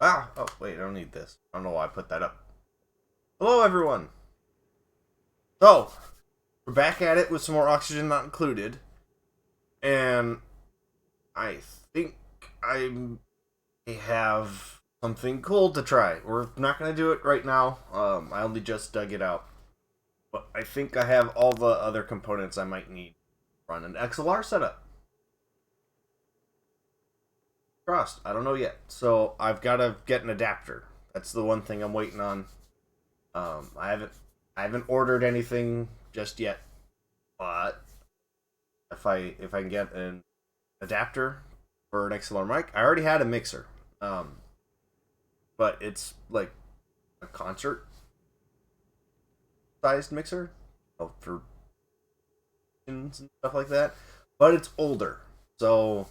Ah, oh, wait, I don't need this. I don't know why I put that up. Hello, everyone. So, we're back at it with some more Oxygen Not Included. And I think I have something cool to try. We're not going to do it right now. I only just dug it out. But I think I have all the other components I might need to run an XLR setup. Crossed. I don't know yet. So, I've got to get an adapter. That's the one thing I'm waiting on. I haven't ordered anything just yet, but if I can get an adapter for an XLR mic, I already had a mixer, but it's like a concert sized mixer, for and stuff like that. But it's older, so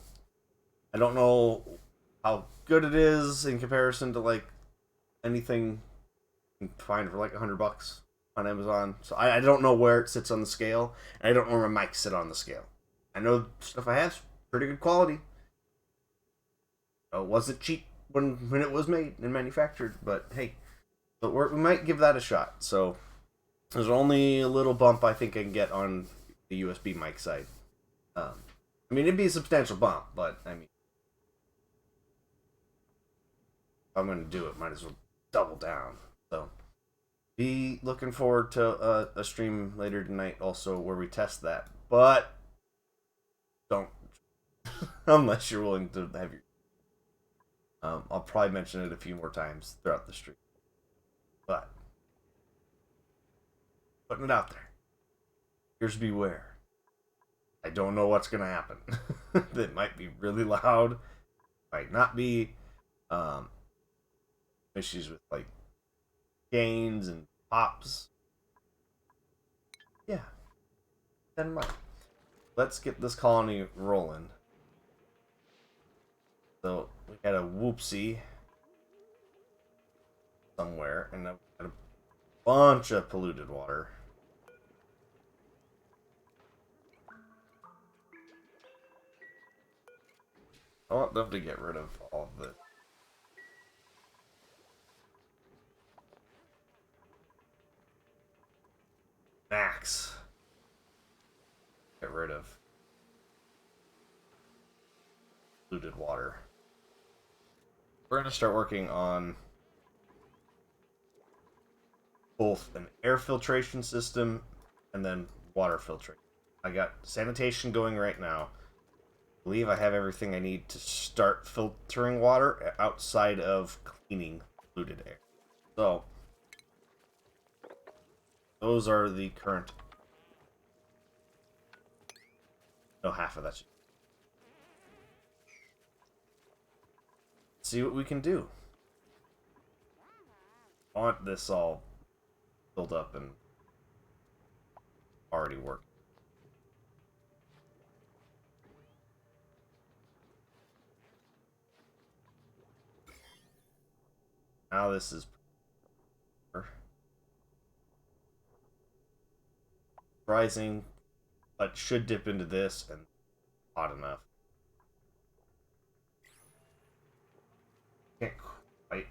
I don't know how good it is in comparison to like anything you can find for like $100 on Amazon. So I don't know where it sits on the scale, and I don't know where my mic sit on the scale. I know stuff I have is pretty good quality. It wasn't cheap when it was made and manufactured, but hey, but we might give that a shot. So there's only a little bump I think I can get on the USB mic side. I mean, it'd be a substantial bump, but I mean, if I'm going to do it, might as well double down. So be looking forward to a stream later tonight also where we test that. But don't unless you're willing to have your. I'll probably mention it a few more times throughout the stream, but putting it out there. Here's beware. I don't know what's gonna happen. That might be really loud. Might not be. Um, Issues with like gains and pops. Yeah, that in mind. Let's get this colony rolling. So we got a whoopsie somewhere, and I've got a bunch of polluted water. I want them to get rid of all of this. Max. Get rid of polluted water. We're going to start working on both an air filtration system and then water filtration. I got sanitation going right now. I believe I have everything I need to start filtering water outside of cleaning polluted air. So, those are the current. No, half of that. See what we can do. I want this all filled up and already working. Now this is rising, but should dip into this and hot enough. Can't quite.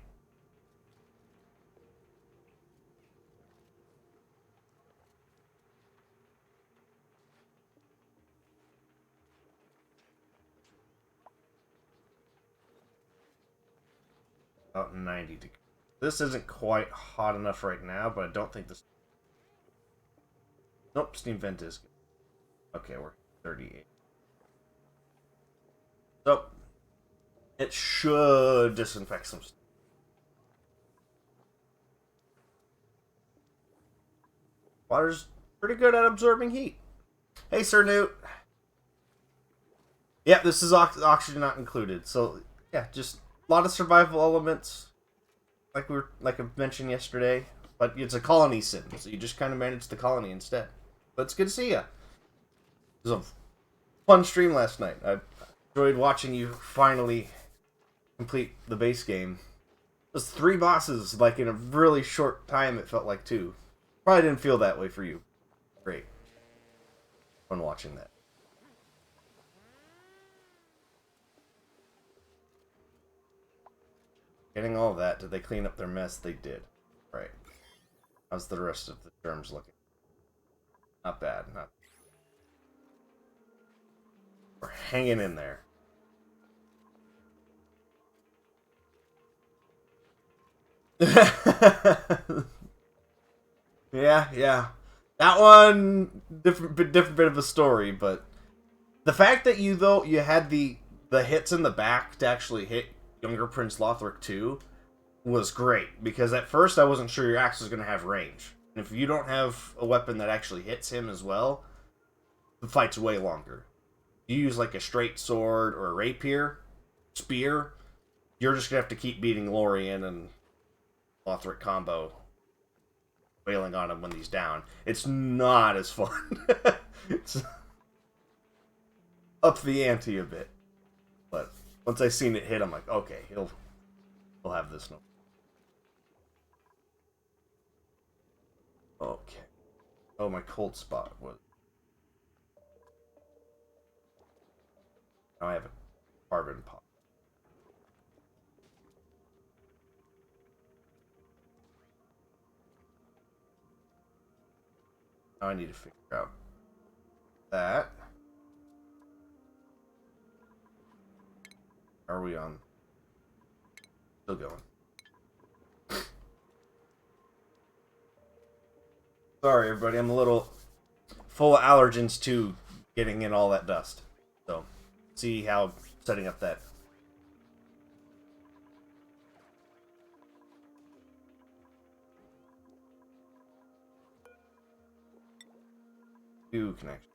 About 90 degrees. This isn't quite hot enough right now, but I don't think this. Nope, steam vent is good. Okay, we're 38. So it should disinfect some stuff. Water's pretty good at absorbing heat. Hey, Sir Newt. Yeah, this is oxygen not included. So yeah, just a lot of survival elements, like I mentioned yesterday. But it's a colony sim, so you just kind of manage the colony instead. But it's good to see you. It was a fun stream last night. I enjoyed watching you finally complete the base game. It was 3 bosses, like in a really short time. It felt like 2. Probably didn't feel that way for you. Great. Fun watching that. Getting all that. Did they clean up their mess? They did. Right. How's the rest of the germs looking? Not bad. Not. We're hanging in there. Yeah. That one different bit of a story, but the fact that you had the hits in the back to actually hit younger Prince Lothric too was great, because at first I wasn't sure your axe was going to have range. And if you don't have a weapon that actually hits him as well, the fight's way longer. You use like a straight sword or a rapier, spear, you're just going to have to keep beating Lorien and Lothric combo, wailing on him when he's down. It's not as fun. It's up the ante a bit. But once I seen it hit, I'm like, okay, he'll have this no. Okay. Oh, my cold spot was. Now I have a carbon pop. Now I need to figure out that. Are we on? Still going. Sorry, everybody. I'm a little full of allergens to getting in all that dust. So, see how setting up that. New connection.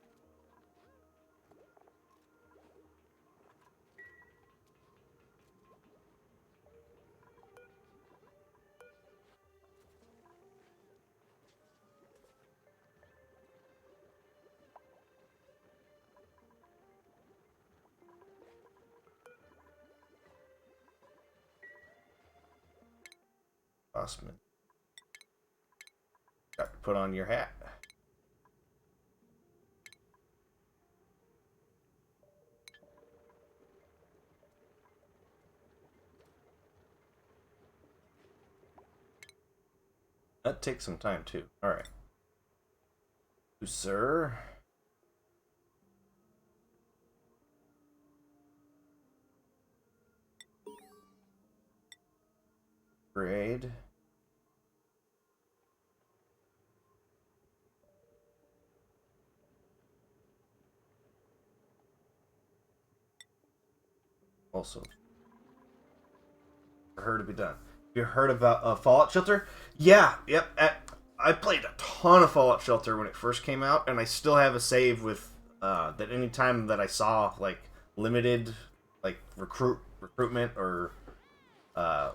Osman. Got to put on your hat. That takes some time too. Alright. Sir. Grade. Also, for her to be done. Have you heard about Fallout Shelter? Yeah, yep. I played a ton of Fallout Shelter when it first came out, and I still have a save with that any time that I saw like limited like recruitment or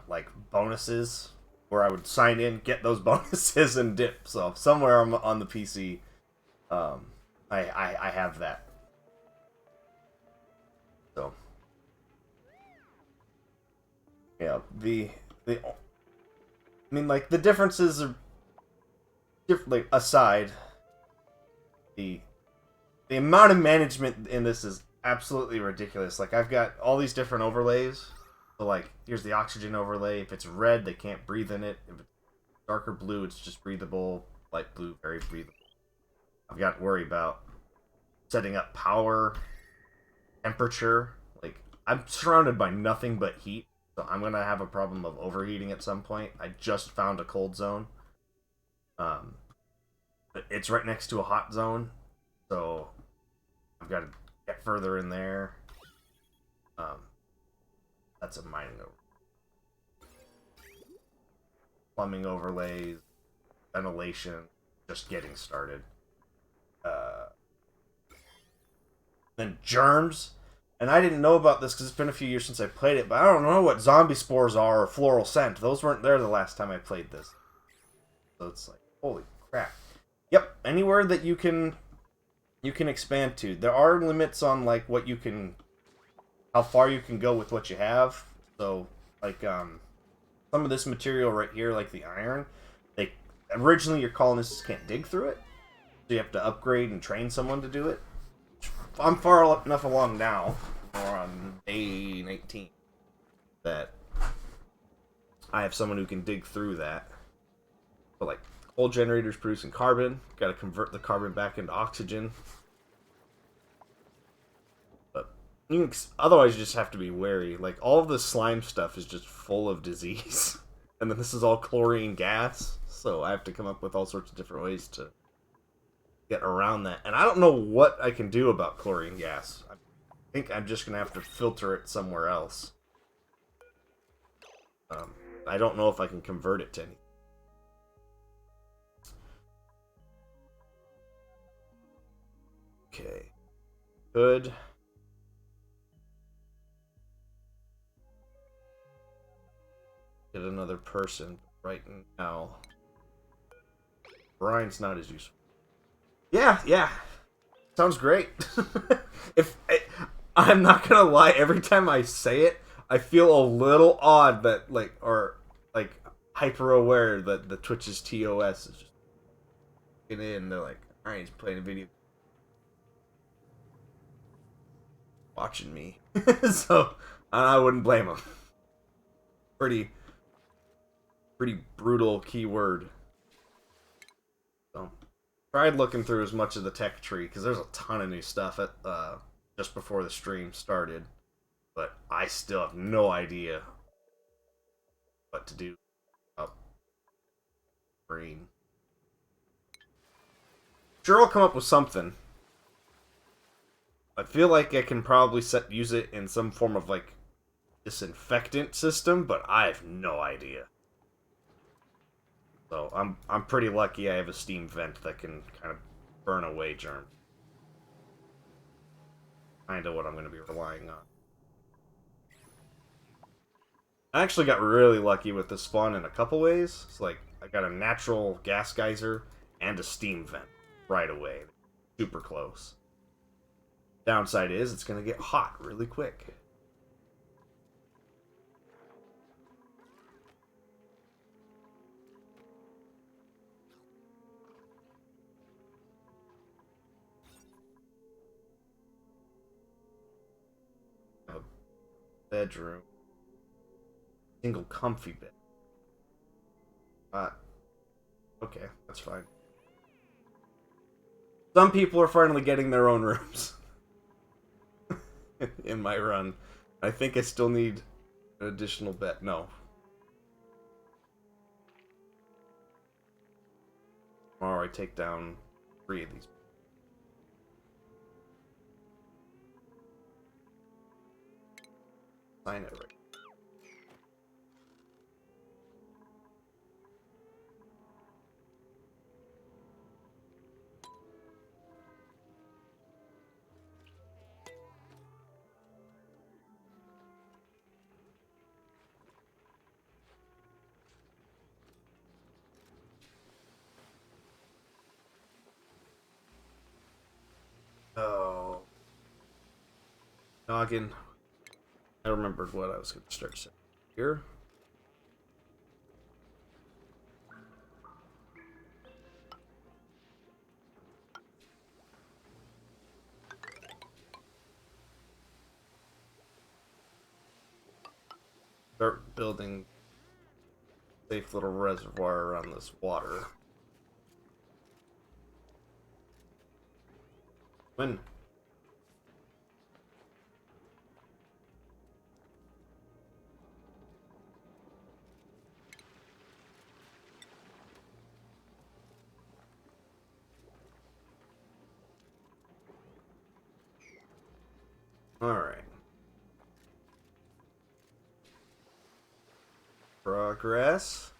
like bonuses where I would sign in, get those bonuses, and dip. So somewhere on the PC, I have that. So yeah, I mean, like, the differences are different. Like, aside, the amount of management in this is absolutely ridiculous. Like, I've got all these different overlays. So, like, here's the oxygen overlay. If it's red, they can't breathe in it. If it's darker blue, it's just breathable. Light blue, very breathable. I've got to worry about setting up power, temperature. Like, I'm surrounded by nothing but heat. So I'm going to have a problem of overheating at some point. I just found a cold zone. It's right next to a hot zone. So I've got to get further in there. That's a mining overlay. Plumbing overlays. Ventilation. Just getting started. Then germs. And I didn't know about this because it's been a few years since I played it, but I don't know what zombie spores are or floral scent. Those weren't there the last time I played this. So it's like, holy crap. Yep, anywhere that you can expand to. There are limits on like what you can, how far you can go with what you have. So like some of this material right here, like the iron, originally your colonists can't dig through it. So you have to upgrade and train someone to do it. I'm far enough along now, or on day 19, that I have someone who can dig through that. But like coal generators producing carbon, got to convert the carbon back into oxygen. But otherwise, you just have to be wary. Like all of the slime stuff is just full of disease, and then this is all chlorine gas. So I have to come up with all sorts of different ways to get around that. And I don't know what I can do about chlorine gas. I think I'm just gonna have to filter it somewhere else. I don't know if I can convert it to anything. Okay. Good. Get another person right now. Brian's not as useful. Yeah. Sounds great. I'm not gonna lie, every time I say it, I feel a little odd that hyper aware that the Twitch's TOS is just getting in. They're like, alright, he's playing a video, watching me. So I wouldn't blame him. Pretty brutal keyword. So tried looking through as much of the tech tree because there's a ton of new stuff at just before the stream started, but I still have no idea what to do about green. Sure, I'll come up with something. I feel like I can probably use it in some form of like disinfectant system, but I have no idea. So I'm pretty lucky I have a steam vent that can kind of burn away germs. Kind of what I'm going to be relying on. I actually got really lucky with this spawn in a couple ways. It's like I got a natural gas geyser and a steam vent right away. Super close. Downside is it's going to get hot really quick. A bedroom. Single comfy bed. Okay, that's fine. Some people are finally getting their own rooms. In my run. I think I still need an additional bed. No. Tomorrow I take down 3 of these. Sign it right. Oh. Noggin. I remembered what I was going to start saying here. Start building a safe little reservoir around this water. When? Alright. Progress.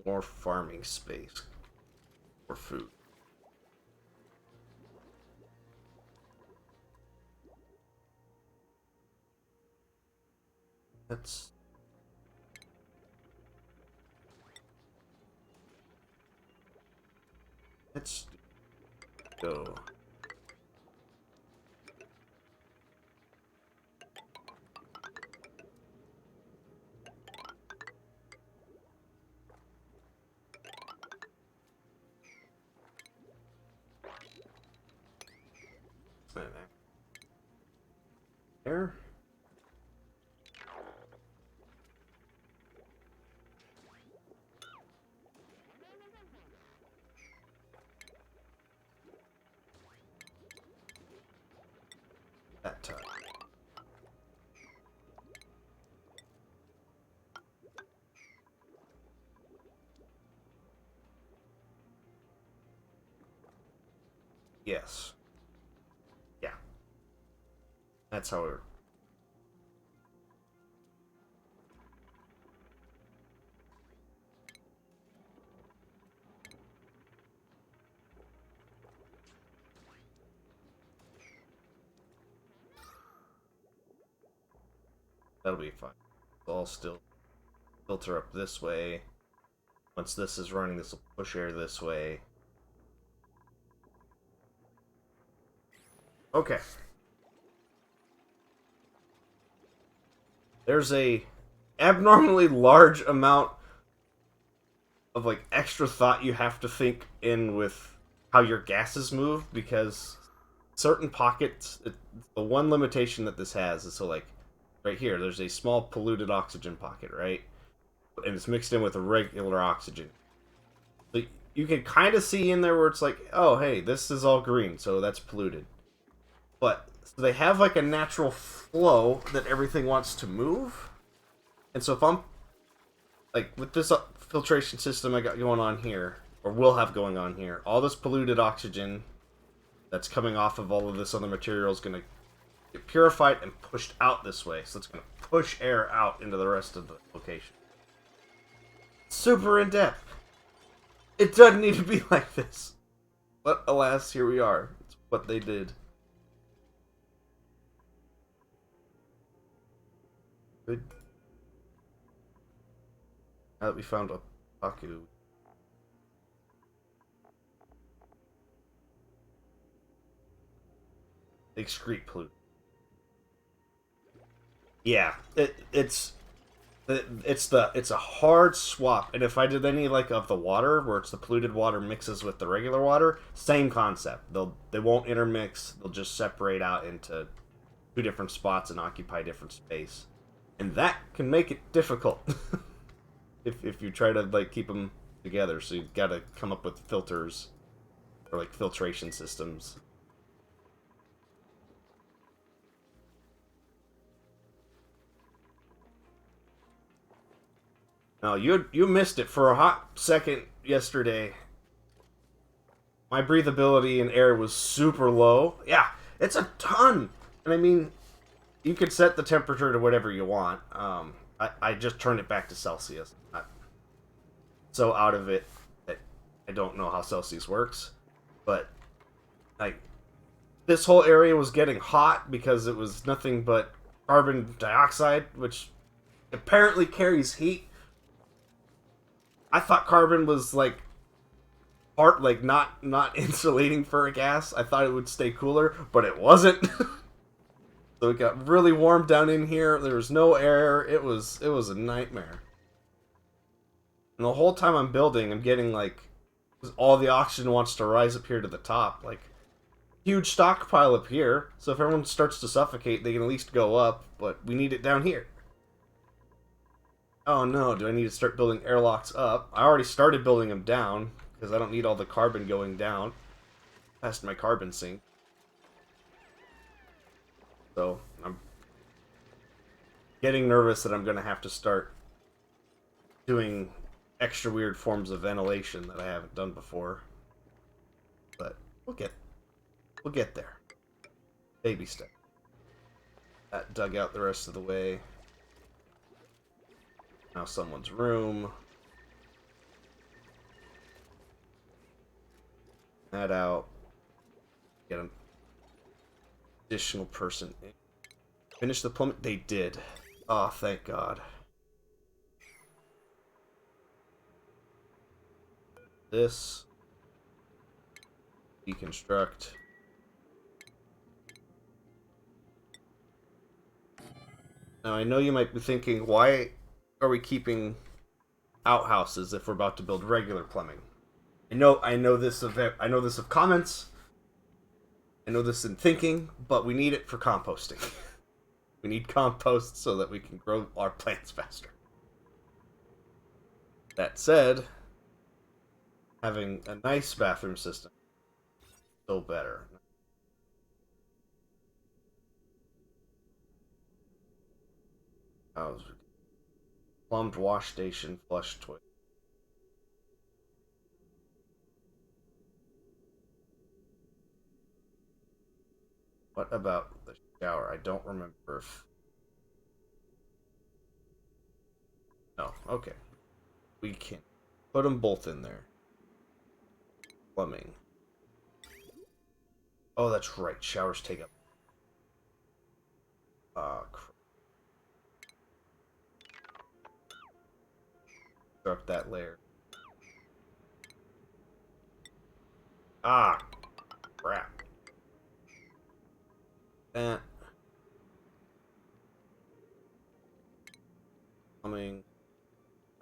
More farming space for food. Let's go. there. That time. Yes. Yeah. That's how we're... That'll be fine. I'll still filter up this way. Once this is running, this will push air this way. Okay. There's a abnormally large amount of like extra thought you have to think in with how your gases move, because certain pockets, the one limitation that this has is, so like right here, there's a small polluted oxygen pocket, right? And it's mixed in with a regular oxygen. So you can kind of see in there where it's like, oh, hey, this is all green, so that's polluted. But so they have like a natural flow that everything wants to move. And so if I'm, like, with this filtration system I got going on here, or will have going on here, all this polluted oxygen that's coming off of all of this other material is going to get purified and pushed out this way. So it's going to push air out into the rest of the location. Super in-depth. It doesn't need to be like this. But alas, here we are. It's what they did. Good. Now that we found a pocket. They excrete pollute. Yeah, it's a hard swap. And if I did any like of the water, where it's the polluted water mixes with the regular water, same concept. They won't intermix. They'll just separate out into two different spots and occupy different space. And that can make it difficult if you try to like keep them together. So you've got to come up with filters or like filtration systems. Now you missed it for a hot second yesterday. My breathability in air was super low. Yeah, it's a ton. And I mean, you could set the temperature to whatever you want. I just turned it back to Celsius. I'm so out of it that I don't know how Celsius works. But, like, this whole area was getting hot because it was nothing but carbon dioxide, which apparently carries heat. I thought carbon was, like, not insulating for a gas. I thought it would stay cooler, but it wasn't. So it got really warm down in here. There was no air. It was a nightmare. And the whole time I'm building, I'm getting like all the oxygen wants to rise up here to the top. Like huge stockpile up here. So if everyone starts to suffocate, they can at least go up. But we need it down here. Oh no, do I need to start building airlocks up? I already started building them down because I don't need all the carbon going down past my carbon sink. So, I'm getting nervous that I'm going to have to start doing extra weird forms of ventilation that I haven't done before. But we'll get there. Baby step. That dug out the rest of the way. Now someone's room. That out. Get an additional person in. Finish the plumbing? They did. Oh, thank God. This. Deconstruct. Now, I know you might be thinking, why are we keeping outhouses if we're about to build regular plumbing? I know this of comments. I know this in thinking, but we need it for composting. We need compost so that we can grow our plants faster. That said, having a nice bathroom system is still better. Plumbed wash station, flush toilet. What about the shower? I don't remember if... No, okay. We can put them both in there. Plumbing. Oh, that's right. Showers take up. Up that layer. Ah, crap. That. Plumbing.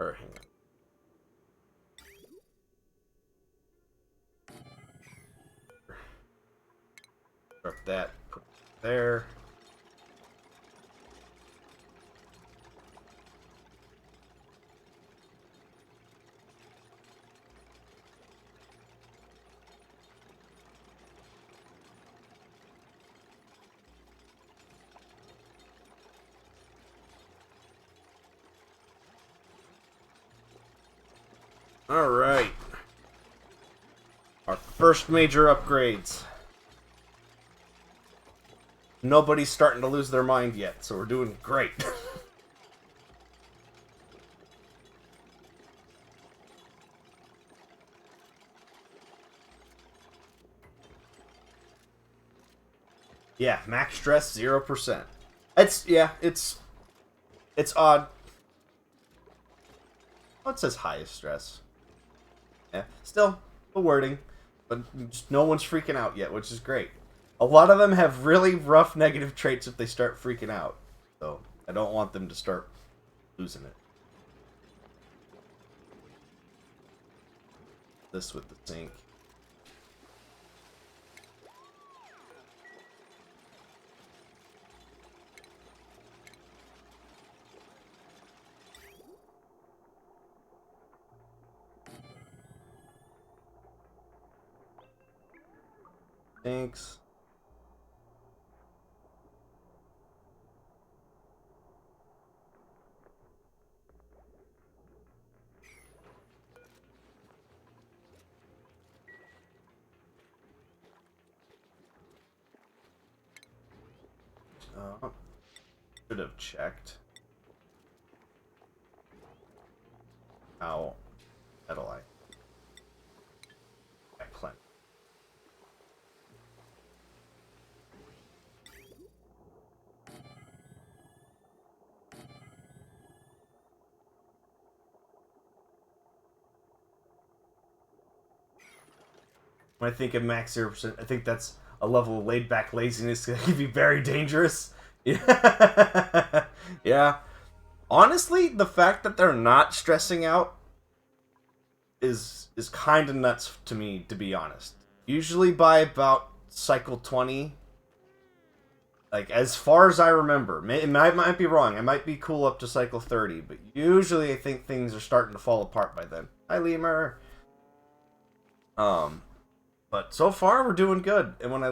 Or hang on. Up that. Put it there. Alright. Our first major upgrades. Nobody's starting to lose their mind yet, so we're doing great. Yeah, max stress 0%. It's odd. Oh, it says highest stress. Yeah, still the wording, but just no one's freaking out yet, which is great. A lot of them have really rough negative traits if they start freaking out, so I don't want them to start losing it. This with the sink. Thanks. Should have checked. How metal I cleanse. When I think of max 0%, I think that's a level of laid-back laziness that can be very dangerous. Yeah. Yeah. Honestly, the fact that they're not stressing out is kind of nuts to me, to be honest. Usually by about cycle 20, like, as far as I remember, it might be wrong. I might be cool up to cycle 30, but usually I think things are starting to fall apart by then. Hi, Lemur. But so far we're doing good. And when I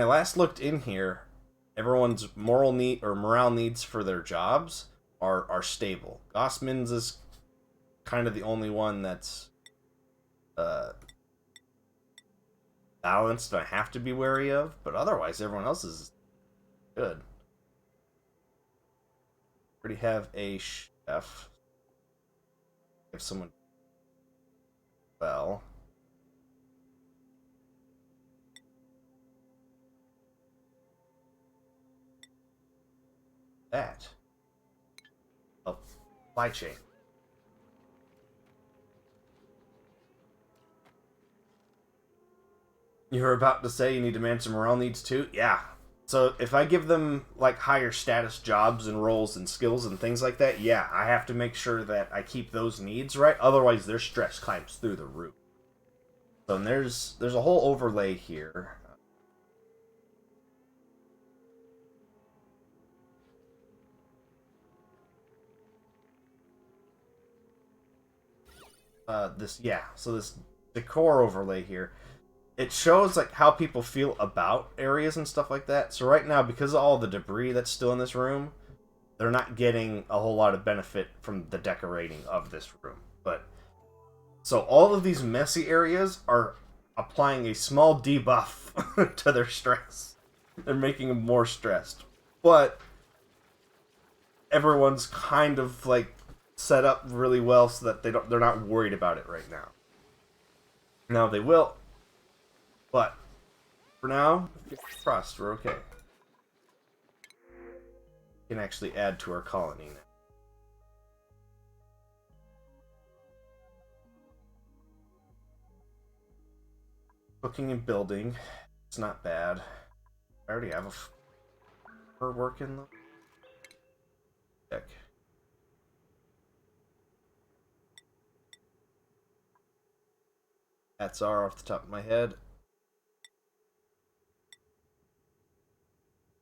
last looked in here, everyone's morale needs for their jobs are stable. Gossman's is kind of the only one that's balanced I have to be wary of, but otherwise everyone else is good. Already have a chef. If someone well. That. Oh, supply chain. You were about to say you need to manage some morale needs too? Yeah. So if I give them like higher status jobs and roles and skills and things like that, yeah, I have to make sure that I keep those needs right. Otherwise, their stress climbs through the roof. So there's a whole overlay here. So this decor overlay here, it shows like how people feel about areas and stuff like that. So right now, because of all the debris that's still in this room, they're not getting a whole lot of benefit from the decorating of this room. But so all of these messy areas are applying a small debuff to their stress. They're making them more stressed. But everyone's kind of like set up really well so that they're not worried about it right now. Now they will, but for now, crossed, we're okay. We can actually add to our colony now. Cooking and building, it's not bad. I already have a working though. Check. That's off the top of my head.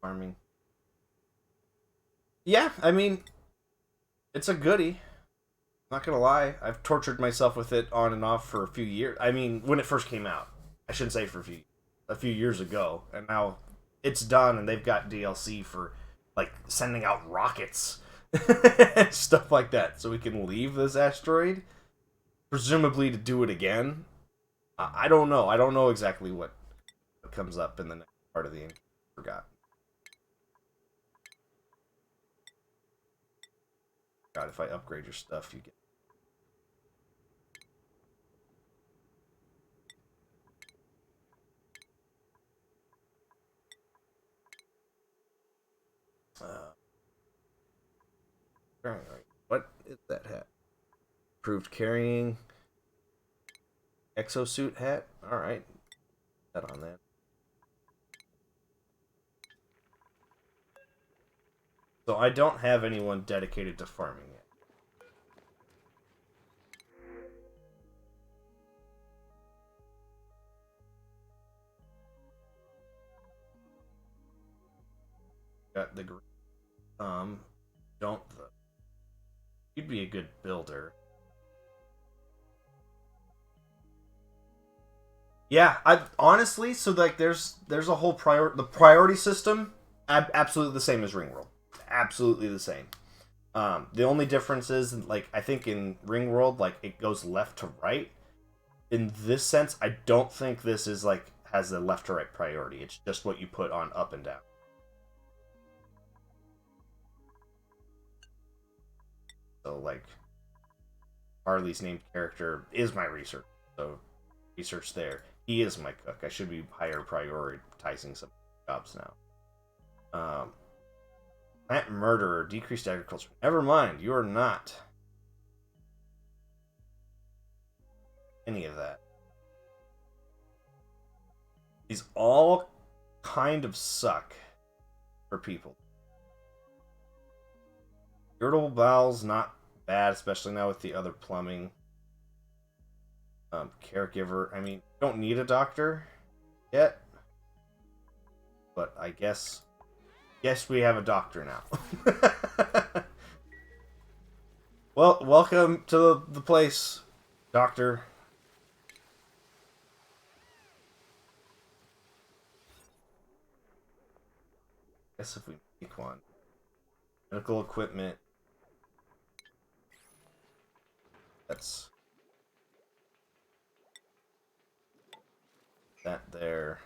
Farming. Yeah, I mean, it's a goodie. Not gonna lie, I've tortured myself with it on and off for a few years. I mean, when it first came out, I shouldn't say for a few years ago, and now it's done, and they've got DLC for like sending out rockets, stuff like that, so we can leave this asteroid, presumably to do it again. I don't know. I don't know exactly what comes up in the next part of the game. Forgot. God, if I upgrade your stuff, you get. Alright, what is that hat? Approved carrying. Exosuit hat? Alright. That on that. So I don't have anyone dedicated to farming yet. Got the don't the. You'd be a good builder. Yeah, I honestly, so like there's a whole the priority system absolutely the same as Ringworld. Absolutely the same. The only difference is like I think in Ringworld like it goes left to right. In this sense, I don't think this is like has a left to right priority. It's just what you put on up and down. So like Harley's named character is my research. So research there. He is my cook. I should be higher prioritizing some jobs now. Plant murderer, decreased agriculture. Never mind, you are not any of that. These all kind of suck for people. Irritable bowels, not bad, especially now with the other plumbing. Caregiver, I mean, don't need a doctor yet. But I guess we have a doctor now. Well, welcome to the place, doctor. Guess if we make one. Medical equipment. That's that there.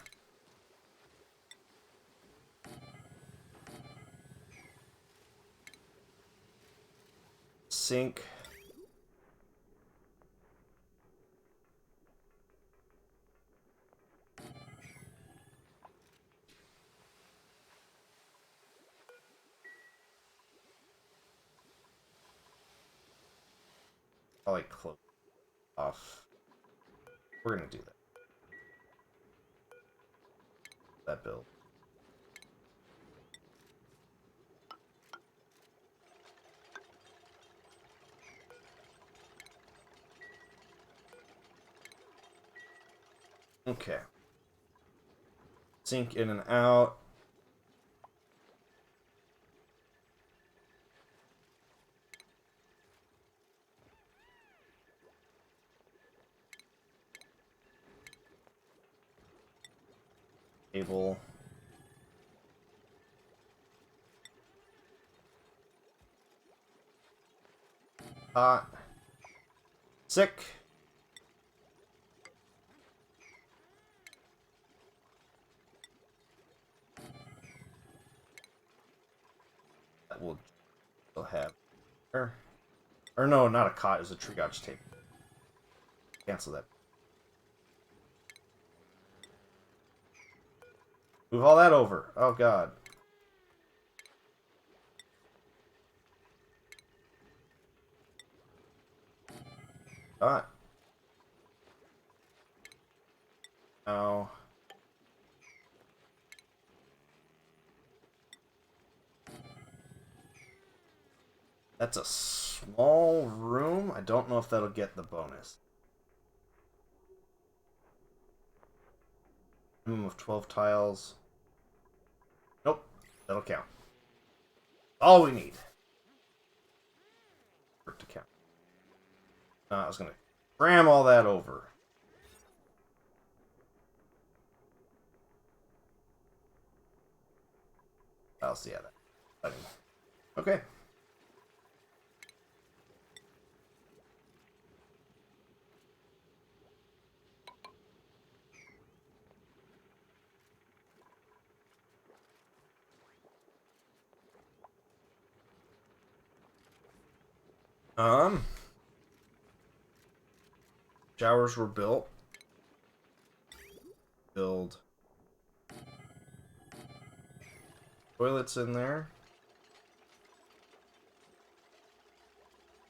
Sink. Probably close off. We're gonna do that. That build. Okay. Sink in and out. table. Hot. Sick. That will still have. Or no, not a cot. It was a triage table. Cancel that. Move all that over. Oh god. Cot. No. That's a small room. I don't know if that'll get the bonus. Minimum of 12 tiles. Nope. That'll count. All we need. For it to count. No, I was going to cram all that over. I'll see how that. Okay. Showers were built. Build toilets in there.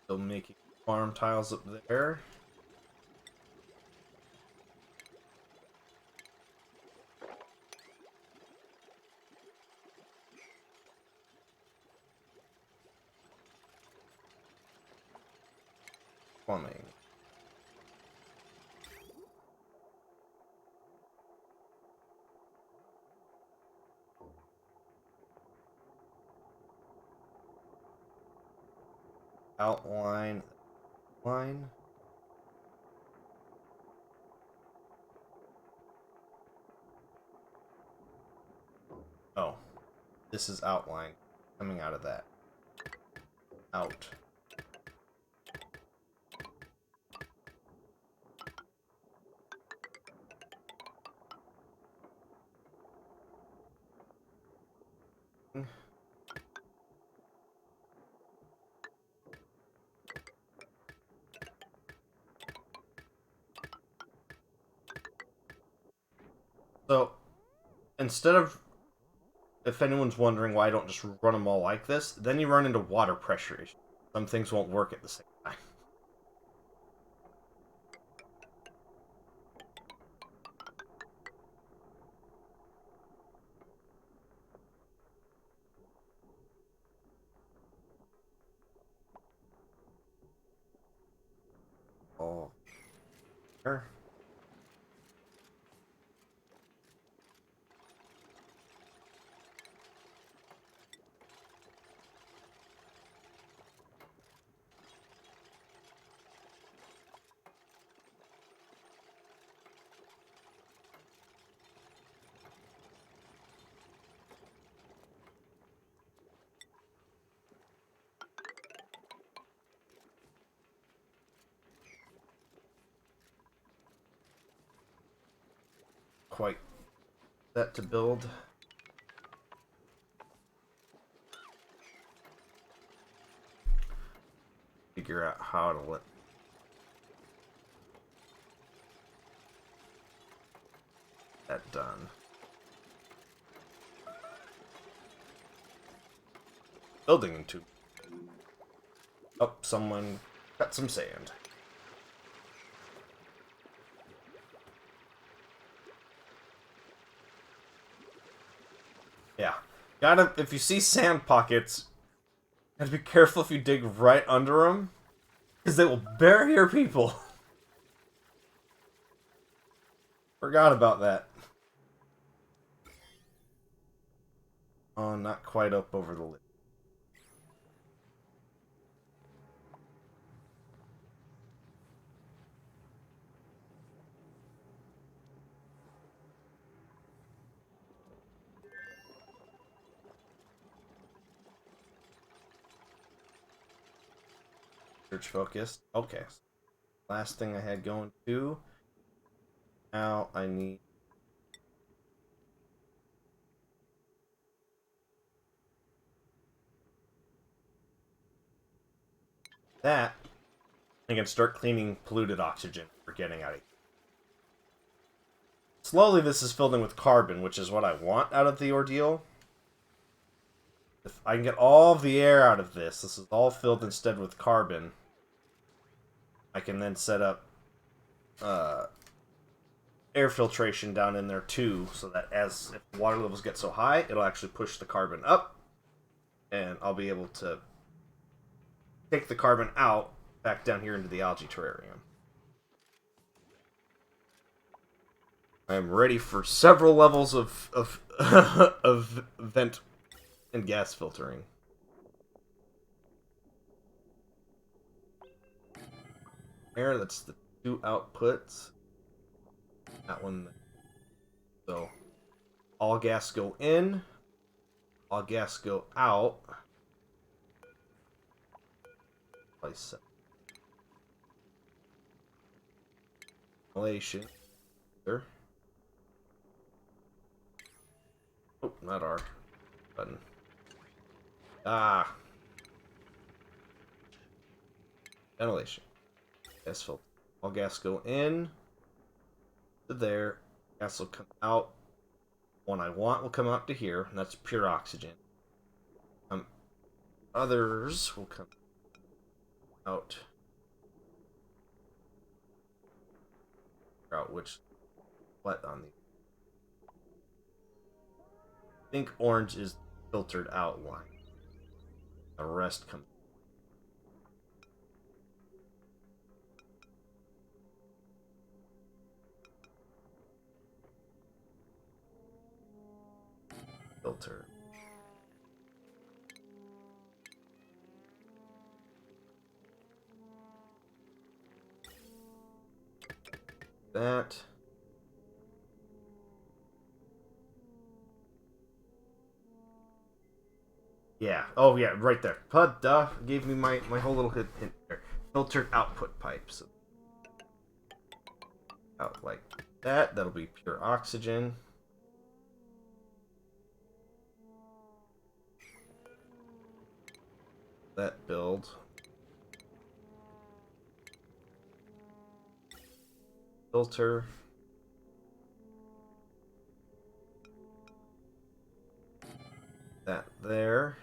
Still making farm tiles up there. Plumbing. Outline. Line. Oh. This is outline. Coming out of that. Out. So, instead of, if anyone's wondering why I don't just run them all like this, then you run into water pressure issues. Some things won't work at the same time. Oh. Sure. Quite set to build. Figure out how to let that done. Building into. Oh, someone got some sand. Yeah. Gotta, if you see sand pockets, gotta be careful if you dig right under them, because they will bury your people. Forgot about that. Oh, not quite up over the lid. Search focused. Okay. Last thing I had going to. Now I need that. I can start cleaning polluted oxygen we're getting out of here. Slowly this is filled in with carbon, which is what I want out of the ordeal. If I can get all of the air out of this is all filled instead with carbon, I can then set up air filtration down in there too, so that if water levels get so high, it'll actually push the carbon up, and I'll be able to take the carbon out back down here into the algae terrarium. I'm ready for several levels of of vent and gas filtering. There, that's the 2 outputs. That one. So, all gas go in, all gas go out. Place ventilation. There. Oh, not R button. Ah. Ventilation. Gas filter. All gas go in to there. Gas will come out. One I want will come out to here, and that's pure oxygen. Others will come out. Figure out which what on the. I think orange is filtered out one. The rest comes. Filter. That. Yeah. Oh, yeah, right there. Duh. Gave me my whole little hint there. Filtered output pipes. Out like that. That'll be pure oxygen. That build. Filter. That there.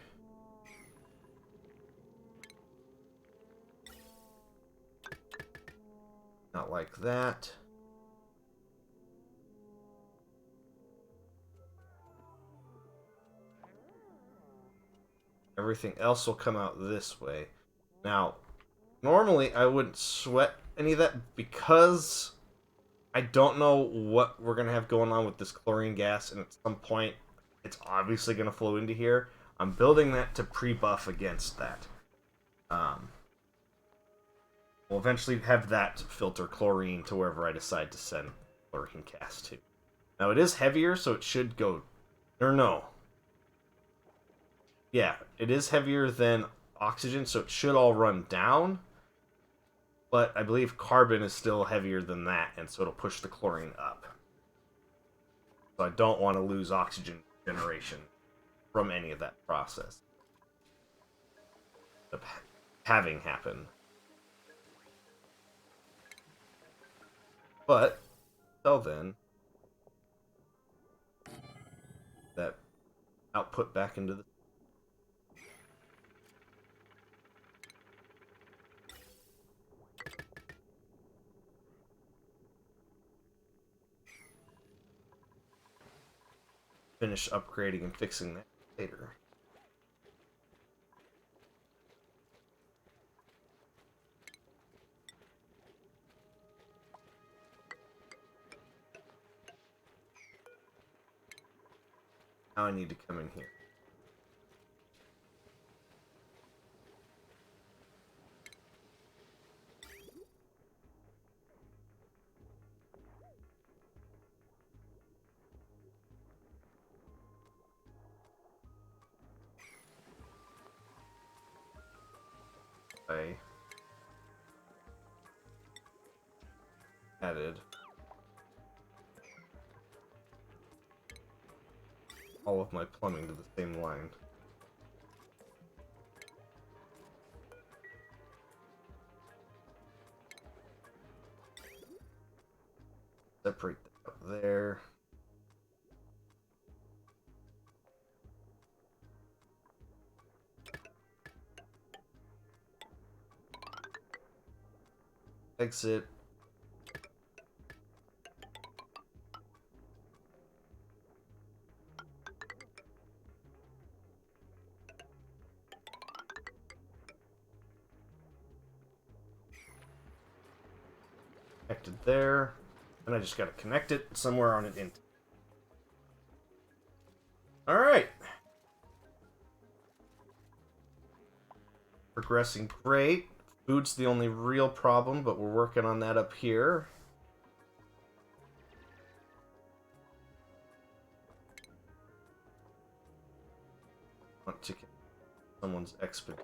Not like that. Everything else will come out this way. Now, normally I wouldn't sweat any of that because I don't know what we're going to have going on with this chlorine gas, and at some point it's obviously going to flow into here. I'm building that to pre-buff against that. We'll eventually have that filter chlorine to wherever I decide to send chlorine gas to. Now it is heavier, so it should go... Or no. Yeah, it is heavier than oxygen, so it should all run down. But I believe carbon is still heavier than that, and so it'll push the chlorine up. So I don't want to lose oxygen generation from any of that process of having happen. But, until then, that output back into the... Finish upgrading and fixing that later. Now I need to come in here. added all of my plumbing to the same line. Separate that up there. Exit. Connected there. And I just gotta connect it somewhere on an int. Alright. Progressing great. Food's the only real problem, but we're working on that up here. Want to get someone's expert.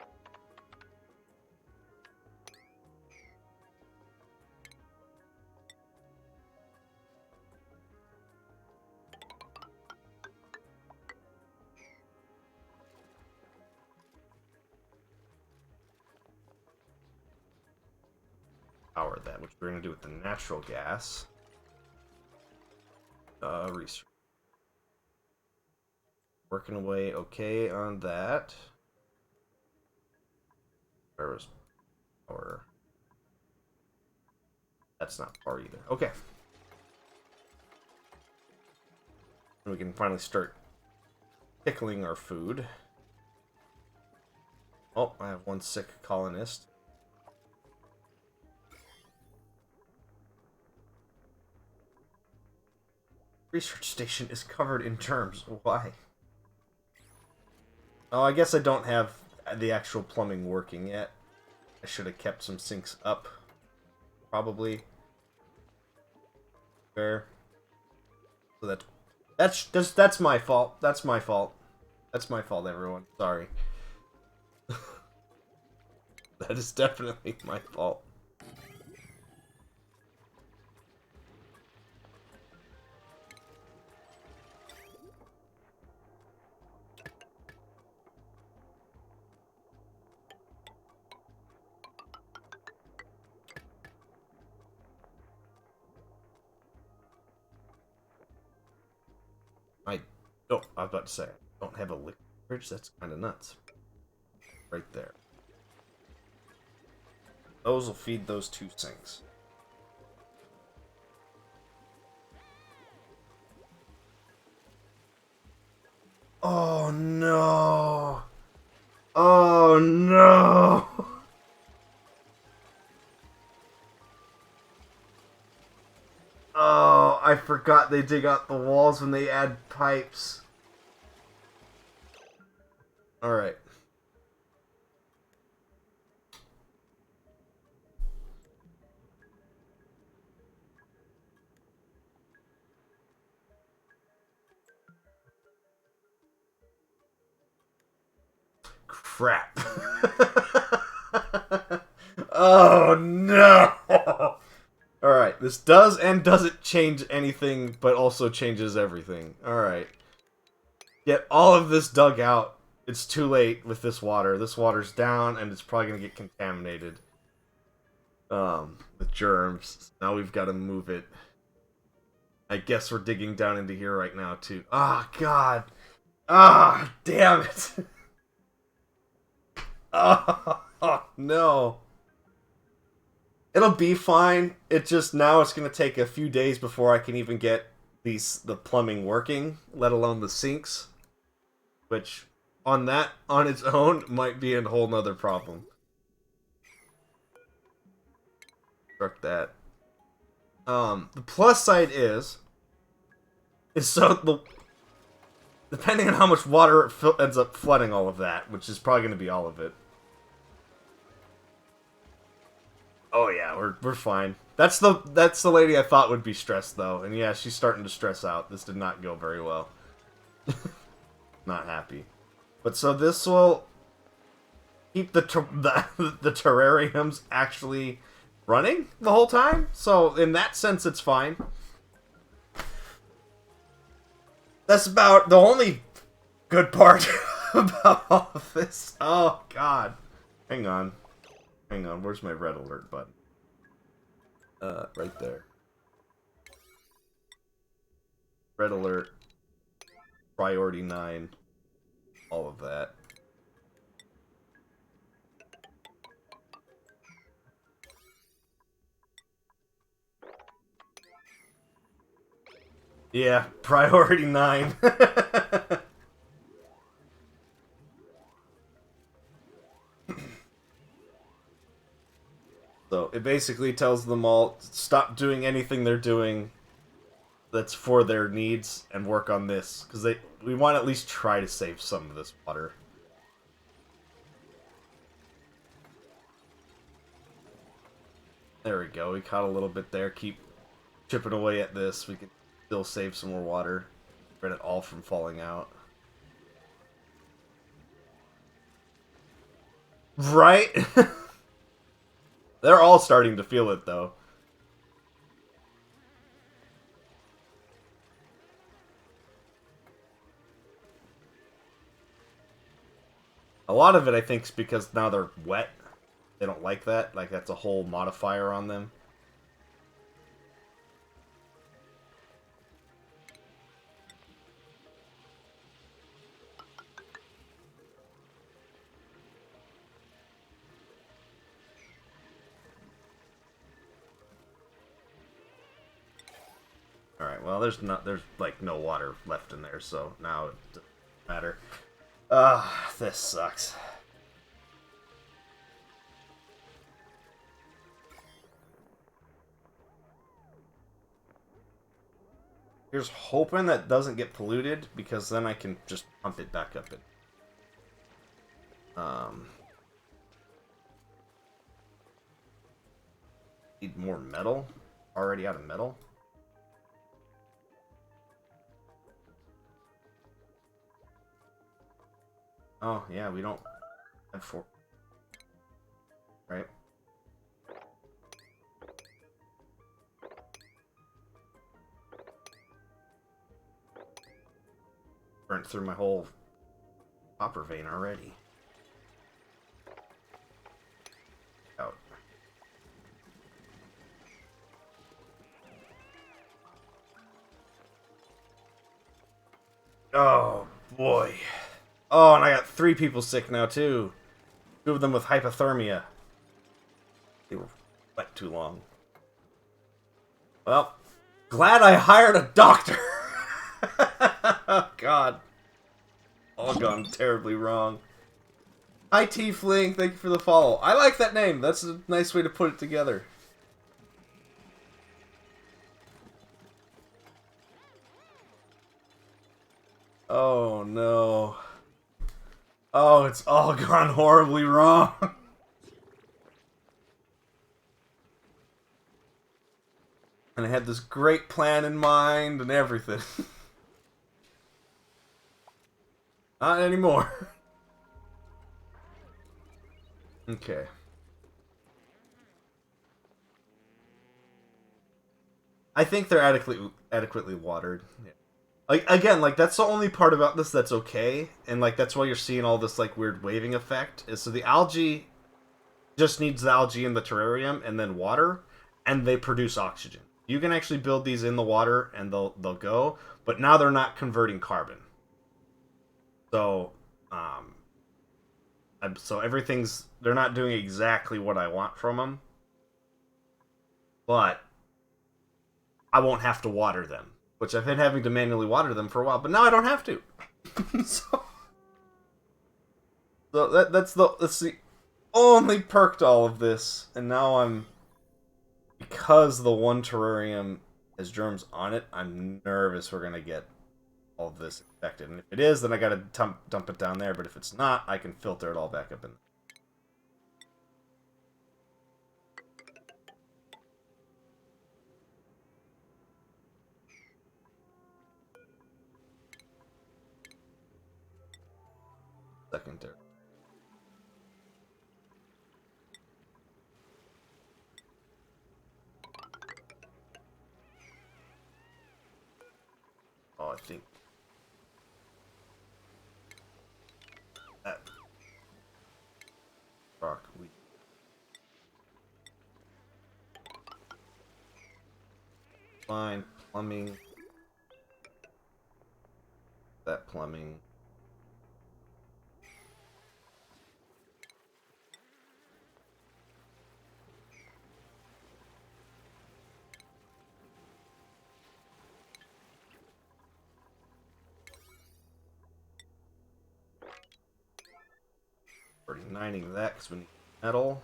Power that, which we're going to do with the natural gas. Research. Working away okay on that. Where was power? That's not power either. Okay. We can finally start pickling our food. Oh, I have one sick colonist. Research station is covered in germs. Why? Oh, I guess I don't have the actual plumbing working yet. I should have kept some sinks up. Probably. Fair. So that's my fault. That's my fault. That's my fault, everyone. Sorry. That is definitely my fault. I was about to say, I don't have a liquid fridge? That's kind of nuts. Right there. Those will feed those two sinks. Oh no! Oh no! Oh, I forgot they dig out the walls when they add pipes. Alright. Crap. Oh no! Alright, this does and doesn't change anything, but also changes everything. Alright. Get all of this dug out. It's too late with this water. This water's down, and it's probably going to get contaminated. With germs. Now we've got to move it. I guess we're digging down into here right now, too. Ah, oh, God. Ah, oh, damn it. Oh, no. It'll be fine. It just, now it's going to take a few days before I can even get the plumbing working, let alone the sinks. Which, on its own, might be a whole nother problem. Struck that. The plus side is so depending on how much water it ends up flooding all of that, which is probably going to be all of it. Oh yeah, we're fine. That's the lady I thought would be stressed though, and yeah, she's starting to stress out. This did not go very well. Not happy. But so this will keep the terrariums actually running the whole time. So in that sense, it's fine. That's about the only good part about all of this. Oh, God. Hang on. Hang on. Where's my red alert button? Right there. Red alert. Priority 9. All of that. Yeah, priority 9. So it basically tells them all stop doing anything they're doing that's for their needs and work on this, because we want to at least try to save some of this water. There we go. We caught a little bit there. Keep chipping away at this. We can still save some more water. Prevent it all from falling out. Right? They're all starting to feel it, though. A lot of it, I think, is because now they're wet. They don't like that. Like, that's a whole modifier on them. Alright, well, there's like no water left in there, so now it doesn't matter. This sucks. Here's hoping that doesn't get polluted, because then I can just pump it back up. Need more metal? Already out of metal? Oh, yeah, we don't have 4. Right? Burnt through my whole copper vein already. Out. Oh, boy. Oh, and I got 3 people sick now, too. 2 of them with hypothermia. They were wet too long. Well, glad I hired a doctor. Oh, God. All gone terribly wrong. Hi, Tiefling. Thank you for the follow. I like that name. That's a nice way to put it together. Oh, no. Oh, it's all gone horribly wrong. And I had this great plan in mind and everything. Not anymore. Okay. I think they're adequately watered. Yeah. Like, again, like, that's the only part about this that's okay, and, like, that's why you're seeing all this, like, weird waving effect, is so the algae just needs the algae in the terrarium and then water, and they produce oxygen. You can actually build these in the water, and they'll go, but now they're not converting carbon. So, so they're not doing exactly what I want from them, but I won't have to water them, which I've been having to manually water them for a while, but now I don't have to. so that's the only perk to all of this, and now because the one terrarium has germs on it, I'm nervous we're gonna get all of this infected. And if it is, then I gotta dump it down there, but if it's not, I can filter it all back up in there. Secondary. think that rock we fine plumbing. That plumbing. Already 90 that because we need metal.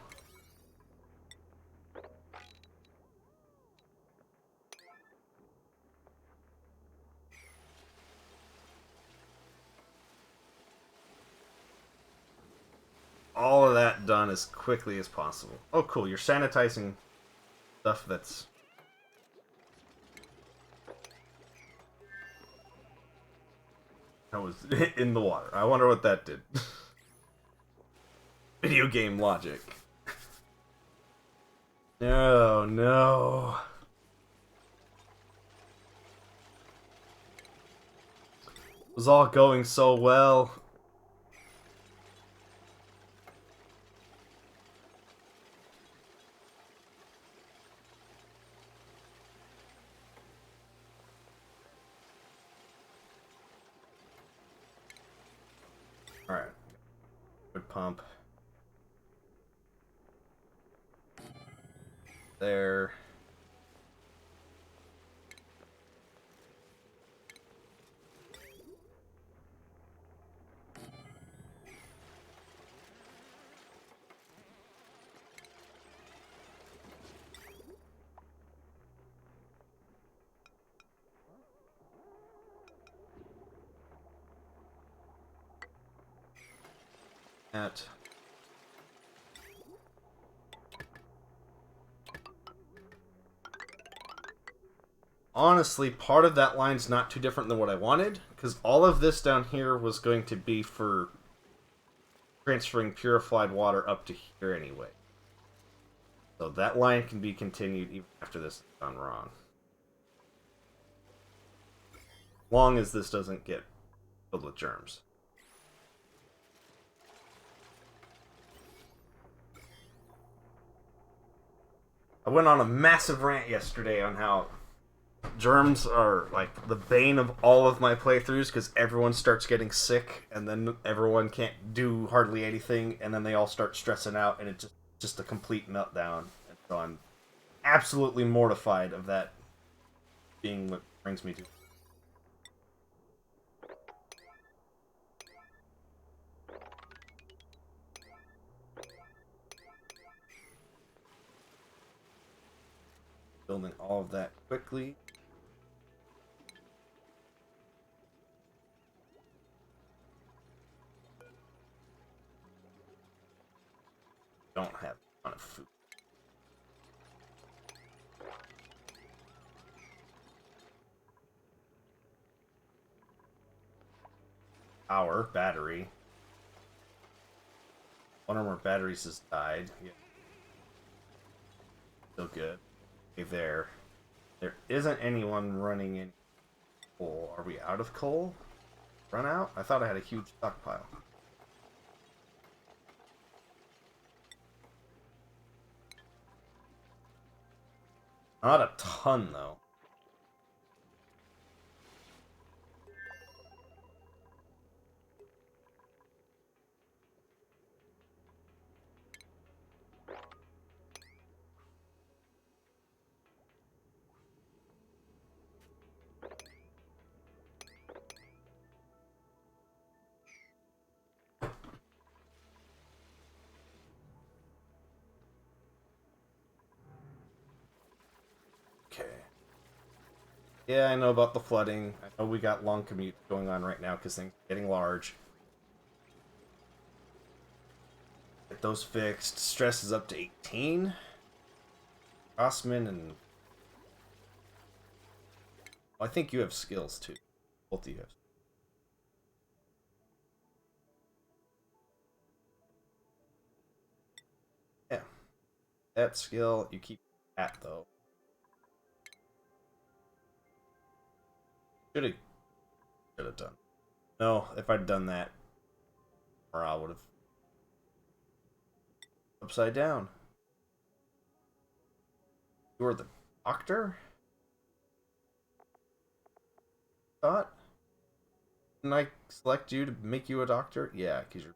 All of that done as quickly as possible. Oh, cool. You're sanitizing stuff that's... that was in the water. I wonder what that did. Video game logic. No, no. It was all going so well. Alright. Good pump. There. At honestly, part of that line's not too different than what I wanted, because all of this down here was going to be for transferring purified water up to here anyway. So that line can be continued even after this is done wrong. Long as this doesn't get filled with germs. I went on a massive rant yesterday on how germs are like the bane of all of my playthroughs because everyone starts getting sick and then everyone can't do hardly anything and then they all start stressing out and it's just a complete meltdown. And so I'm absolutely mortified of that being what brings me to. Building all of that quickly. Don't have a ton of food. Power, battery. One or more batteries has died. Yeah. Still good. Okay, there. There isn't anyone running in coal. Are we out of coal? Run out? I thought I had a huge stockpile. Not a ton, though. Okay. Yeah, I know about the flooding. I know we got long commutes going on right now because things are getting large. Get those fixed. Stress is up to 18. Osman and... well, I think you have skills too. Both of you have. Yeah. That skill, you keep that though. Should have Should have done. No, if I'd done that, morale would have upside down. You were the doctor? Thought? Didn't I select you to make you a doctor? Yeah, because you're...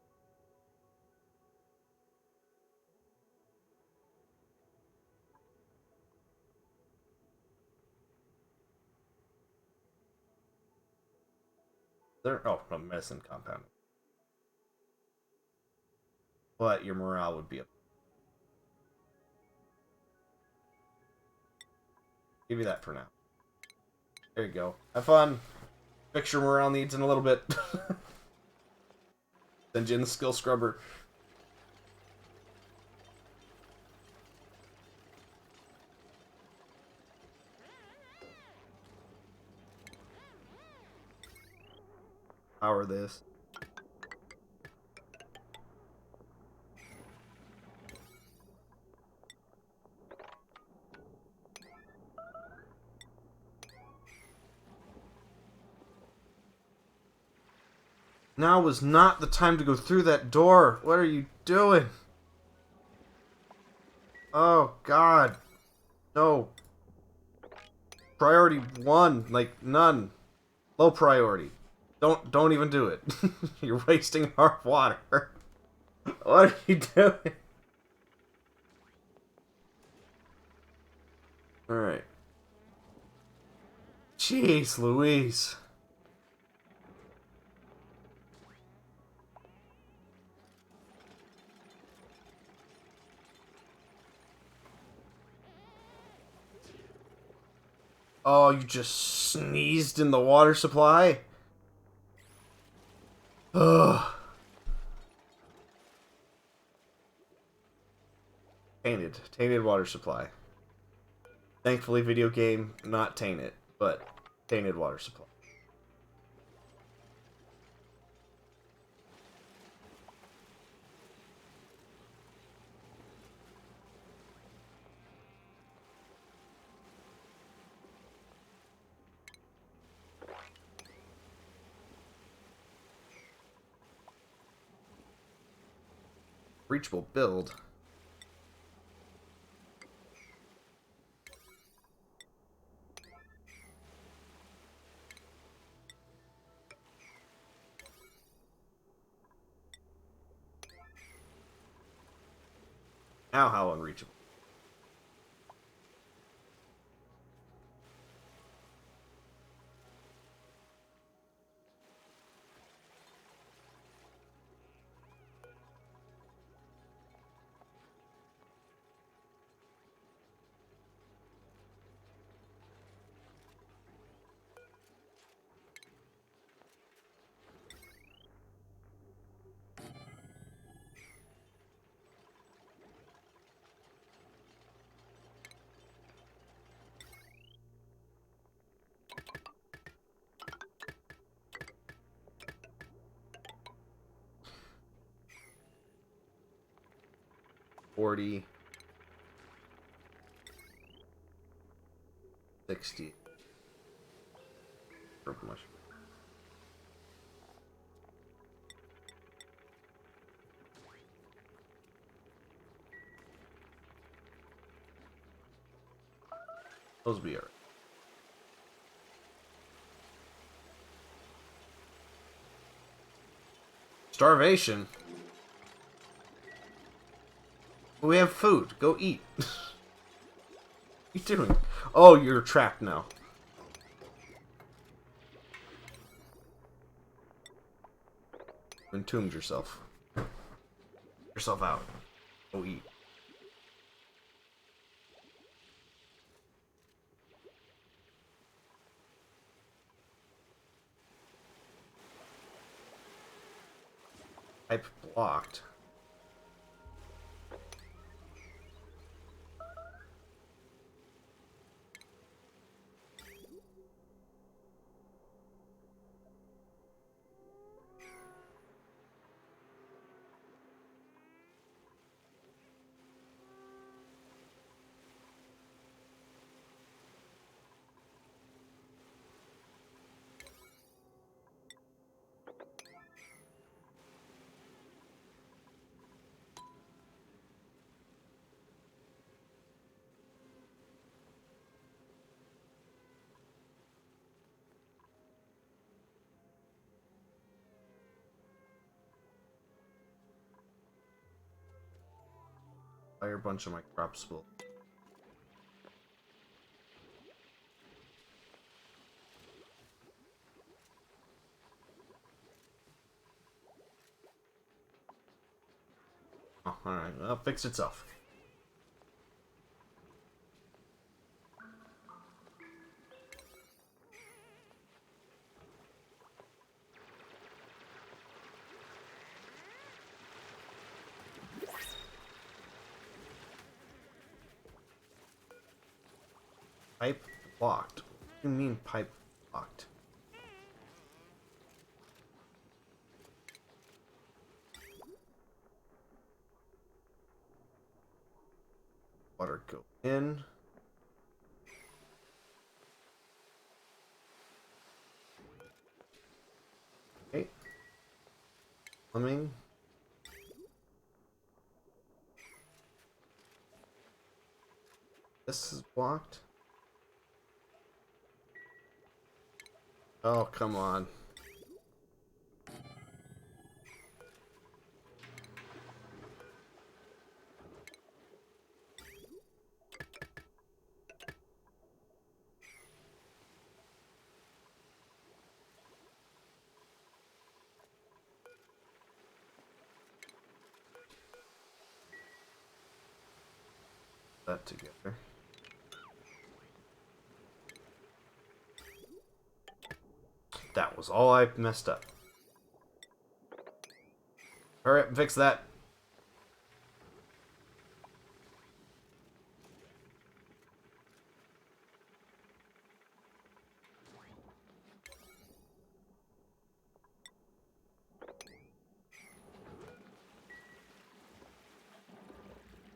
Oh, no, medicine compound. But your morale would be up. Give you that for now. There you go. Have fun. Fix your morale needs in a little bit. Send you in the skill scrubber. Power this. Now was not the time to go through that door. What are you doing? Oh, God. No. Priority 1. Like, none. Low priority. Don't even do it. You're wasting our water. What are you doing? Alright. Jeez Louise. Oh, you just sneezed in the water supply? Ugh. Tainted water supply. Thankfully, video game, not tainted, but tainted water supply. Reachable build. Now how unreachable? $40, $60. Purple mushroom. Those will be alright. Starvation? We have food. Go eat. What are you doing? Oh, you're trapped now. Entombed yourself. Yourself out. Go eat. Type blocked. entire bunch of my crops will. Oh, alright, well, fix itself. Pipe blocked. What do you mean pipe blocked? Water go in. Okay. Plumbing. This is blocked. Oh, come on. That together. That was all I messed up. Alright, fix that.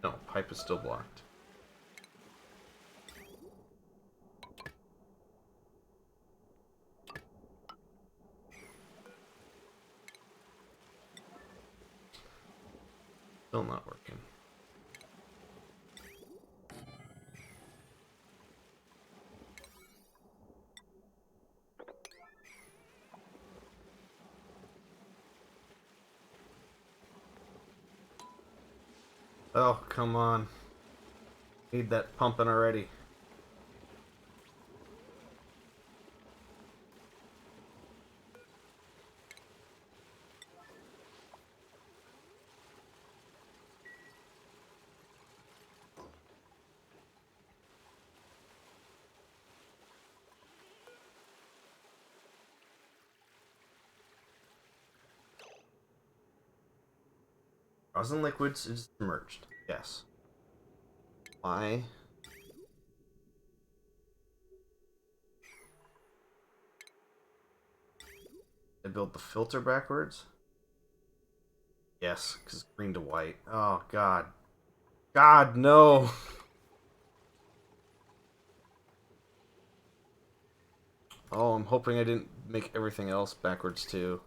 No, pipe is still blocked. Still not working. Oh, come on. Need that pumping already. Frozen liquids is submerged. Yes. Why? I built the filter backwards? Yes, because green to white. Oh, God. God, no! Oh, I'm hoping I didn't make everything else backwards, too.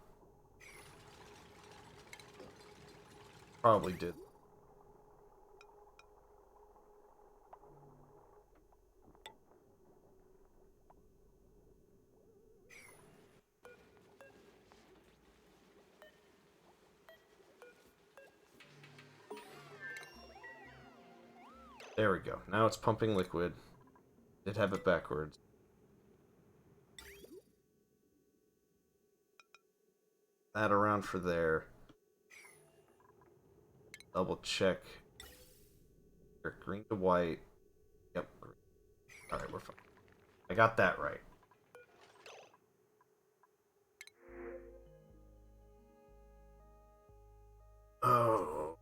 Probably did. There we go. Now it's pumping liquid. Did have it backwards. That around for there. Double check. Green to white. Yep. Alright, we're fine. I got that right. Oh.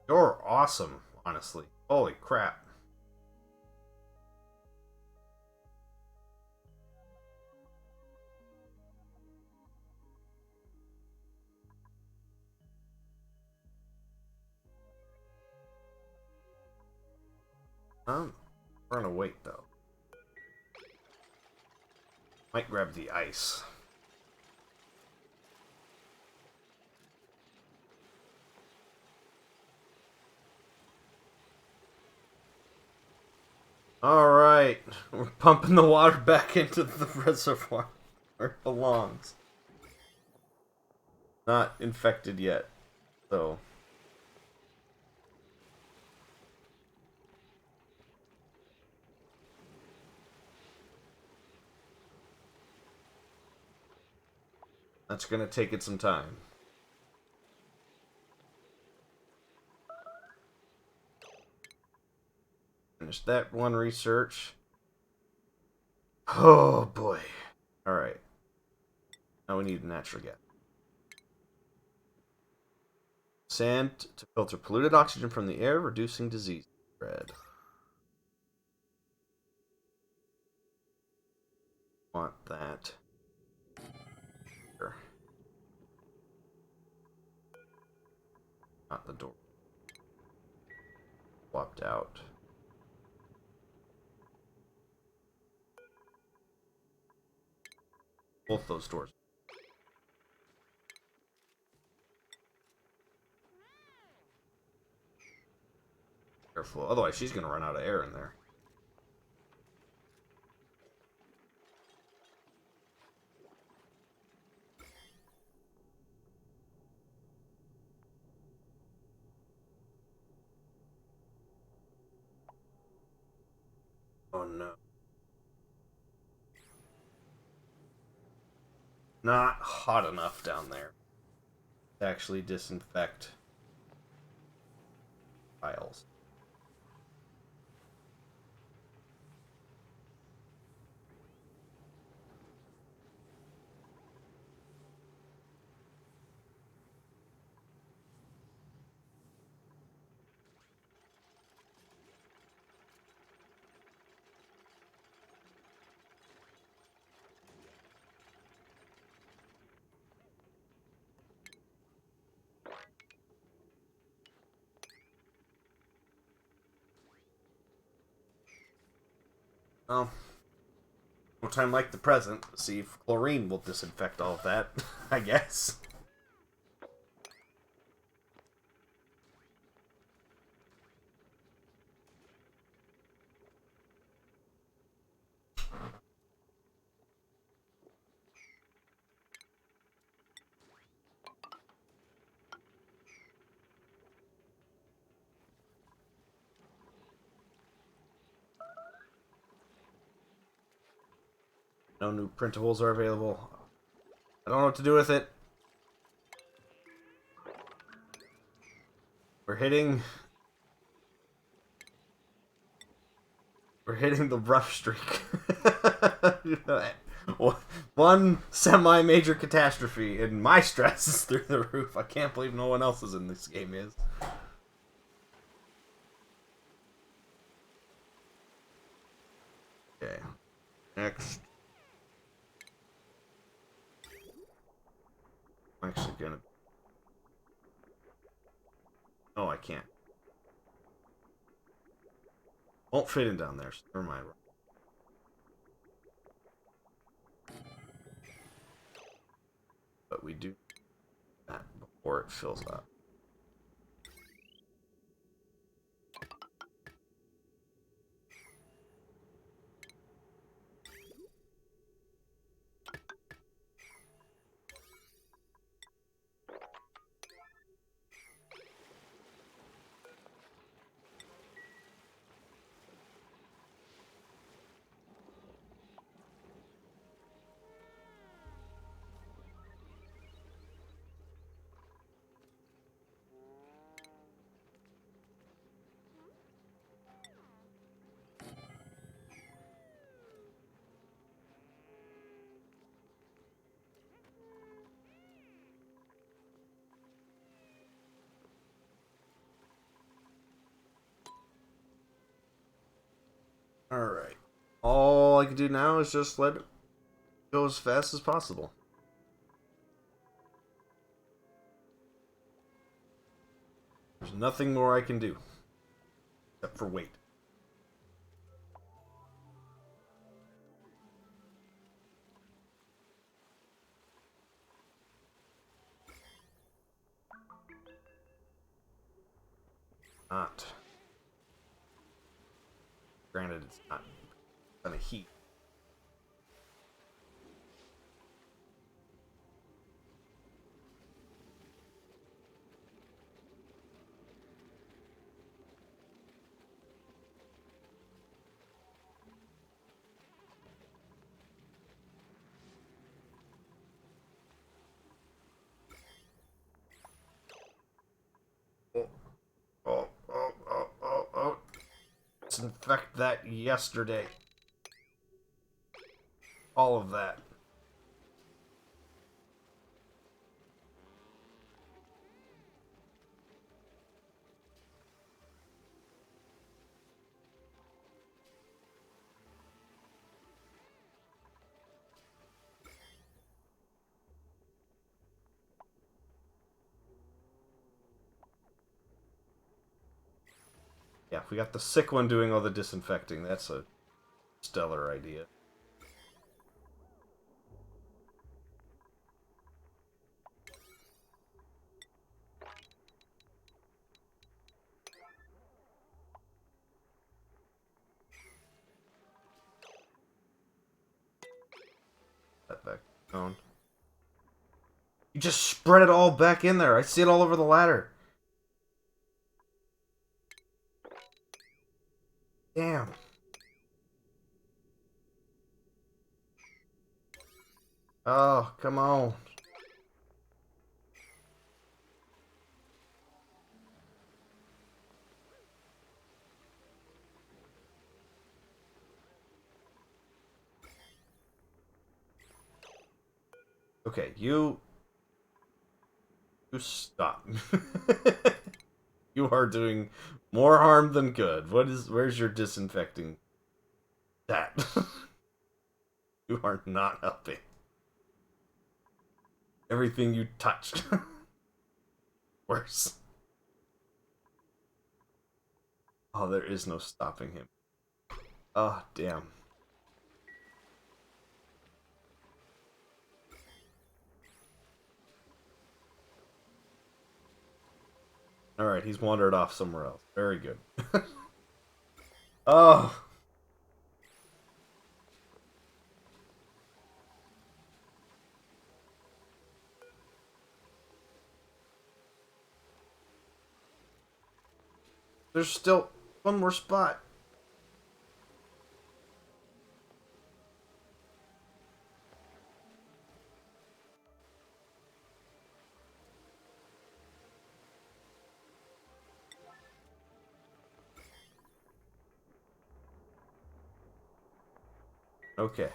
You're awesome, honestly. Holy crap. We're gonna wait, though. Might grab the ice. Alright. Alright, we're pumping the water back into the reservoir where it belongs. Not infected yet, so... That's gonna take it some time. Finish that one research. Oh boy. Alright. Now we need natural gas. Sand to filter polluted oxygen from the air, reducing disease spread. Want that. Sure. Not the door. Swapped out. Both those doors. Airflow. Otherwise, she's gonna run out of air in there. Oh no. Not hot enough down there to actually disinfect files. Well, no time like the present. See if chlorine will disinfect all of that, I guess. No new printables are available. I don't know what to do with it. We're hitting the rough streak. One semi-major catastrophe, and my stress is through the roof. I can't believe no one else is in this game is. Okay. Next. I'm actually gonna... Oh, I can't. Won't fit in down there, so never mind. But we do that before it fills up. Alright. All I can do now is just let it go as fast as possible. There's nothing more I can do. Except for wait. Not. Granted, it's not Kind of heat. Oh. Disinfect that yesterday. All of that. Yeah, we got the sick one doing all the disinfecting. That's a stellar idea. That back down. You just spread it all back in there. I see it all over the ladder. Damn. Oh, come on. Okay, you stop. You are doing more harm than good. Where's your disinfecting? That. You are not helping. Everything you touch. Worse. Oh, there is no stopping him. Oh, damn. Alright, he's wandered off somewhere else. Very good. Oh. There's still one more spot. Okay.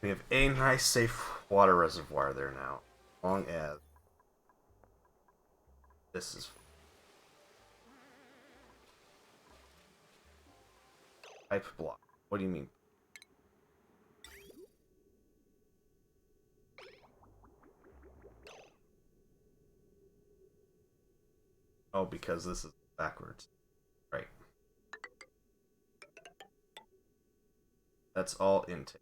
We have a nice safe water reservoir there now. As long as this is pipe block. What do you mean? Oh, because this is backwards. Right. That's all intake.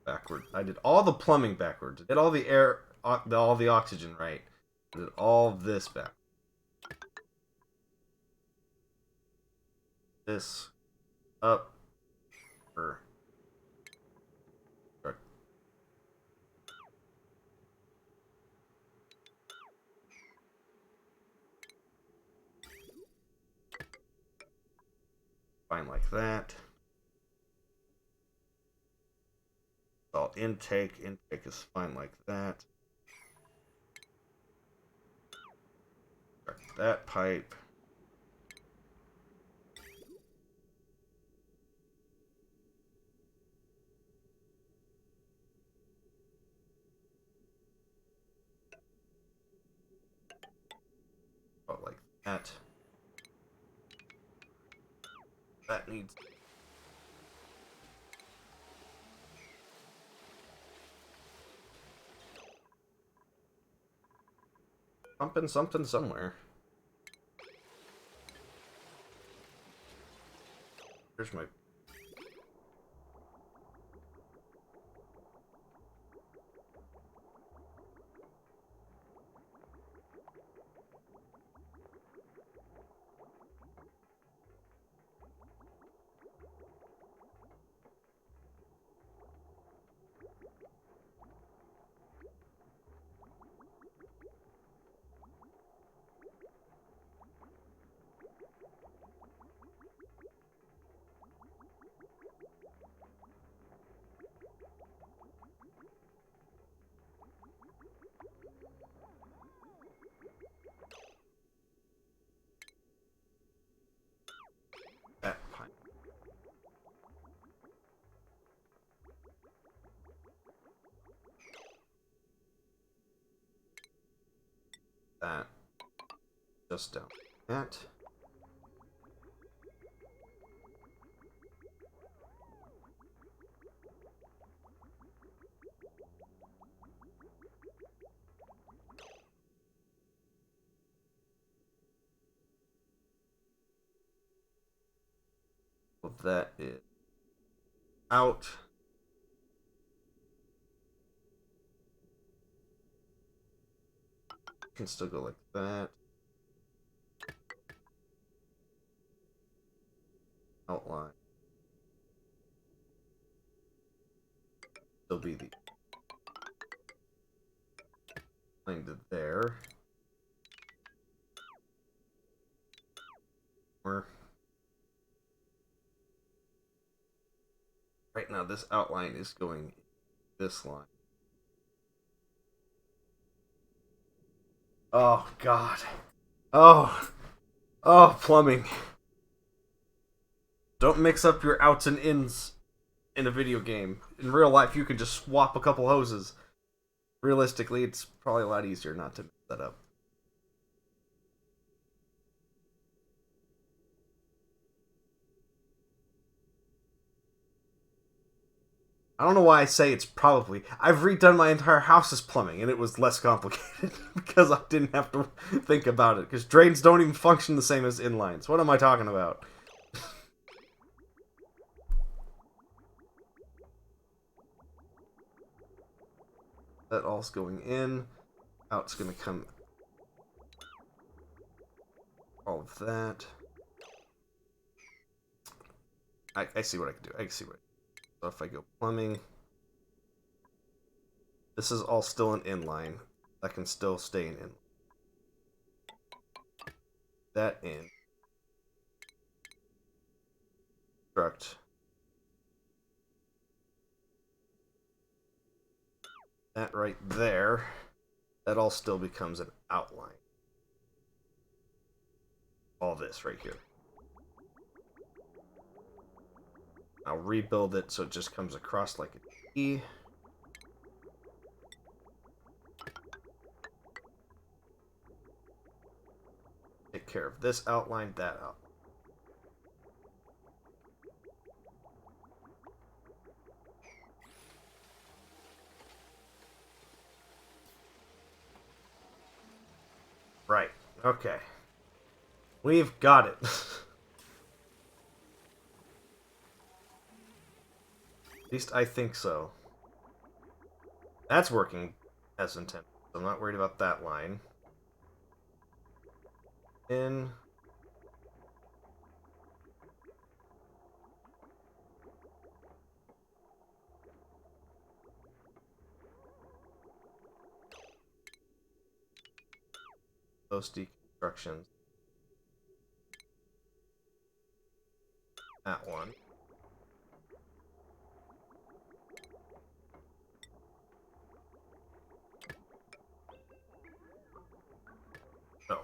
Backward. I did all the plumbing backwards. I did all the air, all the oxygen right. I did all this back. This up or fine like that. All intake. Intake is fine like that. That pipe. About like that. That needs. pumping something somewhere. Here's my... That pine. That. Just down. That. Well, that is out. Can still go like that. Outline. Still be the line to there. Or right now, this outline is going this line. Oh God. Oh. Oh, plumbing. Don't mix up your outs and ins in a video game. In real life, you can just swap a couple hoses. Realistically, it's probably a lot easier not to mix that up. I don't know why I say it's probably. I've redone my entire house's plumbing, and it was less complicated because I didn't have to think about it. Because drains don't even function the same as inlines. What am I talking about? That all's going in. Out's going to come. All of that. I see what I can do. I can see what. So if I go plumbing, this is all still an inline. That can still stay an inline. That in. Construct. That right there. That all still becomes an outline. All this right here. I'll rebuild it so it just comes across like a T. Take care of this outline, that outline. Right, okay. We've got it. At least I think so. That's working as intended. So I'm not worried about that line. In. Those deconstructions. That one. No.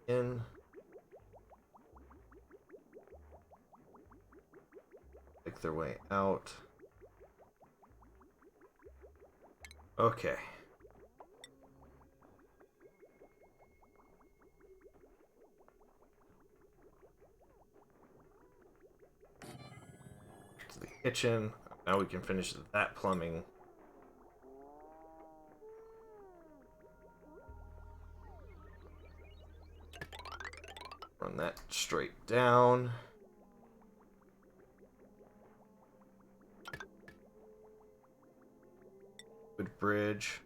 In. make their way out. Okay. To the kitchen. Now we can finish that plumbing. Run that straight down. Good bridge.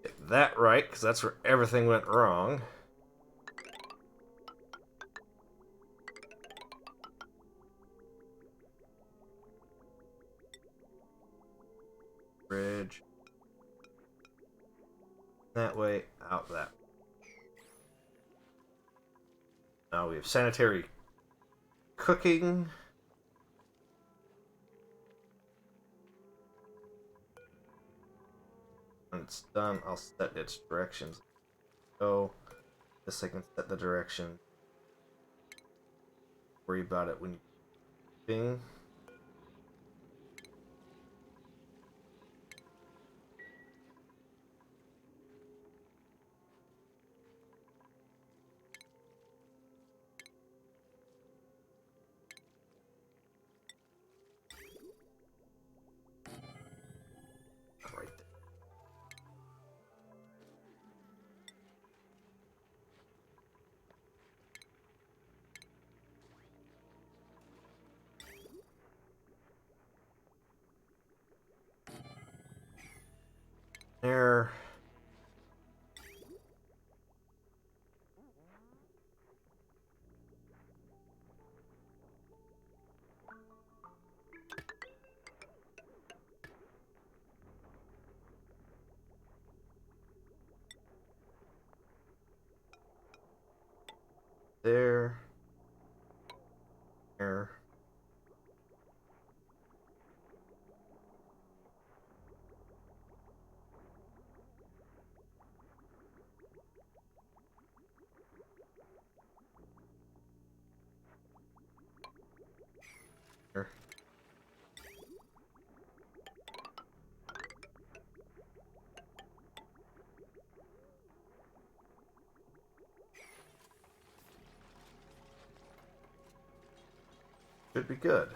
Get that right, because that's where everything went wrong. Bridge. That way, out that way. Now we have sanitary cooking. When it's done, I'll set its directions. So, this I can set the direction. Worry about it when you bing. Right there. There. There. There. There. Should be good.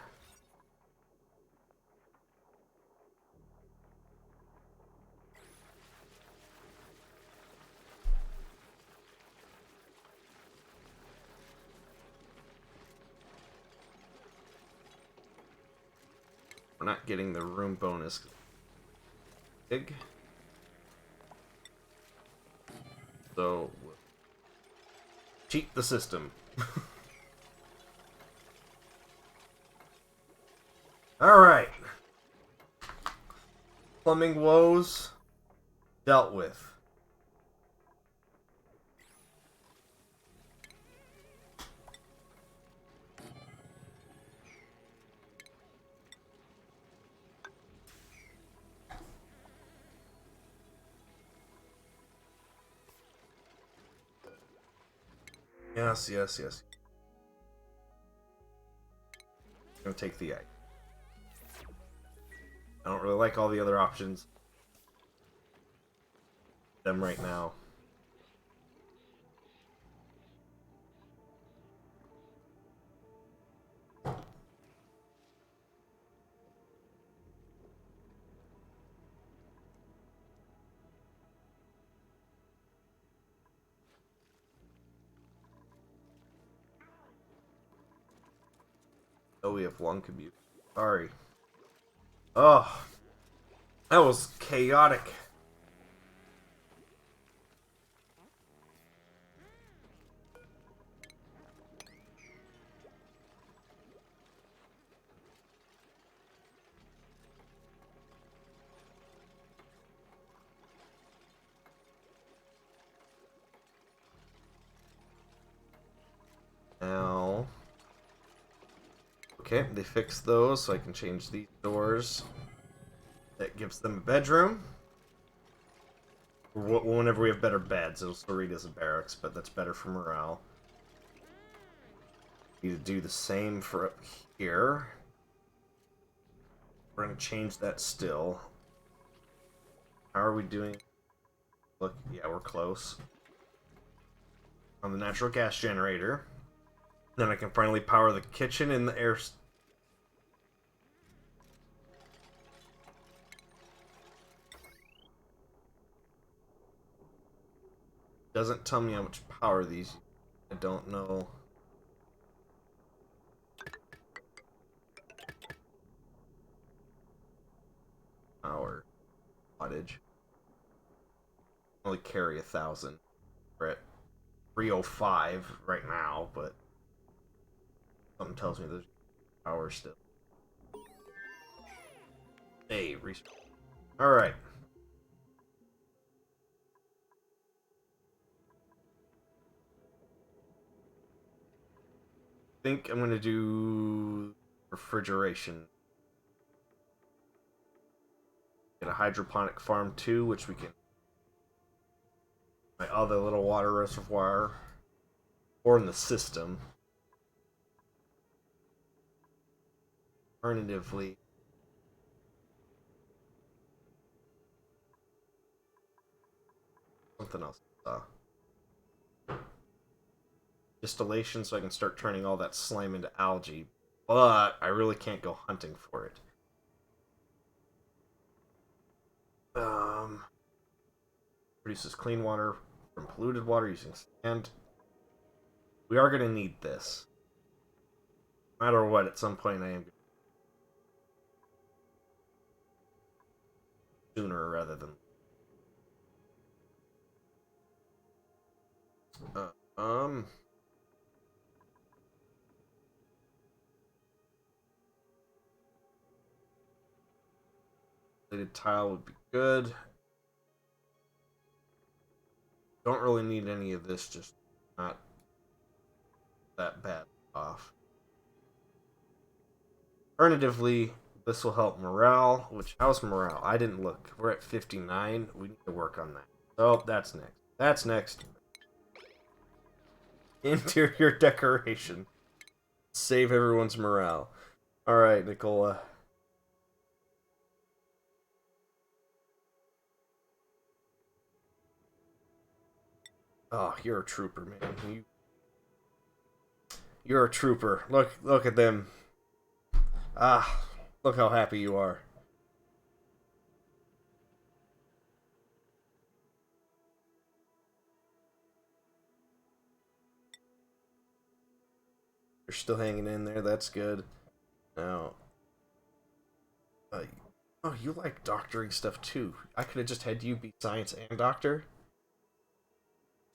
We're not getting the room bonus. Big. So, cheat the system. Alright. Plumbing woes dealt with. Yes, yes, yes. I'm gonna take the egg. I don't really like all the other options. Them right now. Oh, we have one commute. Sorry. Oh, that was chaotic. Now, okay, they fixed those, so I can change these doors. That gives them a bedroom. Whenever we have better beds, it'll still read as a barracks, but that's better for morale. Need to do the same for up here. We're gonna change that still. How are we doing? Look, yeah, we're close. On the natural gas generator. Then I can finally power the kitchen and the air. Doesn't tell me how much power these. I don't know. Power wattage. Only carry 1,000. We're at 305 right now, but something tells me there's power still. Hey, restart. All right. I think I'm gonna do refrigeration. Get a hydroponic farm too, which we can. My other little water reservoir, or in the system. Alternatively, something else. Distillation, so I can start turning all that slime into algae. But I really can't go hunting for it. Produces clean water from polluted water using sand. We are going to need this. No matter what, at some point I am sooner rather than plated tile would be good. Don't really need any of this, just not that bad off. Alternatively, this will help morale, which, how's morale? I didn't look. We're at 59. We need to work on that. Oh, that's next. That's next. Interior decoration. Save everyone's morale. Alright, Nicola. Oh, you're a trooper, man. You're a trooper. Look at them. Ah, look how happy you are. You're still hanging in there. That's good. Now, oh, you like doctoring stuff too. I could have just had you be science and doctor.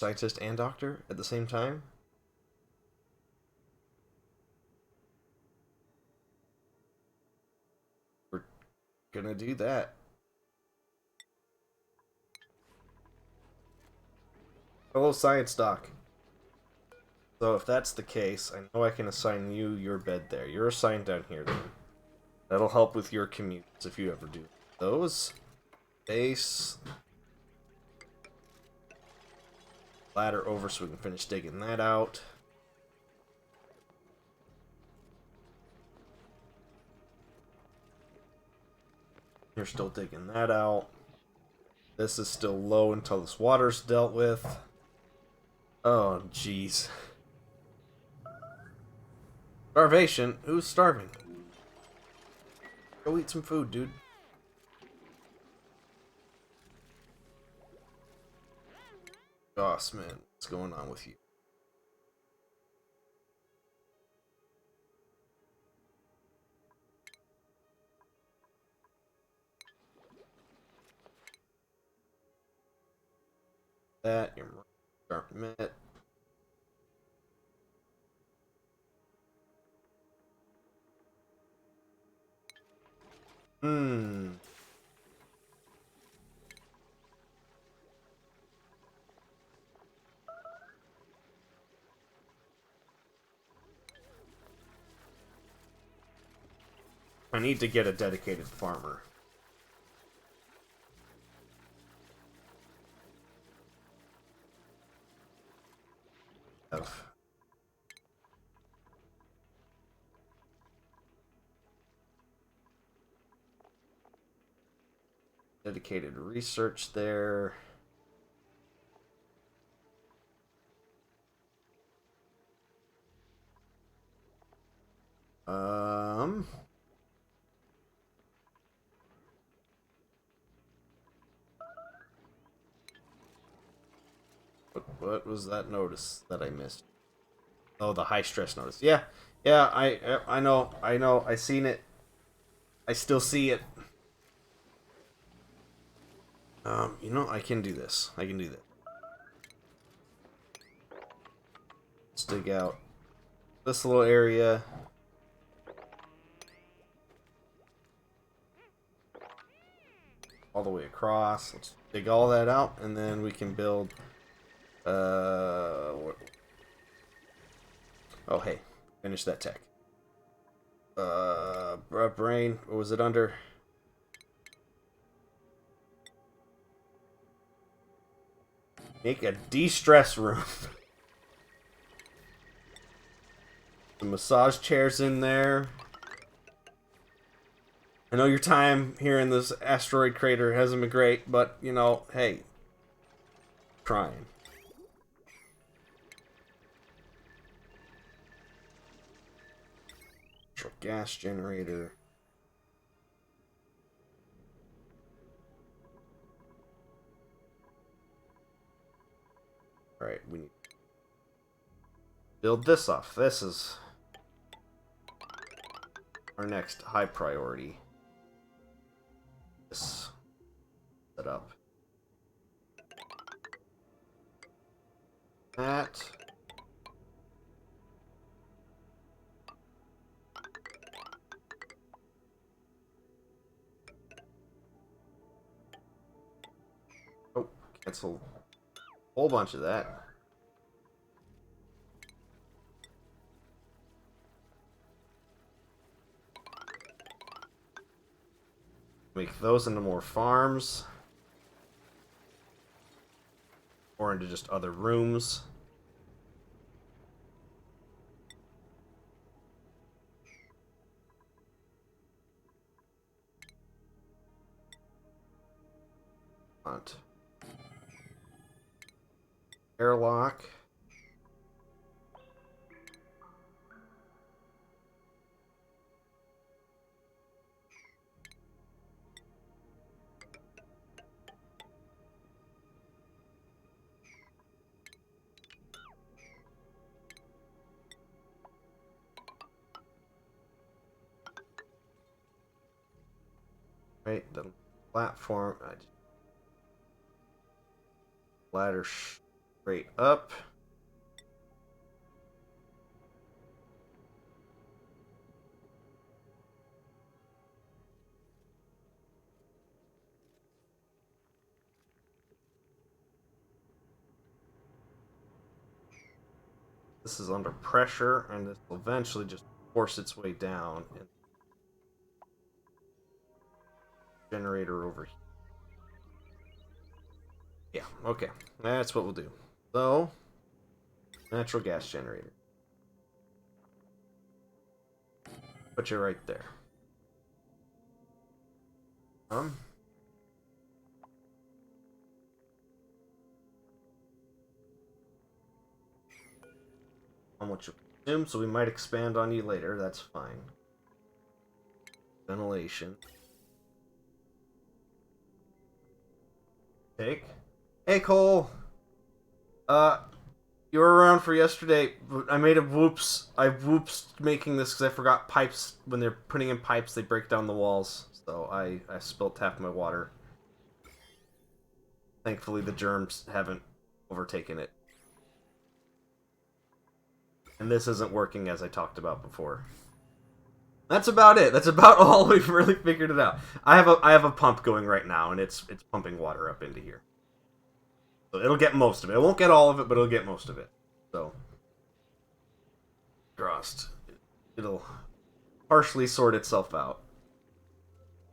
Scientist and doctor at the same time. We're gonna do that. Hello, science doc. So if that's the case, I know I can assign you your bed there. You're assigned down here then. That'll help with your commutes if you ever do those. Base. Ladder over so we can finish digging that out. You're still digging that out. This is still low until this water's dealt with. Oh, jeez. Starvation? Who's starving? Go eat some food, dude. Goss, man. What's going on with you? That, your sharp met. I need to get a dedicated farmer. dedicated research there. What was that notice that I missed? Oh, the high stress notice. Yeah, yeah. I know. I seen it. I still see it. You know, I can do this. I can do this. Let's dig out this little area. All the way across. Let's dig all that out, and then we can build. Oh hey, finish that tech. Brain. What was it under? Make a de-stress room. The massage chairs in there. I know your time here in this asteroid crater hasn't been great, but, you know, hey. Trying. Gas generator. Alright, we need to build this off. This is our next high priority. This set up. That. Oh, cancel a whole bunch of that. Make those into more farms. Or into just other rooms. Airlock. Right, the platform. Ladder straight up. This is under pressure, and this will eventually just force its way down. And generator over here. Yeah, okay. That's what we'll do. So, natural gas generator. Put you right there. On what you consume, so we might expand on you later. That's fine. Ventilation. Take. Hey, Cole. You were around for yesterday. I made a whoops. I whoopsed making this because I forgot pipes. When they're putting in pipes, they break down the walls. So I spilt half my water. Thankfully, the germs haven't overtaken it. And this isn't working as I talked about before. That's about it. That's about all we've really figured it out. I have a pump going right now, and it's pumping water up into here. So it'll get most of it. It won't get all of it, but it'll get most of it. So, crossed. It'll partially sort itself out.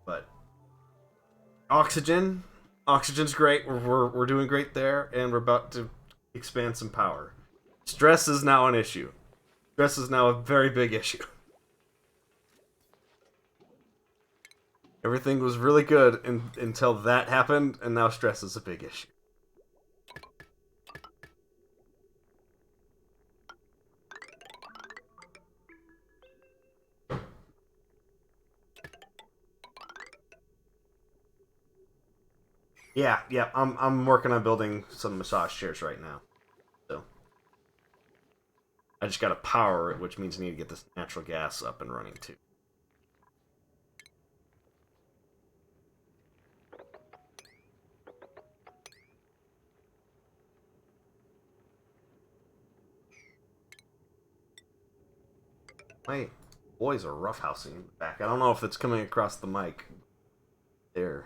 But oxygen, oxygen's great. We're doing great there, and we're about to expand some power. Stress is now an issue. Stress is now a very big issue. Everything was really good until that happened, and now stress is a big issue. Yeah, I'm working on building some massage chairs right now. So I just gotta power it, which means I need to get this natural gas up and running too. My boys are roughhousing in the back. I don't know if it's coming across the mic. They're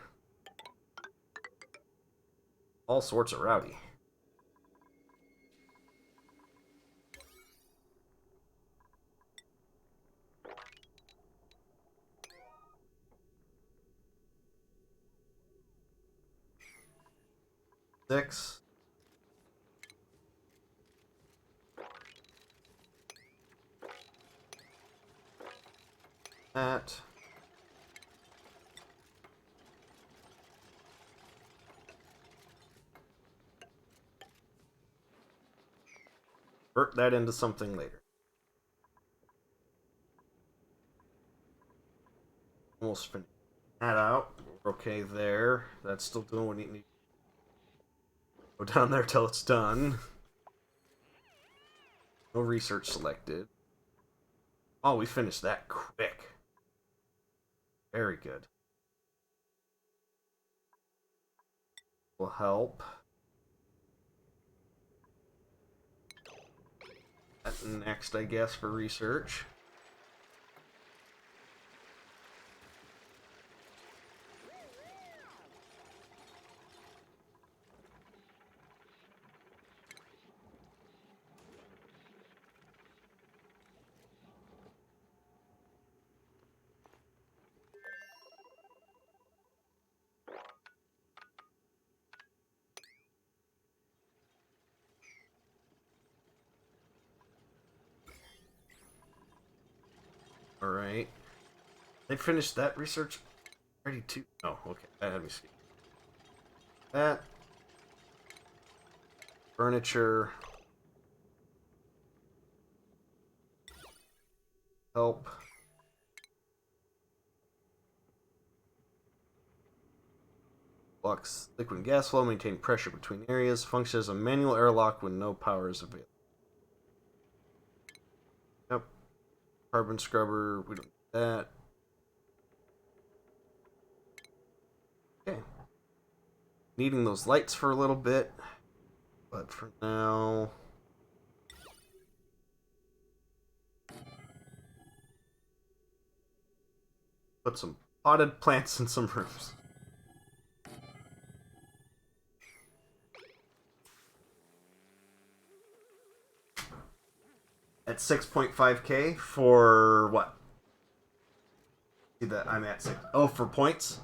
all sorts of rowdy. Six. That. Convert that into something later. Almost finished that out. We're okay there. That's still doing what it needs. Go down there till it's done. No research selected. Oh, we finished that quick. Very good. Will help. That next, I guess, for research. Alright. They finished that research already too? Oh, okay. That had me see. That. Furniture. Help. Blocks liquid and gas flow, maintain pressure between areas, functions as a manual airlock when no power is available. Yep. Carbon scrubber, we don't need that. Okay. Needing those lights for a little bit, but for now... Put some potted plants in some rooms. At 6.5k for what? See that I'm at 6. Oh, for points?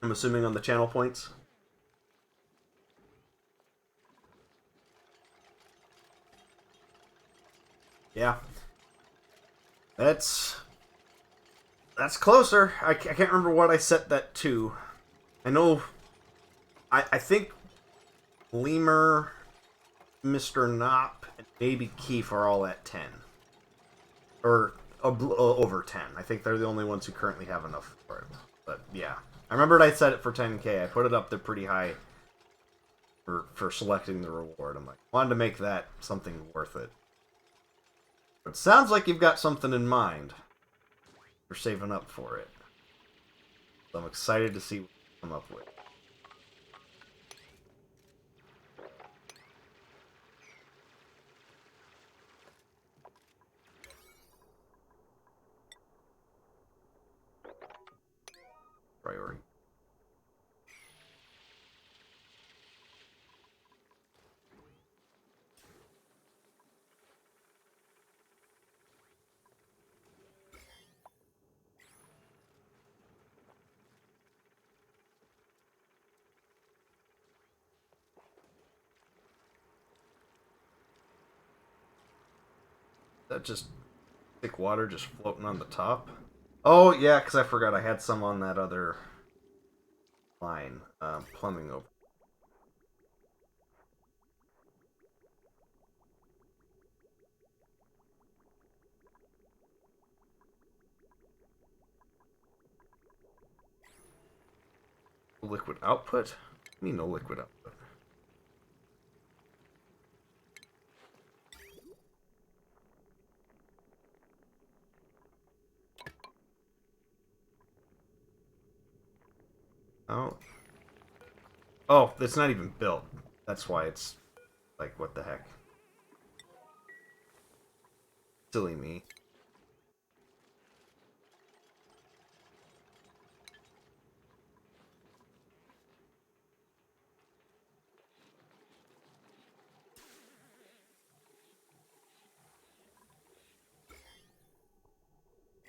I'm assuming on the channel points. Yeah. That's closer. I can't remember what I set that to. I know... I think Lemur, Mr. Knopp, and maybe Keef are all at 10. Or over 10. I think they're the only ones who currently have enough for it. But yeah. I remembered I set it for 10k. I put it up there pretty high for selecting the reward. I'm like, wanted to make that something worth it. But it sounds like you've got something in mind. You're saving up for it. So I'm excited to see what you come up with. Priority. That just thick water just floating on the top. Oh, yeah, because I forgot I had some on that other line. Plumbing over. Liquid output? What do you mean no liquid output? Oh. Oh, it's not even built. That's why it's like, what the heck? Silly me.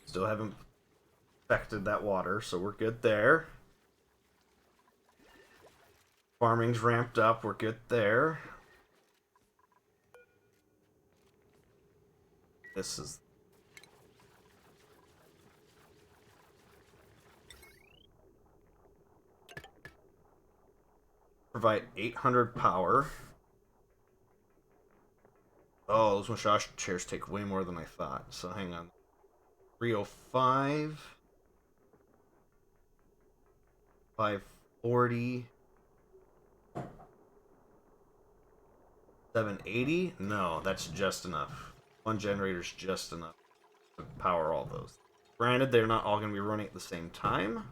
Still haven't affected that water, so we're good there. Farming's ramped up, we're good there. This is... Provide 800 power. Oh, those massage chairs take way more than I thought, so hang on. 305. 540. 780? No, that's just enough. One generator's just enough to power all those. Granted, they're not all going to be running at the same time.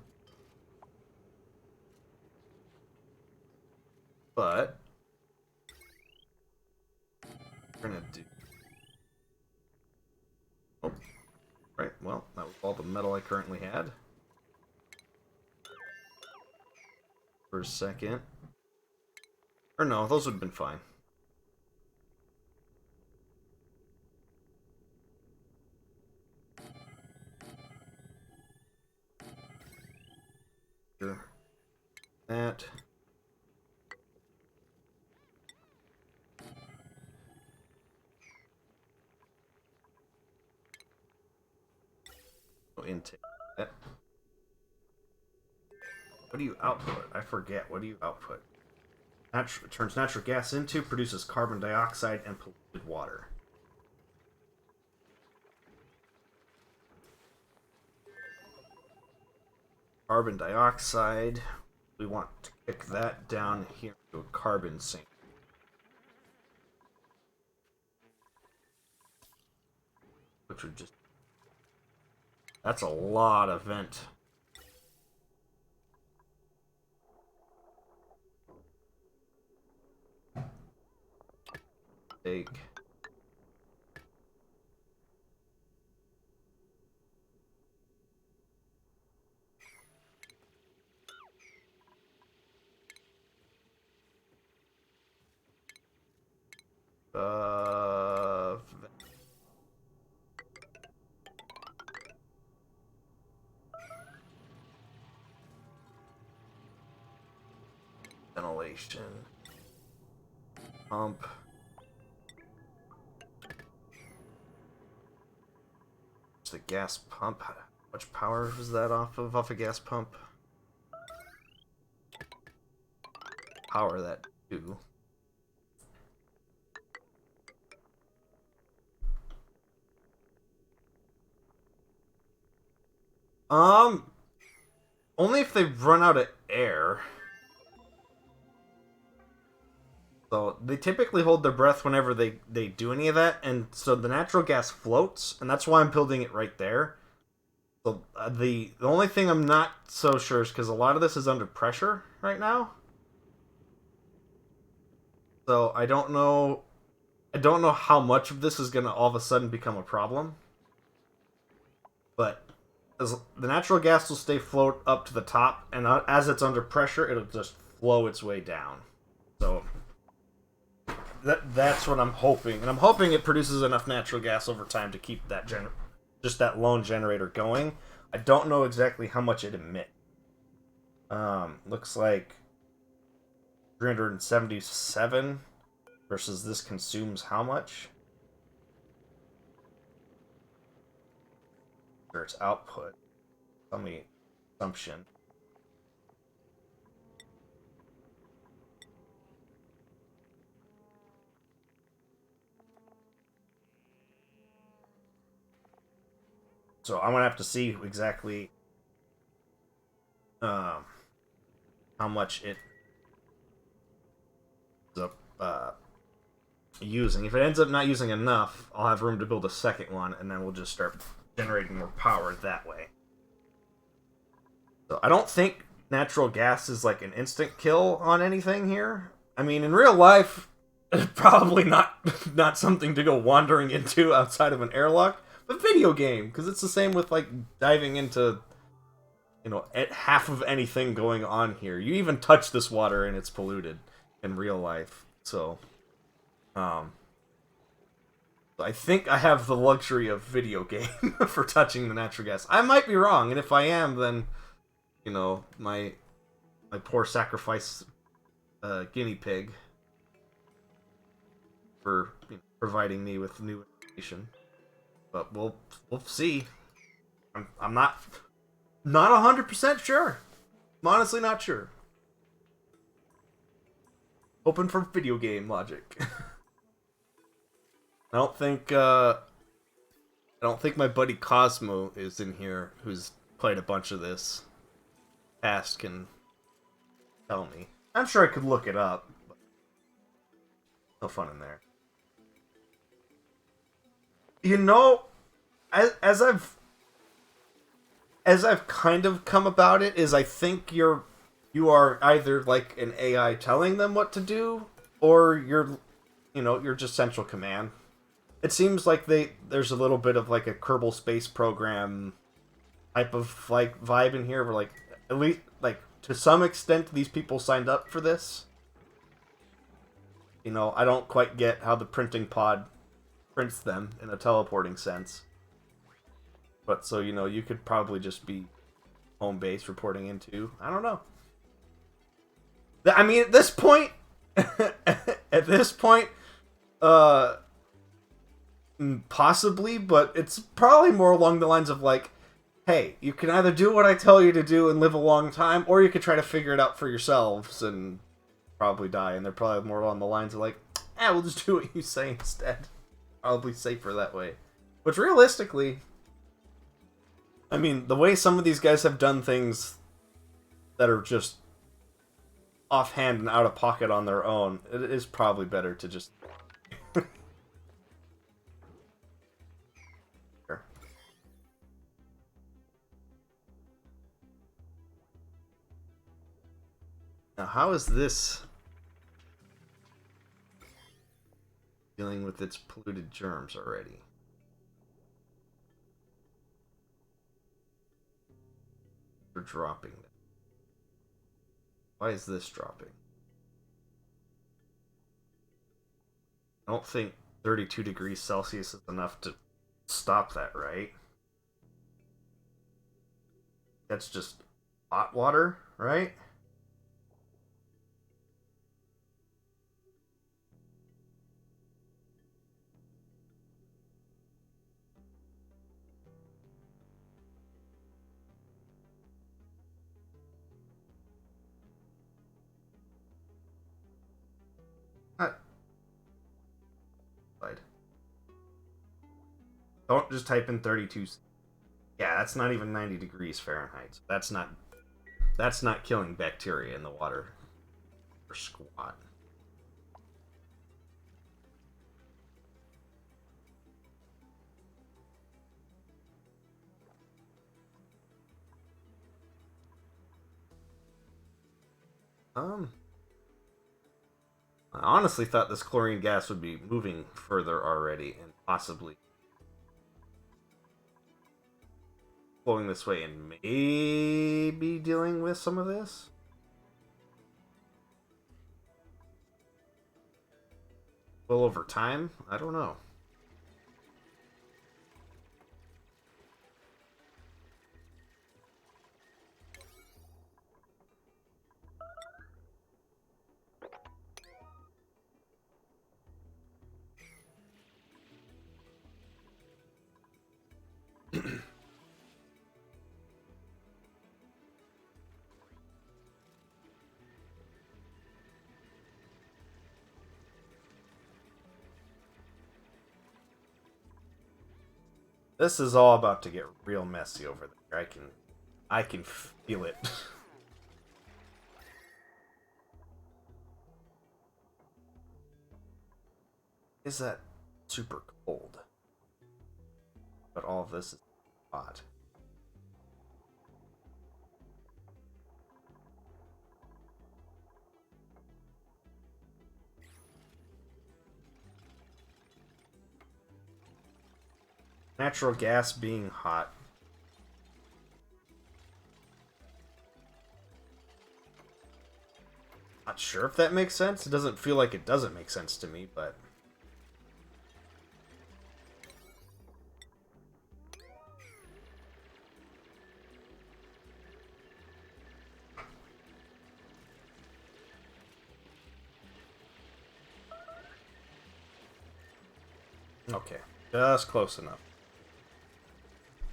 But we're going to do... Oh, right, well, that was all the metal I currently had. For a second. Or no, those would have been fine. Sure. That. Oh, intake. That. What do you output? I forget. What do you output? Turns natural gas into, produces carbon dioxide and polluted water. Carbon dioxide. We want to kick that down here to a carbon sink. Which would just... That's a lot of vent. Take. Uh... Ventilation. Pump. The gas pump. How much power was that off of? Off a gas pump? Power that too. Only if they run out of air. So they typically hold their breath whenever they do any of that, and so the natural gas floats, and that's why I'm building it right there. So the only thing I'm not so sure is because a lot of this is under pressure right now. So I don't know how much of this is gonna all of a sudden become a problem. But as the natural gas will stay float up to the top, and as it's under pressure, it'll just flow its way down. So that's what I'm hoping, and I'm hoping it produces enough natural gas over time to keep that just that lone generator going. I don't know exactly how much it emits. Looks like 377 versus this consumes how much? There's output. Tell me assumption. So I'm gonna have to see exactly how much it ends up using. If it ends up not using enough, I'll have room to build a second one, and then we'll just start generating more power that way. So I don't think natural gas is like an instant kill on anything here. I mean, in real life, probably not something to go wandering into outside of an airlock, but video game, because it's the same with like diving into, at half of anything going on here. You even touch this water and it's polluted in real life. So, I think I have the luxury of video game for touching the natural gas. I might be wrong, and if I am, then my poor sacrifice guinea pig for providing me with new information. But we'll see. I'm not 100% sure. I'm honestly not sure. Hoping for video game logic. I don't think my buddy Cosmo is in here, who's played a bunch of this. Past can tell me. I'm sure I could look it up, but no fun in there. As I've kind of come about it, is I think you are either like an AI telling them what to do, or you're just central command. It seems like there's a little bit of like a Kerbal Space Program type of like vibe in here, where like at least like to some extent these people signed up for this. I don't quite get how the printing pod prints them in a teleporting sense. But so you could probably just be home base reporting into. I don't know. I mean, at this point, possibly, but it's probably more along the lines of like, hey, you can either do what I tell you to do and live a long time, or you could try to figure it out for yourselves and probably die. And they're probably more along the lines of like, we'll just do what you say instead. Probably safer that way. Which realistically, I mean, the way some of these guys have done things that are just offhand and out of pocket on their own, it is probably better to just... Sure. Now, how is this dealing with its polluted germs already? They're dropping them. Why is this dropping? I don't think 32 degrees Celsius is enough to stop that, right? That's just hot water, right? Don't just type in 32. Yeah, that's not even 90 degrees Fahrenheit. So that's not killing bacteria in the water for squat. I honestly thought this chlorine gas would be moving further already and possibly flowing this way and maybe dealing with some of this. Well, over time, I don't know. This is all about to get real messy over there. I can feel it. Is that super cold? But all of this is hot. Natural gas being hot. Not sure if that makes sense. It doesn't feel like it doesn't make sense to me, but... Okay, just close enough.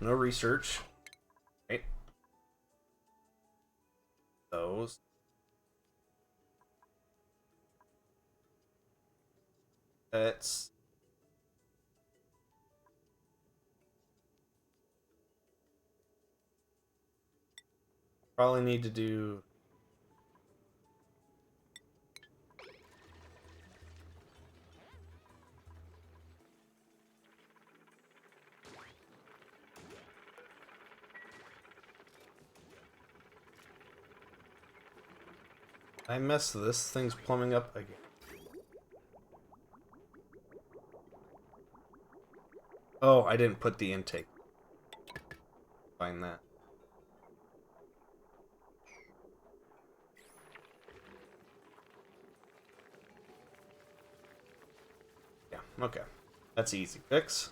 No research. Right. Those. Let's... Probably need to do... I messed this thing's plumbing up again. Oh, I didn't put the intake. Find that. Yeah, okay. That's an easy fix.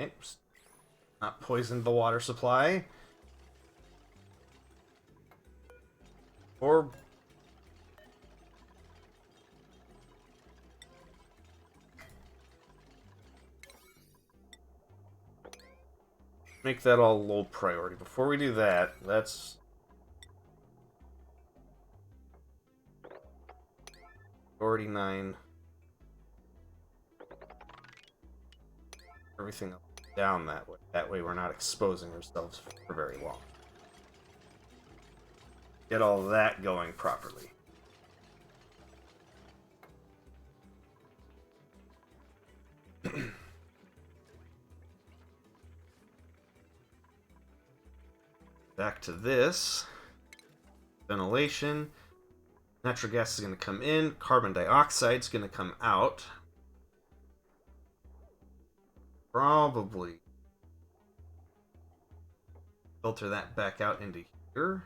Oops. Not poisoned the water supply. Or... make that all low priority. Before we do that, let's... 49. Everything down that way. That way we're not exposing ourselves for very long. Get all that going properly. Back to this. Ventilation. Natural gas is going to come in. Carbon dioxide is going to come out. Probably filter that back out into here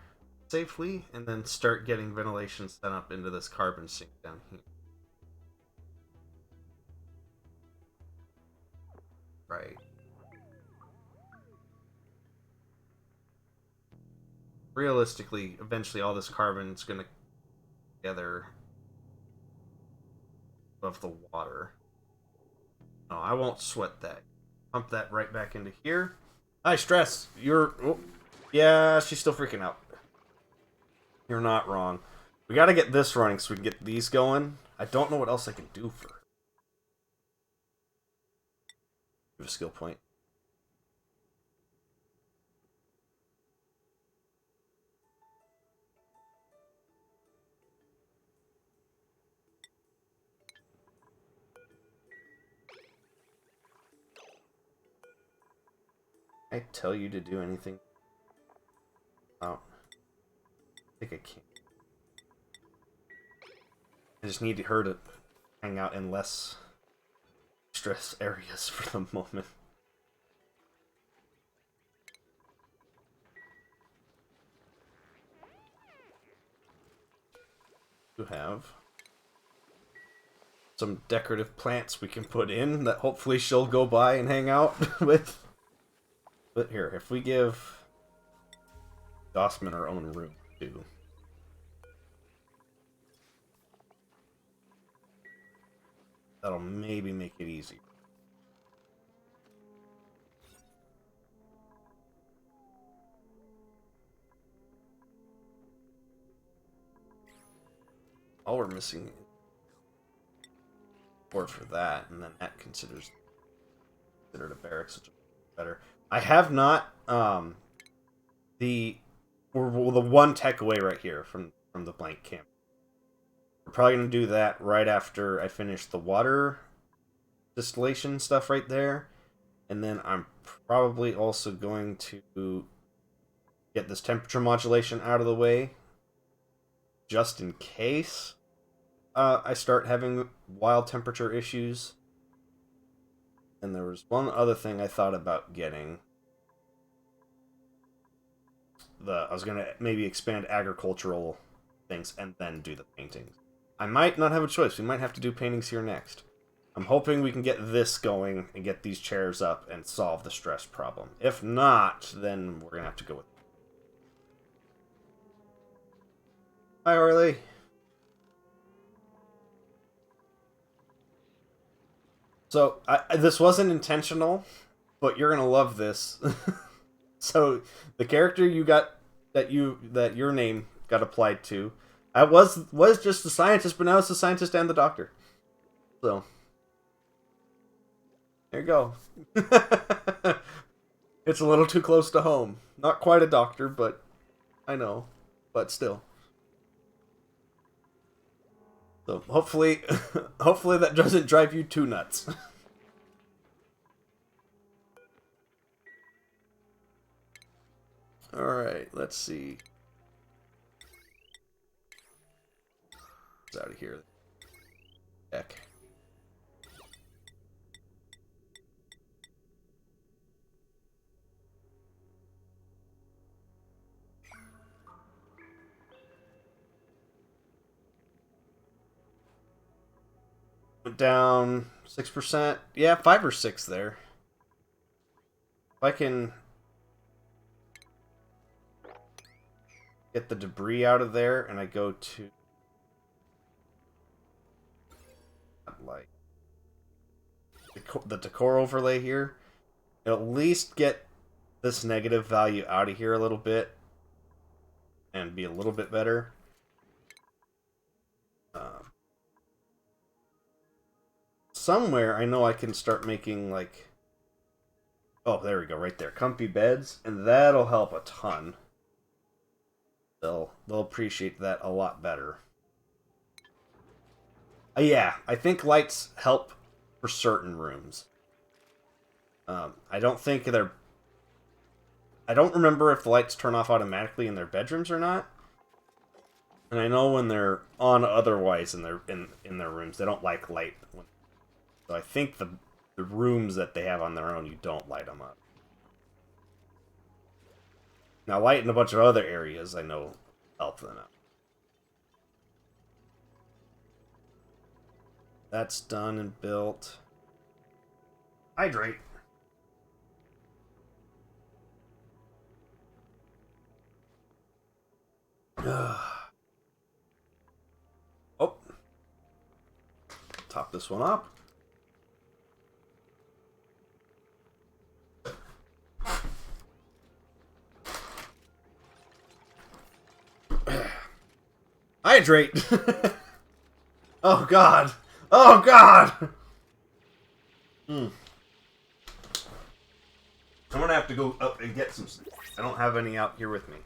safely, and then start getting ventilation set up into this carbon sink down here. Right. Realistically, eventually all this carbon is going to together above the water. No, I won't sweat that. Pump that right back into here. Hi, Stress. You're... Oh, yeah, she's still freaking out. You're not wrong. We gotta get this running so we can get these going. I don't know what else I can do for her. Give a skill point. I tell you to do anything? Oh. I think I can't. I just need her to hang out in less stress areas for the moment. You have some decorative plants we can put in that hopefully she'll go by and hang out with. But here, if we give Dossman her own room too. That'll maybe make it easy. All we're missing board for that, and then that considered a barracks, which is better. I have not we're the one tech away right here from the blank camp. We're probably gonna do that right after I finish the water distillation stuff right there, and then I'm probably also going to get this temperature modulation out of the way, just in case I start having wild temperature issues. And there was one other thing I thought about getting. I was going to maybe expand agricultural things and then do the paintings. I might not have a choice. We might have to do paintings here next. I'm hoping we can get this going and get these chairs up and solve the stress problem. If not, then we're going to have to go with... Hi, Orly. So, this wasn't intentional, but you're gonna love this. So, the character you got, that your name got applied to, I was just the scientist, but now it's the scientist and the doctor. So, there you go. It's a little too close to home. Not quite a doctor, but I know. But still. So hopefully that doesn't drive you too nuts. Alright, let's see. It's out of here. Heck. Went down 6%. Yeah, 5 or 6 there. If I can get the debris out of there and I go to like the Decor Overlay here, it'll at least get this negative value out of here a little bit and be a little bit better. Somewhere I know I can start making like, oh, there we go, right there, comfy beds, and that'll help a ton. They'll appreciate that a lot better. Yeah, I think lights help for certain rooms. I don't think I don't remember if the lights turn off automatically in their bedrooms or not. And I know when they're on otherwise in their rooms, they don't like light. So I think the rooms that they have on their own, you don't light them up. Now, light in a bunch of other areas, I know, help them out. That's done and built. Hydrate. Oh. Top this one up. Hydrate! Oh god! Oh god! I'm gonna have to go up and get some. I don't have any out here with me.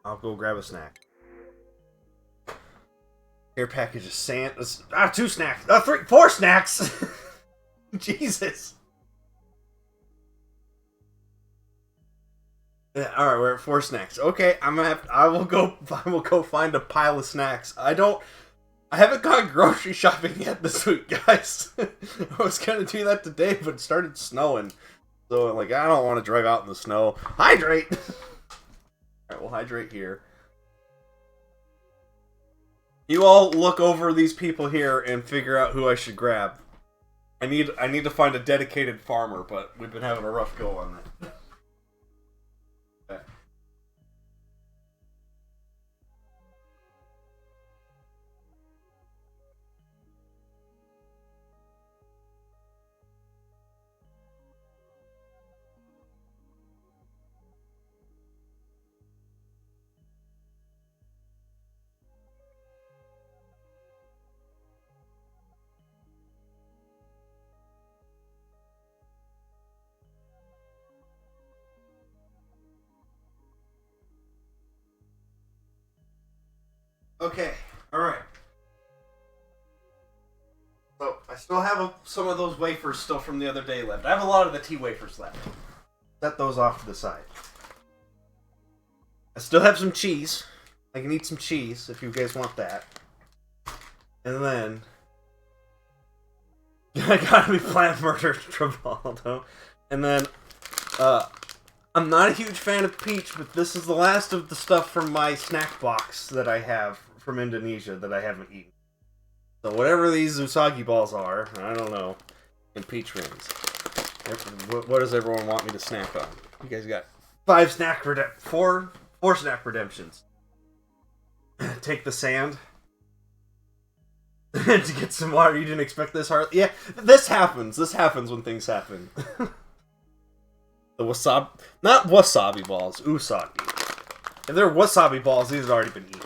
I'll go grab a snack. Care package of sand. 2 snacks. 4 snacks. Jesus. Yeah, all right, we're at 4 snacks. Okay, I will go find a pile of snacks. I haven't gone grocery shopping yet this week, guys. I was gonna do that today, but it started snowing. So, like, I don't want to drive out in the snow. Hydrate! Alright, we'll hydrate here. You all look over these people here and figure out who I should grab. I need to find a dedicated farmer, but we've been having a rough go on that. Okay. Okay, alright. So, I still have some of those wafers still from the other day left. I have a lot of the tea wafers left. Set those off to the side. I still have some cheese. I can eat some cheese if you guys want that. And then... I gotta be plant murder Travoldo. And then, I'm not a huge fan of peach, but this is the last of the stuff from my snack box that I have from Indonesia that I haven't eaten. So whatever these usagi balls are, I don't know, and peach rings. What does everyone want me to snack on? You guys got four snack redemptions. Take the sand. To get some water. You didn't expect this hard? Yeah, this happens. This happens when things happen. The wasabi... Not wasabi balls. Usagi. If they're wasabi balls, these have already been eaten.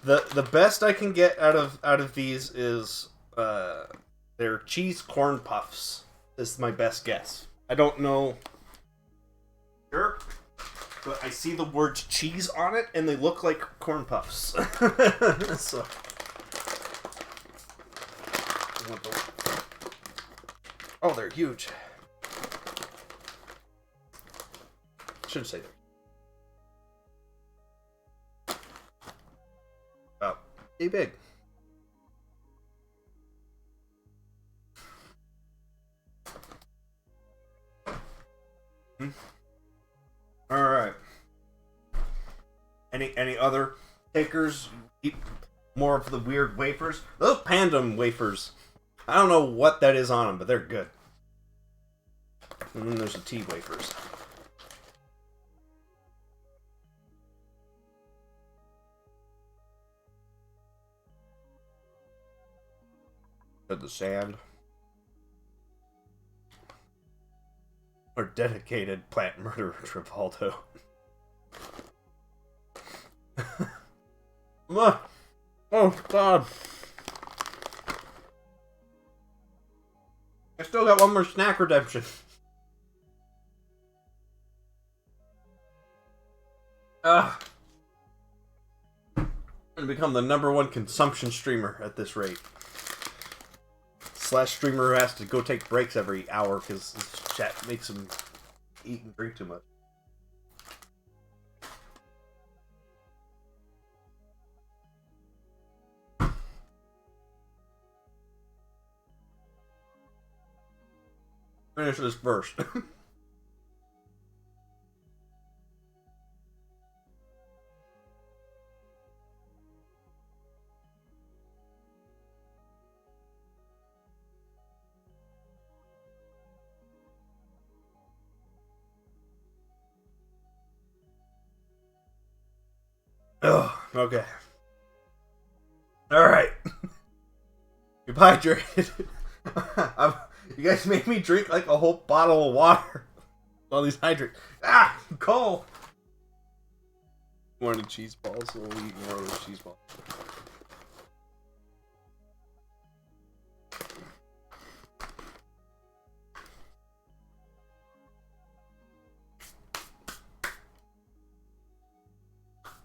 The best I can get out of these is... their cheese corn puffs. This is my best guess. I don't know... Sure. But I see the words cheese on it, and they look like corn puffs. So... Oh, they're huge. Shouldn't say that. Oh, pretty big. All right. Any other takers? Eat more of the weird wafers? Those Pandem wafers. I don't know what that is on them, but they're good. And then there's the tea wafers. The sand. Or dedicated plant murderer Travoldo. Oh, God. I still got one more snack redemption. I'm gonna become the #1 consumption streamer at this rate. / streamer who has to go take breaks every hour because his chat makes him eat and drink too much. Finish this first. Oh, okay. Alright. You're hydrated. You guys made me drink like a whole bottle of water. All these hydrates. Ah! I'm cold! More cheese balls, so we'll eat more of those cheese balls.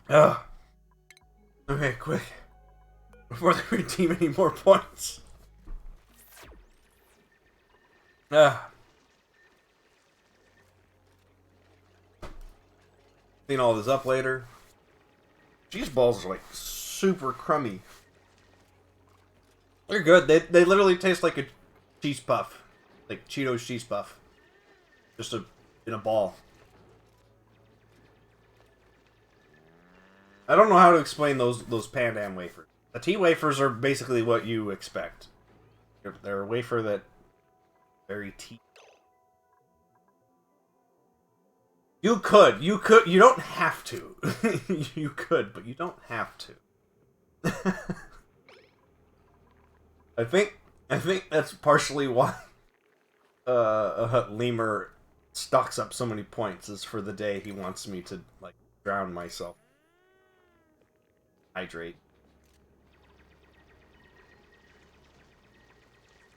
Ugh. Okay, quick. Before they redeem any more points. Clean all this up later. Cheese balls are like super crummy. They're good. They literally taste like a cheese puff. Like Cheetos cheese puff. Just in a ball. I don't know how to explain those Pan Am wafers. The tea wafers are basically what you expect. They're a wafer that very tea. You don't have to. You could, but you don't have to. I think that's partially why Lemur stocks up so many points, is for the day he wants me to like drown myself. Hydrate.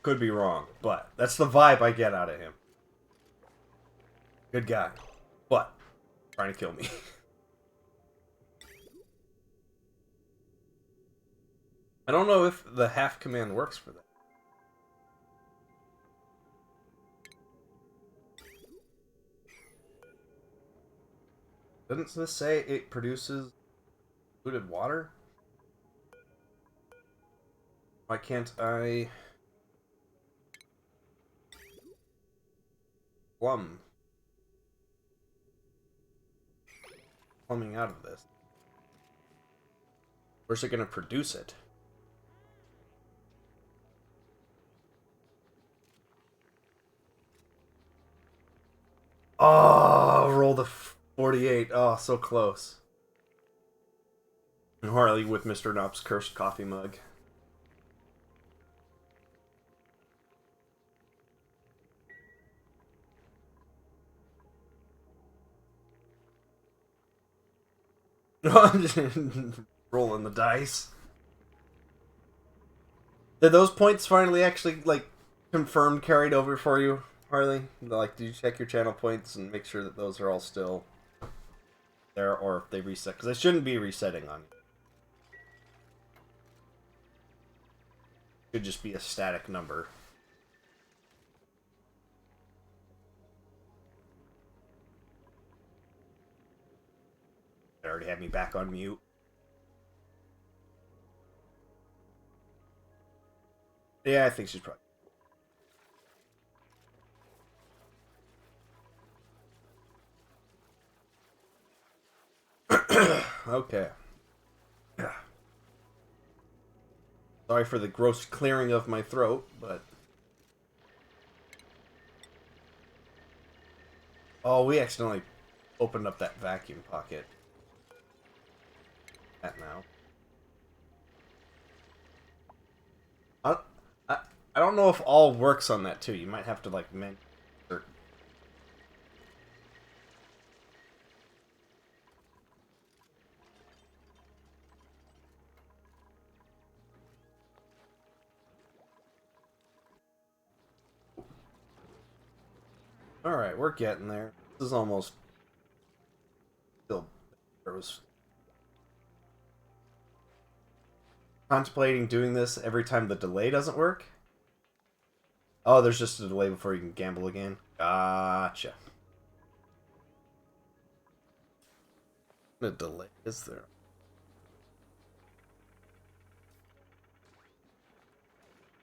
Could be wrong, but that's the vibe I get out of him. Good guy, but trying to kill me. I don't know if the half command works for that. Doesn't this say it produces polluted water? Why can't I plumbing out of this? Where's it gonna produce it? Oh, roll the 48. Oh, so close. And Harley with Mr. Nop's cursed coffee mug. Rolling the dice. Did those points finally actually, like, confirmed carried over for you, Harley? Like, did you check your channel points and make sure that those are all still there, or if they reset? Because they shouldn't be resetting on you. It should just be a static number. They already had me back on mute. Yeah, I think she's probably... Okay. Sorry for the gross clearing of my throat, but... Oh, we accidentally opened up that vacuum pocket. That now. I don't know if all works on that too. You might have to like Alright, we're getting there. This is almost still contemplating doing this every time the delay doesn't work. Oh, there's just a delay before you can gamble again. Gotcha. What a delay is there?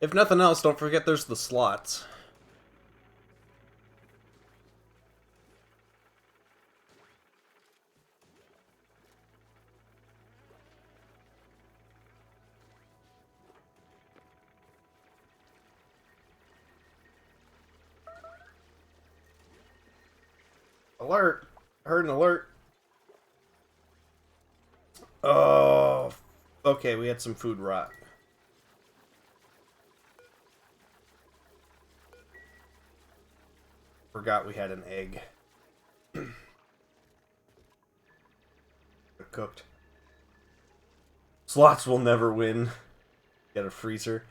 If nothing else, don't forget there's the slots. Alert! I heard an alert. Oh, okay, we had some food rot. Forgot we had an egg. Cooked. Slots will never win. Get a freezer.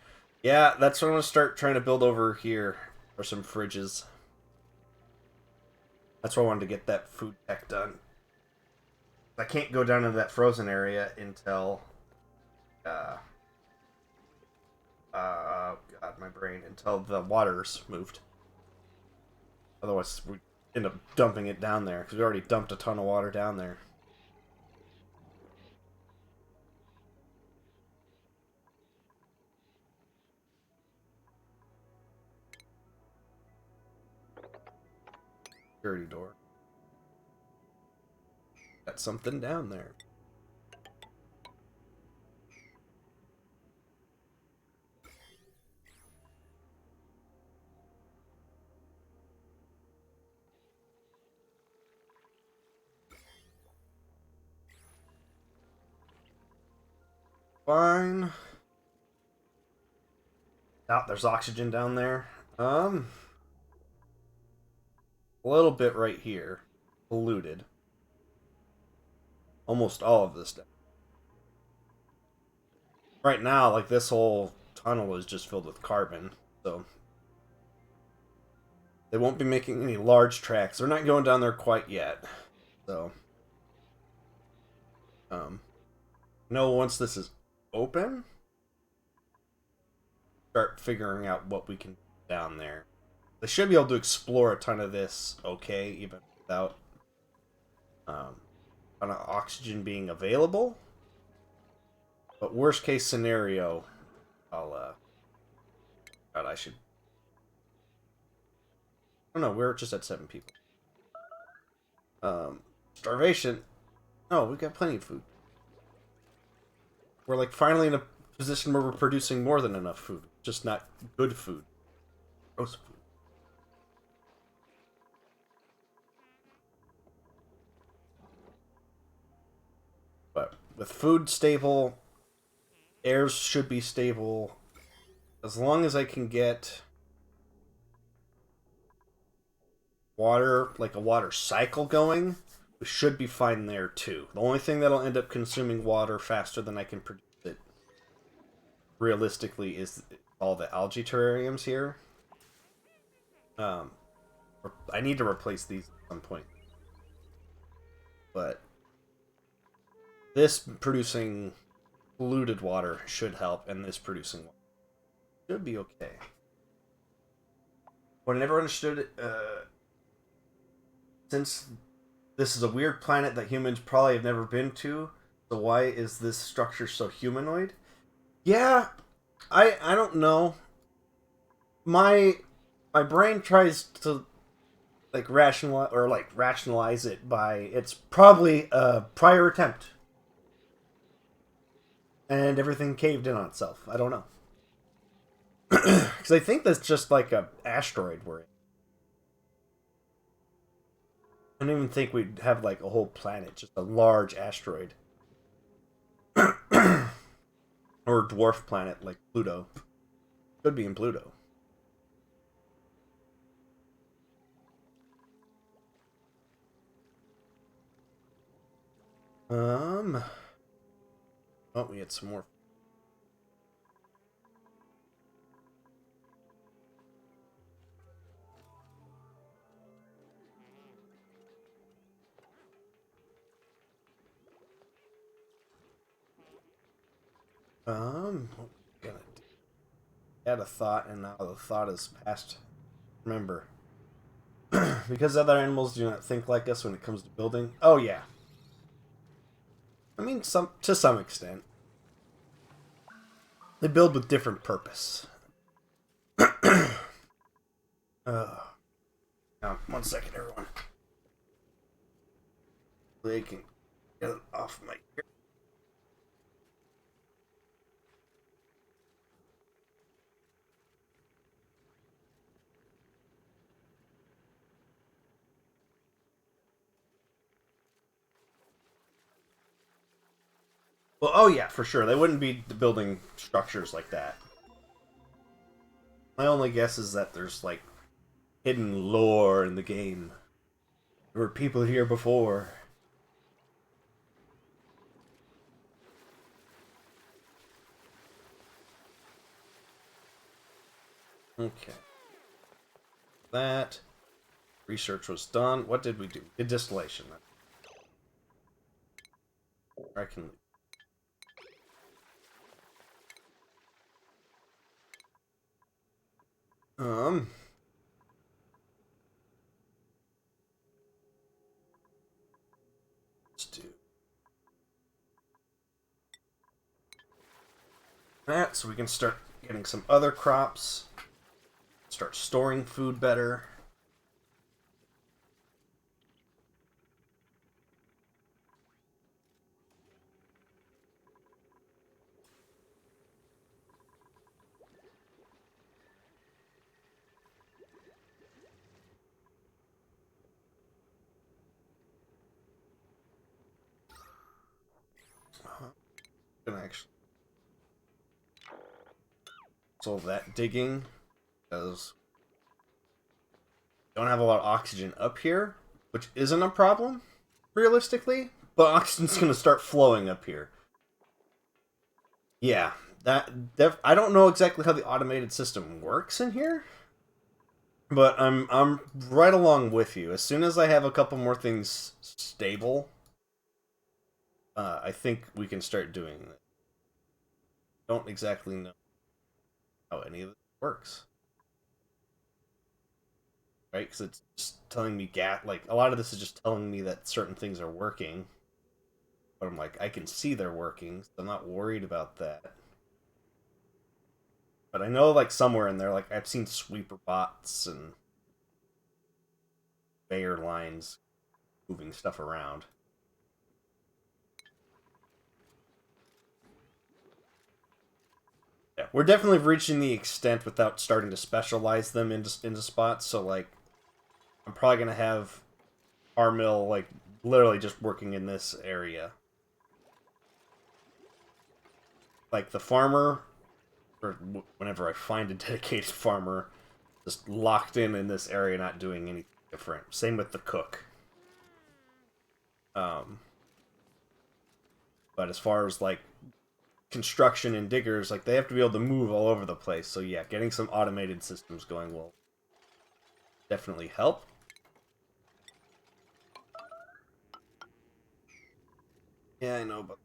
Yeah, that's what I'm gonna start trying to build over here. For some fridges. That's why I wanted to get that food tech done. I can't go down into that frozen area until... God, my brain. Until the water's moved. Otherwise, we end up dumping it down there, because we already dumped a ton of water down there. Security door. Got something down there. fine. Oh, there's oxygen down there. A little bit right here. Polluted. Almost all of this stuff. Right now, like, this whole tunnel is just filled with carbon, so they won't be making any large tracks. They're not going down there quite yet. So, once this is open, start figuring out what we can do down there. They should be able to explore a ton of this, okay, even without ton of oxygen being available. But worst case scenario, God, I should. Oh no, we're just at 7 people. Starvation. No, we got plenty of food. We're like finally in a position where we're producing more than enough food, just not good food. Gross food. But with food stable, air should be stable. As long as I can get water, like a water cycle going, we should be fine there too. The only thing that'll end up consuming water faster than I can produce it, realistically, is all the algae terrariums here. I need to replace these at some point. But this producing polluted water should help, and this producing water should be okay. What I never understood, since this is a weird planet that humans probably have never been to, so why is this structure so humanoid? Yeah, I don't know. My brain tries to rationalize it by it's probably a prior attempt, and everything caved in on itself. I don't know, because I think that's just like a asteroid we're in. I don't even think we'd have like a whole planet, just a large asteroid. Or a dwarf planet like Pluto. Could be in Pluto. Oh, we had some more. What we gonna do? I had a thought, and now the thought is past. Remember, because other animals do not think like us when it comes to building. Oh yeah, I mean to some extent. They build with different purpose. One second, everyone. They can get it off my ear. Well, oh yeah, for sure. They wouldn't be building structures like that. My only guess is that there's like hidden lore in the game. There were people here before. Okay. That research was done. What did we do? We did distillation. I can. Let's do that so we can start getting some other crops. Start storing food better. Gonna actually So that digging, because we don't have a lot of oxygen up here, which isn't a problem, realistically, but oxygen's going to start flowing up here. Yeah, I don't know exactly how the automated system works in here, but I'm right along with you. As soon as I have a couple more things stable, I think we can start doing it. Don't exactly know how any of this works, right? Because it's just telling me like a lot of this is just telling me that certain things are working, but I'm like, I can see they're working, so I'm not worried about that. But I know, like, somewhere in there, like, I've seen sweeper bots and conveyor lines moving stuff around. Yeah, we're definitely reaching the extent without starting to specialize them into spots. So, like, I'm probably gonna have our mill, like, literally just working in this area. Like, the farmer, or whenever I find a dedicated farmer, just locked in this area, not doing anything different. Same with the cook. But as far as, like, construction and diggers, like, they have to be able to move all over the place. So yeah, getting some automated systems going will definitely help. Yeah, I know, but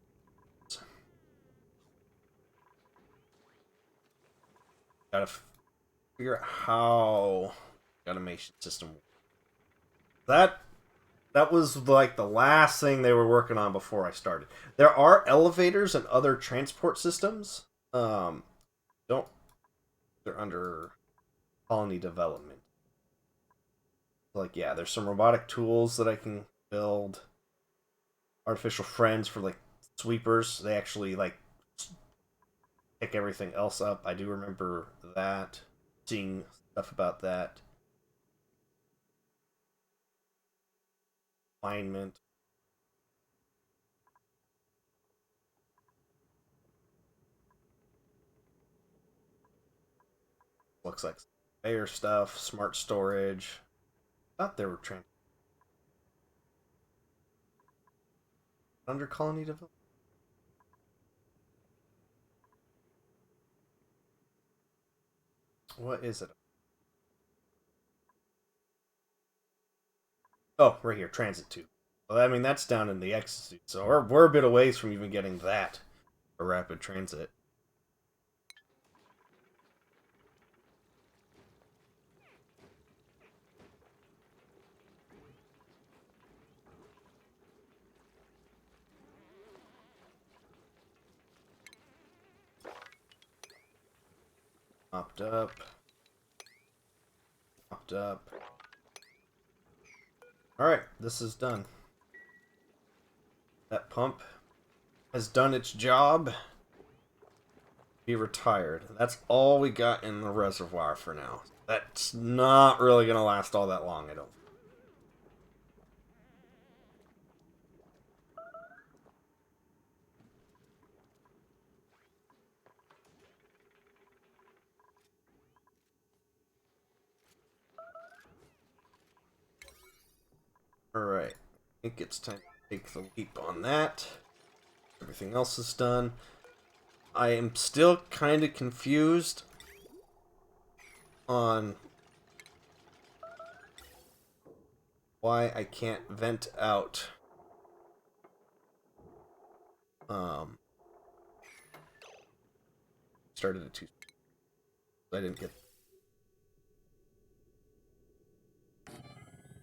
gotta figure out how the automation system works. That was like the last thing they were working on before I started. There are elevators and other transport systems. Don't they're under colony development. Like, yeah, there's some robotic tools that I can build. Artificial friends for, like, sweepers. They actually, like, pick everything else up. I do remember that. Seeing stuff about that. Alignment. Looks like conveyor stuff. Smart storage. I thought they were under colony development. What is it? Oh, right here, transit tube. Well, I mean, that's down in the exit, so we're a bit of ways from even getting that for rapid transit. Popped up. Popped up. Alright, this is done. That pump has done its job. Be retired. That's all we got in the reservoir for now. That's not really going to last all that long, I don't. Alright. I think it's time to take the leap on that. Everything else is done. I am still kind of confused on why I can't vent out started at 2. I didn't get.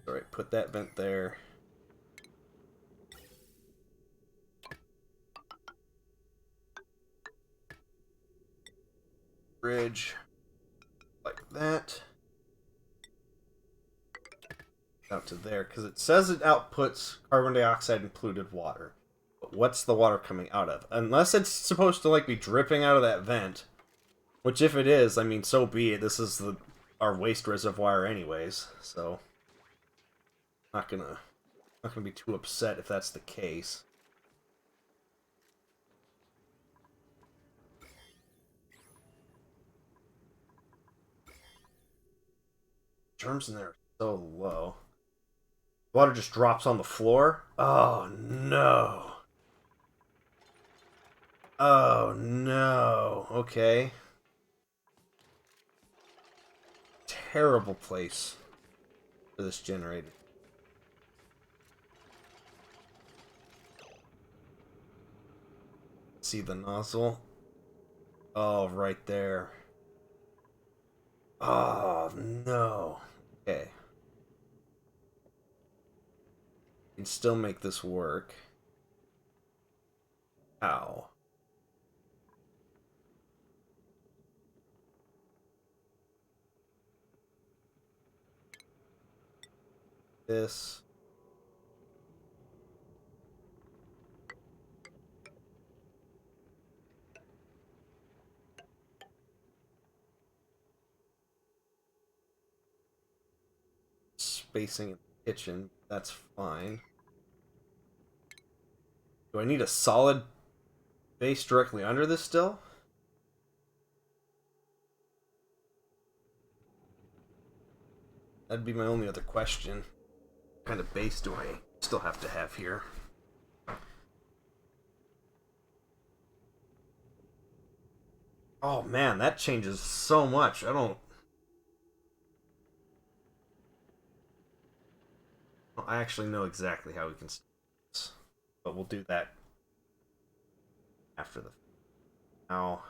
Alright, put that vent there. Bridge like that. Out to there, because it says it outputs carbon dioxide and polluted water. But what's the water coming out of? Unless it's supposed to, like, be dripping out of that vent. Which, if it is, I mean, so be it. This is our waste reservoir anyways, so not gonna be too upset if that's the case. germs in there are so low. Water just drops on the floor. Oh no. Oh no. Okay. Terrible place for this generator. See the nozzle? Oh, right there. Oh no. Okay. Can still make this work. Ow. This. Spacing in the kitchen. That's fine. Do I need a solid base directly under this still? That'd be my only other question. What kind of base do I still have to have here? Oh man, that changes so much. I actually know exactly how we can start this, but we'll do that after the. Now,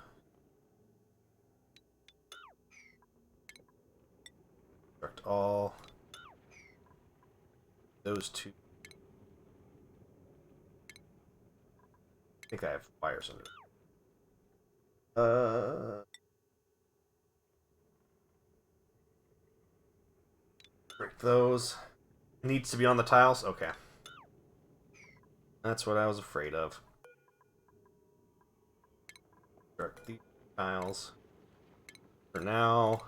construct all those two. I think I have wires under. Break those. Needs to be on the tiles? Okay. That's what I was afraid of. Construct these tiles. For now.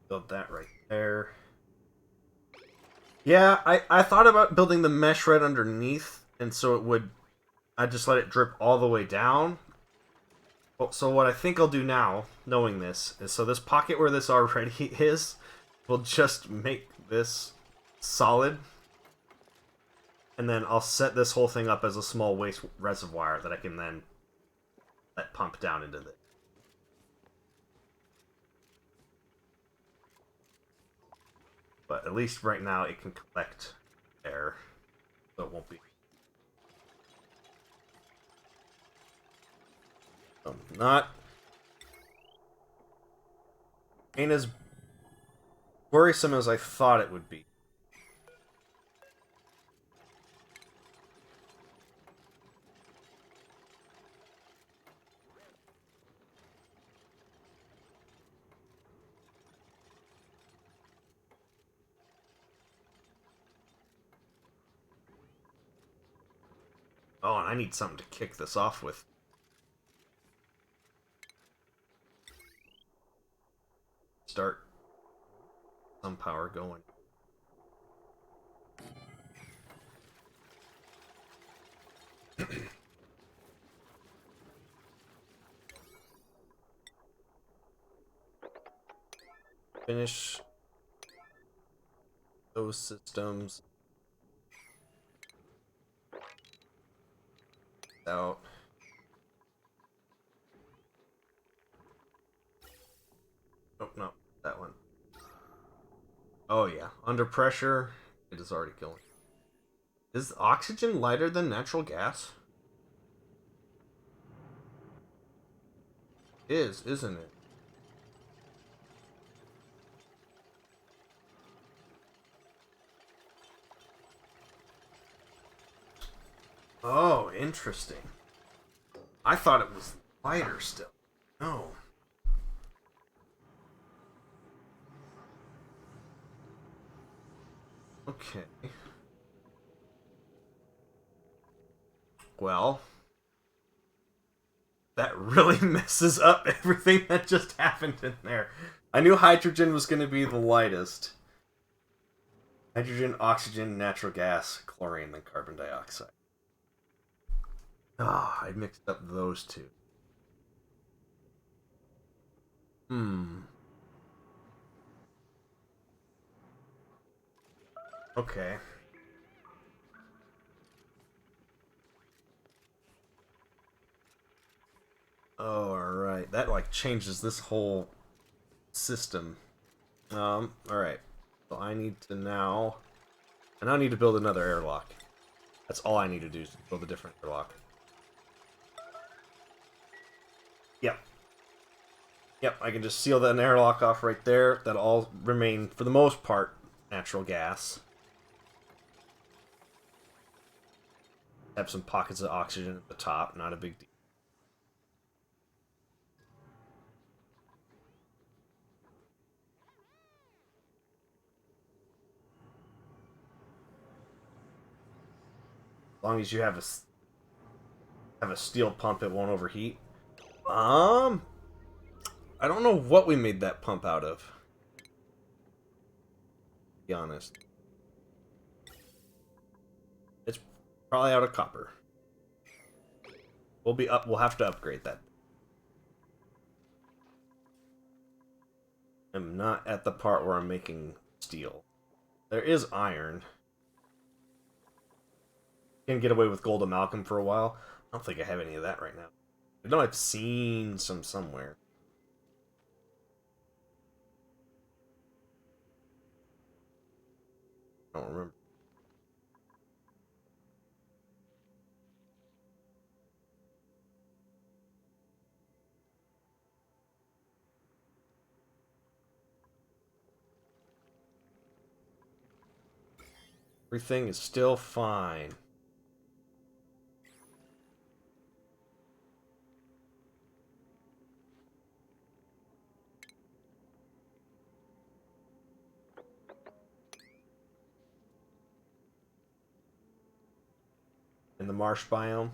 Build that right there. Yeah, I thought about building the mesh right underneath, and so it would... I'd just let it drip all the way down. So what I think I'll do now, knowing this, is so this pocket where this already is, we'll just make this solid. And then I'll set this whole thing up as a small waste reservoir that I can then let pump down into this. But at least right now it can collect air, so it won't be... Not... ain't as worrisome as I thought it would be. Oh, and I need something to kick this off with. Start some power going. Finish those systems out. Oh, no, that one. Oh, yeah. Under pressure, it is already killing. Is oxygen lighter than natural gas? Isn't it? Oh, interesting. I thought it was lighter still. No. Okay. Well, that really messes up everything that just happened in there. I knew hydrogen was going to be the lightest. Hydrogen, oxygen, natural gas, chlorine, then carbon dioxide. Ah, I mixed up those two. Okay. Oh, alright. That, like, changes this whole system. Alright. So I need to now... I now need to build another airlock. That's all I need to do is build a different airlock. Yep. Yep, I can just seal that airlock off right there. That'll all remain, for the most part, natural gas. Have some pockets of oxygen at the top, not a big deal. As long as you have a steel pump, it won't overheat. I don't know what we made that pump out of. To be honest. It's probably out of copper. We'll have to upgrade that. I'm not at the part where I'm making steel. There is iron. Can get away with gold amalgam for a while. I don't think I have any of that right now. I know I've seen some somewhere. I don't remember. Everything is still fine. In the marsh biome.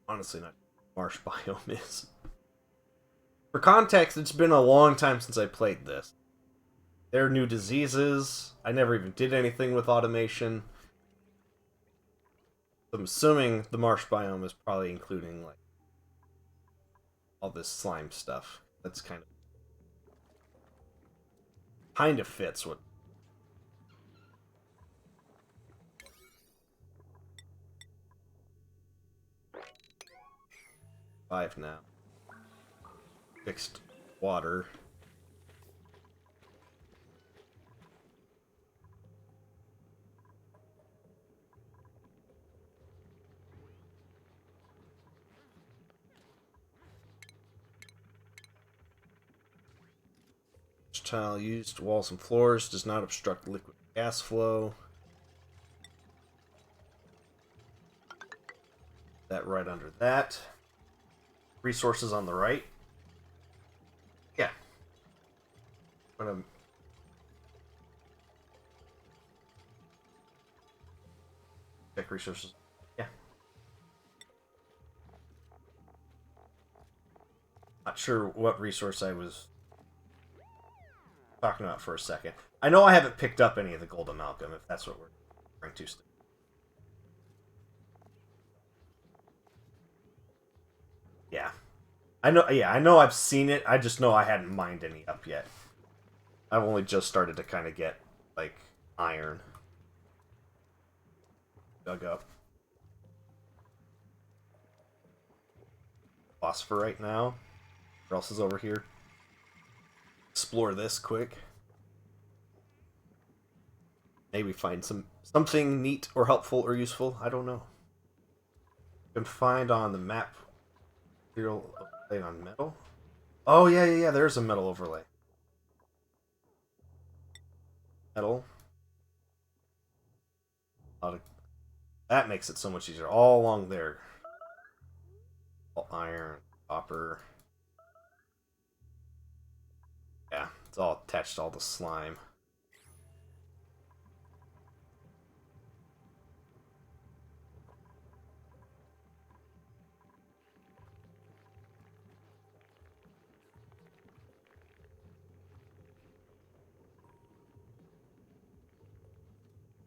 Honestly, not marsh biome is. For context, it's been a long time since I played this. There are new diseases. I never even did anything with automation. I'm assuming the marsh biome is probably including like all this slime stuff. That's kind of fits what. 5 now. Fixed water. Tile used walls and floors does not obstruct liquid gas flow. That right under that. Resources on the right. Yeah. I'm gonna check resources. Yeah. Not sure what resource I was talking about for a second. I know I haven't picked up any of the gold amalgam, if that's what we're referring to still. Yeah. I know I've seen it. I just know I hadn't mined any up yet. I've only just started to kind of get, like, iron dug up. Phosphorite now. What else is over here? Explore this quick. Maybe find something neat or helpful or useful. I don't know. You can find on the map material overlay on metal. Oh yeah. There's a metal overlay. Metal. That makes it so much easier. All along there. All iron, copper. Yeah, it's all attached to all the slime.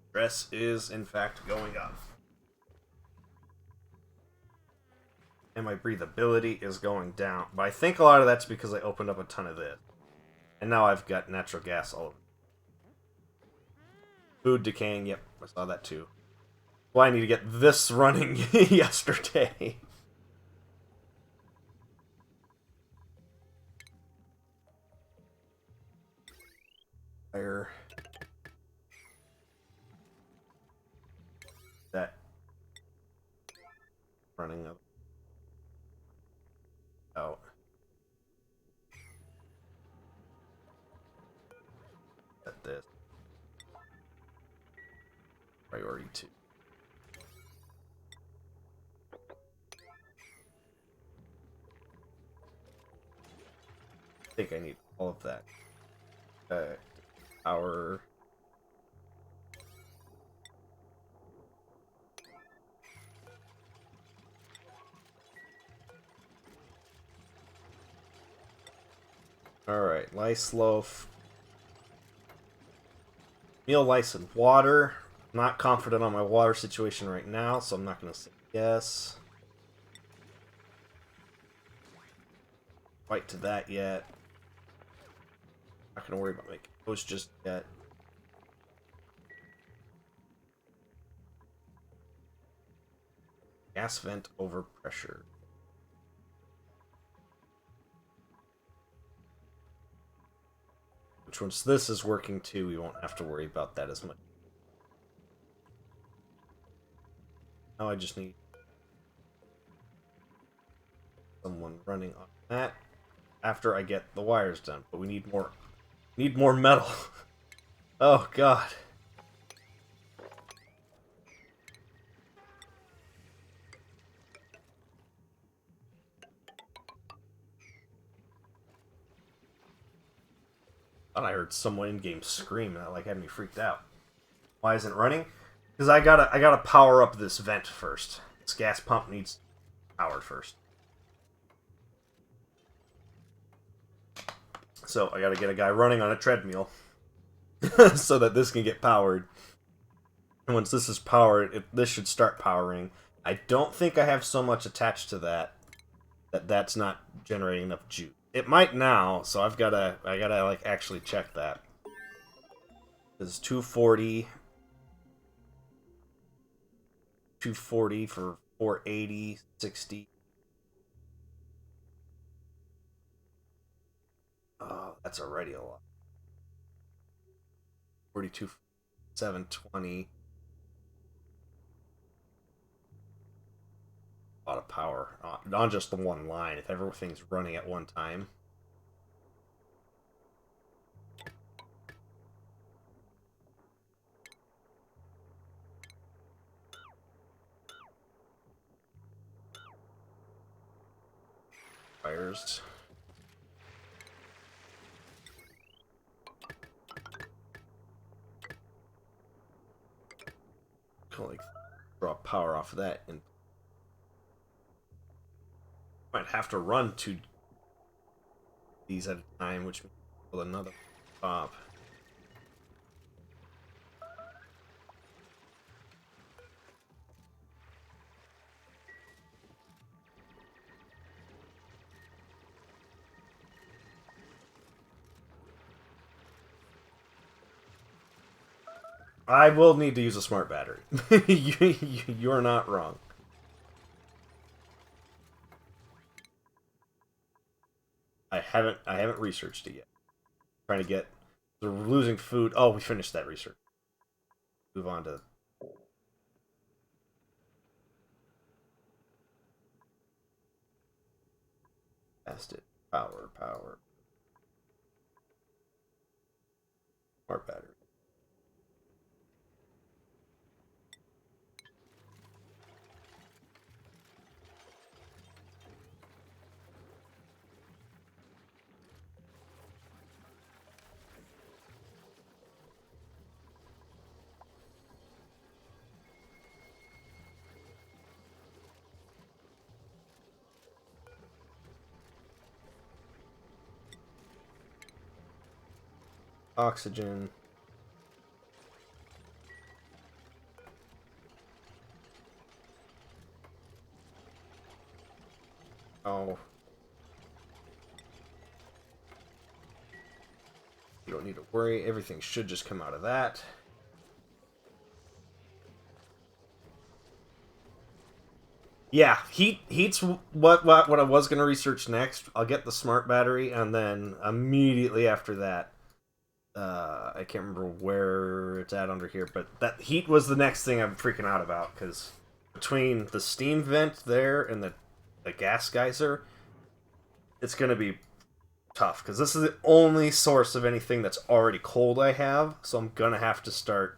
Stress is, in fact, going up. and my breathability is going down. But I think a lot of that's because I opened up a ton of this. And now I've got natural gas all over. Food decaying, yep, I saw that too. Well, I need to get this running yesterday. Fire. That running up out. At this. Priority 2. I think I need all of that. Power. Alright, lice loaf. Meal, lice, and water. Not confident on my water situation right now, so I'm not going to say yes. Quite to that yet. Not going to worry about making those just yet. Gas vent over pressure. Which once this is working too, we won't have to worry about that as much. Now I just need someone running on that after I get the wires done. But we need more metal. Oh god. Thought I heard someone in game scream, and that like had me freaked out. Why isn't it running? Because I gotta power up this vent first. This gas pump needs powered first. So I gotta get a guy running on a treadmill so that this can get powered. And once this is powered, this should start powering. I don't think I have so much attached to that's not generating enough juice. It might now, so I gotta like actually check that. This is 240. 240 for 480, 60. Oh, that's already a lot. 42, 720. A lot of power. On just the one line, if everything's running at one time. Fires. Can like draw power off of that, and might have to run 2 these at a time, which means with another pop. I will need to use a smart battery. You're not wrong. I haven't researched it yet. Trying to get we're losing food. Oh, we finished that research. Move on to past it. Power. Smart battery. Oxygen. Oh. You don't need to worry. Everything should just come out of that. Yeah, heat's what I was gonna research next. I'll get the smart battery, and then immediately after that, I can't remember where it's at under here, but that heat was the next thing I'm freaking out about, because between the steam vent there and the gas geyser, it's gonna be tough, because this is the only source of anything that's already cold I have, so I'm gonna have to start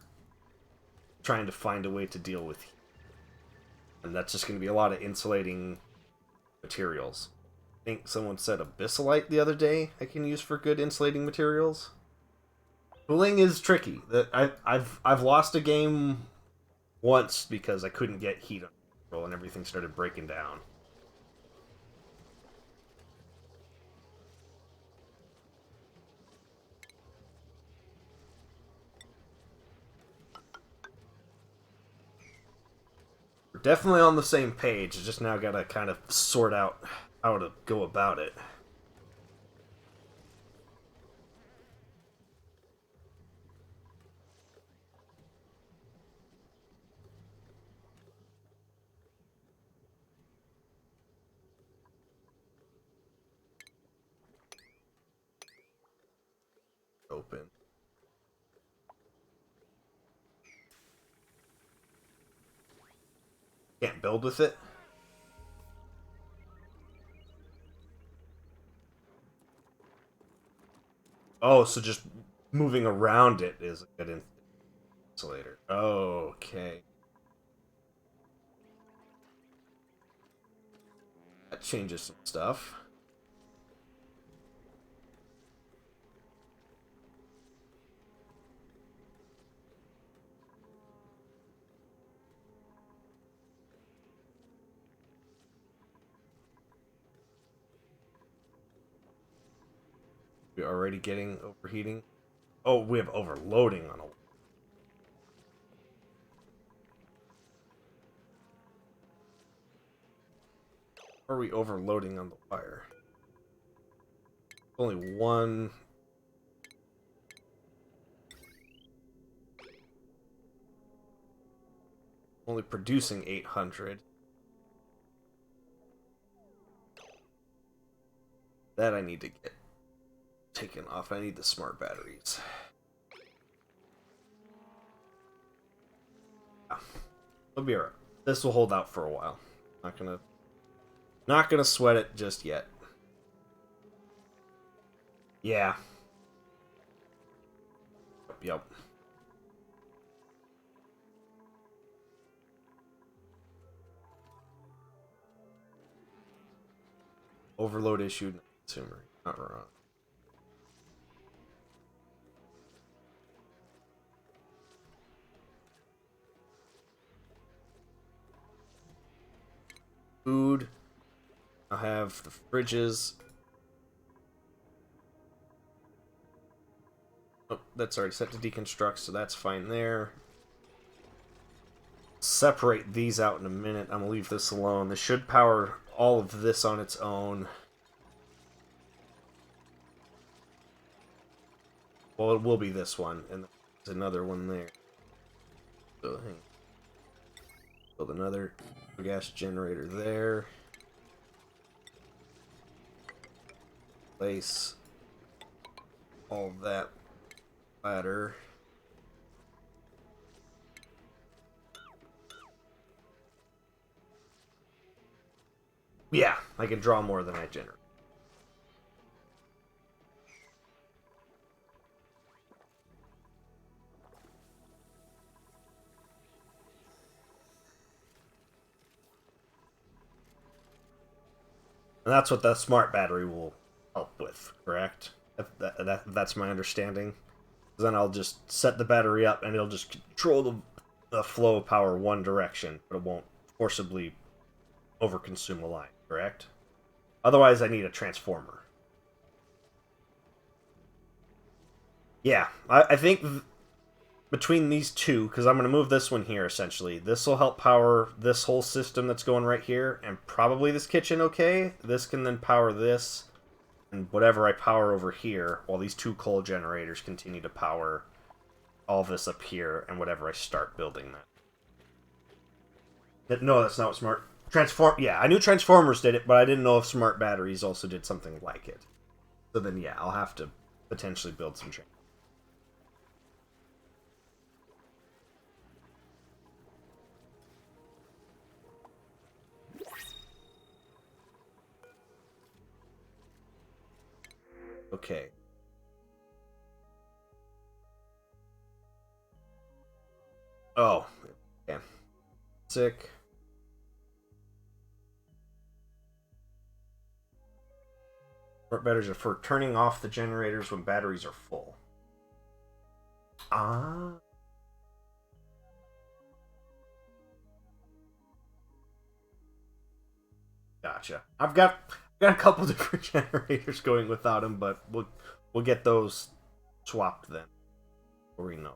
trying to find a way to deal with heat. And that's just gonna be a lot of insulating materials. I think someone said abyssalite the other day I can use for good insulating materials. Cooling is tricky. I've lost a game once because I couldn't get heat under control and everything started breaking down. We're definitely on the same page. Just now gotta kind of sort out how to go about it. Open. Can't build with it. Oh, so just moving around it is a good insulator. Okay. That changes some stuff. We're already getting overheating. Oh, we have overloading on a... Or are we overloading on the wire? Only one... Only producing 800. That I need to get taken off. I need the smart batteries. Yeah. It'll be alright. This will hold out for a while. Not gonna sweat it just yet. Yeah. Yep. Overload issue, consumer. Not wrong. Food. I'll have the fridges. Oh, that's already set to deconstruct, so that's fine there. Separate these out in a minute. I'm gonna leave this alone. This should power all of this on its own. Well, it will be this one, and there's another one there. So, build another gas generator there. Place all that ladder. Yeah, I can draw more than I generate. And that's what the smart battery will help with, correct? That's my understanding. Then I'll just set the battery up and it'll just control the flow of power one direction, but it won't forcibly overconsume a line, correct? Otherwise, I need a transformer. Yeah, I think between these two, because I'm going to move this one here, essentially. This will help power this whole system that's going right here, and probably this kitchen okay. This can then power this, and whatever I power over here, while these two coal generators continue to power all this up here, and whatever I start building that. No, that's not what smart... Yeah, I knew Transformers did it, but I didn't know if smart batteries also did something like it. So then, yeah, I'll have to potentially build some change. Okay. Oh. Yeah. Sick. Smart batteries are for turning off the generators when batteries are full. Ah. Gotcha. I've got a couple different generators going without them, but we'll get those swapped then. Or we know.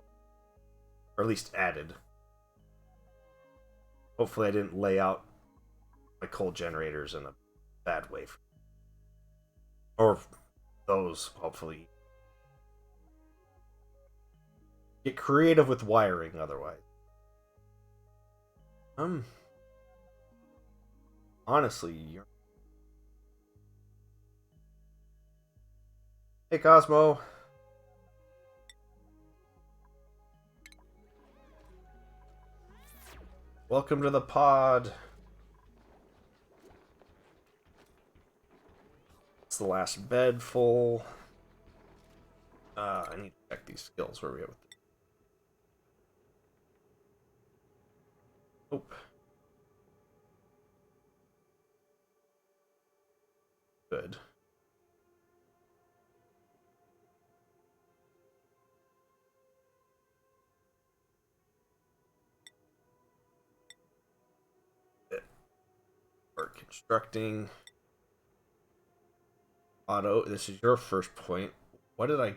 Or at least added. Hopefully I didn't lay out my coal generators in a bad way. Or those, hopefully. Get creative with wiring otherwise. Honestly, you're... Hey, Cosmo. Welcome to the pod. It's the last bed full. I need to check these skills. Where are we at with this? Nope. Good. We're constructing. Auto, this is your first point. What did I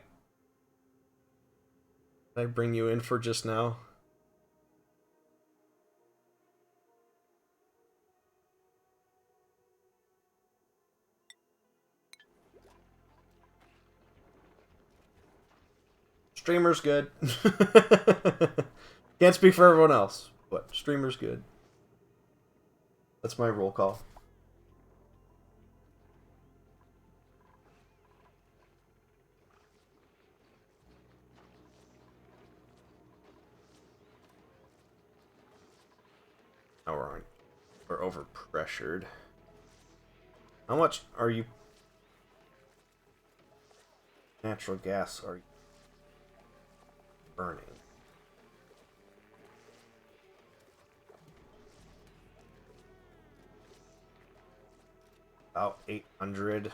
bring you in for just now? Streamer's good. Can't speak for everyone else, but streamer's good. That's my roll call. Now we're overpressured. How much are you? Natural gas are you burning? About 800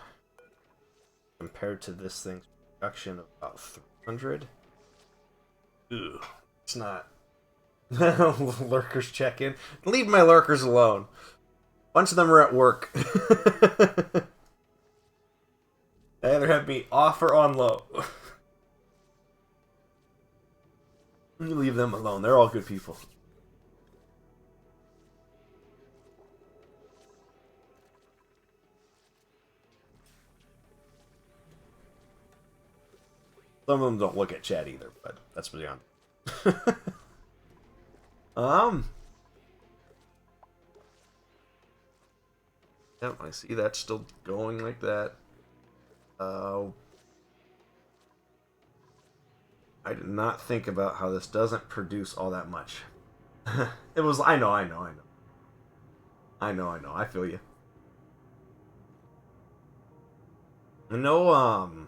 compared to this thing's production of about 300. Ew, it's not. Lurkers check in. Leave my lurkers alone. A bunch of them are at work. They either have me off or on low. You leave them alone. They're all good people. Some of them don't look at chat either, but that's beyond. Yep, I see that's still going like that. I did not think about how this doesn't produce all that much. It was, I know. I feel you. No,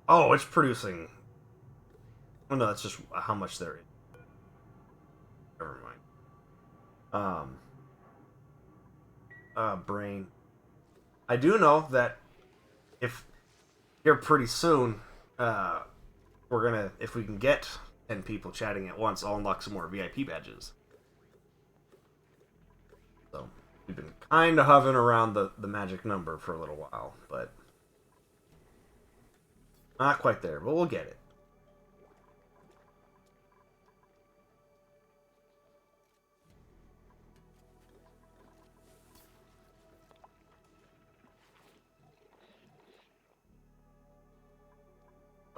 oh, it's producing. Oh no, that's just how much there is. Never mind. Brain. I do know that if here pretty soon, we're gonna, if we can get 10 people chatting at once, I'll unlock some more VIP badges. So we've been kind of hovering around the magic number for a little while, but not quite there, but we'll get it.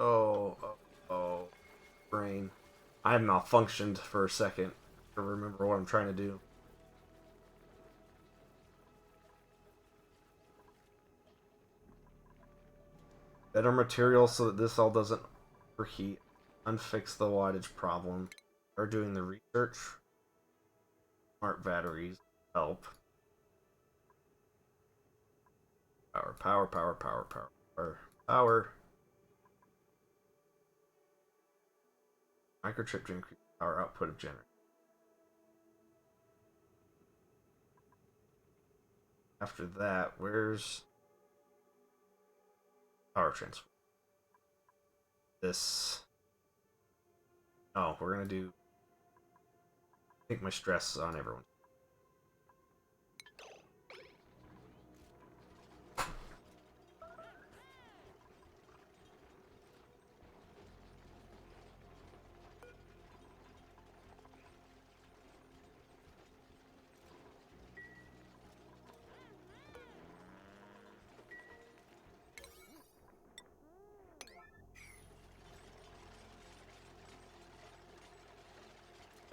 Oh, oh, oh. Brain. I malfunctioned for a second to remember what I'm trying to do. Better material so that this all doesn't overheat. Unfix the wattage problem. Are doing the research. Smart batteries help. Power, power, power, power, power, power, power. Microchip to increase power output of generator. After that, where's power transfer? This. Oh, we're gonna do. I think my stress is on everyone.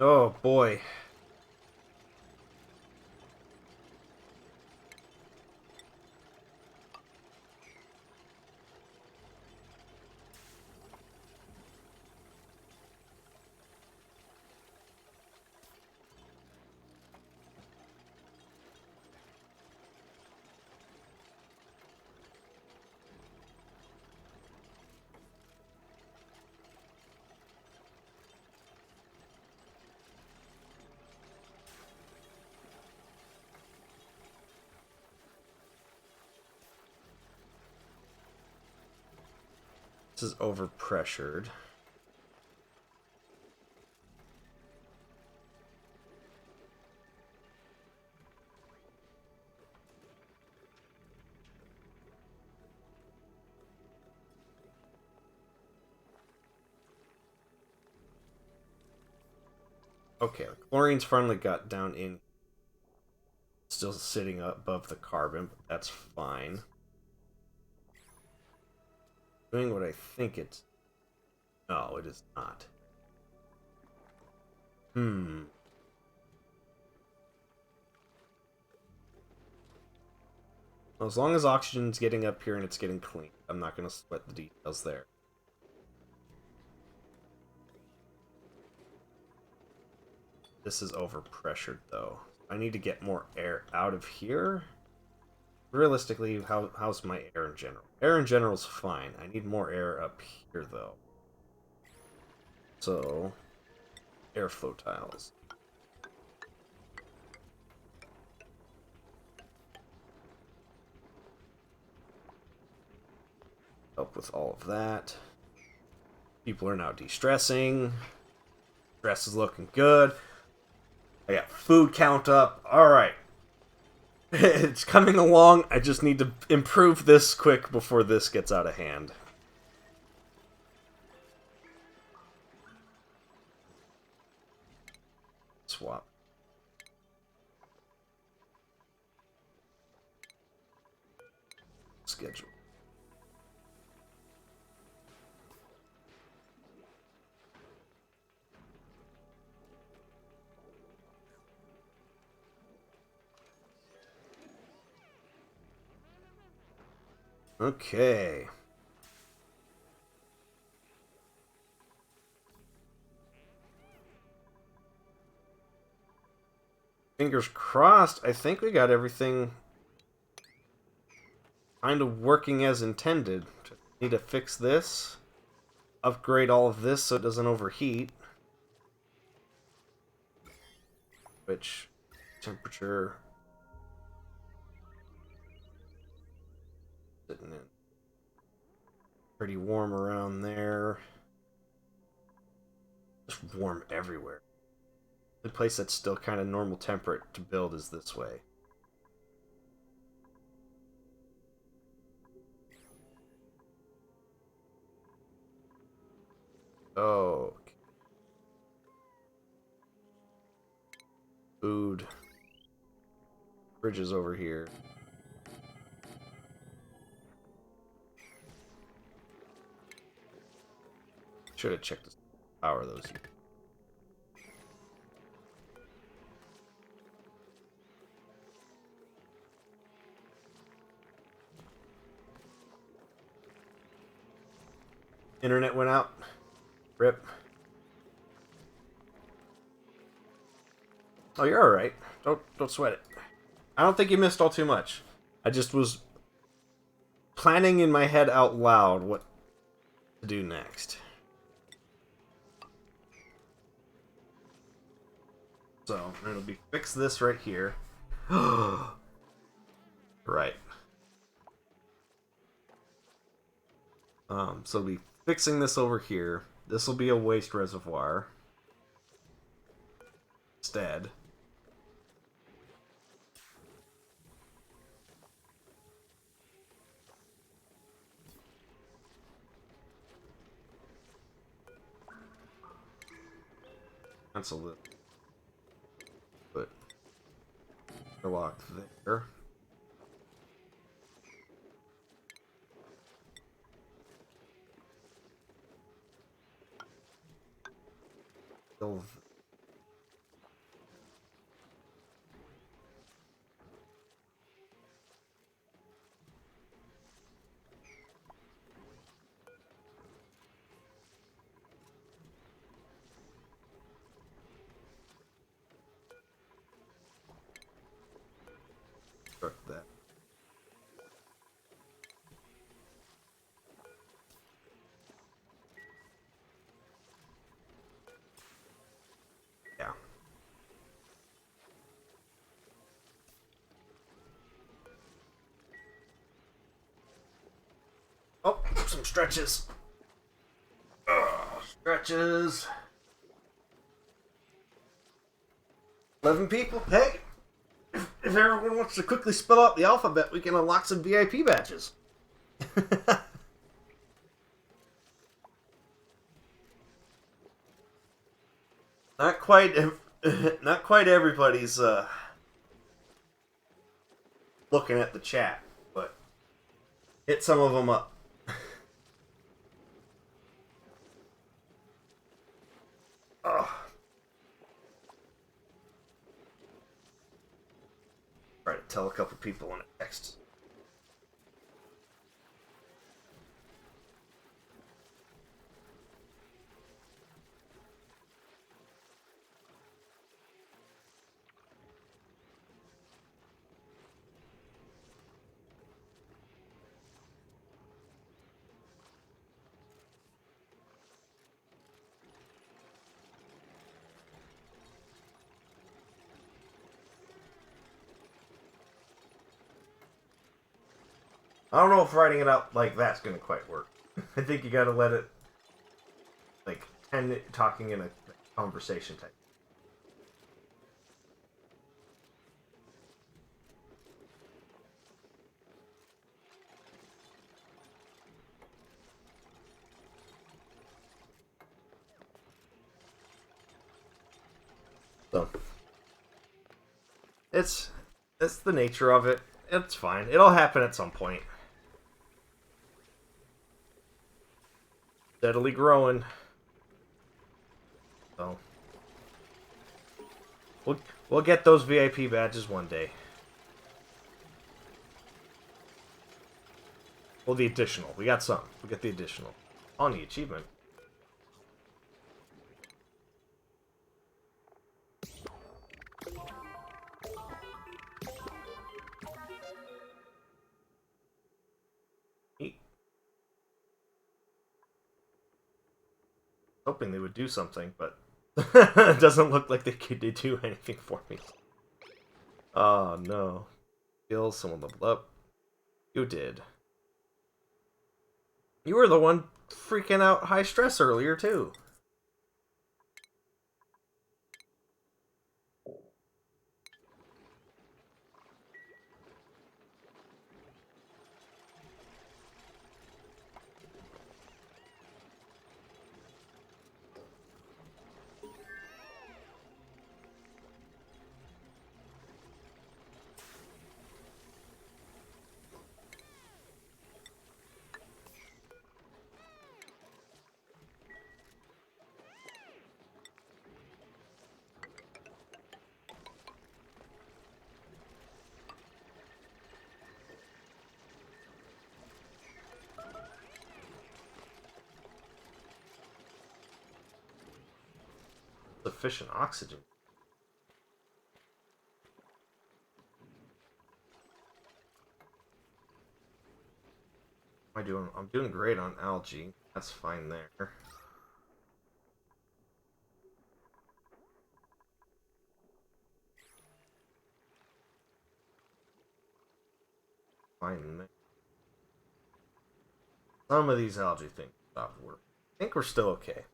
Oh boy. This is overpressured. Okay, the chlorine's finally got down in. Still sitting above the carbon, but that's fine. Doing what I think it's. No, it is not. Well, as long as oxygen's getting up here and it's getting clean, I'm not going to sweat the details there. This is overpressured, though. I need to get more air out of here. Realistically, how's my air in general? Air in general is fine. I need more air up here, though. So, airflow tiles. Help with all of that. People are now de-stressing. Stress is looking good. I got food count up. Alright. It's coming along. I just need to improve this quick before this gets out of hand. Swap. Schedule. Okay. Fingers crossed. I think we got everything kind of working as intended. Need to fix this. Upgrade all of this so it doesn't overheat. Which temperature sitting in pretty warm around there. Just warm everywhere. The place that's still kind of normal temperate to build is this way. Oh. Food. Fridge is over here. Should have checked the power of those. Internet went out. Rip. Oh, you're all right. Don't sweat it. I don't think you missed all too much. I just was planning in my head out loud what to do next. So it'll be fix this right here. Right. So we'll be fixing this over here. This will be a waste reservoir. Instead. Cancel it. Put lock there. Still. That. Yeah. Oh, some stretches. Stretches. 11 people. Hey, if everyone wants to quickly spell out the alphabet, we can unlock some VIP badges. Not quite. Not quite everybody's looking at the chat, but hit some of them up. Try to tell a couple people in a text. I don't know if writing it out like that's gonna quite work. I think you gotta let it, like, talking in a conversation type. So, it's the nature of it. It's fine. It'll happen at some point. Steadily growing. So we'll get those VIP badges one day. Well, the additional. We got some. We get the additional. On the achievement. Neat. Hoping they would do something, but it doesn't look like they could do anything for me. Oh no. Kill someone leveled up. You did. You were the one freaking out high stress earlier too. Sufficient oxygen. What am I doing? I'm doing great on algae. That's fine there. Fine there. Some of these algae things stopped working. I think we're still okay.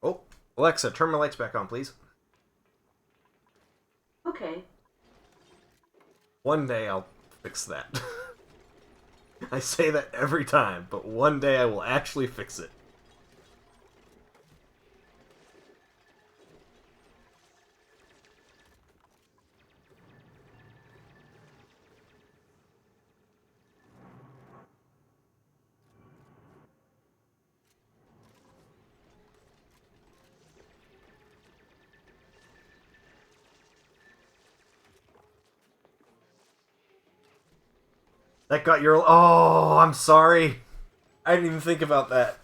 Oh, Alexa, turn my lights back on, please. Okay. One day I'll fix that. I say that every time, but one day I will actually fix it. That got your... Oh, I'm sorry. I didn't even think about that.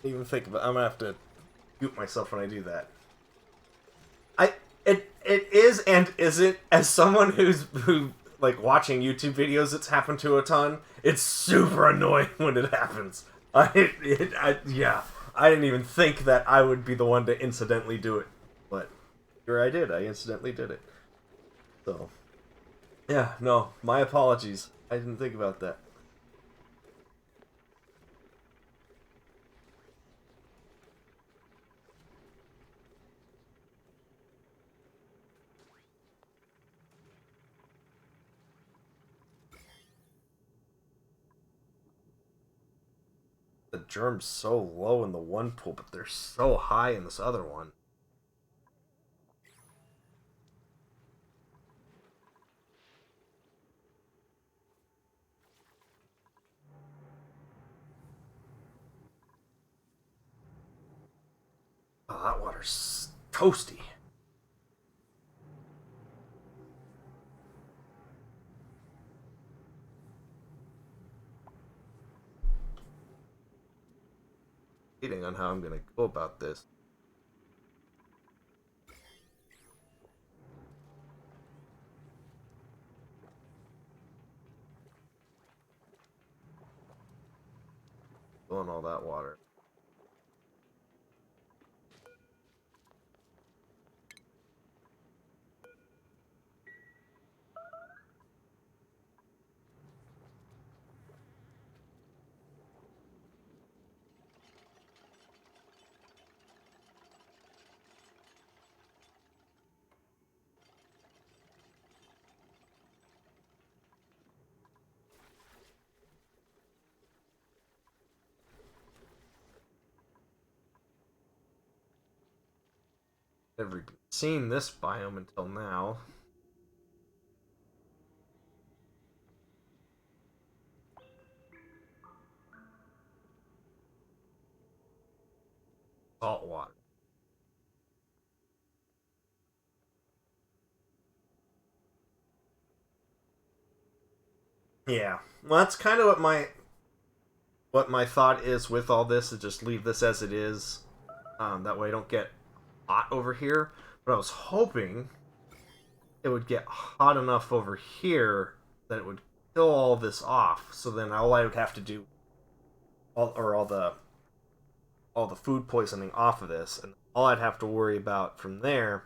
Didn't even think about it. I'm gonna have to shoot myself when I do that. It is and isn't. As someone who like watching YouTube videos, it's happened to a ton. It's super annoying when it happens. Yeah. I didn't even think that I would be the one to incidentally do it, but here I did. I incidentally did it. So, yeah, no, my apologies. I didn't think about that. The germ's so low in the one pool, but they're so high in this other one. Oh, that water's toasty. Debating on how I'm gonna go about this. Filling all that water. Never seen this biome until now. Salt water. Yeah. Well, that's kind of what my thought is with all this, is just leave this as it is. That way I don't get hot over here. But I was hoping it would get hot enough over here that it would kill all this off. So then all I would have to do, all the food poisoning off of this, and all I'd have to worry about from there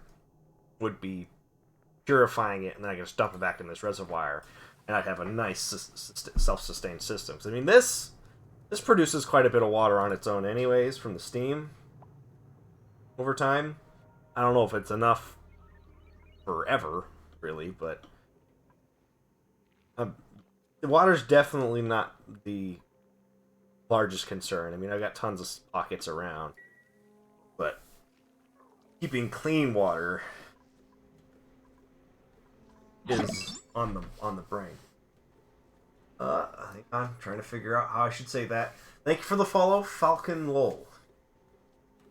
would be purifying it, and then I can just dump it back in this reservoir, and I'd have a nice self-sustained system. 'Cause, I mean, this produces quite a bit of water on its own, anyways, from the steam over time. I don't know if it's enough forever, really, but the water's definitely not the largest concern. I mean, I've got tons of pockets around, but keeping clean water is on the brain. Hang on, trying to figure out how I should say that. Thank you for the follow, Falcon Lowell.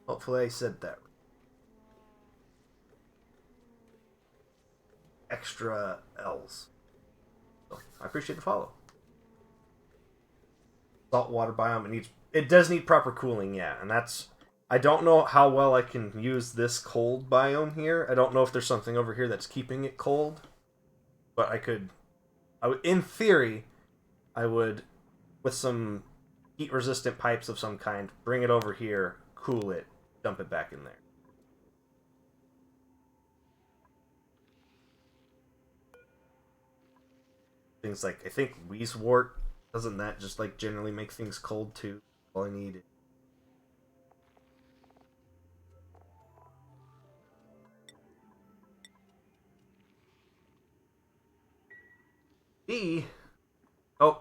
Hopefully I said that. Extra L's. So, I appreciate the follow. Saltwater biome, it does need proper cooling, yeah, and that's... I don't know how well I can use this cold biome here. I don't know if there's something over here that's keeping it cold, but in theory, I would, with some heat-resistant pipes of some kind, bring it over here, cool it, dump it back in there. Things like, I think Wheezewort, doesn't that just like generally make things cold too? All I need is... E. Oh,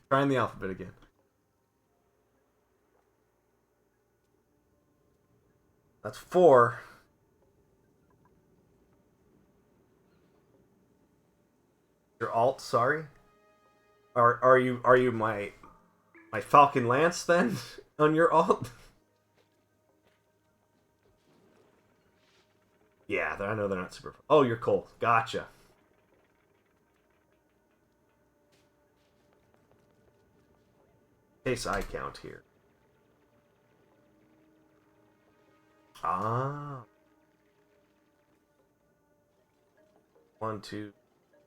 trying the alphabet again. That's 4. Your alt, sorry. Are you my Falcon Lance then on your alt? Yeah, I know they're not super. Oh, you're cool. Gotcha. Case I count here. Ah. 1, 2,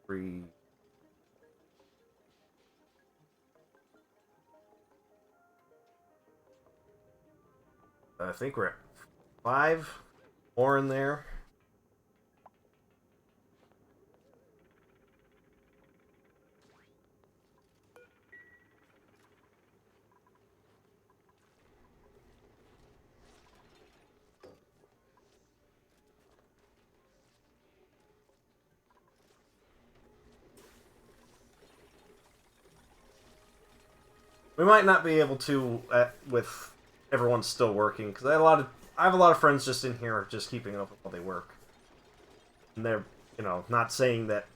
3. I think we're at 5 more in there. We might not be able to with everyone's still working because I have a lot of friends just in here just keeping it up while they work, and they're not saying that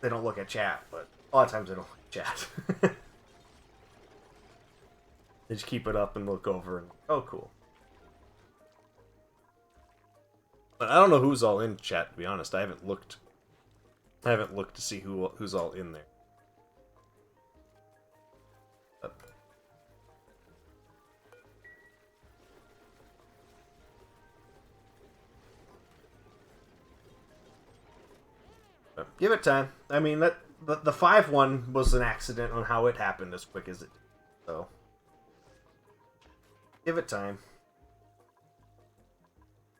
they don't look at chat, but a lot of times they don't look at chat. They just keep it up and look over and oh cool. But I don't know who's all in chat, to be honest. I haven't looked to see who's all in there. Give it time. I mean, the 5 one was an accident on how it happened as quick as it did. So, give it time.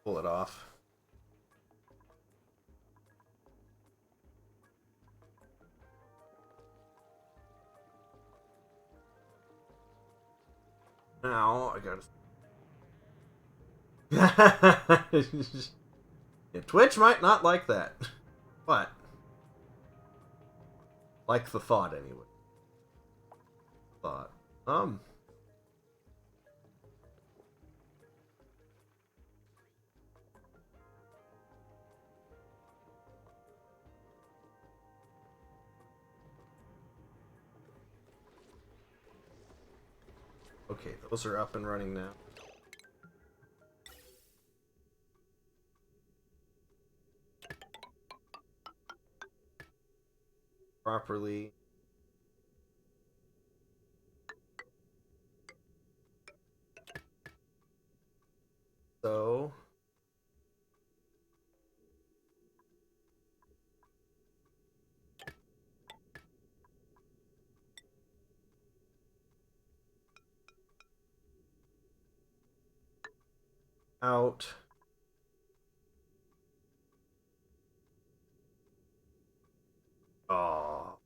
Pull it off. Now, I gotta... Yeah, Twitch might not like that. But... like the thought, anyway. Thought. Okay, those are up and running now. Properly. So... out. Oh.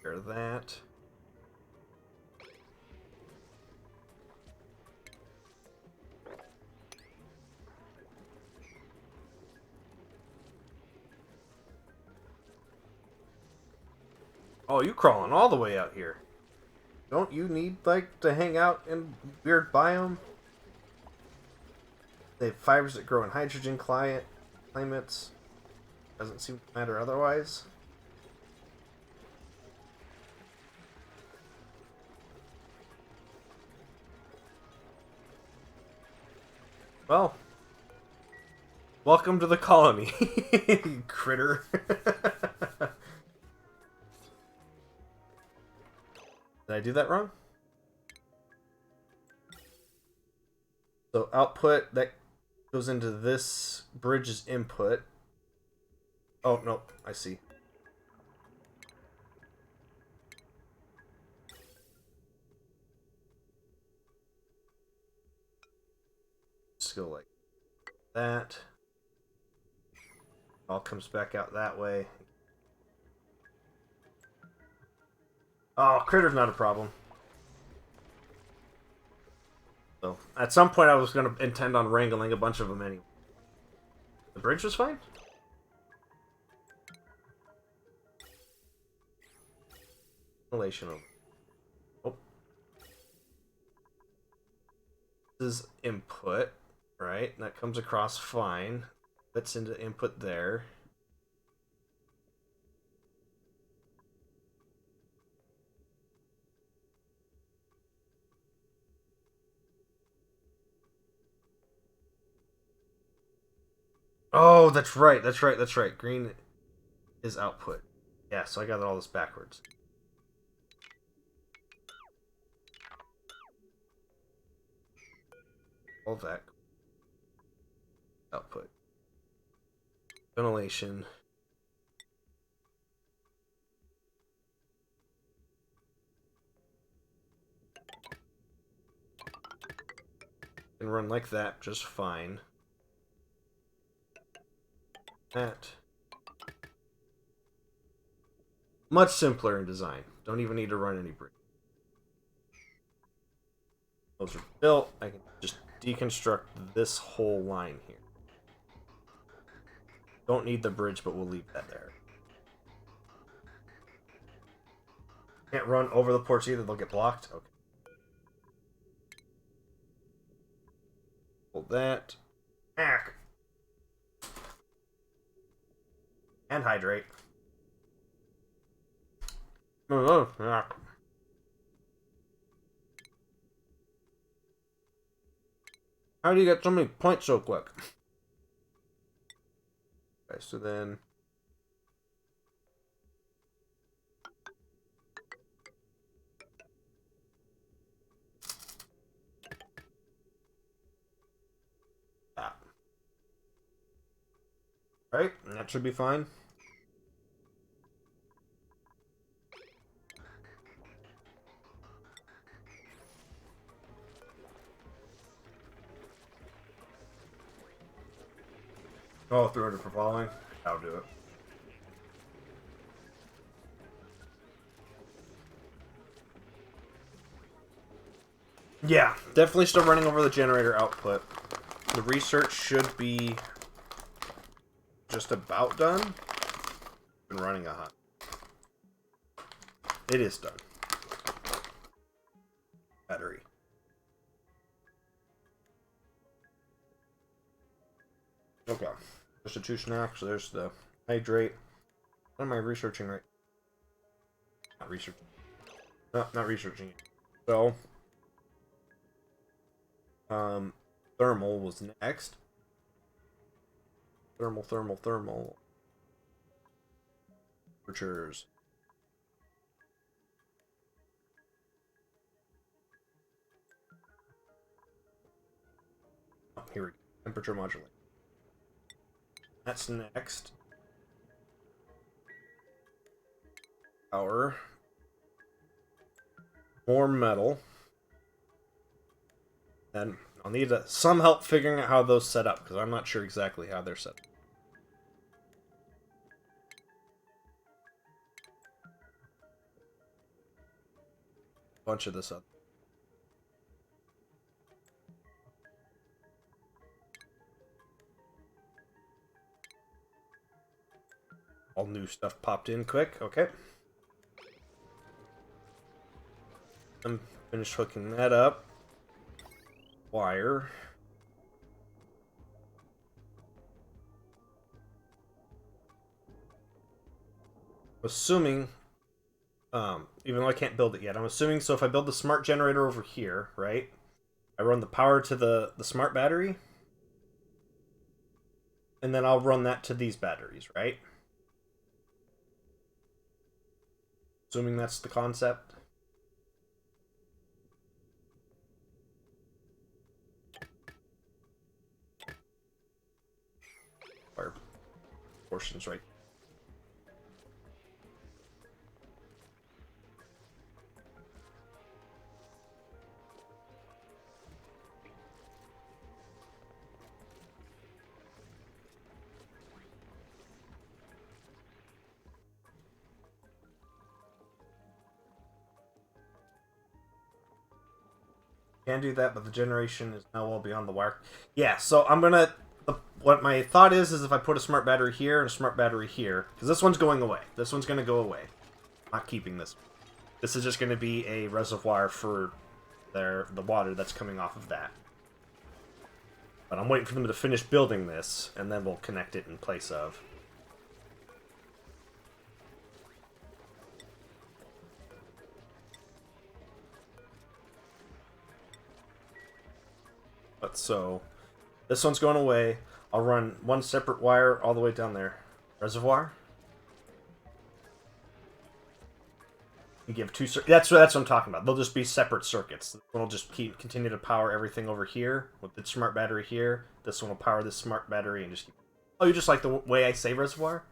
Share that. Oh, you crawling all the way out here. Don't you need, like, to hang out in weird biome? They have fibers that grow in hydrogen climates. Doesn't seem to matter otherwise. Well, welcome to the colony, you critter. Did I do that wrong? So output, that goes into this bridge's input. Oh, no, I see. Just go like that. All comes back out that way. Oh, critter's not a problem. So, at some point I was going to intend on wrangling a bunch of them anyway. The bridge was fine? Relation of... Oh. This is input, right? And that comes across fine. Fits into input there. Oh, that's right, that's right, that's right. Green is output. Yeah, so I got all this backwards. All that. Output. Ventilation. Can run like that just fine. That. Much simpler in design. Don't even need to run any bridge. Those are built. I can just deconstruct this whole line here. Don't need the bridge, but we'll leave that there. Can't run over the ports either, they'll get blocked. Okay. Hold that. Ack. And hydrate. Ack. How do you get so many points so quick? Okay, so then... Ah. Right, and that should be fine. Oh, 300 for following? I'll do it. Yeah, definitely still running over the generator output. The research should be just about done. Been running a hot. It is done. Battery. Okay. There's the 2 snacks. There's the hydrate. What am I researching right? Not researching. No, not researching it. So, thermal was next. Thermal. Temperatures. Oh, here we go. Temperature modulate. That's next. Power. More metal. And I'll need some help figuring out how those set up, because I'm not sure exactly how they're set up. Bunch of this up. All new stuff popped in quick. Okay. them finish hooking that up. Wire. Assuming, even though I can't build it yet, I'm assuming, so if I build the smart generator over here, right? I run the power to the smart battery. And then I'll run that to these batteries, right? Assuming that's the concept. Or portions, right? Can do that, but the generation is now well beyond the wire. Yeah, so I'm gonna. What my thought is if I put a smart battery here and a smart battery here, because this one's going away. This one's gonna go away. I'm not keeping this. This is just gonna be a reservoir for the water that's coming off of that. But I'm waiting for them to finish building this, and then we'll connect it in place of. But so, this one's going away. I'll run one separate wire all the way down there. Reservoir. You give two circuits. That's what I'm talking about. They'll just be separate circuits. This one will just continue to power everything over here with the smart battery here. This one will power this smart battery and just keep... Oh, you just like the way I say reservoir?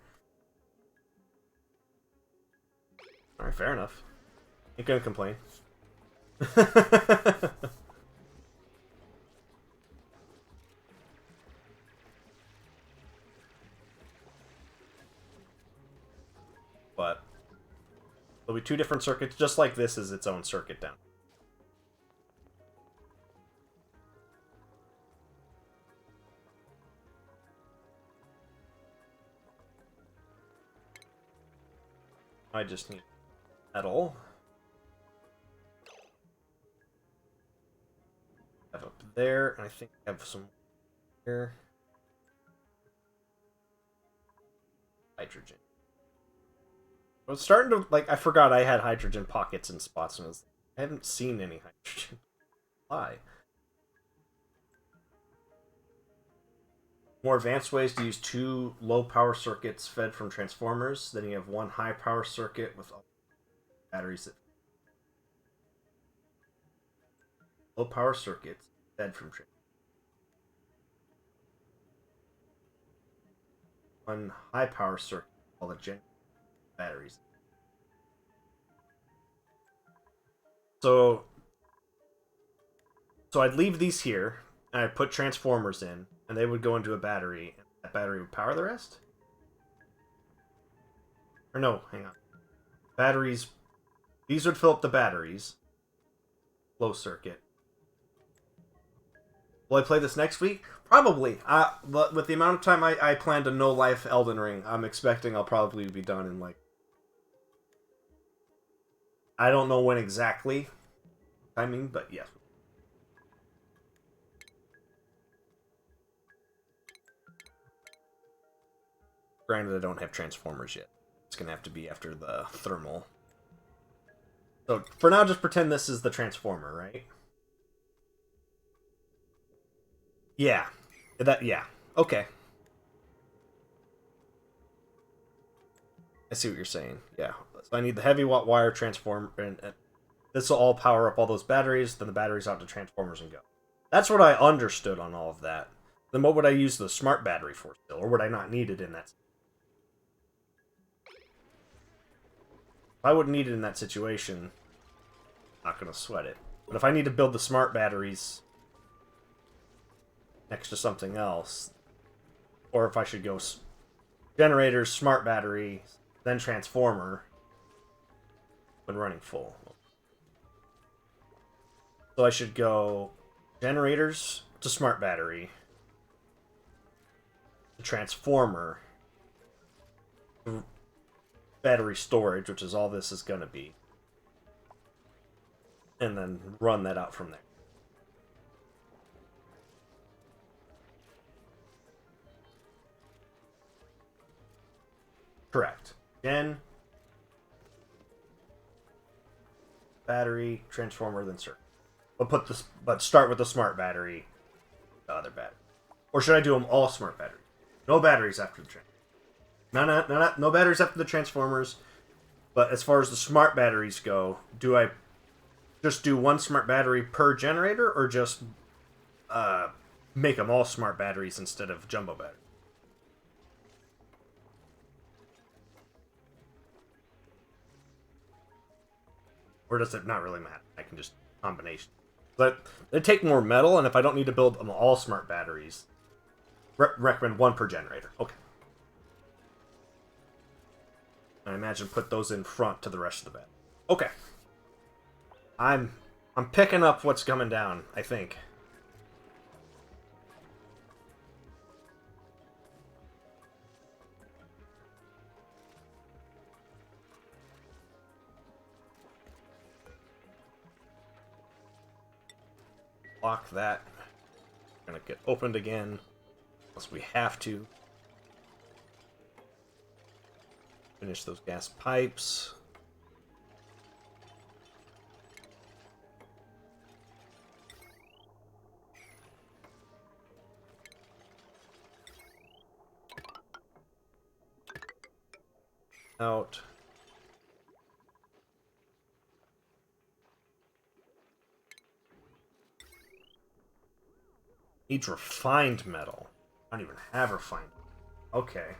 Alright, fair enough. Ain't gonna complain. But there'll be two different circuits, just like this is its own circuit down. I just need metal. I have up there, and I think I have some here. Hydrogen. I was starting to, like, I forgot I had hydrogen pockets in spots, and I haven't seen any hydrogen. Why? More advanced ways to use two low power circuits fed from transformers. Then you have one high power circuit with batteries that... Low power circuits fed from transformers. One high power circuit, all the batteries. So I'd leave these here, and I'd put transformers in, and they would go into a battery, and that battery would power the rest? Or no, hang on. Batteries, these would fill up the batteries. Low circuit. Will I play this next week? Probably. But with the amount of time I plan to no-life Elden Ring, I'm expecting I'll probably be done in, like... I don't know when exactly. Timing, but yes. Granted, I don't have transformers yet. It's going to have to be after the thermal. So, for now, just pretend this is the transformer, right? Yeah. Yeah. Okay. I see what you're saying. Yeah. So I need the heavy watt wire transformer, and this will all power up all those batteries, then the batteries out to transformers and go. That's what I understood on all of that. Then what would I use the smart battery for still, or would I not need it in that? If I wouldn't need it in that situation, I'm not going to sweat it. But if I need to build the smart batteries next to something else, or if I should go generators, smart battery, then transformer when running full. So I should go generators to smart battery, to transformer, battery storage, which is all this is going to be, and then run that out from there. Correct. Gen, battery, transformer, then circuit. But start with the smart battery, the other battery. Or should I do them all smart batteries? No batteries after the transformers. No batteries after the transformers. But as far as the smart batteries go, do I just do one smart battery per generator, or just make them all smart batteries instead of jumbo batteries? Or does it not really matter? I can just combination. But they take more metal, and if I don't need to build them all smart batteries, recommend one per generator. Okay. I imagine put those in front to the rest of the bed. Okay. I'm picking up what's coming down, I think. Lock that. Gonna get opened again. Unless we have to. Finish those gas pipes. Out. Needs refined metal. I don't even have refined. Okay.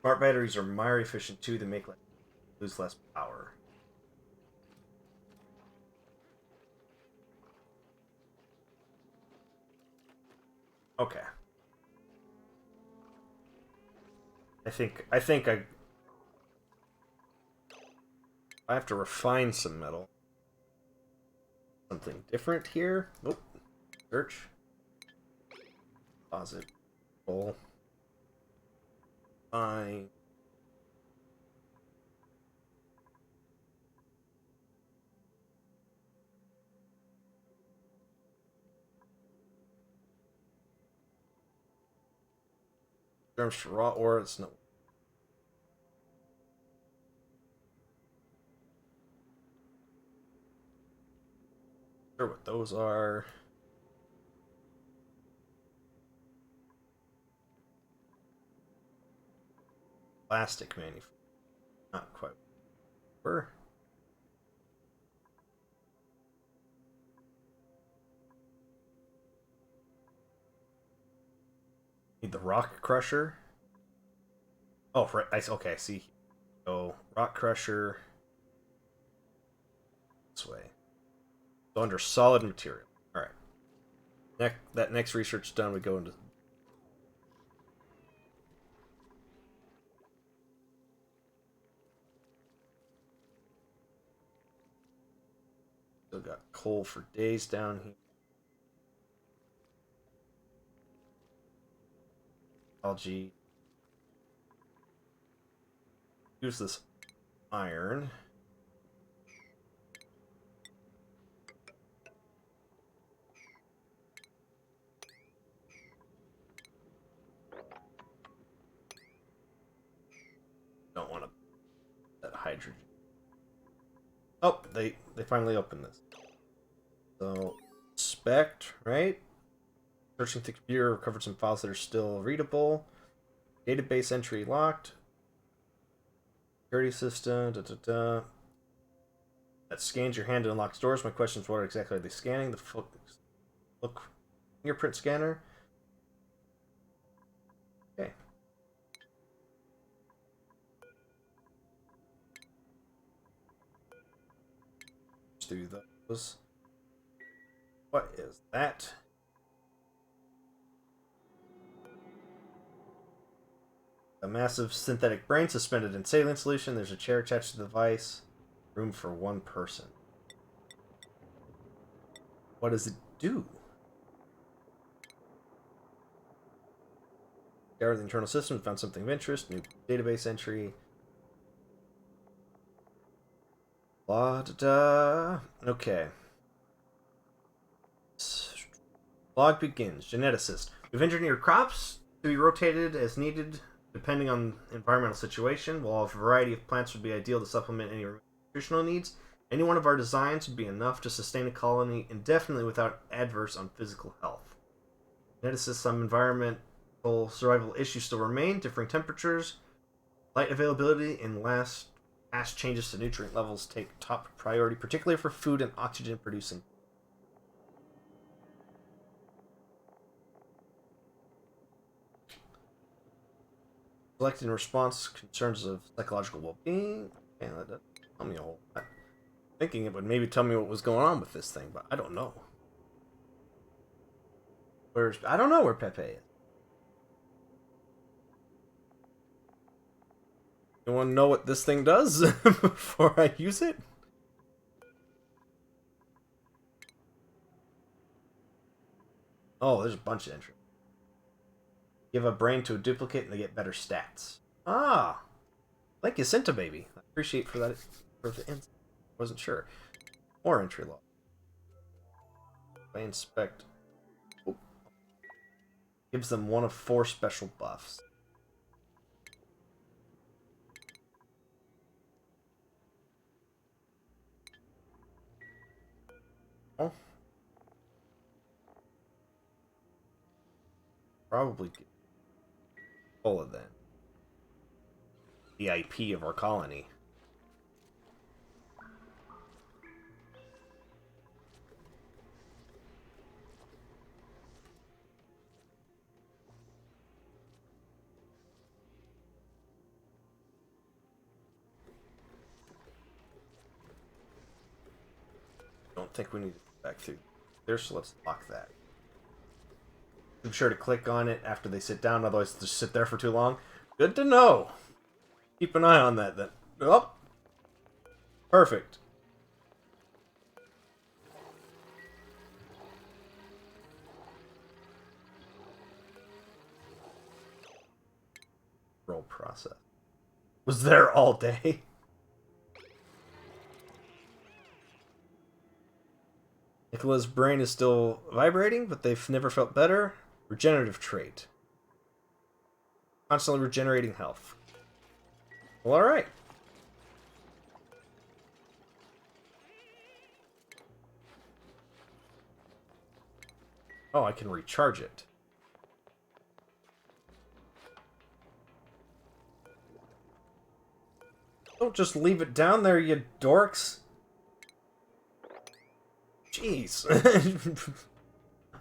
Smart batteries are mire efficient too. They make lose less power. Okay. I think I have to refine some metal. Something different here. Nope. Search. Deposit. Roll. Fine. Terms for raw ore. It's no. Sure what those are. Plastic manufacturing. Not quite. Sure. Need the rock crusher. Oh, right. Okay, I see. So, rock crusher. This way. So, under solid material. Alright. That next research done, we go into. Still got coal for days down here. Algae. Use this iron. Don't want to that hydrogen. Oh, they finally opened this. So, inspect, right? Searching the computer, recovered some files that are still readable. Database entry locked. Security system, That scans your hand and unlocks doors. My question is, what exactly are they scanning? The look fingerprint scanner. Okay. Let's do those. What is that? A massive synthetic brain suspended in saline solution. There's a chair attached to the device. Room for one person. What does it do? Scour the internal system, found something of interest. New database entry. Blah, da, da. Okay. Log begins. Geneticist. We've engineered crops to be rotated as needed depending on environmental situation. While a variety of plants would be ideal to supplement any nutritional needs, any one of our designs would be enough to sustain a colony indefinitely without adverse on physical health. Geneticist, some environmental survival issues still remain, differing temperatures, light availability, and fast changes to nutrient levels take top priority, particularly for food and oxygen producing. Select in response concerns of psychological well-being. Yeah, that doesn't tell me a whole lot. Thinking it would maybe tell me what was going on with this thing, but I don't know. I don't know where Pepe is. Anyone know what this thing does before I use it? Oh, there's a bunch of entries. Give a brain to a duplicate and they get better stats. Ah, thank you, Cinta Baby. I appreciate for that. For the wasn't sure. More entry log. I inspect. Oh. Gives them 1 of 4 special buffs. Oh. Probably get all of that. The IP of our colony. Don't think we need to go back through there, so let's lock that. I'm sure to click on it after they sit down, otherwise just sit there for too long. Good to know. Keep an eye on that then. Oh, perfect. Roll process. Was there all day. Nicola's brain is still vibrating, but they've never felt better. Regenerative trait. Constantly regenerating health. Well, alright. Oh, I can recharge it. Don't just leave it down there, you dorks. Jeez.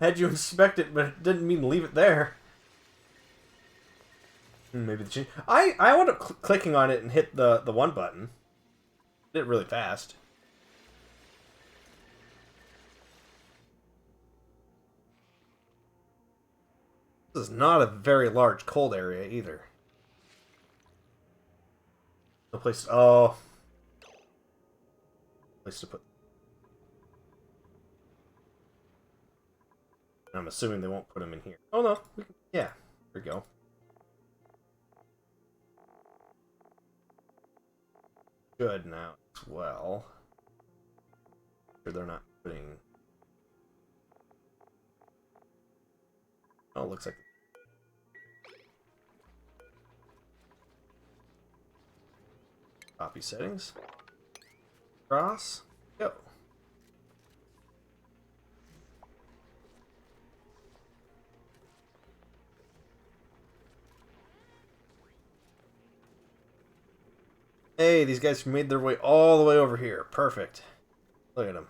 I had you inspect it, but it didn't mean leave it there. Maybe the change. I wound up clicking on it and hit the one button. Did it really fast. This is not a very large cold area either. No place. Oh, place to put. I'm assuming they won't put them in here. Oh no. Yeah. There we go. Good now as well. Sure they're not putting. Oh, it looks like. Copy settings. Cross. Go. Hey, these guys made their way all the way over here. Perfect. Look at them.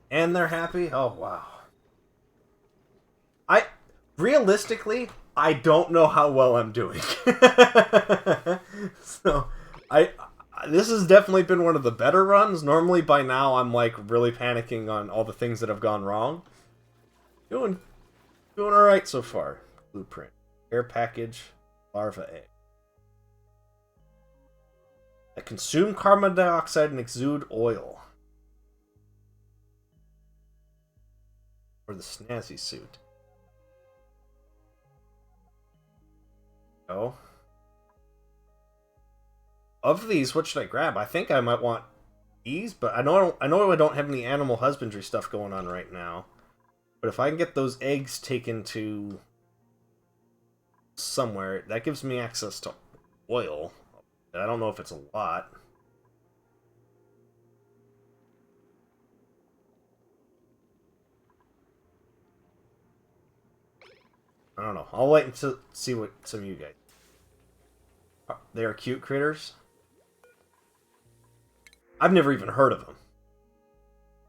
And they're happy? Oh, wow. Realistically, I don't know how well I'm doing. So, this has definitely been one of the better runs. Normally, by now, I'm like really panicking on all the things that have gone wrong. Doing alright so far. Blueprint. Air package. Larva egg. That consume carbon dioxide and exude oil. Or the snazzy suit. Oh. of these, what should I grab? I think I might want these, but I know I don't have any animal husbandry stuff going on right now. But if I can get those eggs taken to somewhere, that gives me access to oil. I don't know if it's a lot. I don't know. I'll wait to see what some of you guys. They are cute critters. I've never even heard of them.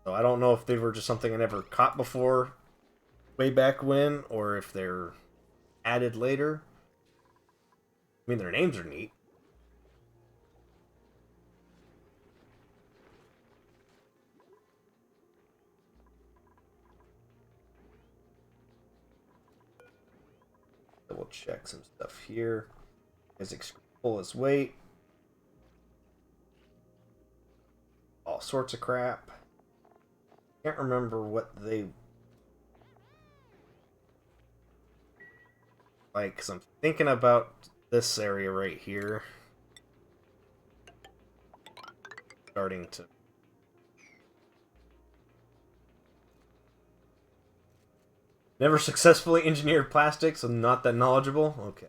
So I don't know if they were just something I never caught before, way back when, or if they're added later. I mean, their names are neat. Double check some stuff here. Physics pull his weight. All sorts of crap. Can't remember what they like, because I'm thinking about this area right here. Starting to... Never successfully engineered plastics, so not that knowledgeable? Okay.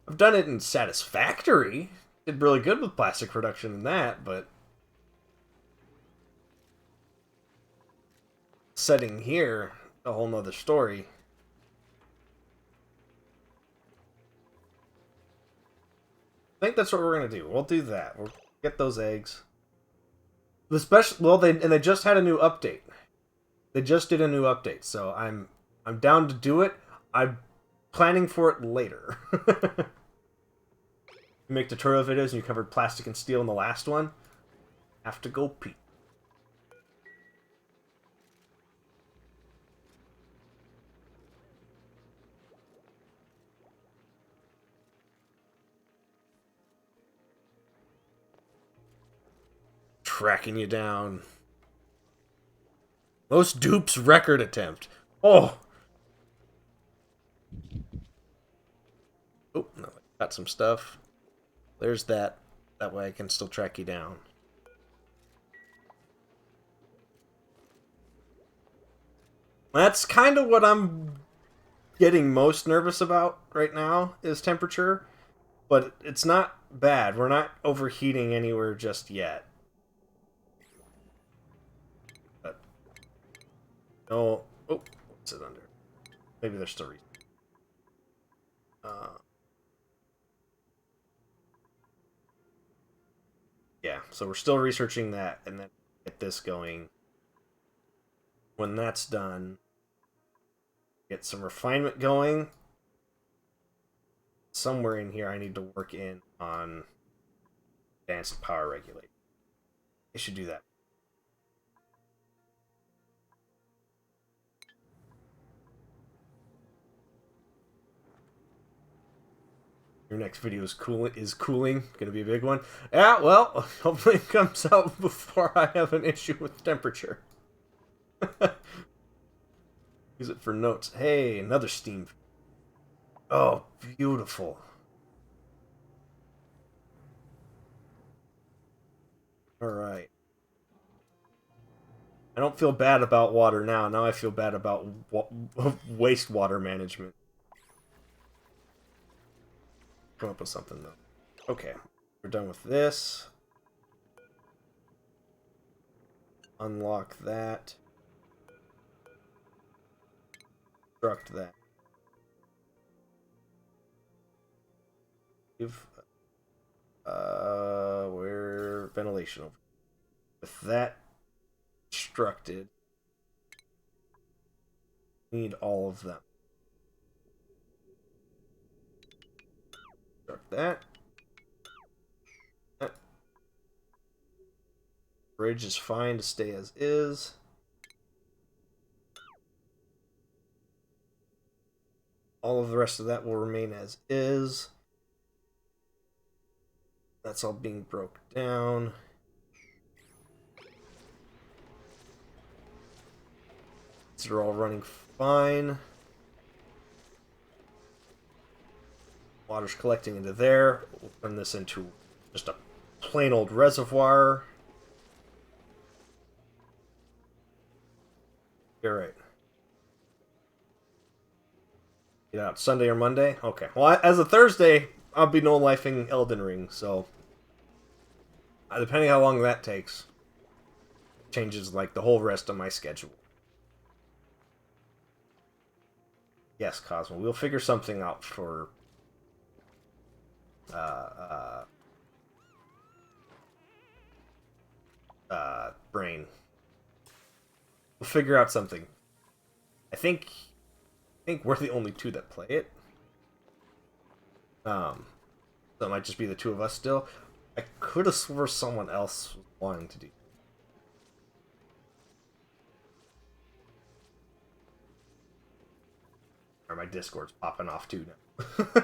I've done it in Satisfactory. Did really good with plastic production in that, but... setting here, a whole nother story. I think that's what we're gonna do. We'll do that. We'll get those eggs. The special, well, they just had a new update. They just did a new update, so I'm down to do it. I'm planning for it later. You make tutorial videos and you covered plastic and steel in the last one. Have to go pee. Tracking you down. Most dupes record attempt. Oh! Oh, no, got some stuff. There's that. That way I can still track you down. That's kind of what I'm getting most nervous about right now, is temperature. But it's not bad. We're not overheating anywhere just yet. But, no. Oh, what's it under? Maybe there's still reason. Yeah, so we're still researching that, and then get this going. When that's done, get some refinement going. Somewhere in here I need to work in on advanced power regulation. I should do that. Your next video is cooling. Gonna be a big one. Yeah, well, hopefully it comes out before I have an issue with temperature. Use it for notes. Hey, another steam. Oh, beautiful. Alright. I don't feel bad about water now. Now I feel bad about wastewater management. Come up with something, though. Okay. We're done with this. Unlock that. Construct that. Give... where... ventilation over. With that constructed, need all of them. Construct that. Bridge is fine to stay as is. All of the rest of that will remain as is. That's all being broke down. These are all running fine. Water's collecting into there. We'll turn this into just a plain old reservoir. You're right. Get out Sunday or Monday? Okay. Well, as of Thursday, I'll be no-lifing Elden Ring, so... depending how long that takes, changes, like, the whole rest of my schedule. Yes, Cosmo, we'll figure something out for... Brain. We'll figure out something. I think we're the only two that play it. So it might just be the two of us still. I could have sworn someone else was wanting to do. Or my Discord's popping off too now.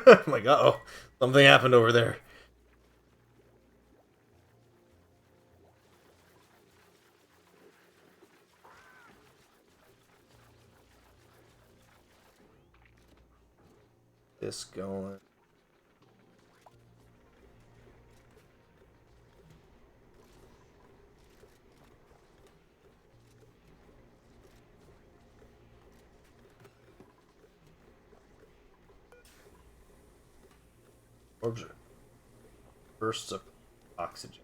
I'm like, uh-oh, something happened over there. This going. Orbs are bursts of oxygen.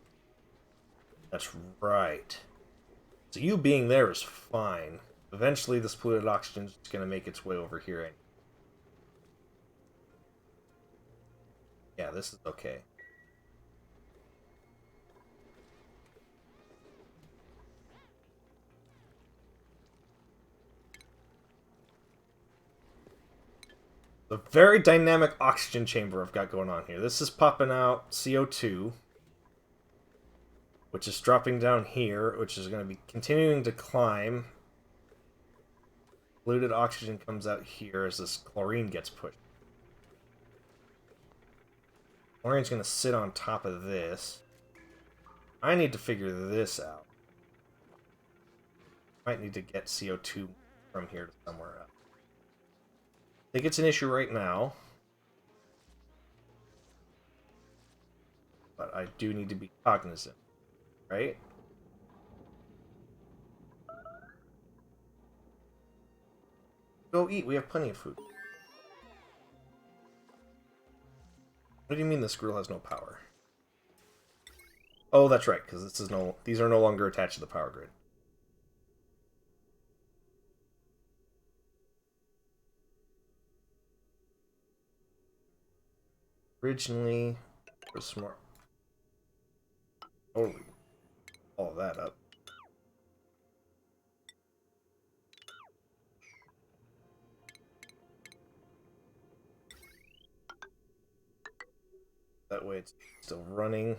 That's right. So you being there is fine. Eventually this polluted oxygen is going to make its way over here anyway. Yeah, this is okay. The very dynamic oxygen chamber I've got going on here. This is popping out CO2, which is dropping down here, which is going to be continuing to climb. Polluted oxygen comes out here as this chlorine gets pushed. Chlorine's going to sit on top of this. I need to figure this out. Might need to get CO2 from here to somewhere else. I think it's an issue right now. But I do need to be cognizant, right? Go eat, we have plenty of food. What do you mean this grill has no power? Oh, that's right, because these are no longer attached to the power grid. Originally, it was smart. Totally. All that up. That way it's still running.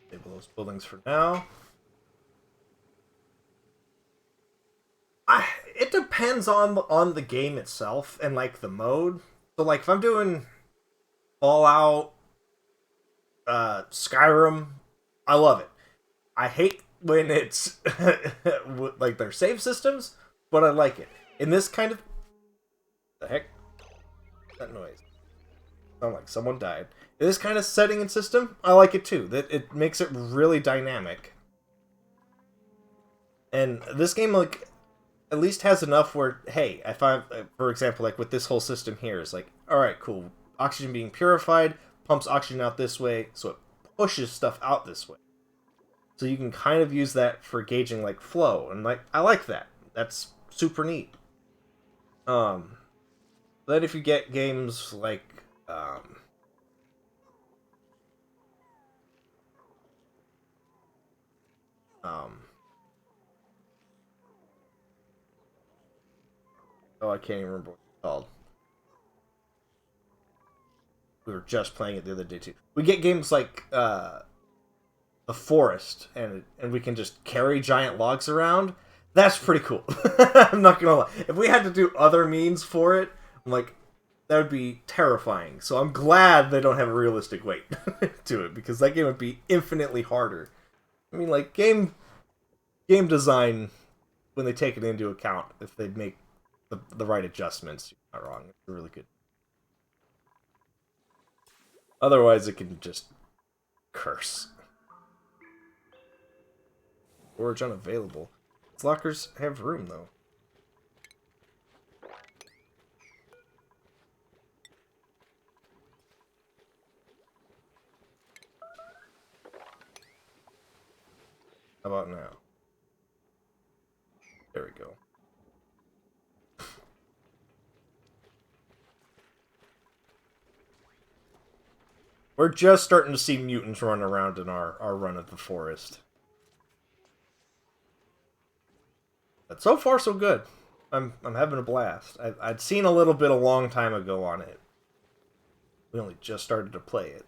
Disable those buildings for now. It depends on the game itself and like the mode. So like if I'm doing Fallout, Skyrim, I love it. I hate when it's like their save systems, but I like it. In this kind of the heck, that noise. Sound like someone died. In this kind of setting and system, I like it too. That it makes it really dynamic. And this game like at least has enough where, hey, if I, for example, like with this whole system here, is like, alright, cool. Oxygen being purified, pumps oxygen out this way, so it pushes stuff out this way. So you can kind of use that for gauging, like, flow. And, like, I like that. That's super neat. Then if you get games like, oh, I can't even remember what it's called. We were just playing it the other day, too. We get games like, a forest and we can just carry giant logs around, that's pretty cool. I'm not gonna lie. If we had to do other means for it, I'm like, that would be terrifying. So I'm glad they don't have a realistic weight to it, because that game would be infinitely harder. I mean, like, game design, when they take it into account, if they make the right adjustments, you're not wrong. It's really good. Otherwise, it can just curse. Storage unavailable. These lockers have room, though. How about now? There we go. We're just starting to see mutants run around in our run of the forest. But so far, so good. I'm having a blast. I'd seen a little bit a long time ago on it. We only just started to play it.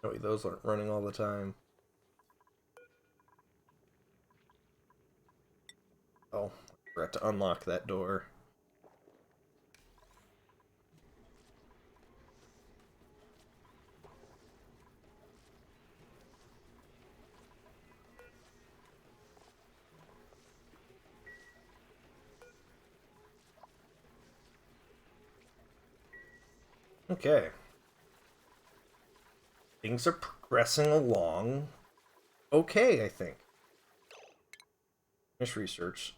Oh, those aren't running all the time. Oh, I forgot to unlock that door. Okay. Things are progressing along okay, I think. Finish research.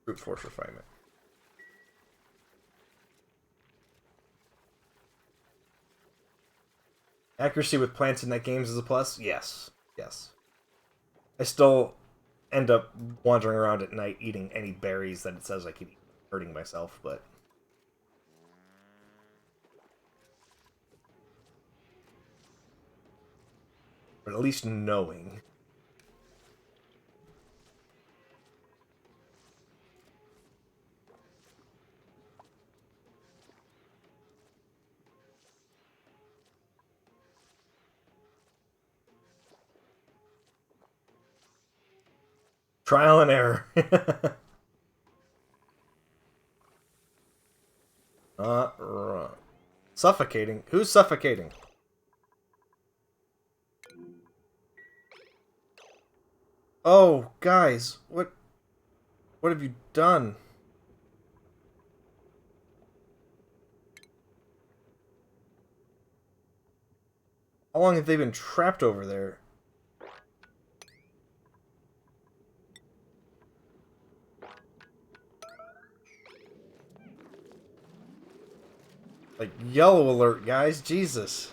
Brute force refinement. Accuracy with plants in that game is a plus? Yes. Yes. I still end up wandering around at night eating any berries that it says I can eat, hurting myself, but at least knowing. Trial and error. Suffocating? Who's suffocating? Oh, guys, what have you done? How long have they been trapped over there? Like, yellow alert, guys. Jesus.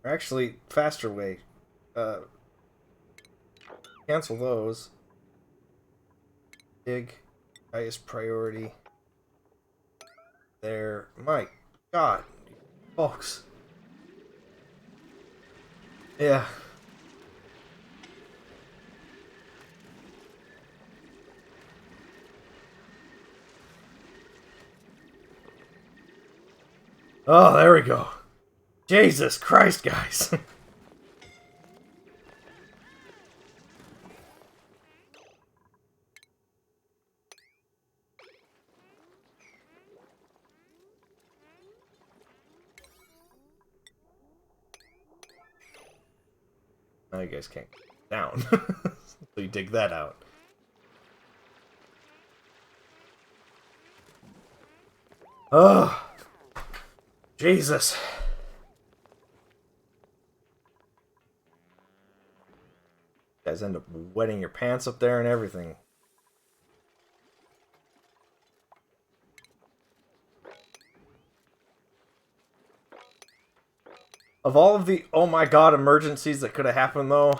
Or actually, faster way. Cancel those. Dig. Highest priority. There. My God. Folks. Yeah. Oh, there we go. Jesus Christ, guys. Now you guys can't get down. So you dig that out. Oh. Jesus. You guys end up wetting your pants up there and everything. Of all of the oh my god emergencies that could have happened though,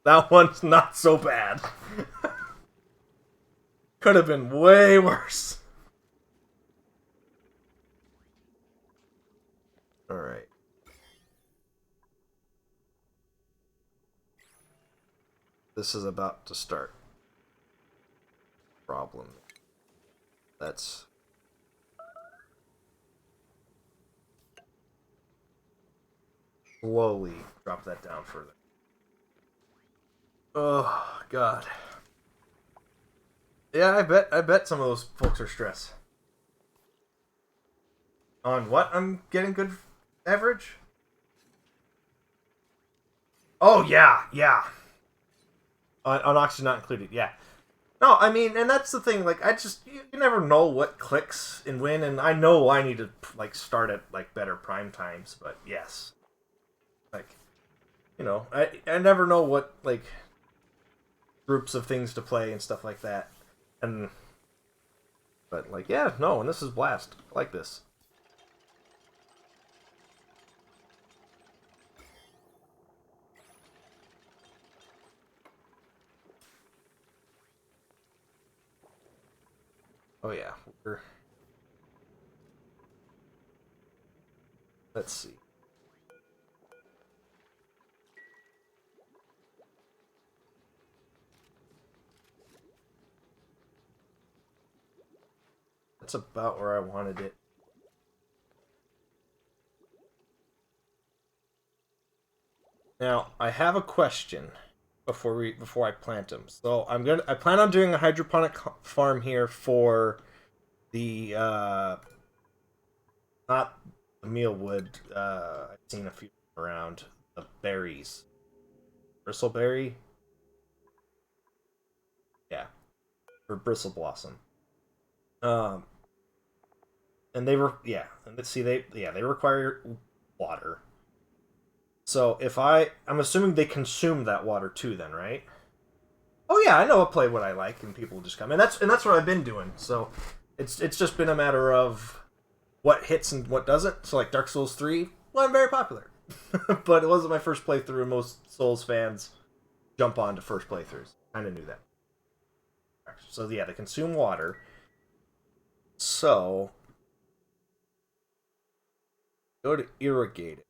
that one's not so bad. Could have been way worse. Alright. This is about to start. Problem. That's... slowly drop that down further. Oh, God. Yeah, I bet some of those folks are stressed. On what I'm getting good average? Oh, yeah. On oxygen not included, yeah. No, I mean, and that's the thing, like, you never know what clicks and when, and I know I need to, like, start at, like, better prime times, but yes. Like, you know, I never know what, like, groups of things to play and stuff like that. And, but, like, yeah, no, and this is blast. I like this. Oh, yeah. Let's see. That's about where I wanted it. Now, I have a question before I plant them. So I plan on doing a hydroponic farm here for the not the mealwood. I've seen a few around, the berries, bristleberry. Yeah, or bristle blossom. Um, and they were and let's see they require water. So if I'm assuming they consume that water too, then right? Oh yeah, I know a play what I like, and people just come, and that's what I've been doing. So it's just been a matter of what hits and what doesn't. So like Dark Souls 3 wasn't very popular, but it wasn't my first playthrough. Most Souls fans jump on to first playthroughs. Kind of knew that. So yeah, they consume water. So go to irrigate it.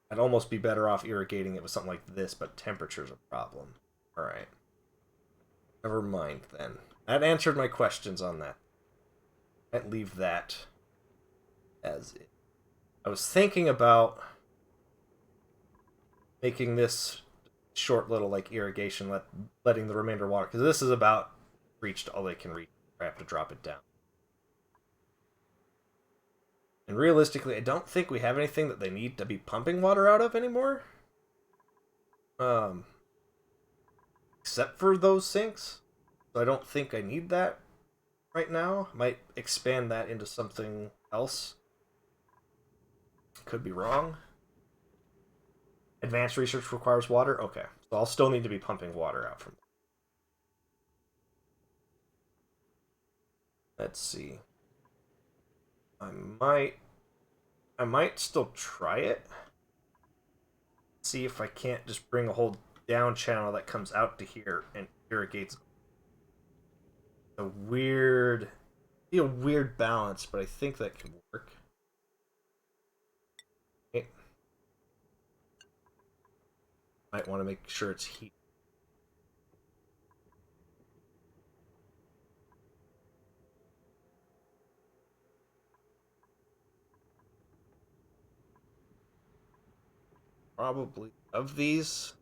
I'd almost be better off irrigating it with something like this, but temperature's a problem. All right. Never mind then. That answered my questions on that. I'd leave that as it. I was thinking about making this short little like irrigation, letting the remainder water, because this is about reached all they can reach. I have to drop it down. And realistically, I don't think we have anything that they need to be pumping water out of anymore. Except for those sinks. So I don't think I need that right now. I might expand that into something else. Could be wrong. Advanced research requires water? Okay. So I'll still need to be pumping water out from there. Let's see. I might still try it. See if I can't just bring a whole down channel that comes out to here and irrigates be a weird balance, but I think that can work. Okay. Might want to make sure it's heat. Probably of these,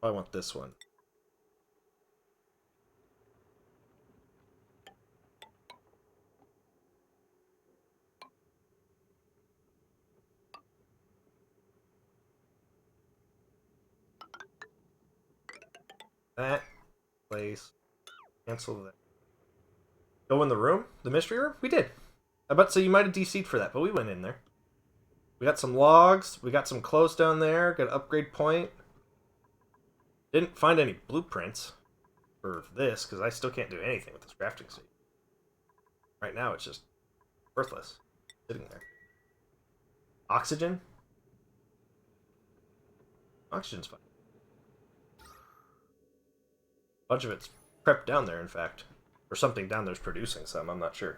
I want this one. That place. Cancel that. Go in the room? The mystery room? We did. I bet so you might have DC'd for that, but we went in there. We got some logs. We got some clothes down there. Got an upgrade point. Didn't find any blueprints for this, because I still can't do anything with this crafting station. Right now, it's just worthless. Sitting there. Oxygen? Oxygen's fine. A bunch of it's prepped down there, in fact. Or something down there's producing some, I'm not sure.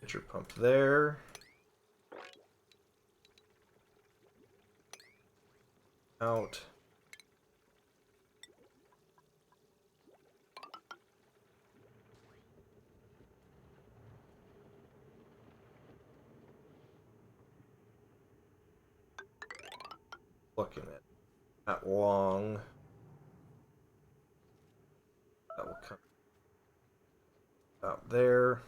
Get your pump there. Out. Looking at that long. That will come out there.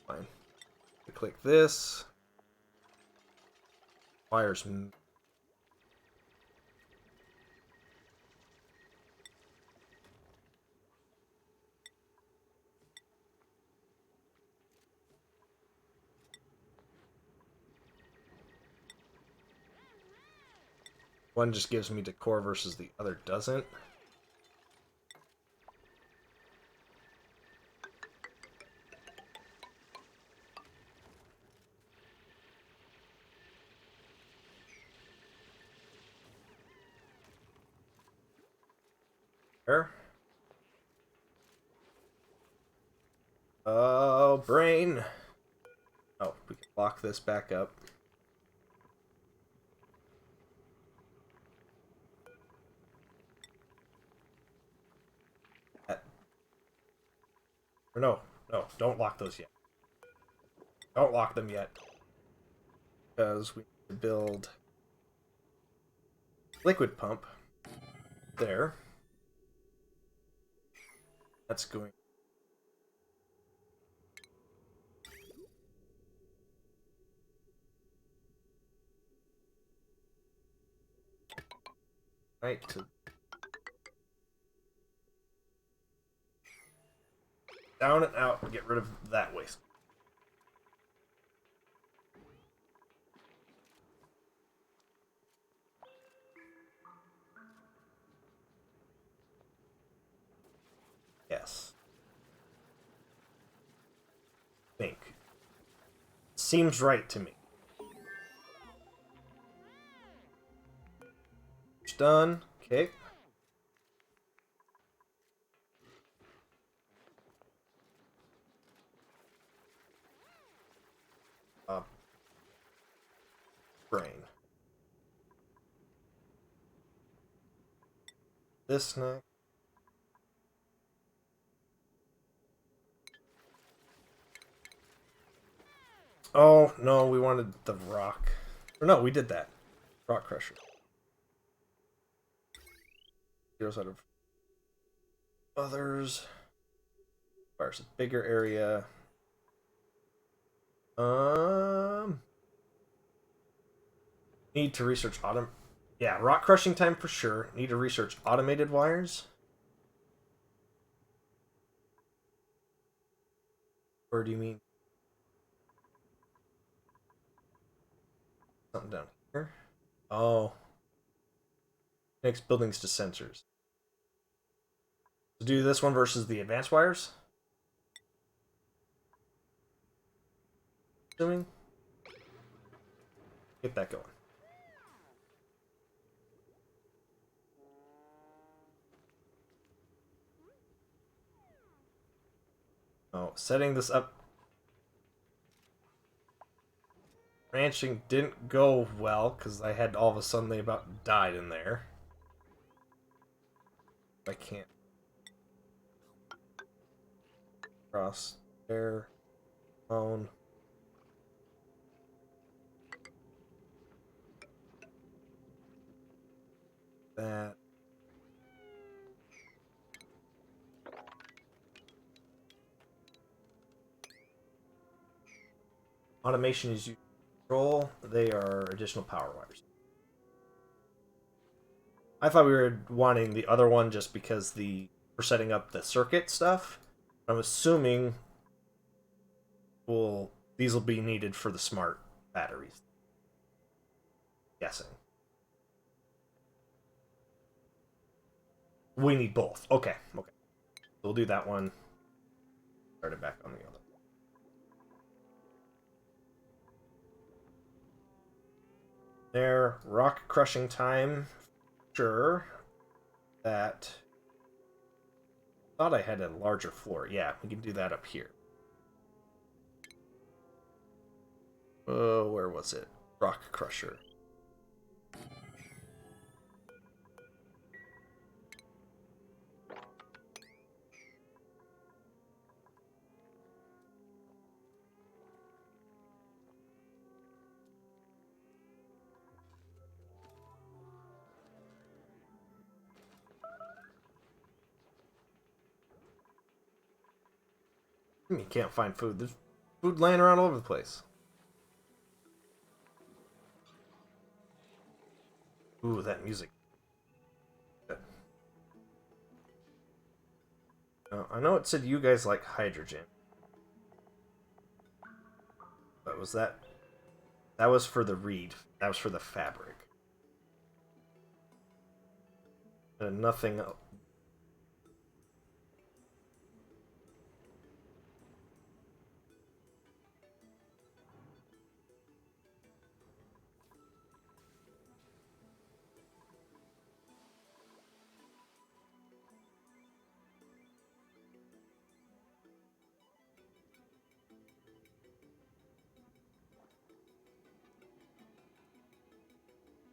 Fine. Click this. Wires. One just gives me decor versus the other doesn't. There. Oh, brain. Oh, we can lock this back up. Or no, don't lock those yet. Don't lock them yet. Because we need to build liquid pump there. That's going. Right to down and out and get rid of that waste. Yes. Think. Seems right to me. It's done. Okay. Brain. This next. Oh, no, we wanted the rock. Or no, we did that. Rock crusher. Zeros out of others. Requires a bigger area. Need to research Yeah, rock crushing time for sure. Need to research automated wires. Or do you mean something down here? Oh. Connects buildings to sensors. So do this one versus the advanced wires? Assuming. Get that going. Oh, setting this up. Ranching didn't go well because I had all of a sudden they about died in there. I can't cross there. Phone. That. Automation is used to control. They are additional power wires. I thought we were wanting the other one just because we're setting up the circuit stuff. I'm assuming these will be needed for the smart batteries. Guessing. We need both. Okay. We'll do that one. Start it back on the other. There, rock crushing time. Sure. That. Thought I had a larger floor. Yeah, we can do that up here. Oh, where was it? Rock crusher. You can't find food. There's food laying around all over the place. Ooh, that music. I know it said you guys like hydrogen. But was that... That was for the reed. That was for the fabric. And nothing else.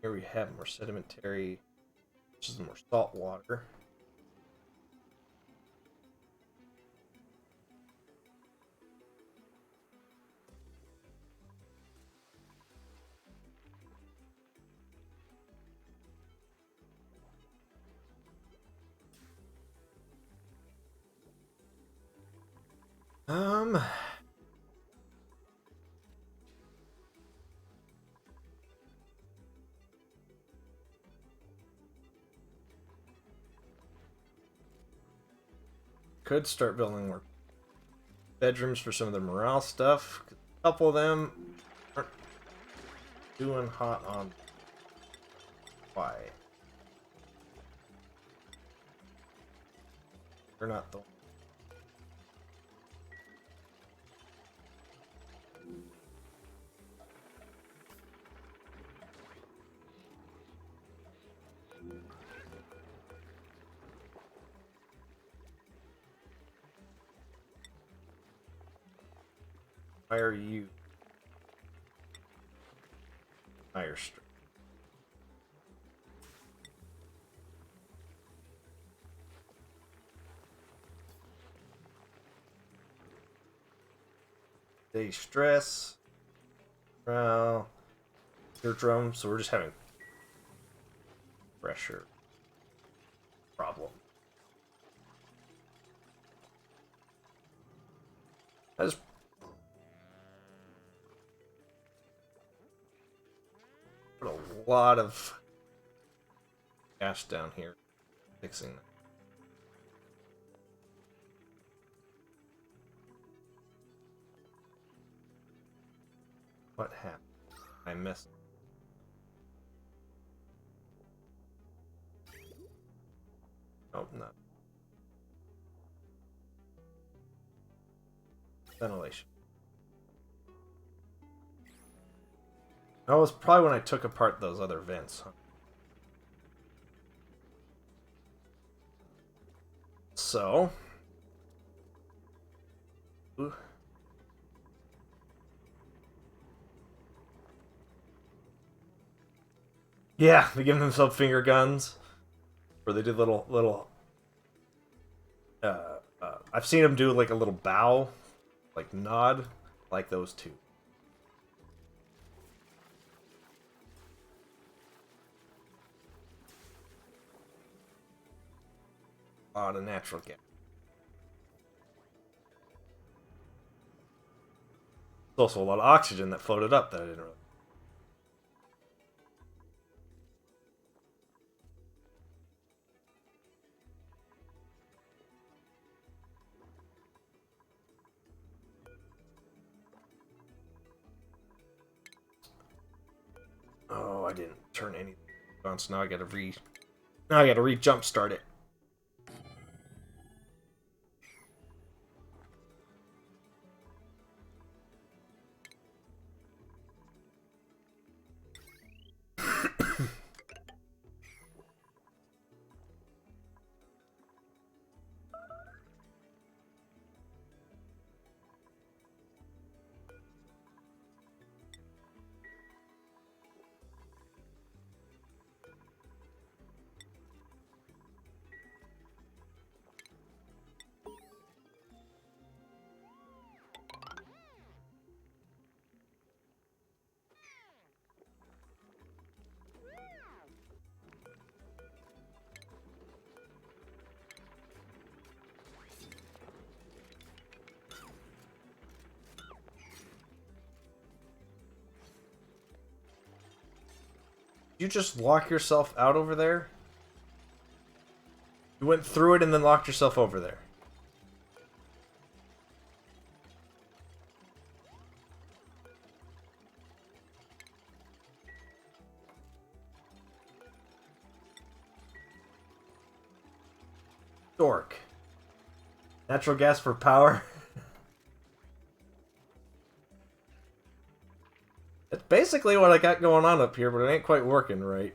Here we have more sedimentary, which is more salt water. Could start building more bedrooms for some of the morale stuff. A couple of them aren't doing hot on why. They're not the... Why are you higher strength? Day stress. Well, your drum, so we're just having pressure problem. I just put a lot of gas down here fixing that. What happened? I missed. Oh, no. Ventilation. That was probably when I took apart those other vents. Huh? So. Ooh. Yeah, they give themselves finger guns. Or they did little. I've seen them do like a little bow, like nod, like those two. A lot of natural gas. There's also a lot of oxygen that floated up that I didn't really. didn't turn anything on, so now I gotta re-jump start it. You just lock yourself out over there? You went through it and then locked yourself over there. Dork. Natural gas for power? That's basically what I got going on up here, but it ain't quite working right.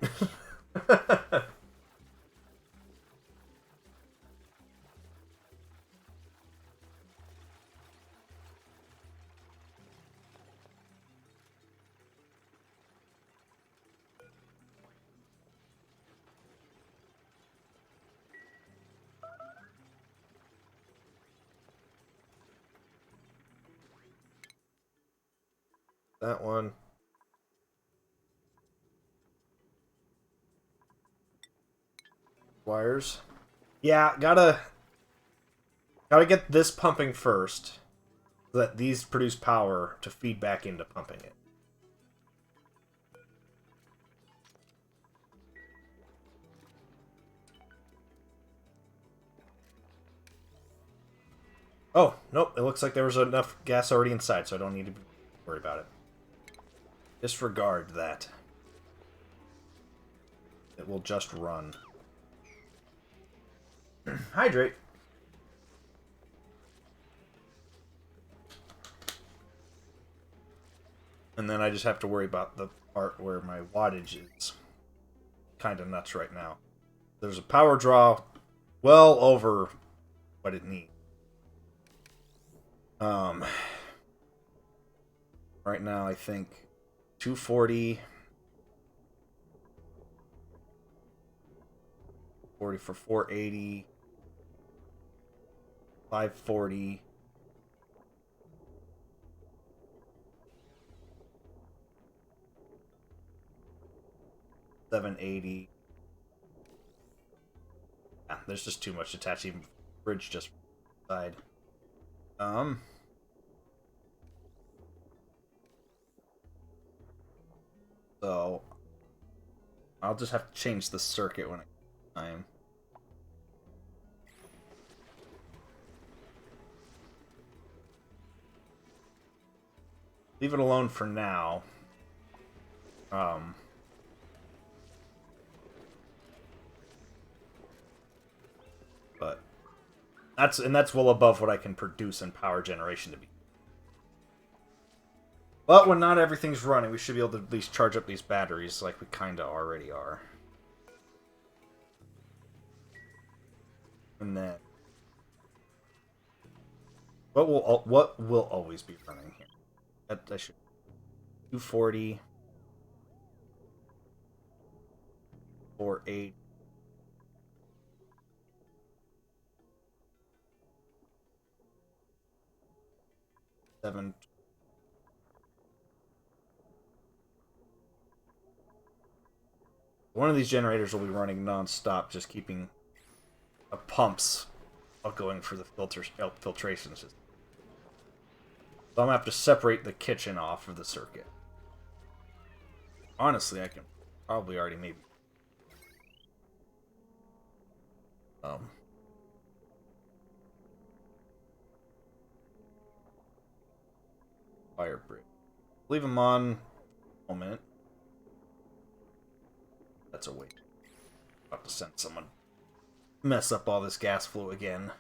That one. Wires. Yeah, gotta get this pumping first, so that these produce power to feed back into pumping it. Oh, nope, it looks like there was enough gas already inside, so I don't need to worry about it. Disregard that. It will just run. Hydrate. And then I just have to worry about the part where my wattage is kind of nuts right now. There's a power draw well over what it needs. Right now I think 240... 40 for 480, 540, 780. Yeah, there's just too much attached. Even bridge just side. So I'll just have to change the circuit when I'm. Leave it alone for now. But that's well above what I can produce in power generation to be. But when not everything's running, we should be able to at least charge up these batteries like we kinda already are. And then what will always be running here? I should 240, 48, 7. One of these generators will be running non-stop, just keeping pumps going for the filtration system. So I'm gonna have to separate the kitchen off of the circuit. Honestly, I can probably already maybe fire bridge. Leave them on a moment. That's a waste. About to send someone mess up all this gas flow again.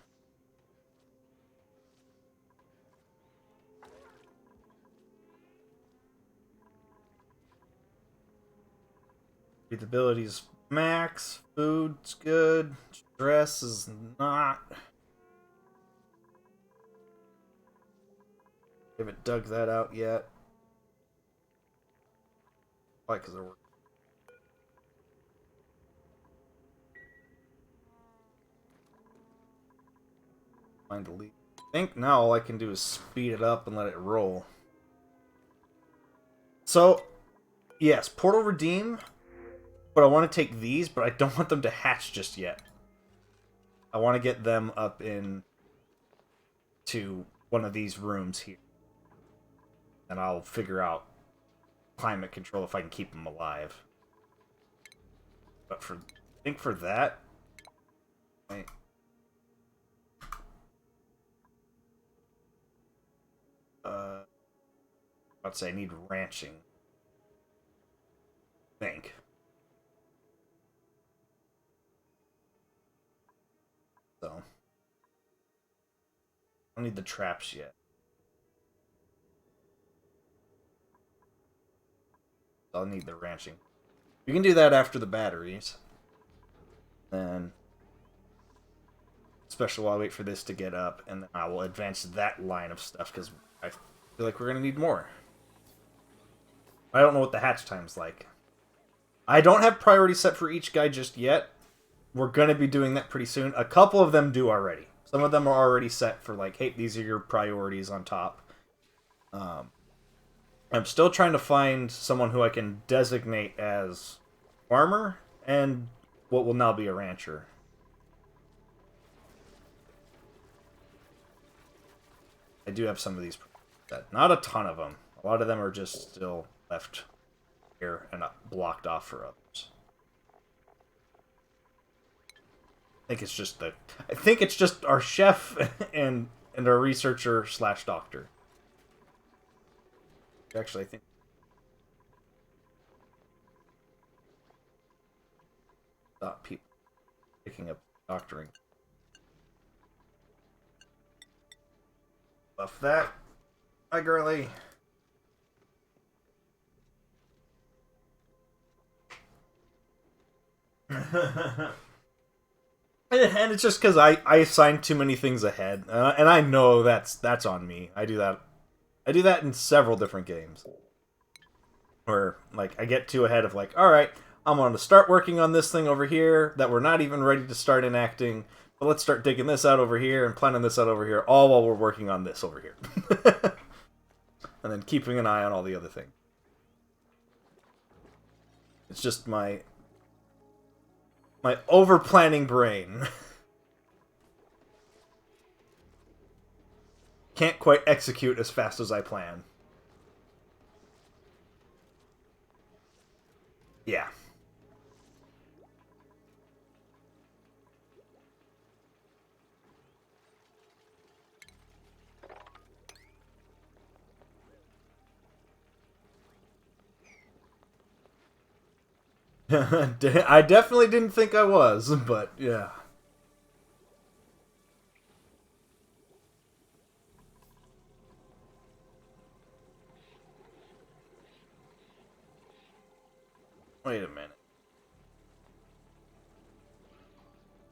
Breathability is max. Food's good. Stress is not. Haven't dug that out yet. Why? Because they're working. Find the lead. I think now all I can do is speed it up and let it roll. So, yes, Portal Redeem, but I want to take these, but I don't want them to hatch just yet. I want to get them up in to one of these rooms here. And I'll figure out climate control if I can keep them alive. But I think for that, I'd say I need ranching. I think. So. I don't need the traps yet. I'll need the ranching. You can do that after the batteries. Then, especially while I wait for this to get up, and then I will advance that line of stuff, because I feel like we're going to need more. I don't know what the hatch time's like. I don't have priority set for each guy just yet. We're going to be doing that pretty soon. A couple of them do already. Some of them are already set for like, hey, these are your priorities on top. I'm still trying to find someone who I can designate as farmer and what will now be a rancher. I do have some of these set. Not a ton of them. A lot of them are just still left here and blocked off for others. I think it's just our chef and our researcher / doctor. Actually, I think stop people picking up doctoring. Buff that. Hi, girly. And it's just because I assigned too many things ahead, and I know that's on me. I do that in several different games, where like I get too ahead of like, all right, I'm going to start working on this thing over here that we're not even ready to start enacting, but let's start digging this out over here and planning this out over here, all while we're working on this over here, and then keeping an eye on all the other things. It's just my over-planning brain. Can't quite execute as fast as I plan. Yeah. I definitely didn't think I was, but yeah. Wait a minute.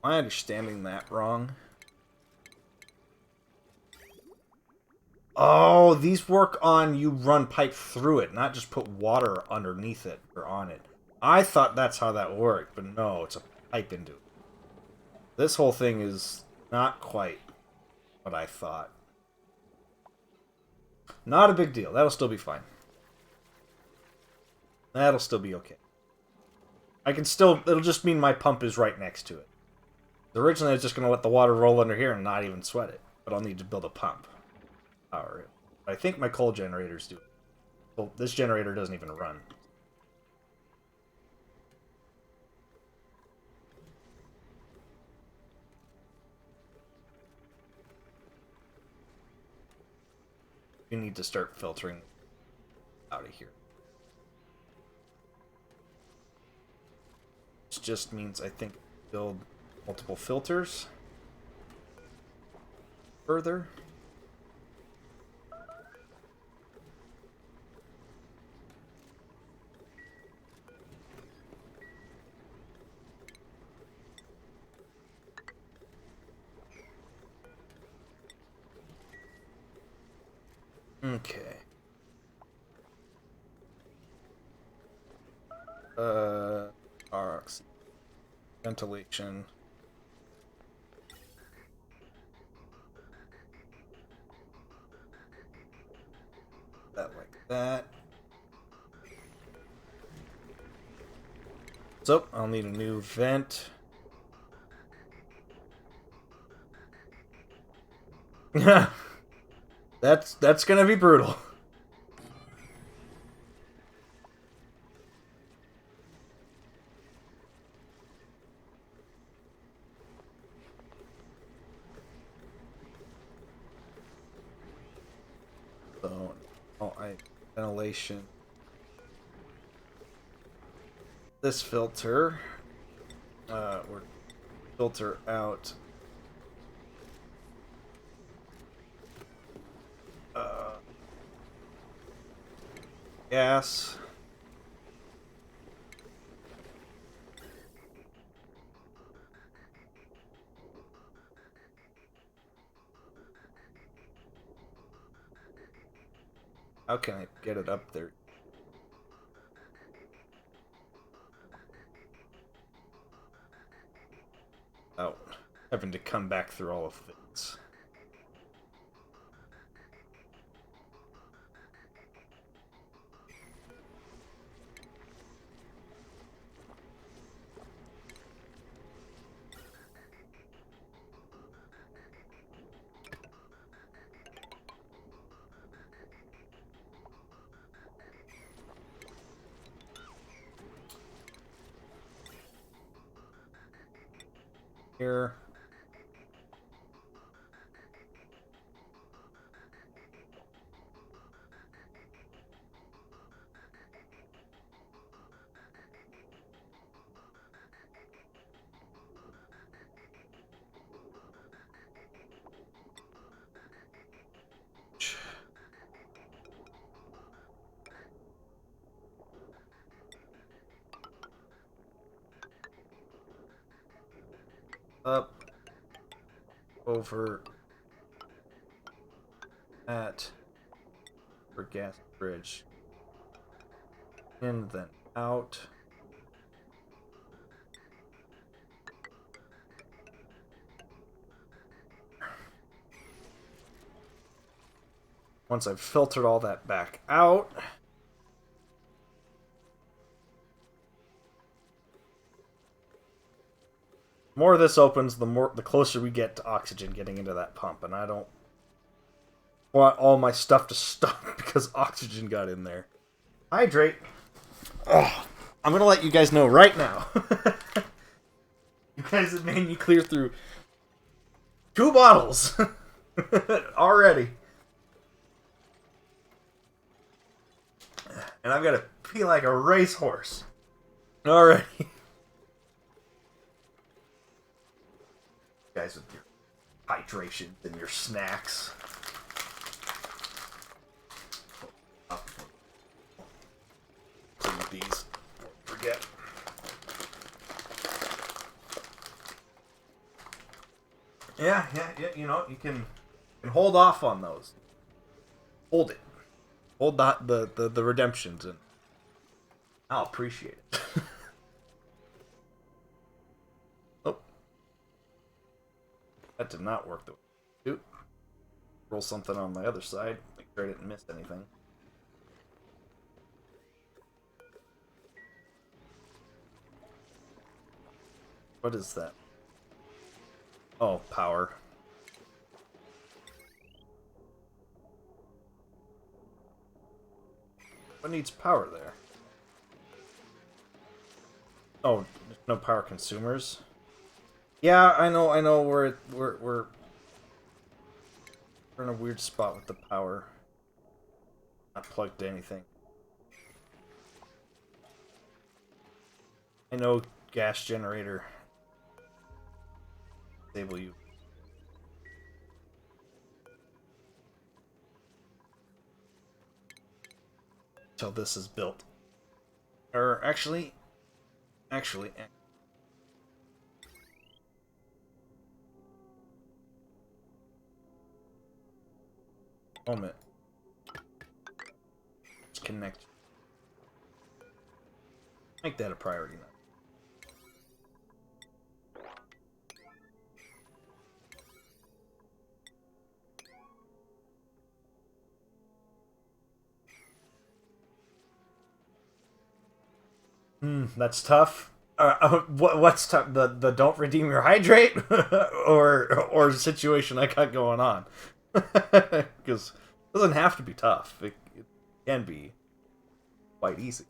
Am I understanding that wrong? Oh, these work on you run pipe through it, not just put water underneath it or on it. I thought that's how that worked, but no, it's a pipe into it. This whole thing is not quite what I thought. Not a big deal. That'll still be fine. That'll still be okay. It'll just mean my pump is right next to it. Originally, I was just going to let the water roll under here and not even sweat it. But I'll need to build a pump. Alright. I think my coal generators do it. Well, this generator doesn't even run. We need to start filtering out of here. just means I think build multiple filters further. Okay. RX ventilation. That like that. So I'll need a new vent. Yeah, that's gonna be brutal. So, ventilation. This filter, or filter out. Gas. How can I get it up there? Oh, having to come back through all of this. Here. Up. Over. At. For gas bridge. And then out. Once I've filtered all that back out, the more this opens, the closer we get to oxygen getting into that pump, and I don't want all my stuff to stop because oxygen got in there. Hydrate. Ugh. I'm gonna let you guys know right now. You guys have made me clear through 2 bottles already. And I've got to pee like a racehorse already. Guys with your hydration and your snacks. These. Forget. Yeah, you know, you can hold off on those. Hold it. Hold the redemptions, and I'll appreciate it. Oh. That did not work the way I do. Roll something on my other side. Make sure I didn't miss anything. What is that? Oh, power. What needs power there? Oh, there's no power consumers. Yeah, I know. We're in a weird spot with the power. Not plugged to anything. I know gas generator. Disable you. Till this is built. Or actually. Moment. Let's connect. Make that a priority now. That's tough. What's tough? The don't redeem your hydrate, or situation I got going on, because it doesn't have to be tough. It can be quite easy.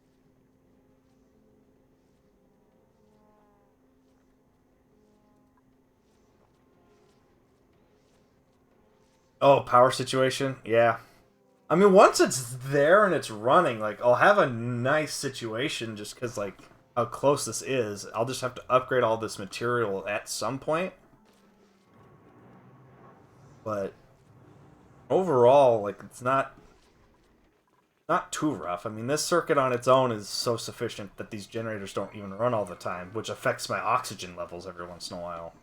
Oh, power situation, yeah. I mean, once it's there and it's running, like I'll have a nice situation just because like how close this is. I'll just have to upgrade all this material at some point. But overall, like it's not too rough. I mean, this circuit on its own is so sufficient that these generators don't even run all the time, which affects my oxygen levels every once in a while.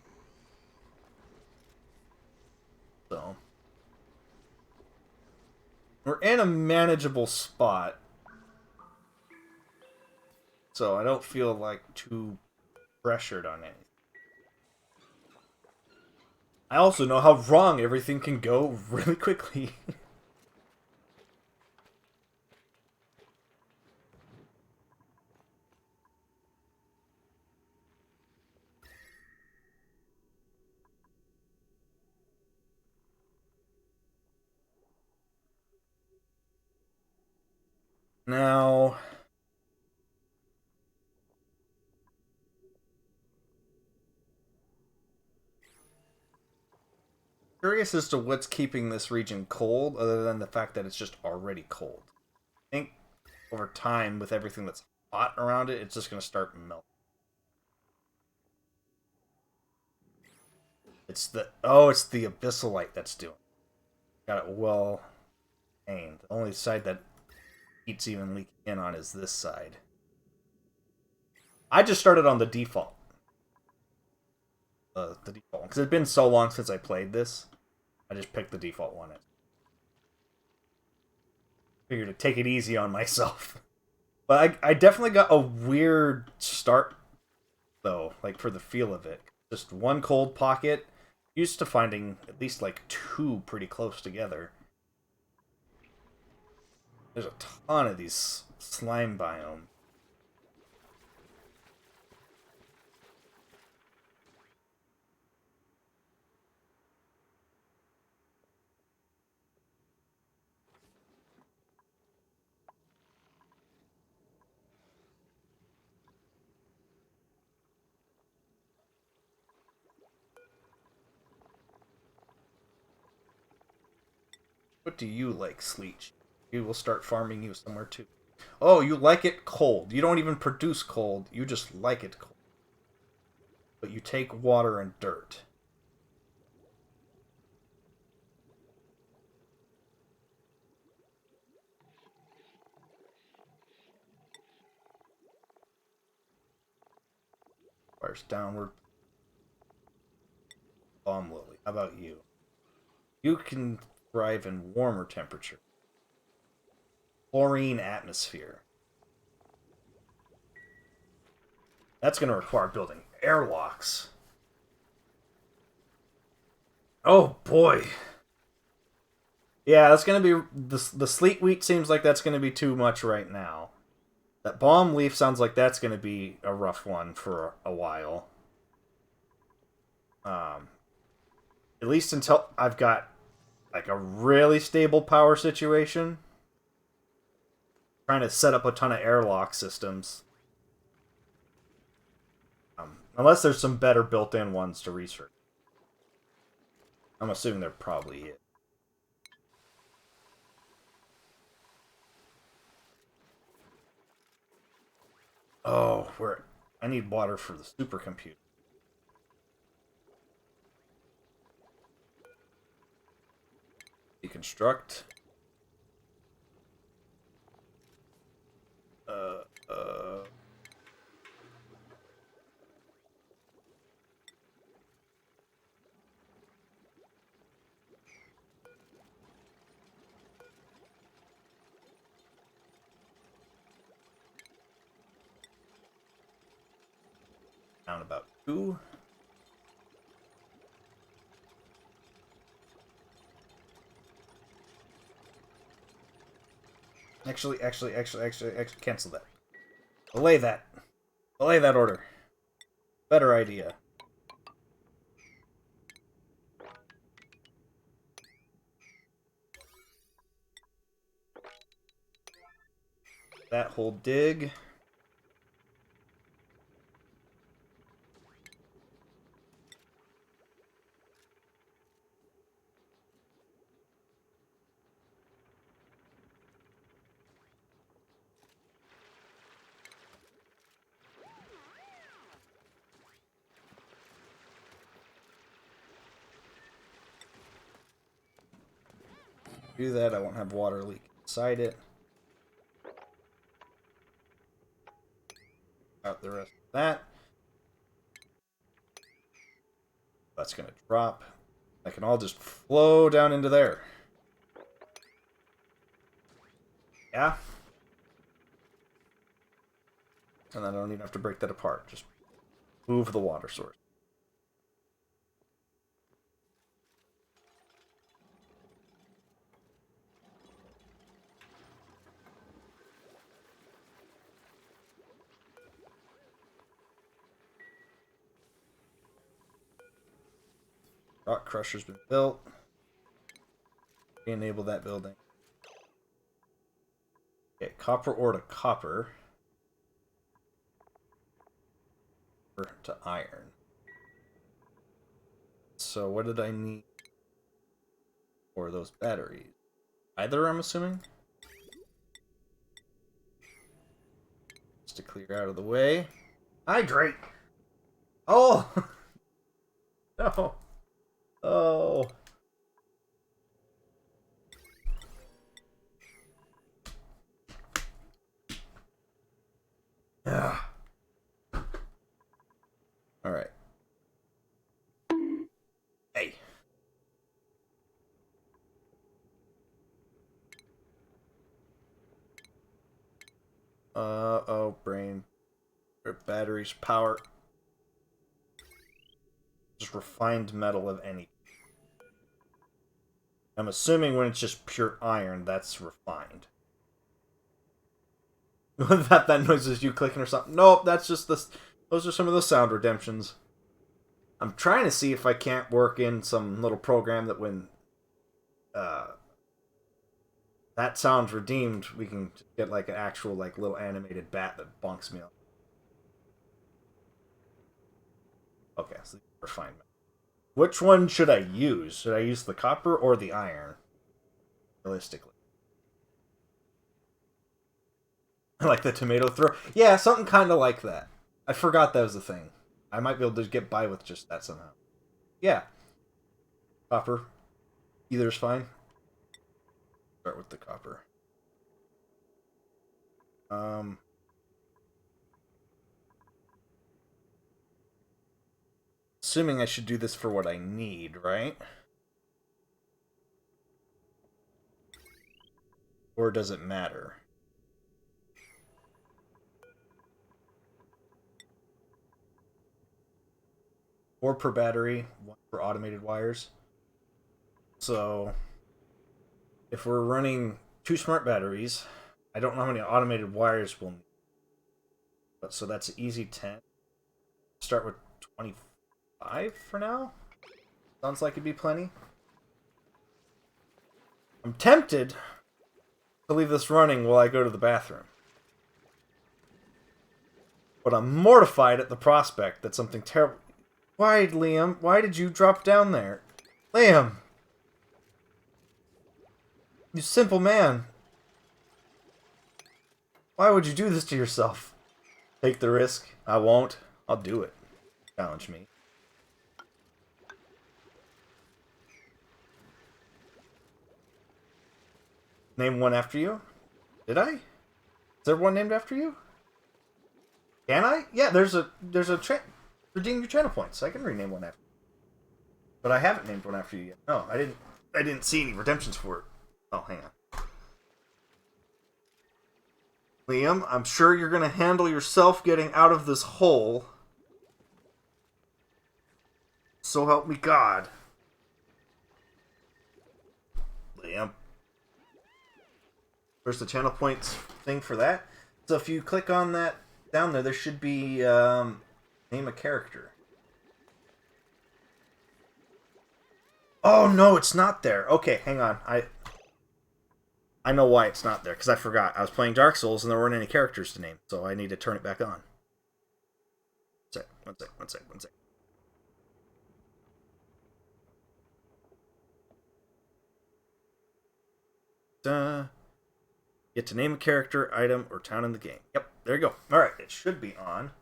So we're in a manageable spot. So I don't feel like too pressured on it. I also know how wrong everything can go really quickly. Now, curious as to what's keeping this region cold, other than the fact that it's just already cold. I think over time, with everything that's hot around it, it's just going to start melting. It's the abyssal light that's doing it. Got it well aimed. The only side that heat's even leaking in on is this side. I just started on the default. The default, because it's been so long since I played this. I just picked the default one. Figured to take it easy on myself. But I definitely got a weird start, though, like for the feel of it. Just one cold pocket, used to finding at least like two pretty close together. There's a ton of these slime biomes. What do you like, Sleech? We will start farming you somewhere too. Oh, you like it cold. You don't even produce cold. You just like it cold. But you take water and dirt. Fires downward. Bomb lily. How about you? You can thrive in warmer temperature. Chlorine atmosphere. That's going to require building airlocks. Oh boy. Yeah, that's going to be... The sleet wheat seems like that's going to be too much right now. That bomb leaf sounds like that's going to be a rough one for a while. At least until I've got like a really stable power situation. Trying to set up a ton of airlock systems. Unless there's some better built-in ones to research. I'm assuming there probably is. Oh, I need water for the supercomputer. Deconstruct. Down about 2. Actually, cancel that. Delay that. Delay that order. Better idea. That whole dig. Do that, I won't have water leak inside it. Out the rest of that. That's going to drop. That can all just flow down into there. Yeah. And then I don't even have to break that apart. Just move the water source. Rock crusher's been built. Enable that building. Okay, copper ore to copper. Or to iron. So what did I need for those batteries? Either, I'm assuming? Just to clear out of the way. Hydrate! Oh! No. Oh. Yeah. All right. Hey. Oh, brain. Batteries, power. Just refined metal of any. I'm assuming when it's just pure iron, that's refined. that noise is you clicking or something. Nope, that's just this. Those are some of the sound redemptions. I'm trying to see if I can't work in some little program that when that sound's redeemed, we can get like an actual like little animated bat that bonks me up. Okay, so refinement. Which one should I use? Should I use the copper or the iron? Realistically. Like the tomato throw? Yeah, something kind of like that. I forgot that was a thing. I might be able to get by with just that somehow. Yeah. Copper. Either is fine. Start with the copper. Assuming I should do this for what I need, right? Or does it matter? Four per battery, one for automated wires. So, if we're running 2 smart batteries, I don't know how many automated wires we'll need. But so that's an easy 10. Start with 25 for now. Sounds like it'd be plenty. I'm tempted to leave this running while I go to the bathroom. But I'm mortified at the prospect that something terrible... Why, Liam? Why did you drop down there? Liam! You simple man. Why would you do this to yourself? Take the risk. I won't. I'll do it. Challenge me. Name one after you? Did I? Is there one named after you? Can I? Yeah, there's a redeem your channel points. I can rename one after you. But I haven't named one after you yet. No, I didn't see any redemptions for it. Oh, hang on. Liam, I'm sure you're gonna handle yourself getting out of this hole. So help me God. Liam. Where's the channel points thing for that? So if you click on that down there, there should be name a character. Oh no, it's not there. Okay, hang on. I know why it's not there, because I forgot. I was playing Dark Souls and there weren't any characters to name, so I need to turn it back on. One sec. Get to name a character, item, or town in the game. Yep, there you go. Alright, it should be on.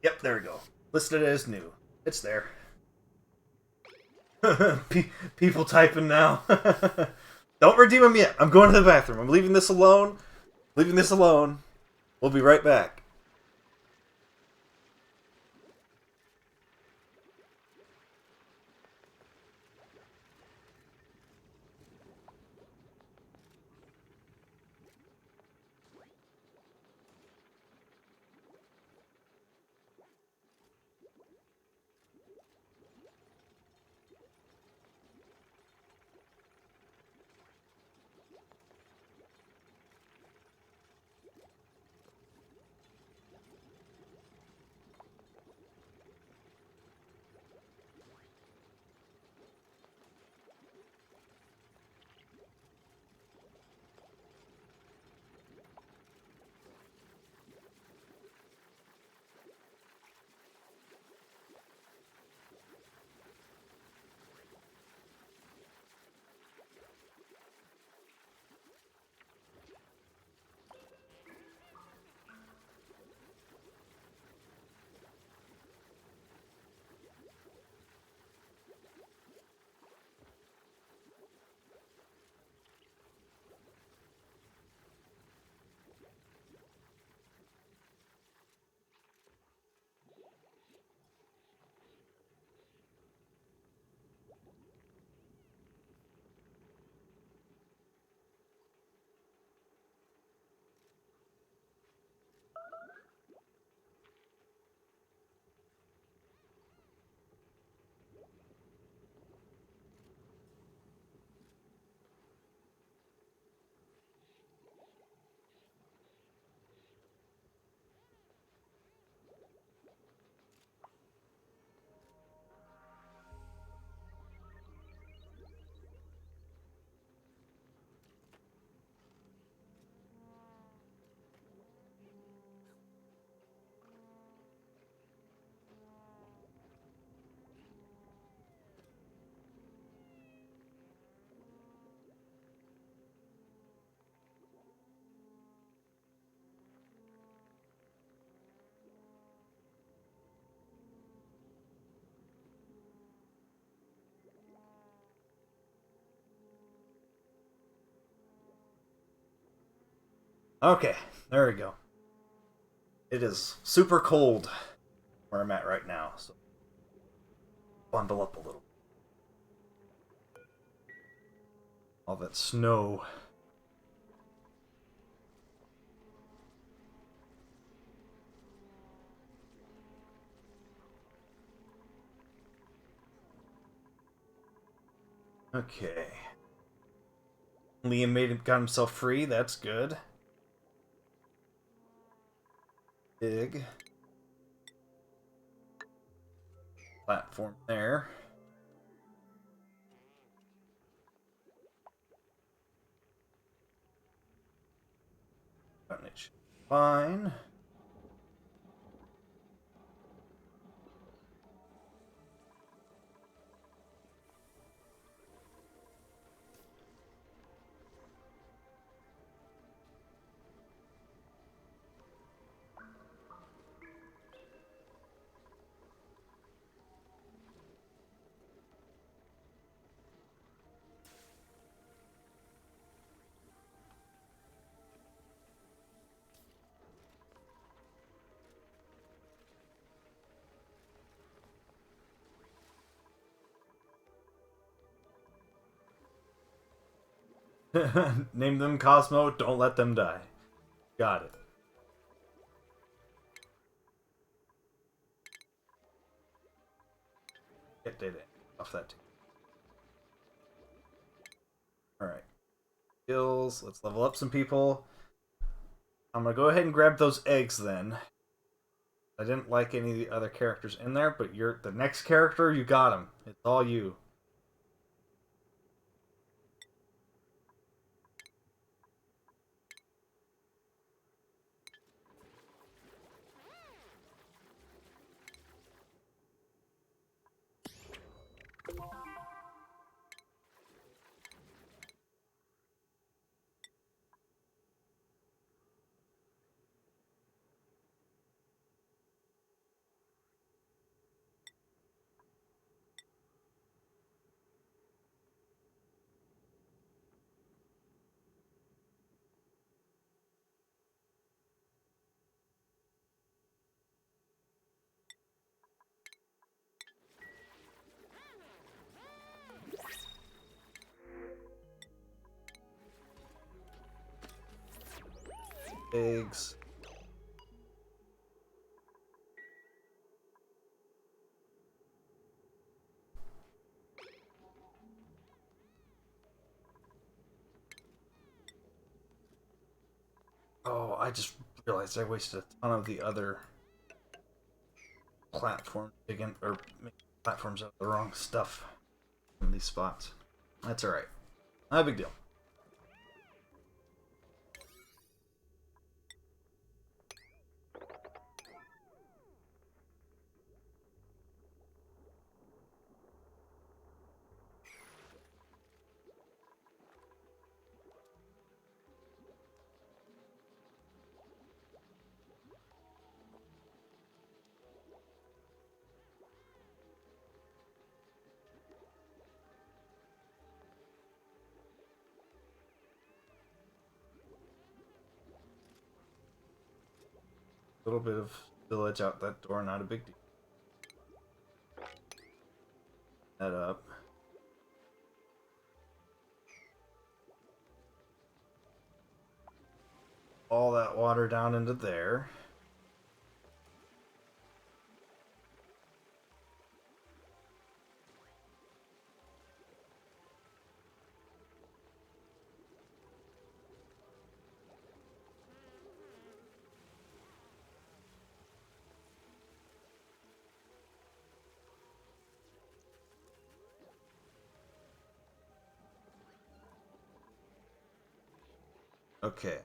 Yep, there we go. Listed as new. It's there. People typing now. Don't redeem them yet. I'm going to the bathroom. I'm leaving this alone. We'll be right back. Okay, there we go. It is super cold where I'm at right now, so bundle up a little. All that snow. Okay. Liam got himself free, that's good. Big platform there. Fine. Name them Cosmo, don't let them die. Got it. Get data off that too. Alright. Skills. Let's level up some people. I'm gonna go ahead and grab those eggs then. I didn't like any of the other characters in there, but you're the next character, you got him. It's all you. Eggs. Oh, I just realized I wasted a ton of the other platforms digging or making platforms out of the wrong stuff in these spots. That's alright. Not a big deal. A little bit of village out that door, not a big deal. That up. All that water down into there. Okay.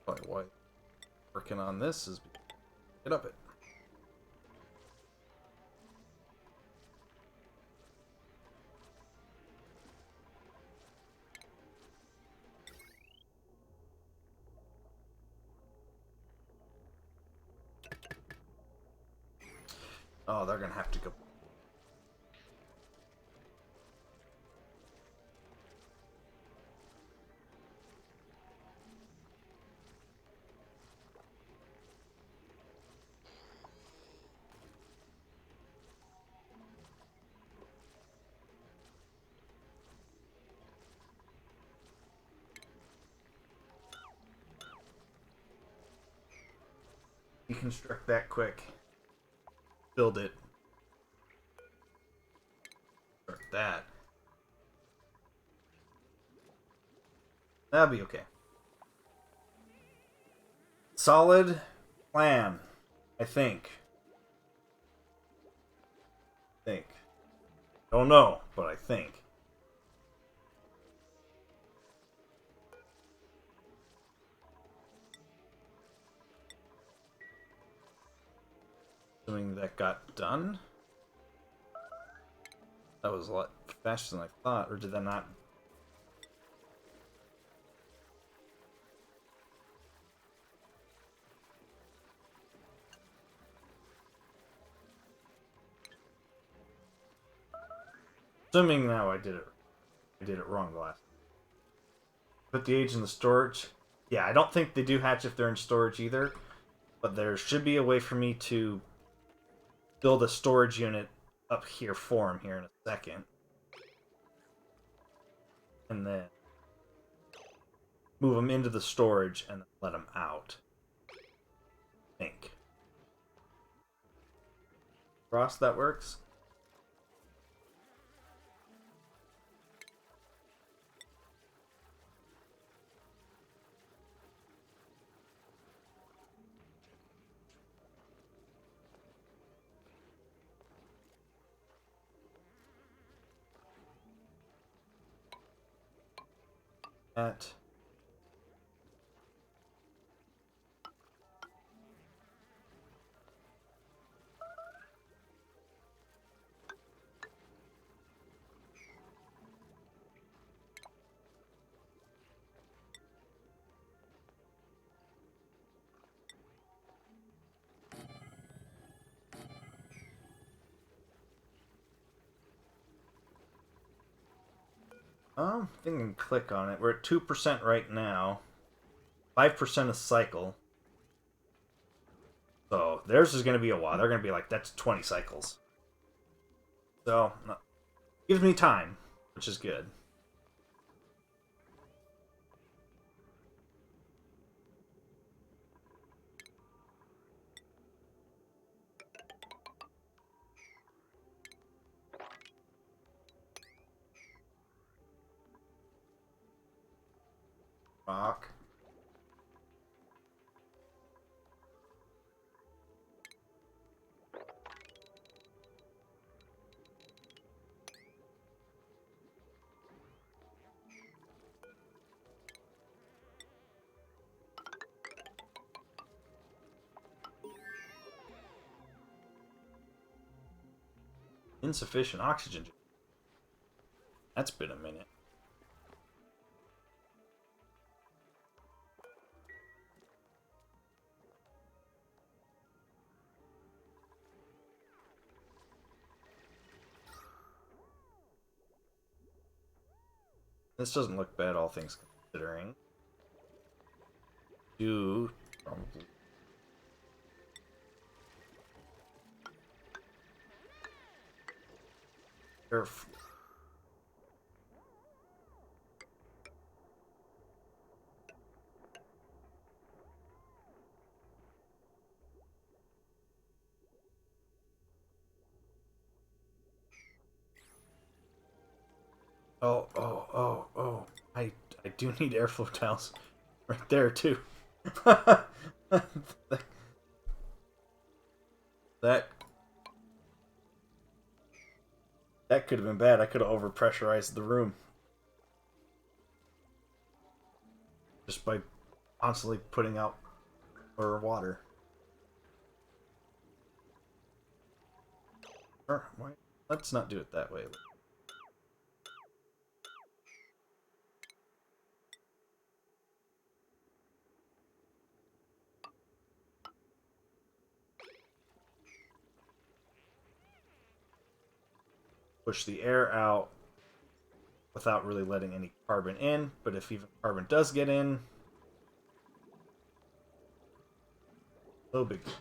Probably why working on this is get up it. Oh, they're gonna have to go. Deconstruct that quick. Build it. Start that. That'll be okay. Solid plan, I think. Don't know, but I think. Assuming that got done. That was a lot faster than I thought, or did that not? Assuming now I did it wrong the last. Put the age in the storage. Yeah, I don't think they do hatch if they're in storage either. But there should be a way for me to build a storage unit up here for him here in a second. And then move him into the storage and then let him out. I think. Cross, that works? That. I think I can click on it. We're at 2% right now. 5% a cycle. So theirs is going to be a while. They're going to be like, that's 20 cycles. So, gives me time, which is good. Rock. Insufficient oxygen. That's been a minute. This doesn't look bad, all things considering. Do probably. Careful. Oh. I do need airflow tiles right there, too. that could have been bad. I could have overpressurized the room. Just by constantly putting out more water. Or, let's not do it that way. Push the air out without really letting any carbon in, but if even carbon does get in, no big deal.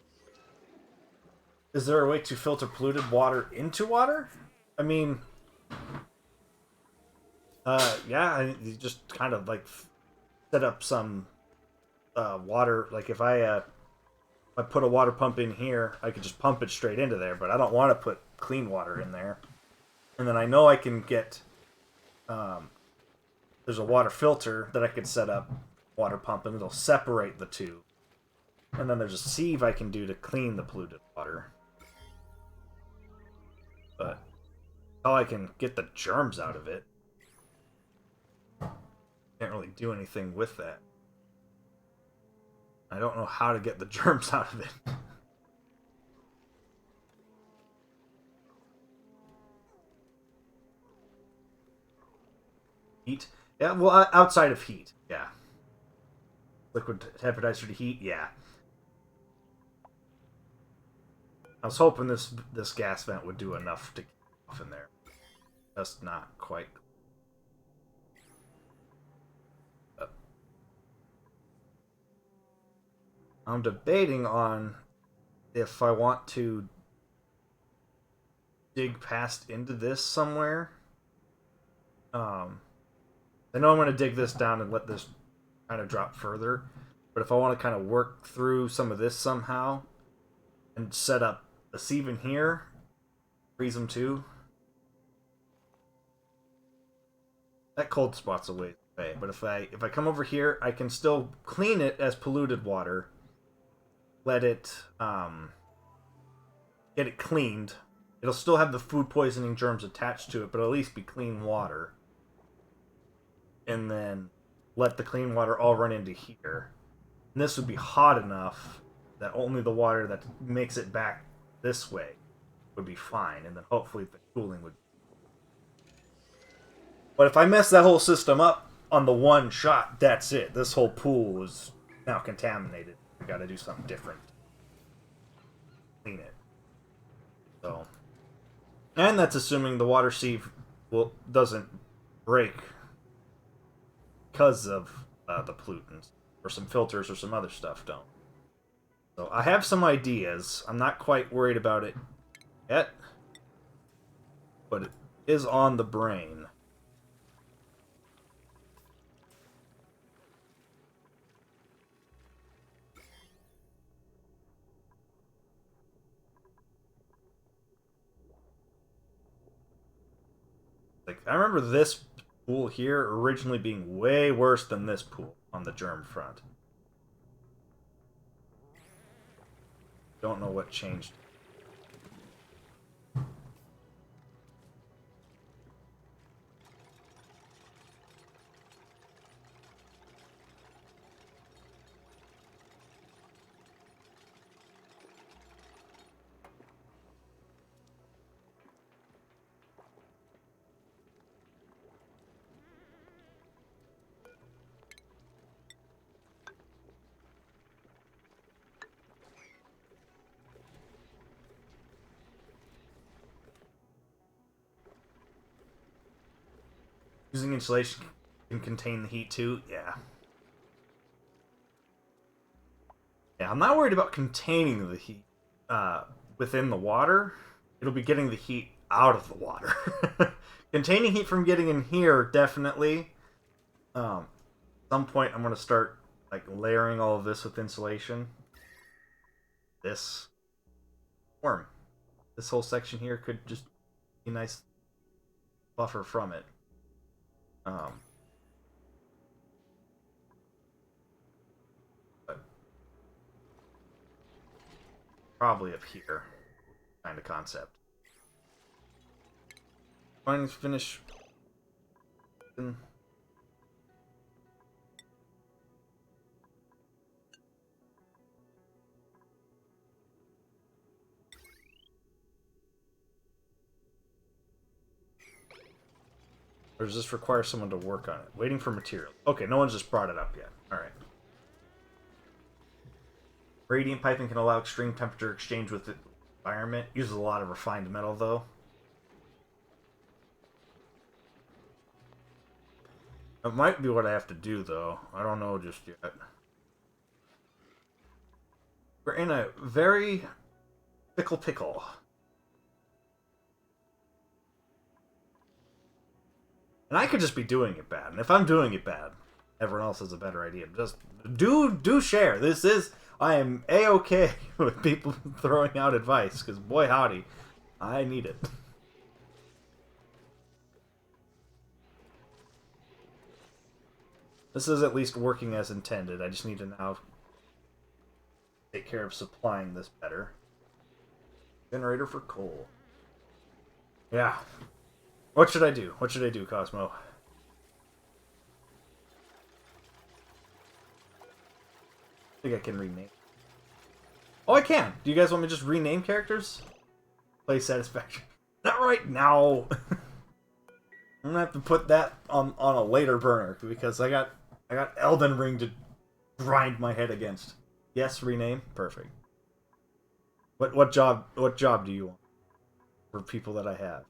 Is there a way to filter polluted water into water? I mean, yeah, you just kind of like set up some water. Like if I put a water pump in here, I could just pump it straight into there, but I don't want to put clean water in there. And then I know I can get, there's a water filter that I could set up, water pump, and it'll separate the two. And then there's a sieve I can do to clean the polluted water. But how I can get the germs out of it, can't really do anything with that. I don't know how to get the germs out of it. Heat? Yeah, well, outside of heat, yeah. Liquid temperature to heat, yeah. I was hoping this gas vent would do enough to get off in there. Just not quite. I'm debating on if I want to dig past into this somewhere. I know I'm going to dig this down and let this kind of drop further, but if I want to kind of work through some of this somehow and set up a sieve in here, freeze them too. That cold spot's a ways away, but if I come over here, I can still clean it as polluted water, let it get it cleaned. It'll still have the food poisoning germs attached to it, but at least be clean water. And then let the clean water all run into here. And this would be hot enough that only the water that makes it back this way would be fine, and then hopefully the cooling would. But if I mess that whole system up on the one shot, that's it. This whole pool is now contaminated. I gotta do something different. Clean it. So. And that's assuming the water sieve doesn't break because of the pollutants, or some filters or some other stuff don't. So I have some ideas. I'm not quite worried about it yet, but it is on the brain. Like, I remember this pool here originally being way worse than this pool on the germ front. Don't know what changed. Using insulation can contain the heat too? Yeah. Yeah, I'm not worried about containing the heat within the water. It'll be getting the heat out of the water. Containing heat from getting in here, definitely. At some point, I'm going to start like layering all of this with insulation. This worm. This whole section here could just be a nice buffer from it. But probably up here, kind of concept. Fine, finish. Or does this require someone to work on it? Waiting for material. Okay, no one's just brought it up yet. Alright. Radiant piping can allow extreme temperature exchange with the environment. Uses a lot of refined metal, though. It might be what I have to do, though. I don't know just yet. We're in a very fickle pickle. And I could just be doing it bad. And if I'm doing it bad, everyone else has a better idea. Just do share. This is... I am A-okay with people throwing out advice, because boy howdy, I need it. This is at least working as intended. I just need to now take care of supplying this better. Generator for coal. Yeah. What should I do? What should I do, Cosmo? I think I can rename. Oh, I can! Do you guys want me to just rename characters? Play satisfaction. Not right now! I'm gonna have to put that on a later burner, because I got Elden Ring to grind my head against. Yes, rename? Perfect. What job do you want? For people that I have.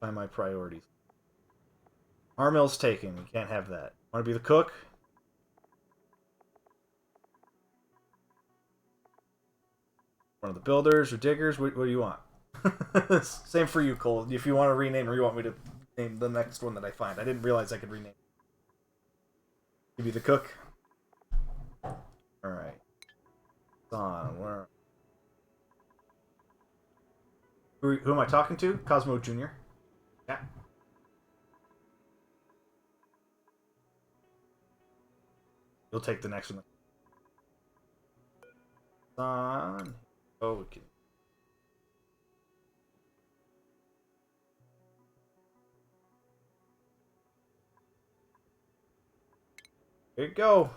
By my priorities. Armill's taken. We can't have that. Want to be the cook? One of the builders or diggers? What do you want? Same for you, Cole. If you want to rename, or you want me to name the next one that I find. I didn't realize I could rename. Give you the cook. All right. Where? Who am I talking to? Cosmo Jr. Yeah. You'll take the next one. On. Oh, we can. There you go.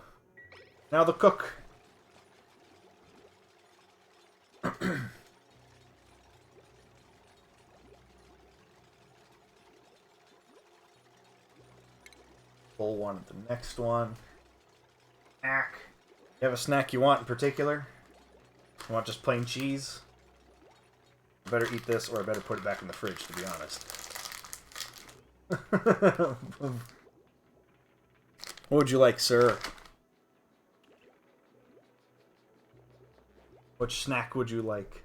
Now the cook. Pull one at the next one. Snack. You have a snack you want in particular? You want just plain cheese? I better eat this, or I better put it back in the fridge, to be honest. What would you like, sir? Which snack would you like?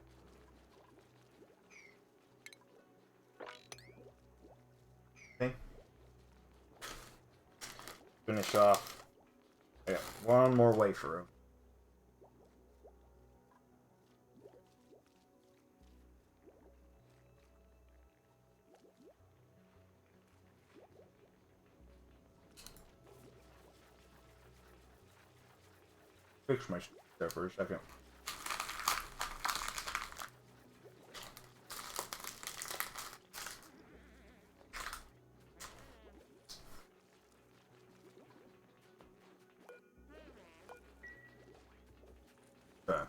Okay. Finish off. I got one more wafer. Fix my there for a second. Okay.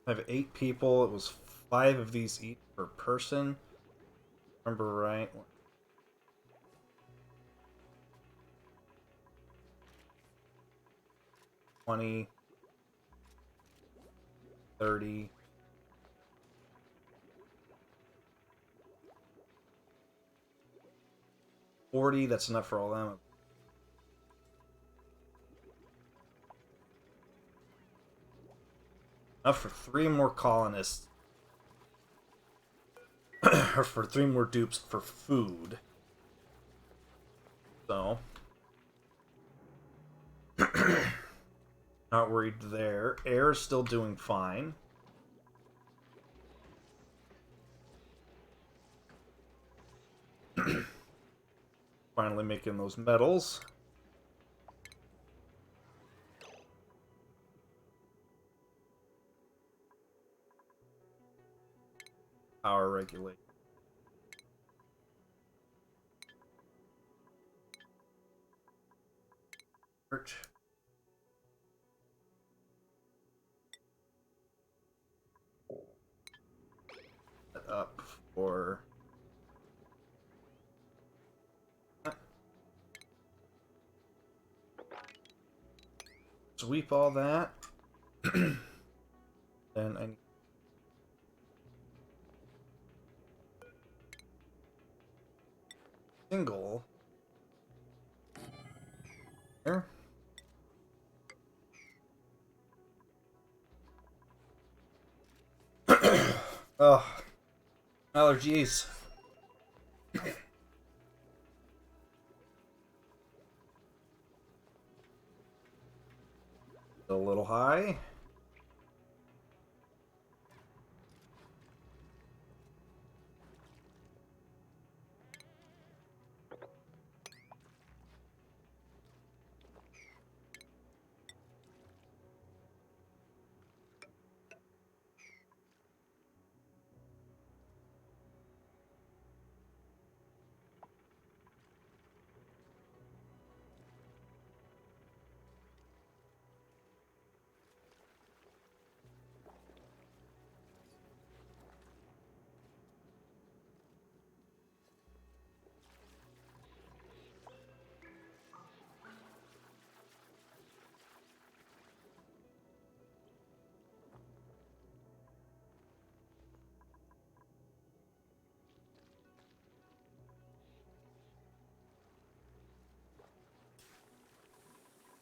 I have 8 people. It was 5 of these each per person. Remember right? 20, 30. 40, that's enough for all of them. Enough for 3 more colonists. Or for 3 more dupes for food. So. Not worried there. Air is still doing fine. Finally making those metals. Power regulate. Search. Up for sweep all that. Then I need single there. Oh, allergies. A little high.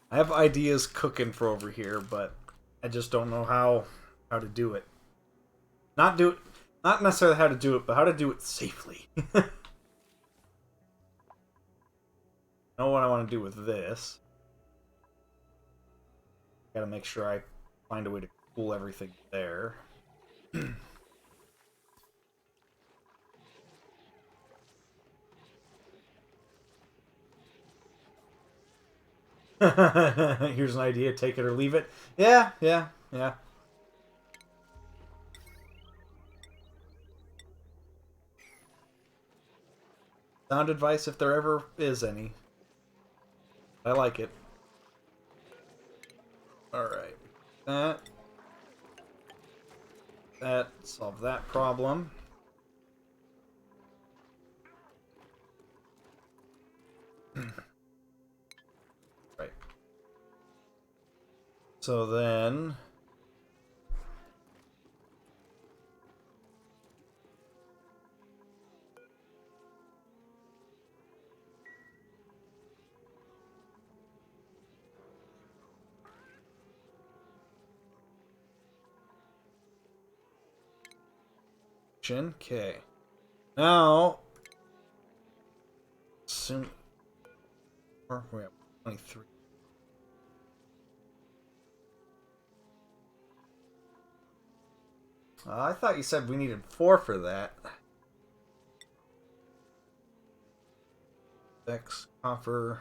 I have ideas cooking for over here, but I just don't know how to do it. Not necessarily how to do it, but how to do it safely. Know what I want to do with this. Gotta make sure I find a way to cool everything there. Here's an idea, take it or leave it. Yeah. Sound advice if there ever is any. I like it. Alright. That solved that problem. Right. So then... Okay. Now... Soon... We're at 23. I thought you said we needed 4 for that. X copper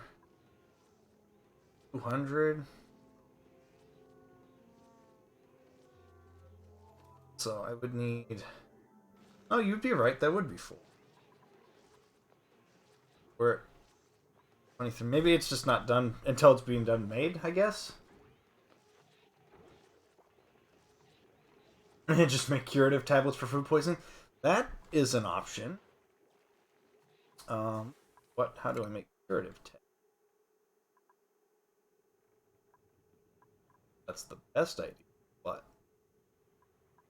200. So I would need... Oh, you'd be right. That would be 4. We're at 23. Maybe it's just not done until it's being done made, I guess. Just make curative tablets for food poisoning. That is an option. How do I make curative tablets? That's the best idea. But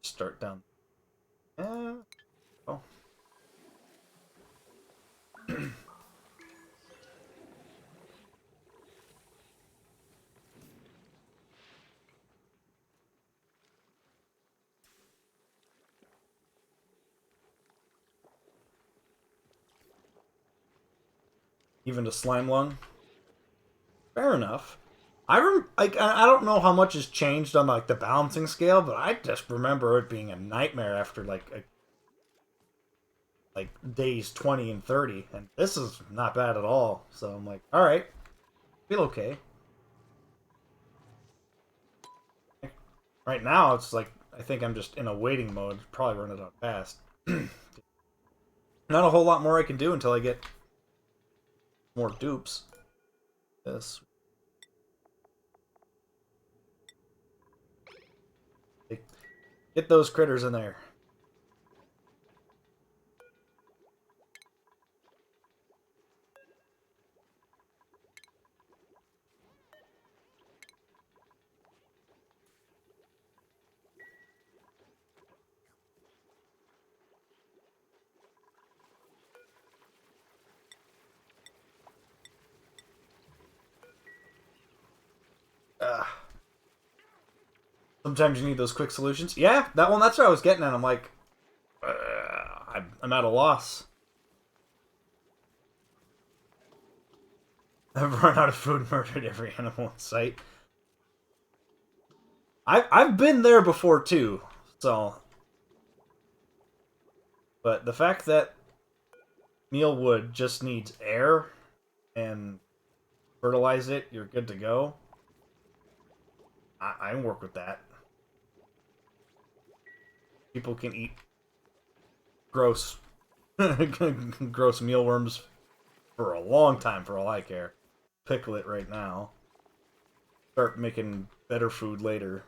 start down. Oh. Even to slime lung. Fair enough. I don't know how much has changed on like the balancing scale, but I just remember it being a nightmare after like days 20 and 30, and this is not bad at all. So I'm like, all right, feel okay. Right now, it's like I think I'm just in a waiting mode. Probably run it out fast. Not a whole lot more I can do until I get more dupes. Yes. Get those critters in there. Sometimes you need those quick solutions. Yeah, that one. That's what I was getting at. I'm like, I'm at a loss. I've run out of food and murdered every animal in sight. I've been there before too, so. But the fact that mealwood just needs air and fertilize it, you're good to go. I can work with that. People can eat gross, gross mealworms for a long time, for all I care. Pickle it right now. Start making better food later.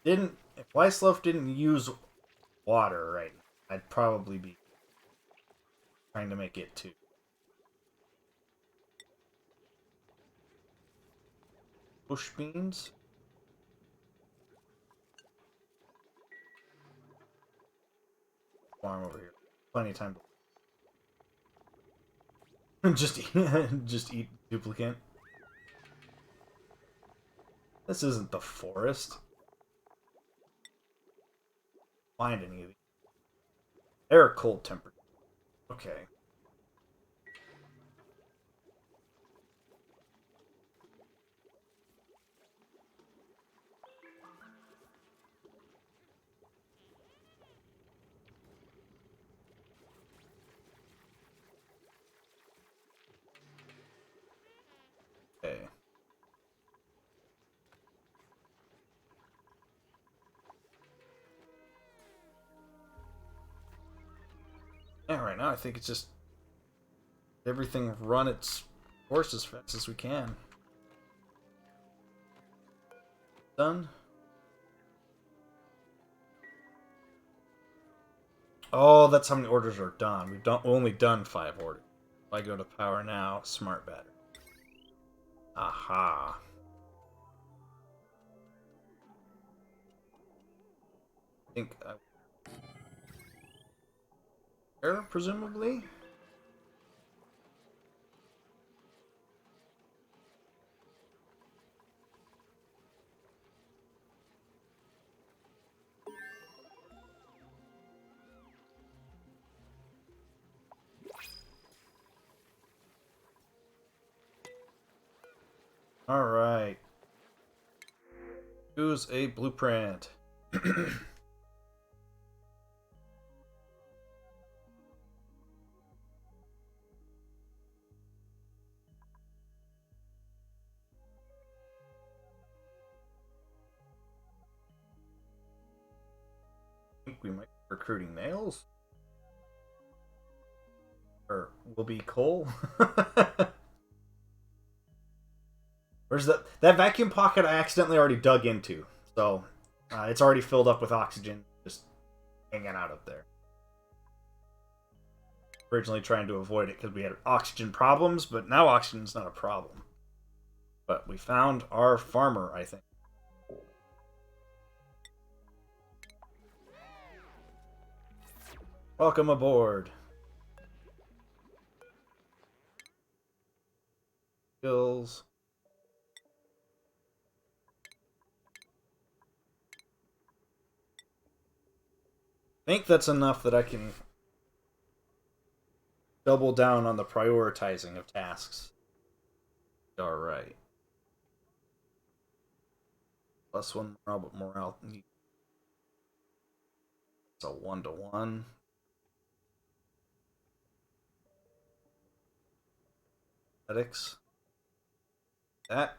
If Weissloaf didn't use water right now, I'd probably be trying to make it too. Bush beans. plenty of time. just just eat duplicate. This isn't the forest. Find any of these. They're cold tempered. Okay. Okay. Yeah, right now I think it's just everything run its course as fast as we can. Done. Oh, that's how many orders are done. We've only done 5 orders. If I go to power now, smart battery. Aha. I think there, presumably. All right. Choose a blueprint. I think we might be recruiting males. Or will be coal. Where's that vacuum pocket I accidentally already dug into? So it's already filled up with oxygen, just hanging out up there. Originally trying to avoid it because we had oxygen problems, but now oxygen's not a problem. But we found our farmer, I think. Welcome aboard. Skills. I think that's enough that I can double down on the prioritizing of tasks. Alright. Plus 1 morale, but morale needs. It's a 1-to-1. Athletics. That.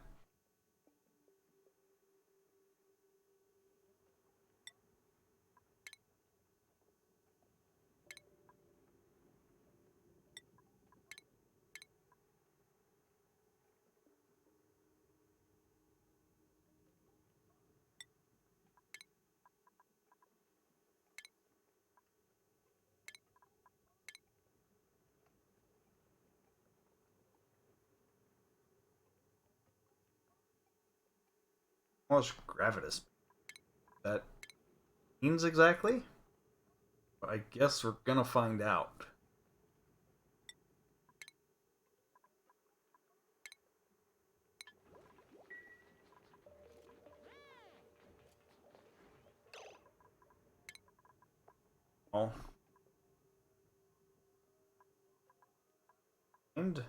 What's gravitas? That means exactly? But I guess we're gonna find out. Oh. And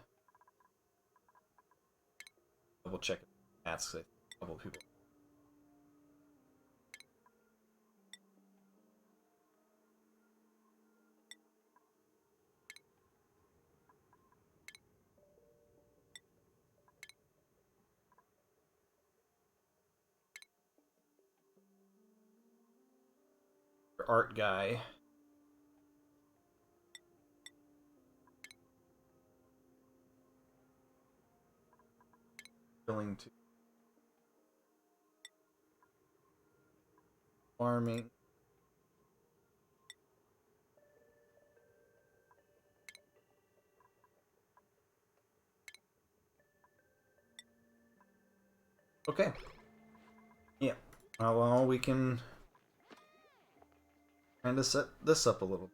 double check tasks. A couple of people. Art guy. Willing to farming. Okay. Yeah. Well, we can kind of set this up a little.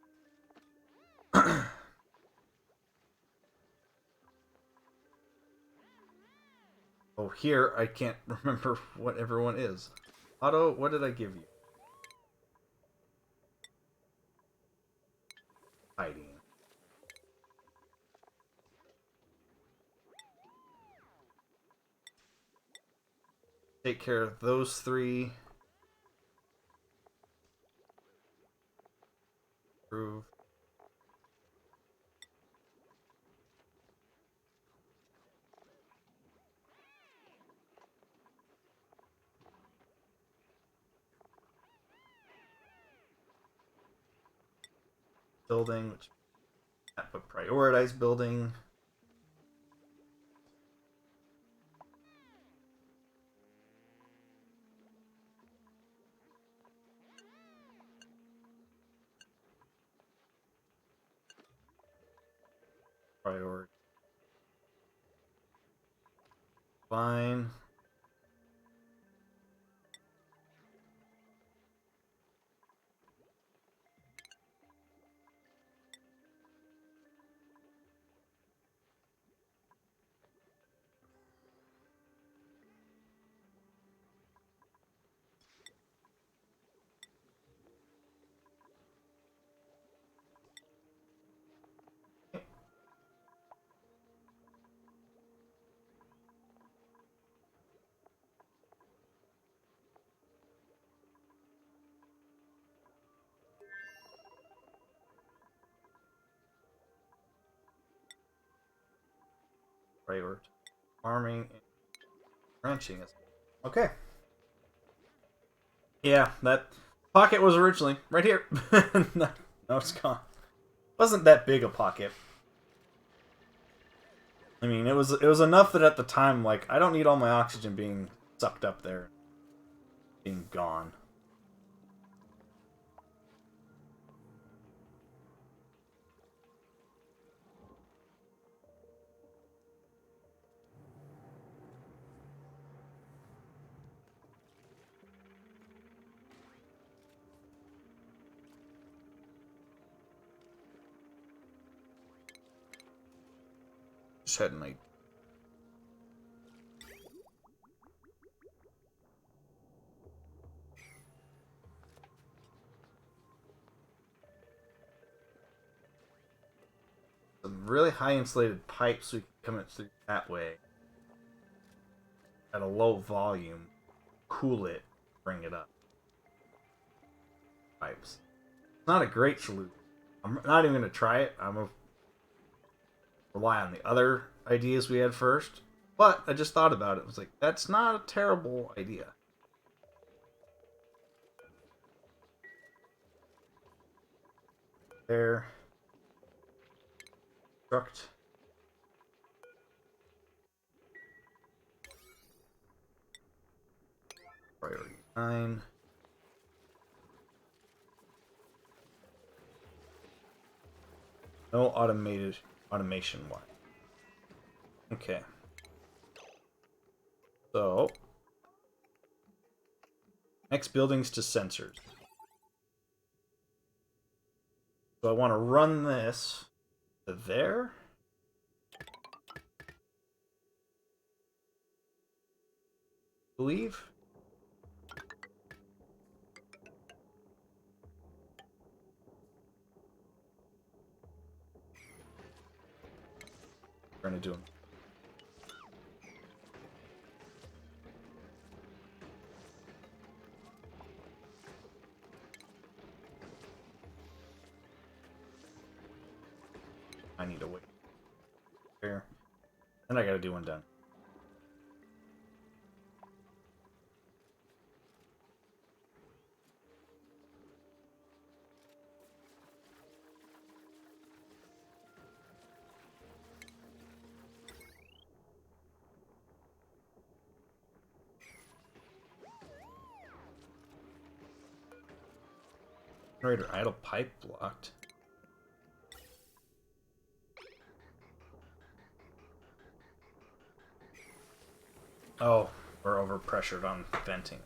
Oh, here I can't remember what everyone is. Otto, what did I give you? Hiding. Take care of those three. Prove. Building, which but prioritize building. Priority. Fine. Priority. Farming and ranching is okay. Yeah, that pocket was originally right here. No, it's gone. Wasn't that big a pocket. I mean, it was enough that at the time, like, I don't need all my oxygen being sucked up there, being gone. Just had an idea. Some really high insulated pipes so we can come it through that way at a low volume, cool it, bring it up. Pipes. It's not a great solution. I'm not even going to try it. I'm going to rely on the other ideas we had first. But I just thought about it. I was like, that's not a terrible idea. There. Construct. Priority 9. No automation one. Okay. So next buildings to sensors. So I want to run this to there. I believe. We're gonna do them. I need to wait. There. And I gotta do one done. Generator idle pipe blocked. Oh, we're overpressured on venting.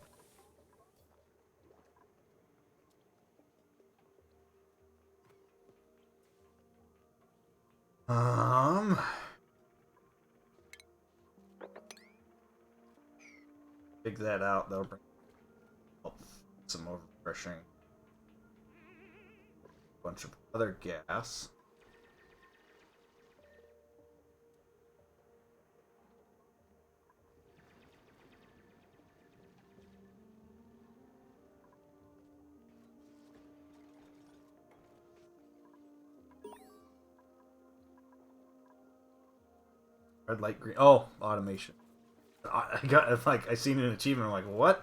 Um, dig that out. That'll bring some overpressuring. Bunch of other gas. Red light green. Oh, automation. I got like I seen an achievement. I'm like, what?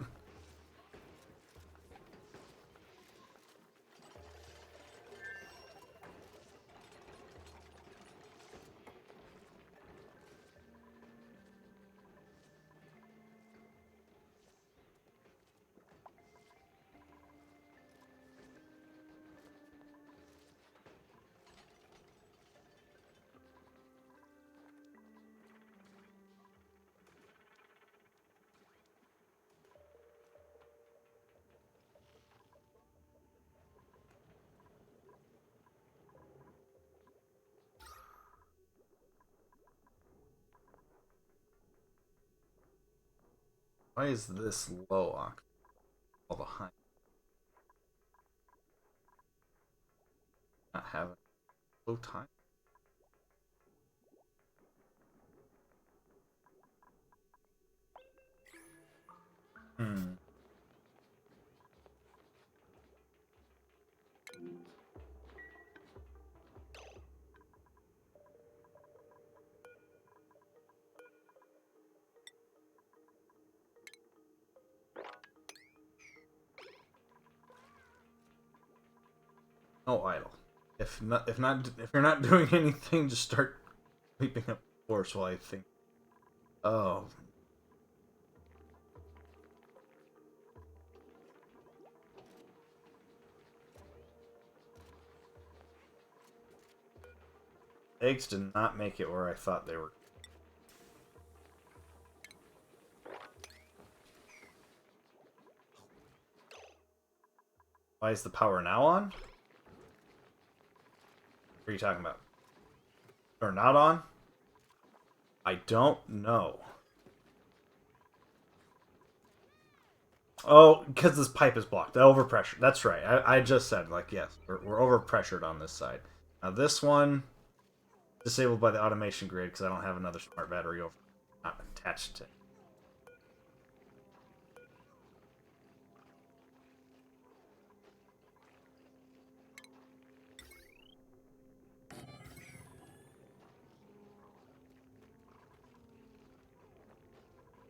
Why is this low all behind? Not having low time. Hmm. No idle. If you're not doing anything, just start sweeping up the force while I think. Oh. Eggs did not make it where I thought they were. Why is the power now on? What are you talking about? Or not on? I don't know. Oh, because this pipe is blocked. The overpressure. That's right. I just said, like, yes, we're overpressured on this side. Now this one, disabled by the automation grid because I don't have another smart battery over not attached to it.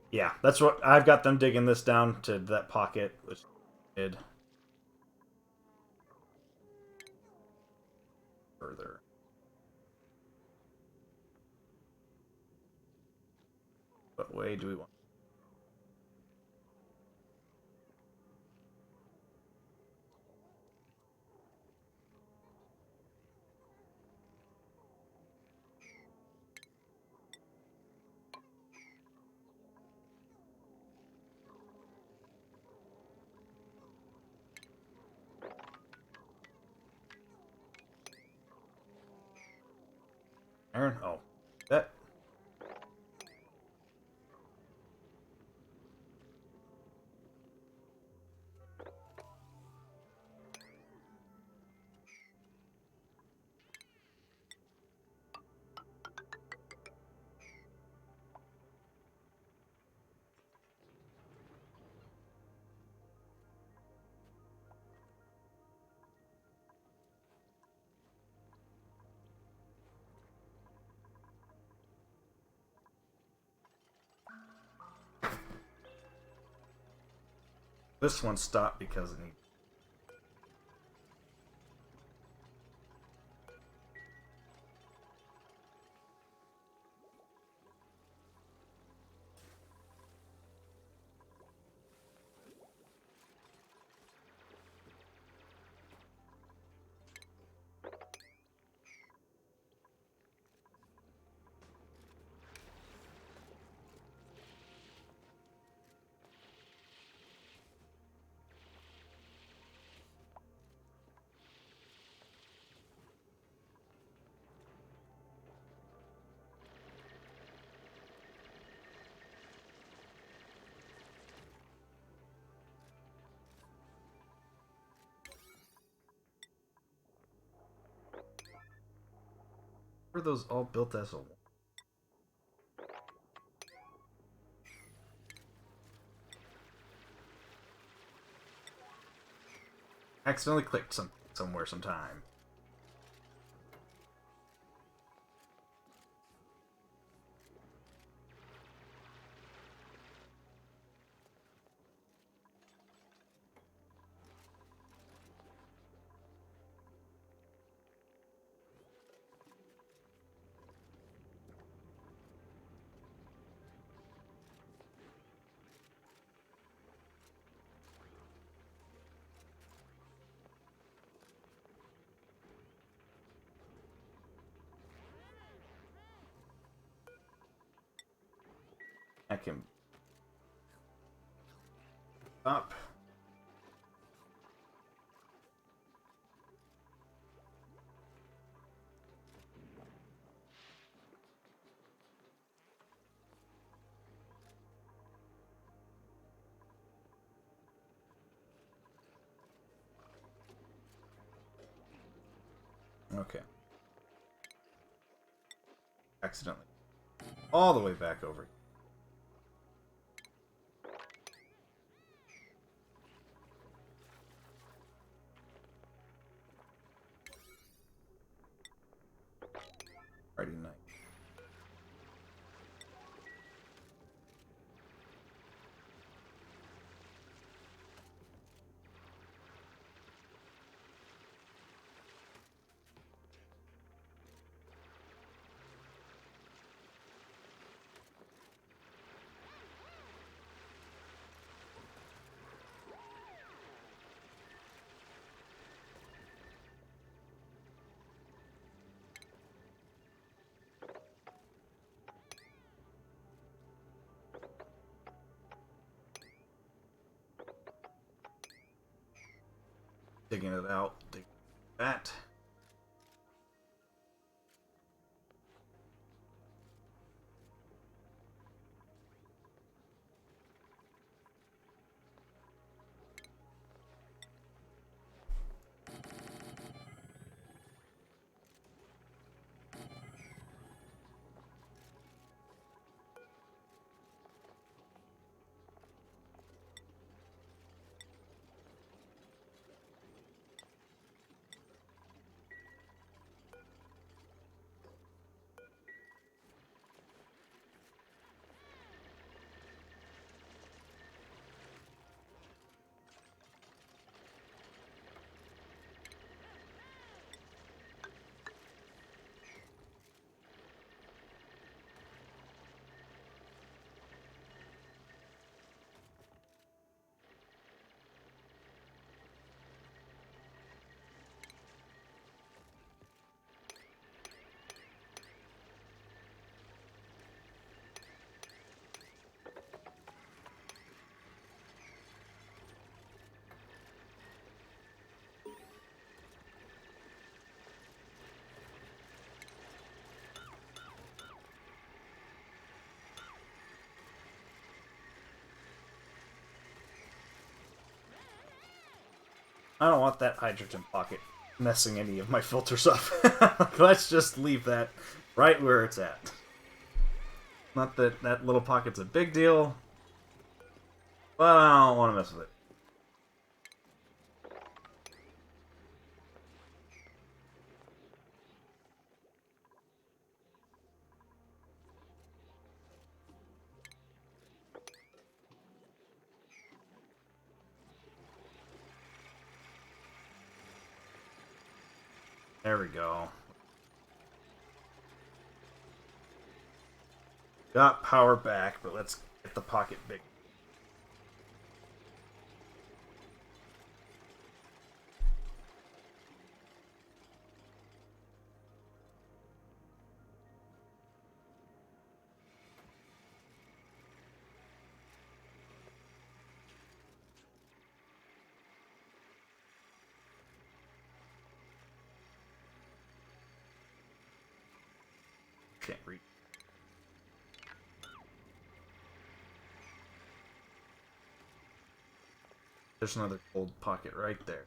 Yeah, that's what I've got them digging this down to that pocket, which did further. What way do we want? Iron? Oh, that. This one stopped because it needs. Were those all built as a... Accidentally clicked somewhere sometime. I can up. Okay. Accidentally. All the way back over. Friday night. Digging it out. Dig that. I don't want that hydrogen pocket messing any of my filters up. Let's just leave that right where it's at. Not that that little pocket's a big deal, but I don't want to mess with it. There we go. Got power back, but let's get the pocket big. Can't read. There's another gold pocket right there.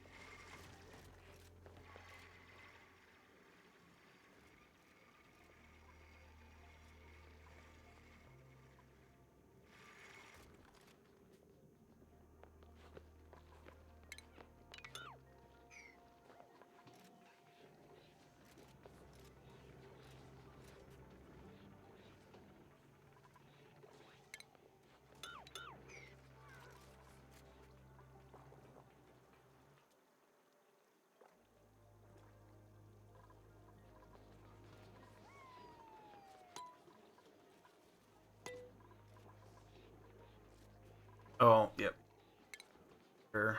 Oh, yep. Sure.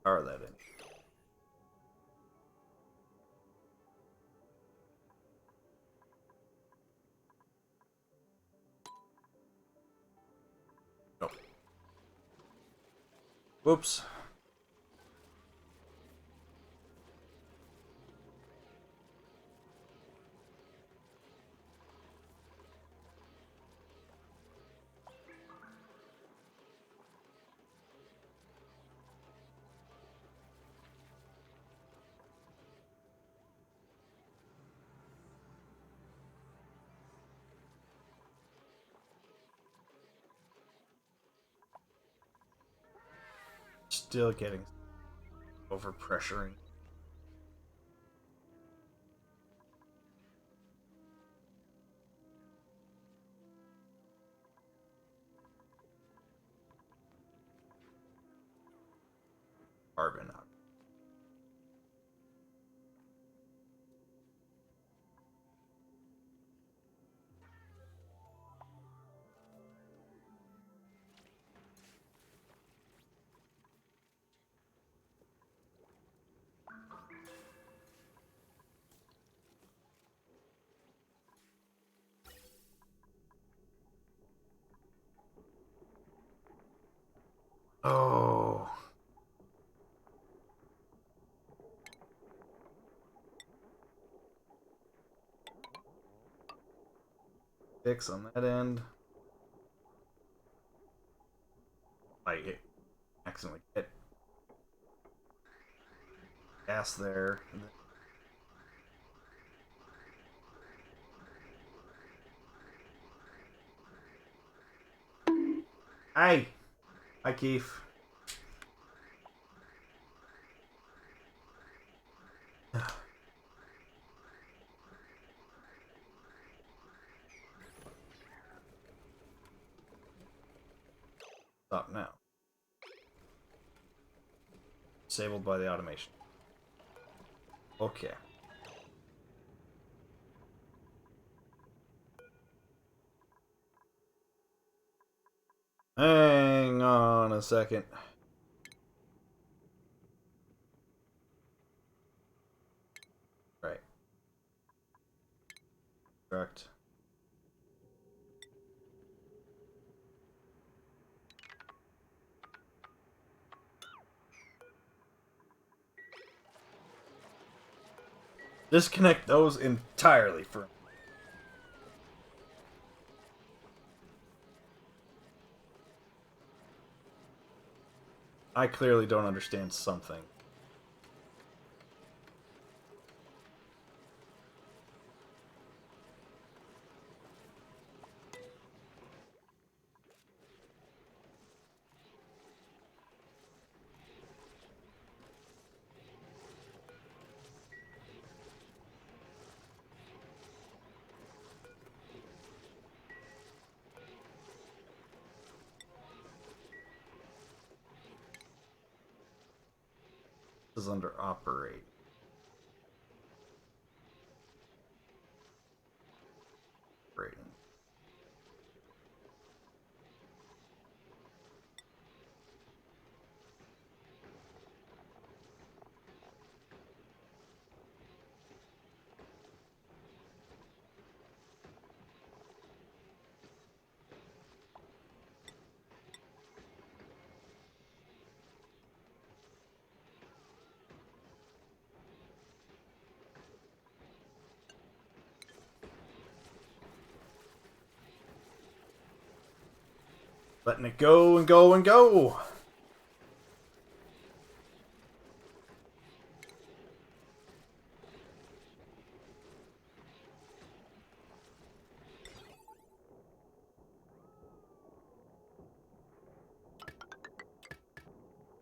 Power that in. Nope. Whoops. Still getting overpressuring. Carbon out. Oh. Fix on that end. I accidentally hit gas there. Hey! Hi, Keith. Stop now. Disabled by the automation. Okay. Hang on a second. Right. Correct. Disconnect those entirely from. I clearly don't understand something. This is under operate. Operating. Letting it go and go and go.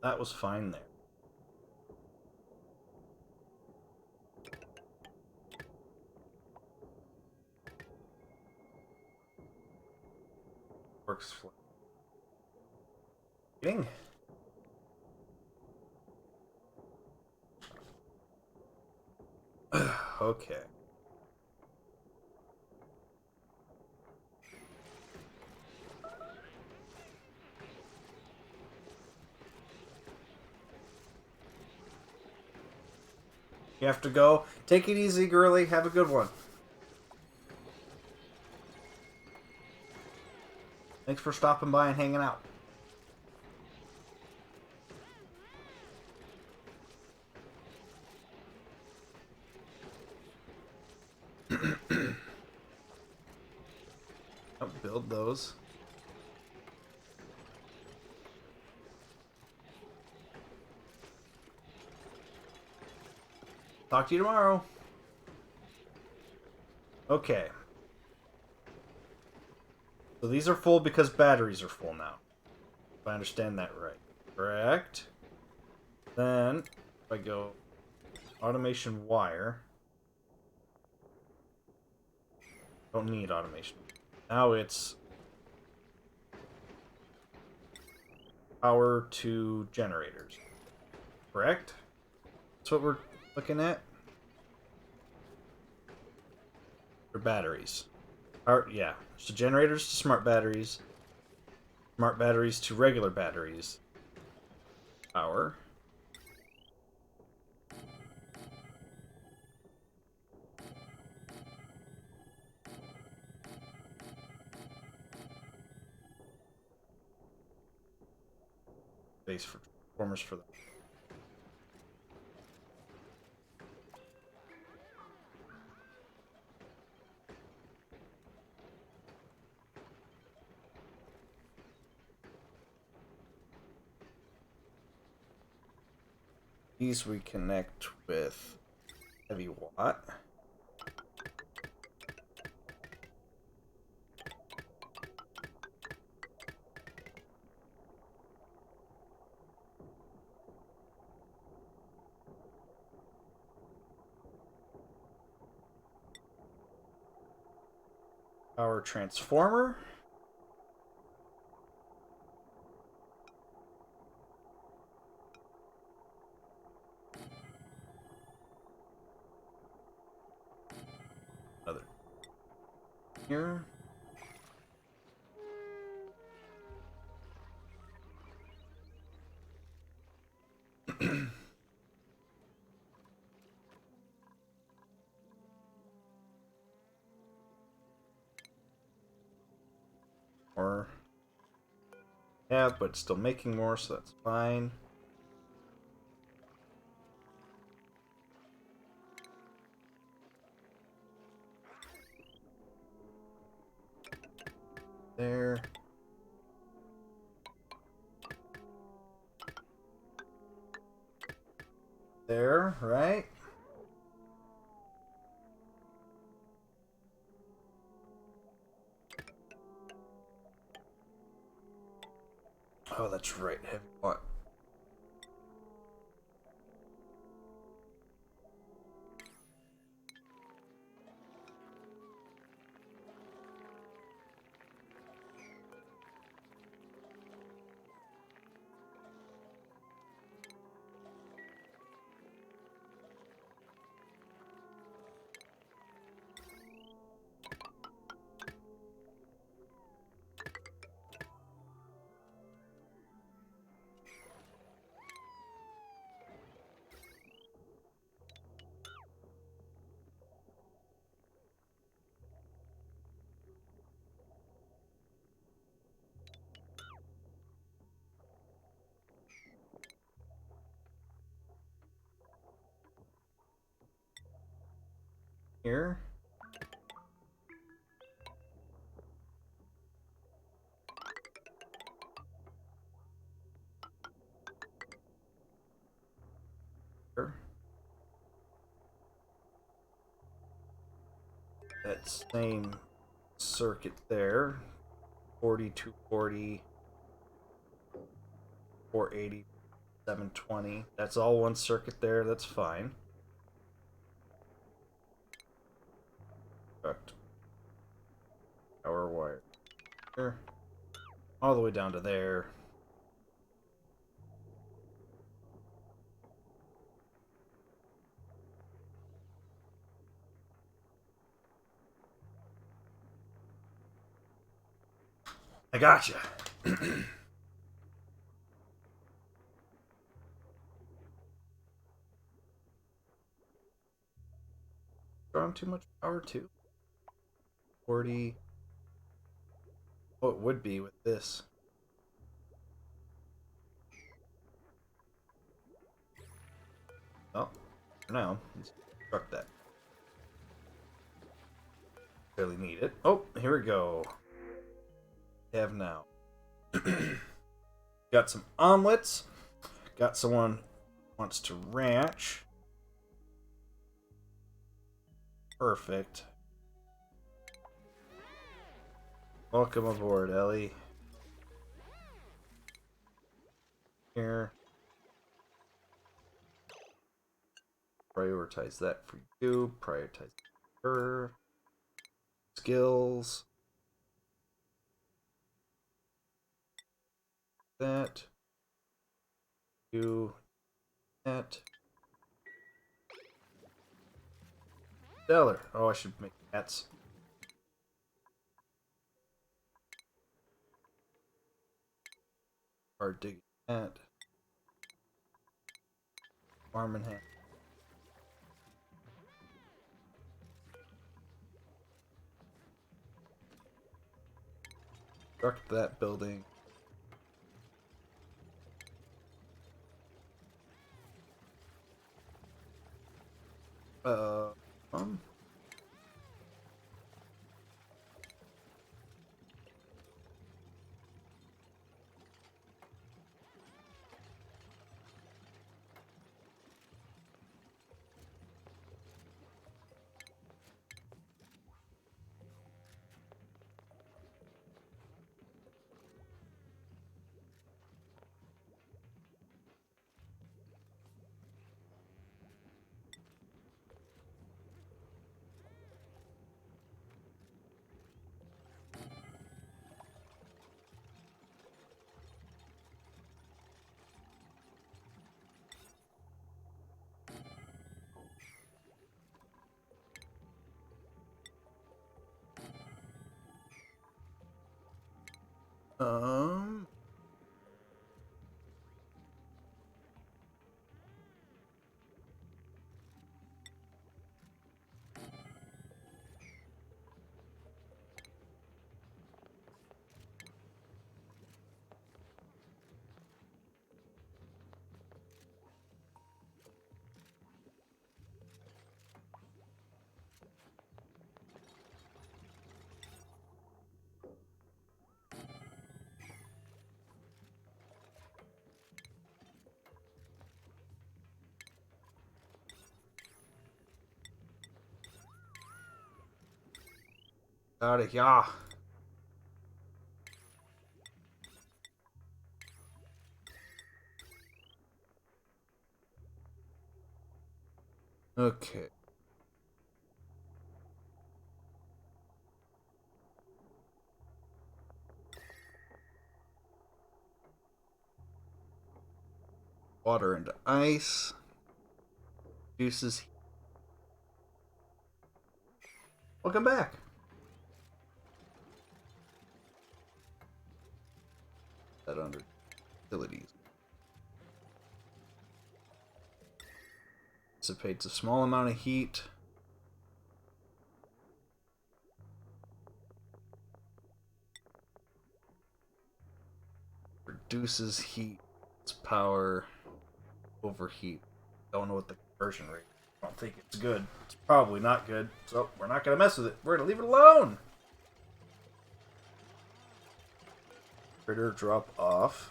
That was fine there. Works fine. Okay. You have to go. Take it easy, girly. Have a good one. Thanks for stopping by and hanging out. I'll build those. Talk to you tomorrow. Okay. So these are full because batteries are full now. If I understand that right. Correct? Then, if I go automation wire. Don't need automation. Now it's power to generators. Correct? That's what we're looking at? For batteries. Yeah. So generators to smart batteries to regular batteries. Power. Base for transformers for that. These we connect with heavy watt. Power transformer. Another here. Or yeah, but still making more, so that's fine. There. There, right? Oh, that's right. Heavy watt. Here. Here. That same circuit there. 40, 240, 480, 720. That's all one circuit there. That's fine. Correct. Power wire. Here. All the way down to there. I gotcha. Drawing too much power too. 40. Oh, it would be with this. Oh, for now, let's construct that. Really need it. Oh, here we go. Have now. Got some omelets. Got someone who wants to ranch. Perfect. Welcome aboard, Ellie. Here. Prioritize that for you. Prioritize her. Skills. That. You. That. Stellar. Oh, I should make cats. Or dig that. Farm and hand. Construct that building. Um. Um. Out of here. Okay. Water into ice. Juices. Welcome back. That under utilities. Dissipates a small amount of heat. Reduces heat. Its power. Overheat. Don't know what the conversion rate. I don't think it's good. It's probably not good. So we're not gonna mess with it. We're gonna leave it alone. Critter drop off.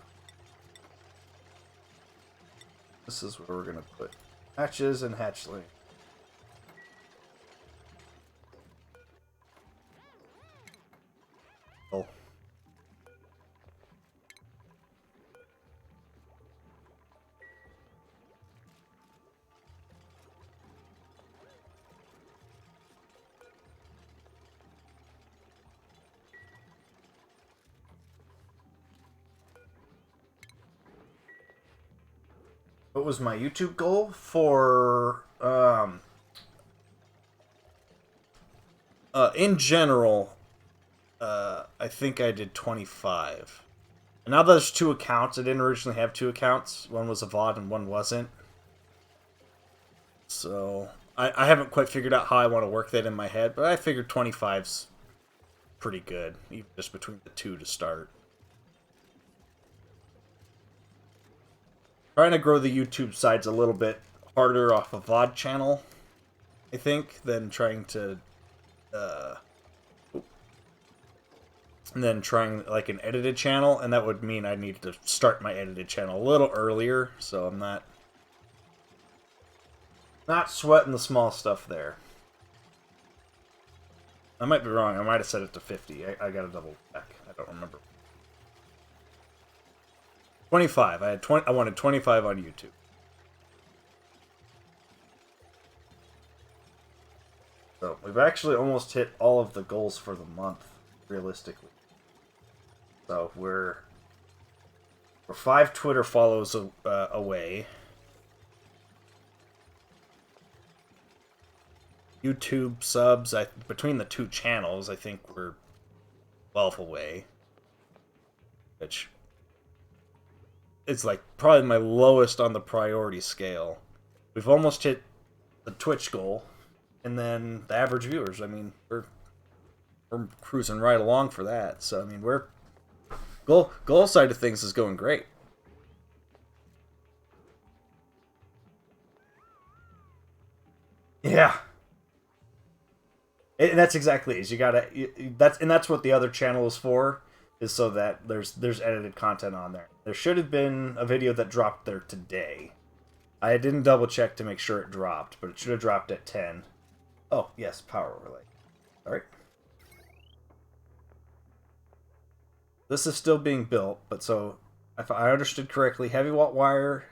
This is where we're gonna put hatches and hatchling. Oh. What was my YouTube goal for in general? I think I did 25. And now there's 2 accounts. I didn't originally have 2 accounts. One was a VOD and one wasn't. So I haven't quite figured out how I want to work that in my head, but I figured 25's pretty good, even just between the 2 to start. Trying to grow the YouTube side's a little bit harder off a VOD channel, I think, than trying to and then trying like an edited channel, and that would mean I need to start my edited channel a little earlier, so I'm not sweating the small stuff there. I might be wrong. I might have set it to 50. I gotta double check. I don't remember. 25. I wanted 25 on YouTube. So we've actually almost hit all of the goals for the month, realistically. So we're 5 Twitter follows away. YouTube subs, between the 2 channels, I think we're 12 away. Which is like probably my lowest on the priority scale. We've almost hit the Twitch goal, and then the average viewers. I mean, we're cruising right along for that. So I mean, we're goal side of things is going great. Yeah. And that's exactly it. You gotta that's what the other channel is for, is so that there's edited content on there. There should have been a video that dropped there today. I didn't double check to make sure it dropped, but it should have dropped at 10. Oh yes, power overlay. All right. This is still being built, but so if I understood correctly, heavy watt wire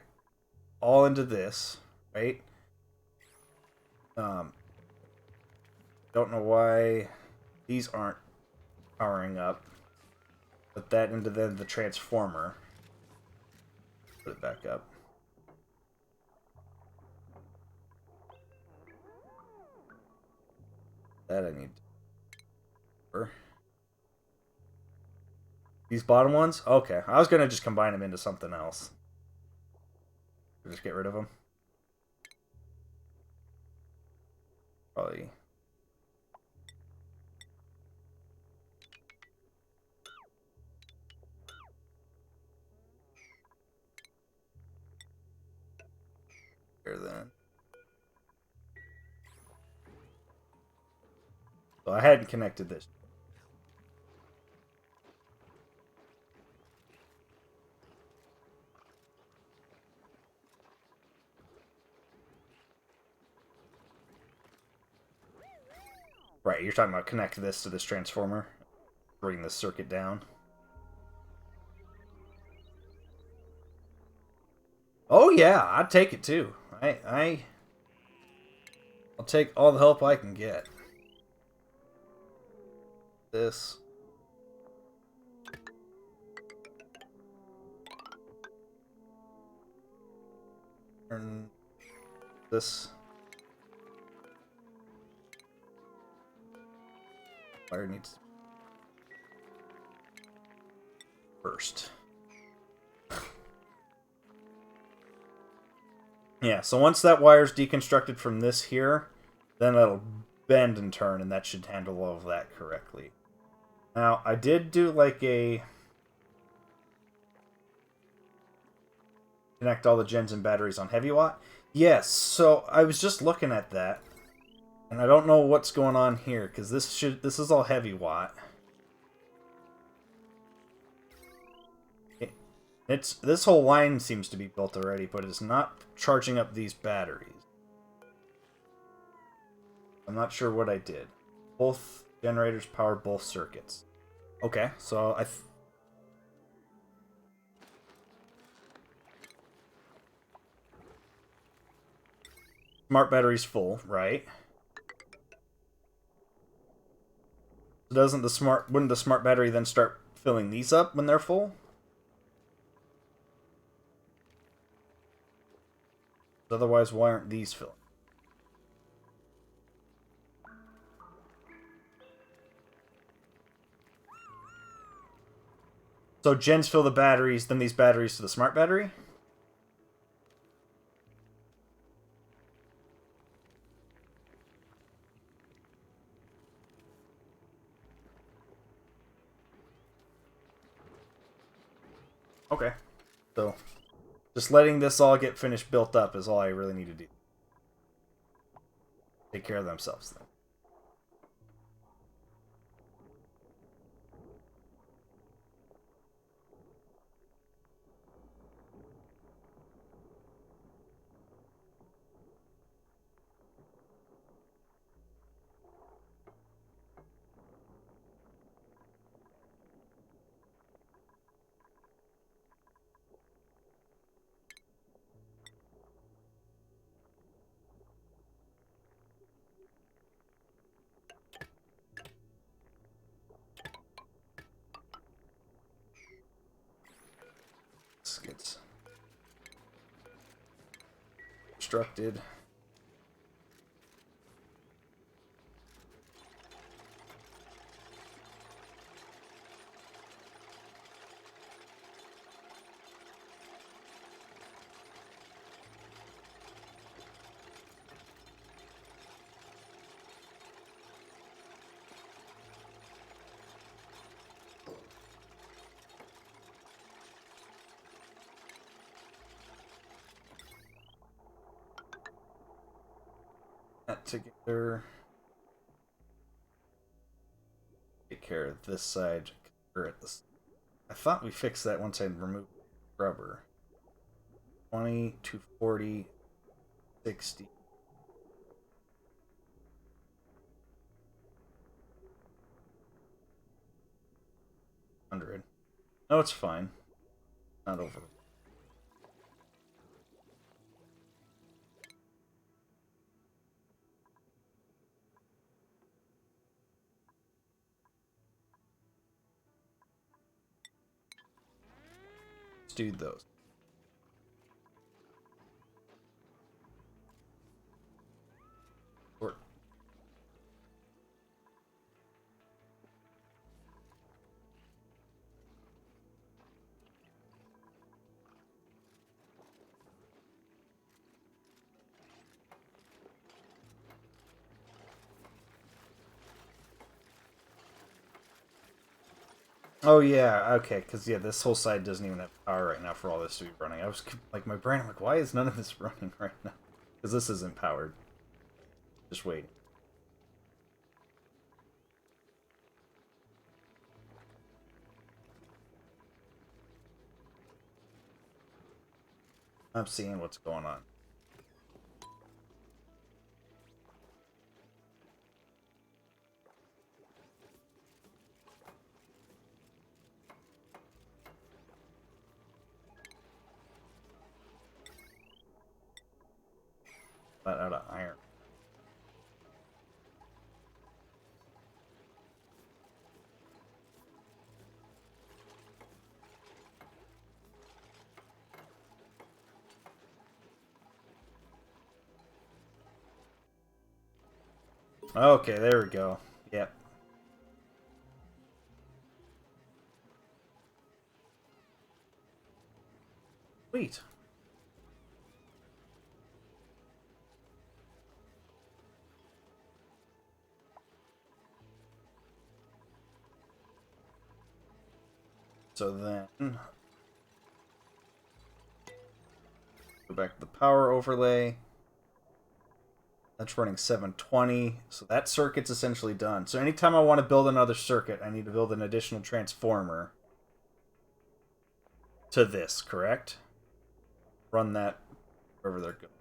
all into this, right? Don't know why these aren't powering up. Put that into the transformer. Put it back up. That I need to... These bottom ones? Okay. I was going to just combine them into something else. Just get rid of them. Probably... Here then. So I hadn't connected this. Right, you're talking about connect this to this transformer. Bring this circuit down. Oh yeah, I'd take it too. I'll take all the help I can get. This. Turn this. Wire needs first. Yeah, so once that wire's deconstructed from this here, then that'll bend and turn, and that should handle all of that correctly. Now, I did do like a... Connect all the gens and batteries on heavy watt. Yes, so I was just looking at that, and I don't know what's going on here, because this is all heavy watt. This whole line seems to be built already, but it's not charging up these batteries. I'm not sure what I did. Both generators power both circuits. Okay, so smart battery's full, right? Wouldn't the smart battery then start filling these up when they're full? Otherwise, why aren't these filling? So gens fill the batteries, then these batteries to the smart battery? Okay. So, just letting this all get finished built up is all I really need to do. Take care of themselves, then. This gets constructed. That together. Take care of this side. I thought we fixed that once I removed rubber. 20, 240, 60. $100. No, it's fine. Not over. Let's do those. Or oh yeah, okay, because yeah, this whole side doesn't even have power right now for all this to be running. I was like, my brain, I'm like, why is none of this running right now? Because this isn't powered. Just waiting. I'm seeing what's going on. But out of iron. Okay, there we go. Yep. Sweet. So then, go back to the power overlay. That's running 720, so that circuit's essentially done. So anytime I want to build another circuit, I need to build an additional transformer to this, correct? Run that wherever they're going.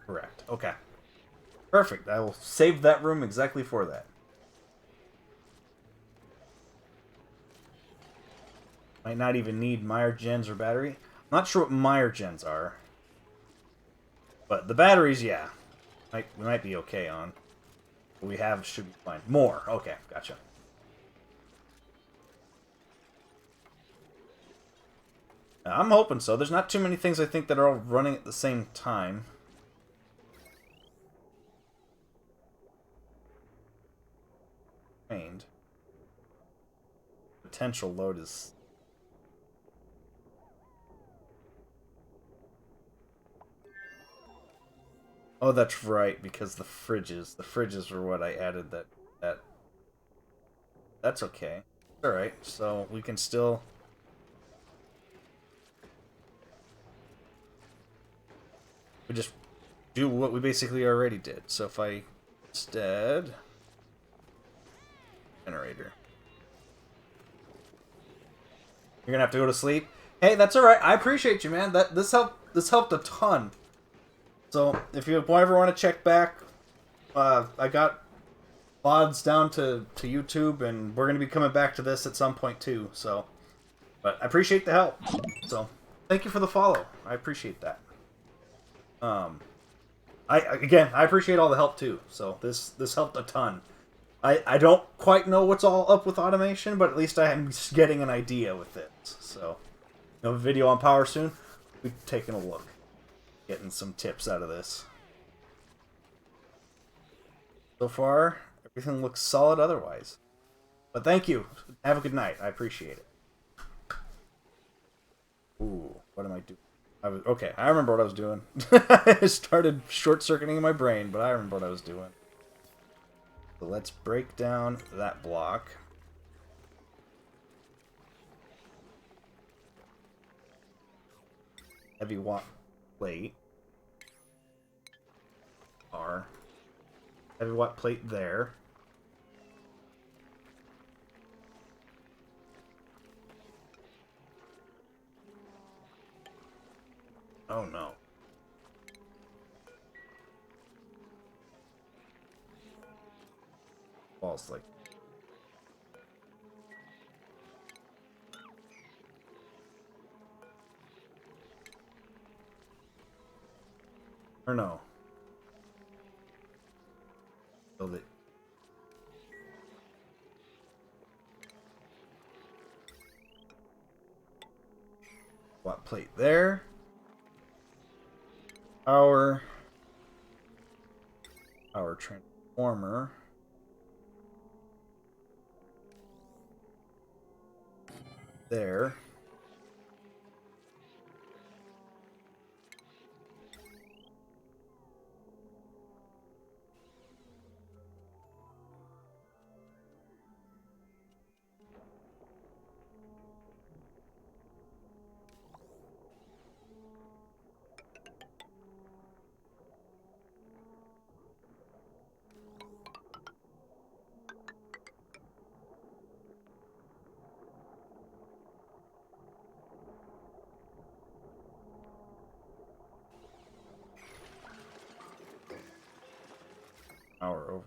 Correct. Okay. Perfect. I will save that room exactly for that. Might not even need Meyer gens or battery. I'm not sure what Meyer gens are. But the batteries, yeah. We might be okay on. What we have should be fine. More. Okay, gotcha. I'm hoping so. There's not too many things I think that are all running at the same time. Trained. Potential load is... Oh, that's right, because the fridges. The fridges were what I added that... That's okay. Alright, so we can still... We just do what we basically already did. So if I instead... Generator. You're gonna have to go to sleep? Hey, that's alright. I appreciate you, man. This helped a ton. So if you ever want to check back, I got VODs down to YouTube, and we're gonna be coming back to this at some point too. So, but I appreciate the help. So thank you for the follow. I appreciate that. I appreciate all the help too. So this helped a ton. I don't quite know what's all up with automation, but at least I am getting an idea with it. So, a video on power soon. We've taken a look, getting some tips out of this. So far, everything looks solid otherwise. But thank you. Have a good night. I appreciate it. Ooh, what am I doing? Okay, I remember what I was doing. I started short-circuiting my brain, but I remember what I was doing. So let's break down that block. Heavy watt plate. R. Heavy watt plate there. Oh no. Falls like... Or no. Build it. Watt plate there. Power transformer. There. Power over.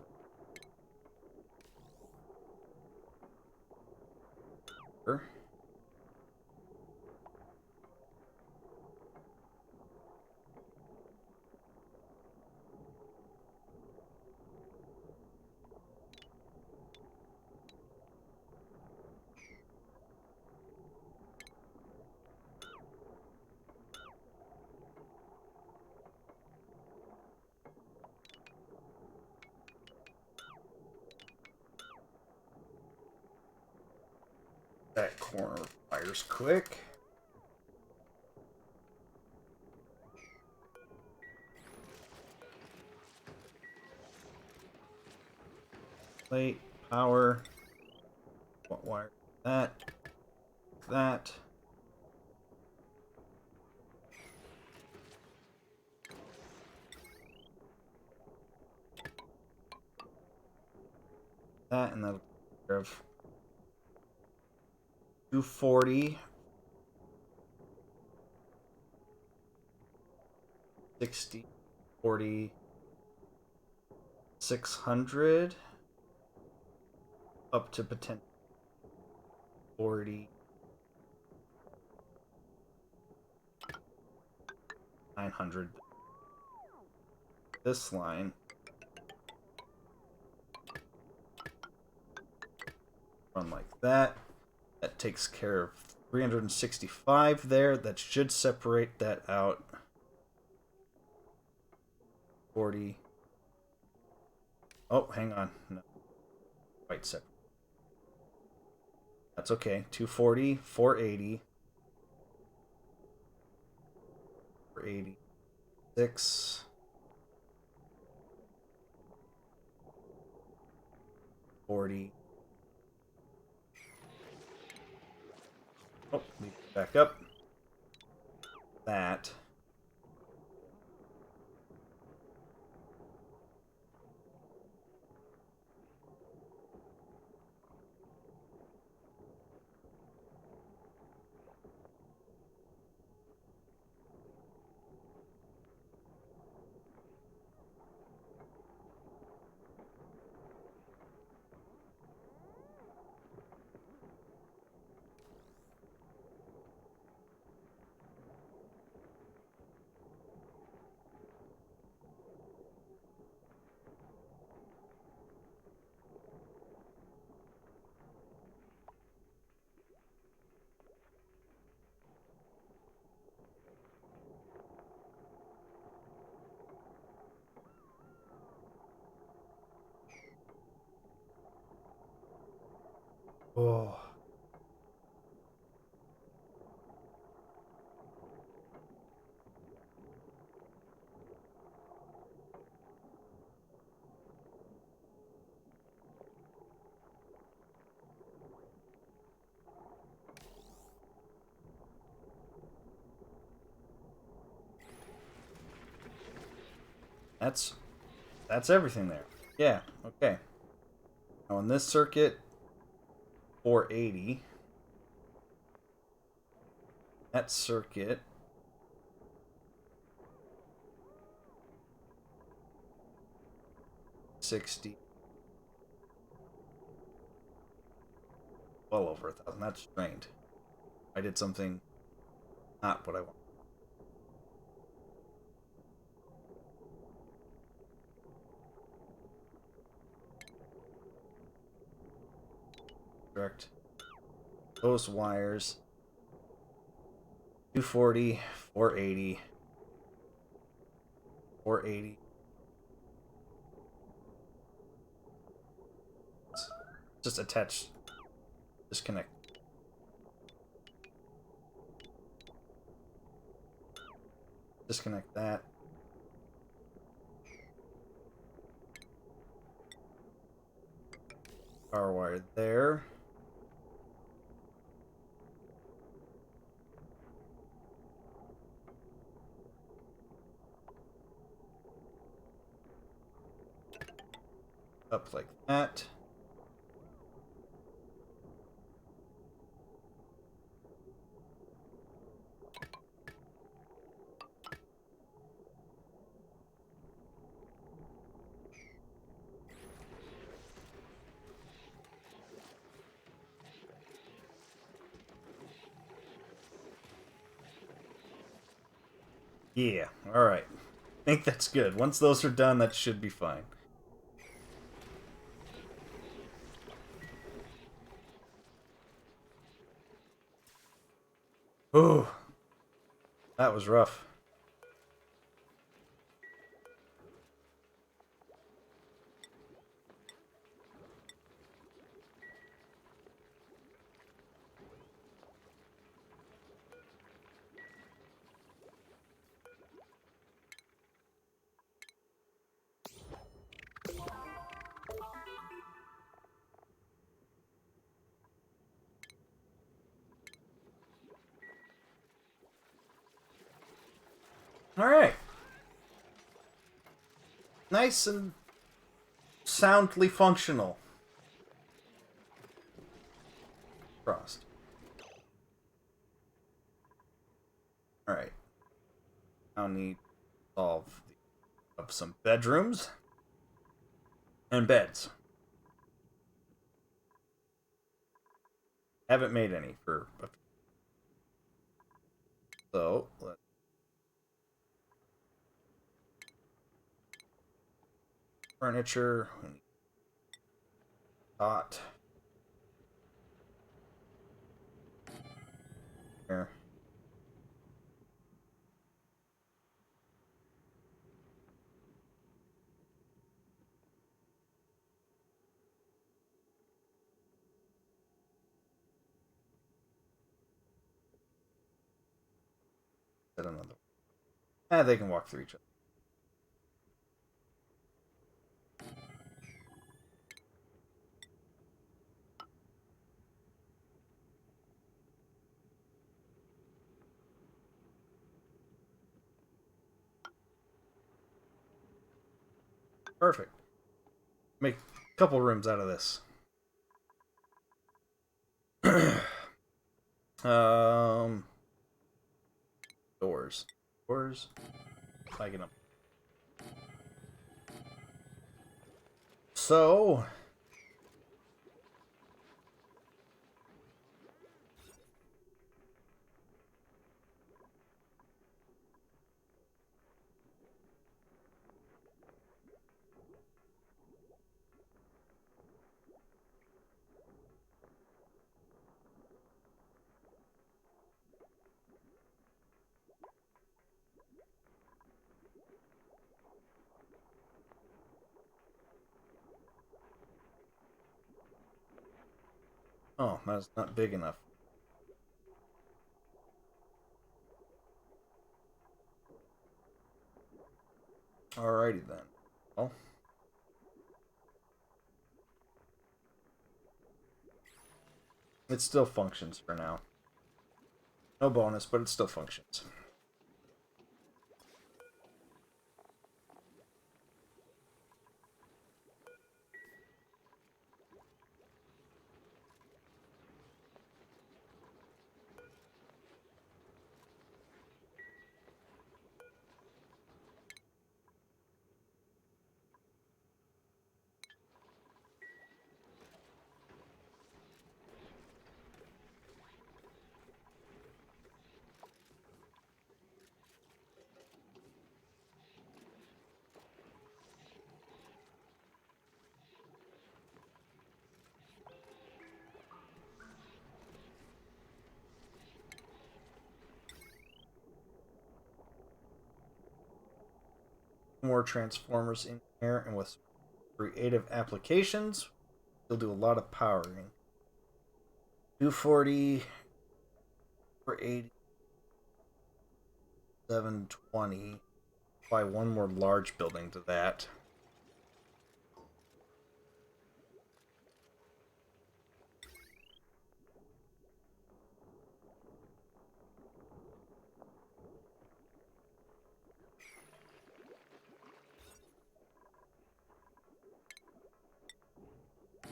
That corner fires quick. Plate, power, what wire? That. That, and that'll take care of 240, 60, 40, 600, up to potential 40, 900. This line run like that. That takes care of 365 there. That should separate that out. 40. Oh, hang on. No. Quite separate. That's okay. 240, 480. 486. 40. Oh, leave it back up. That. Oh. That's everything there. Yeah, okay. Now on this circuit, 480. That circuit, 60. Well over 1,000. That's strained. I did something not what I want. Correct. Those wires. 240, 480, 480. Just attach, disconnect. Disconnect that. Power wire there. Up like that. Yeah, alright. I think that's good. Once those are done, that should be fine. Ooh, that was rough. Alright. Nice and soundly functional. Frost. Alright. Now need to solve of some bedrooms and beds. Haven't made any for a so let's furniture. Cot. Is that another? Ah, they can walk through each other. Perfect. Make a couple rooms out of this. Doors. Doors. Lighting up. So. Oh, that's not big enough. Alrighty then. Well. It still functions for now. No bonus, but it still functions. More transformers in here, and with creative applications, they'll do a lot of powering. 240, 480, 720. Apply one more large building to that.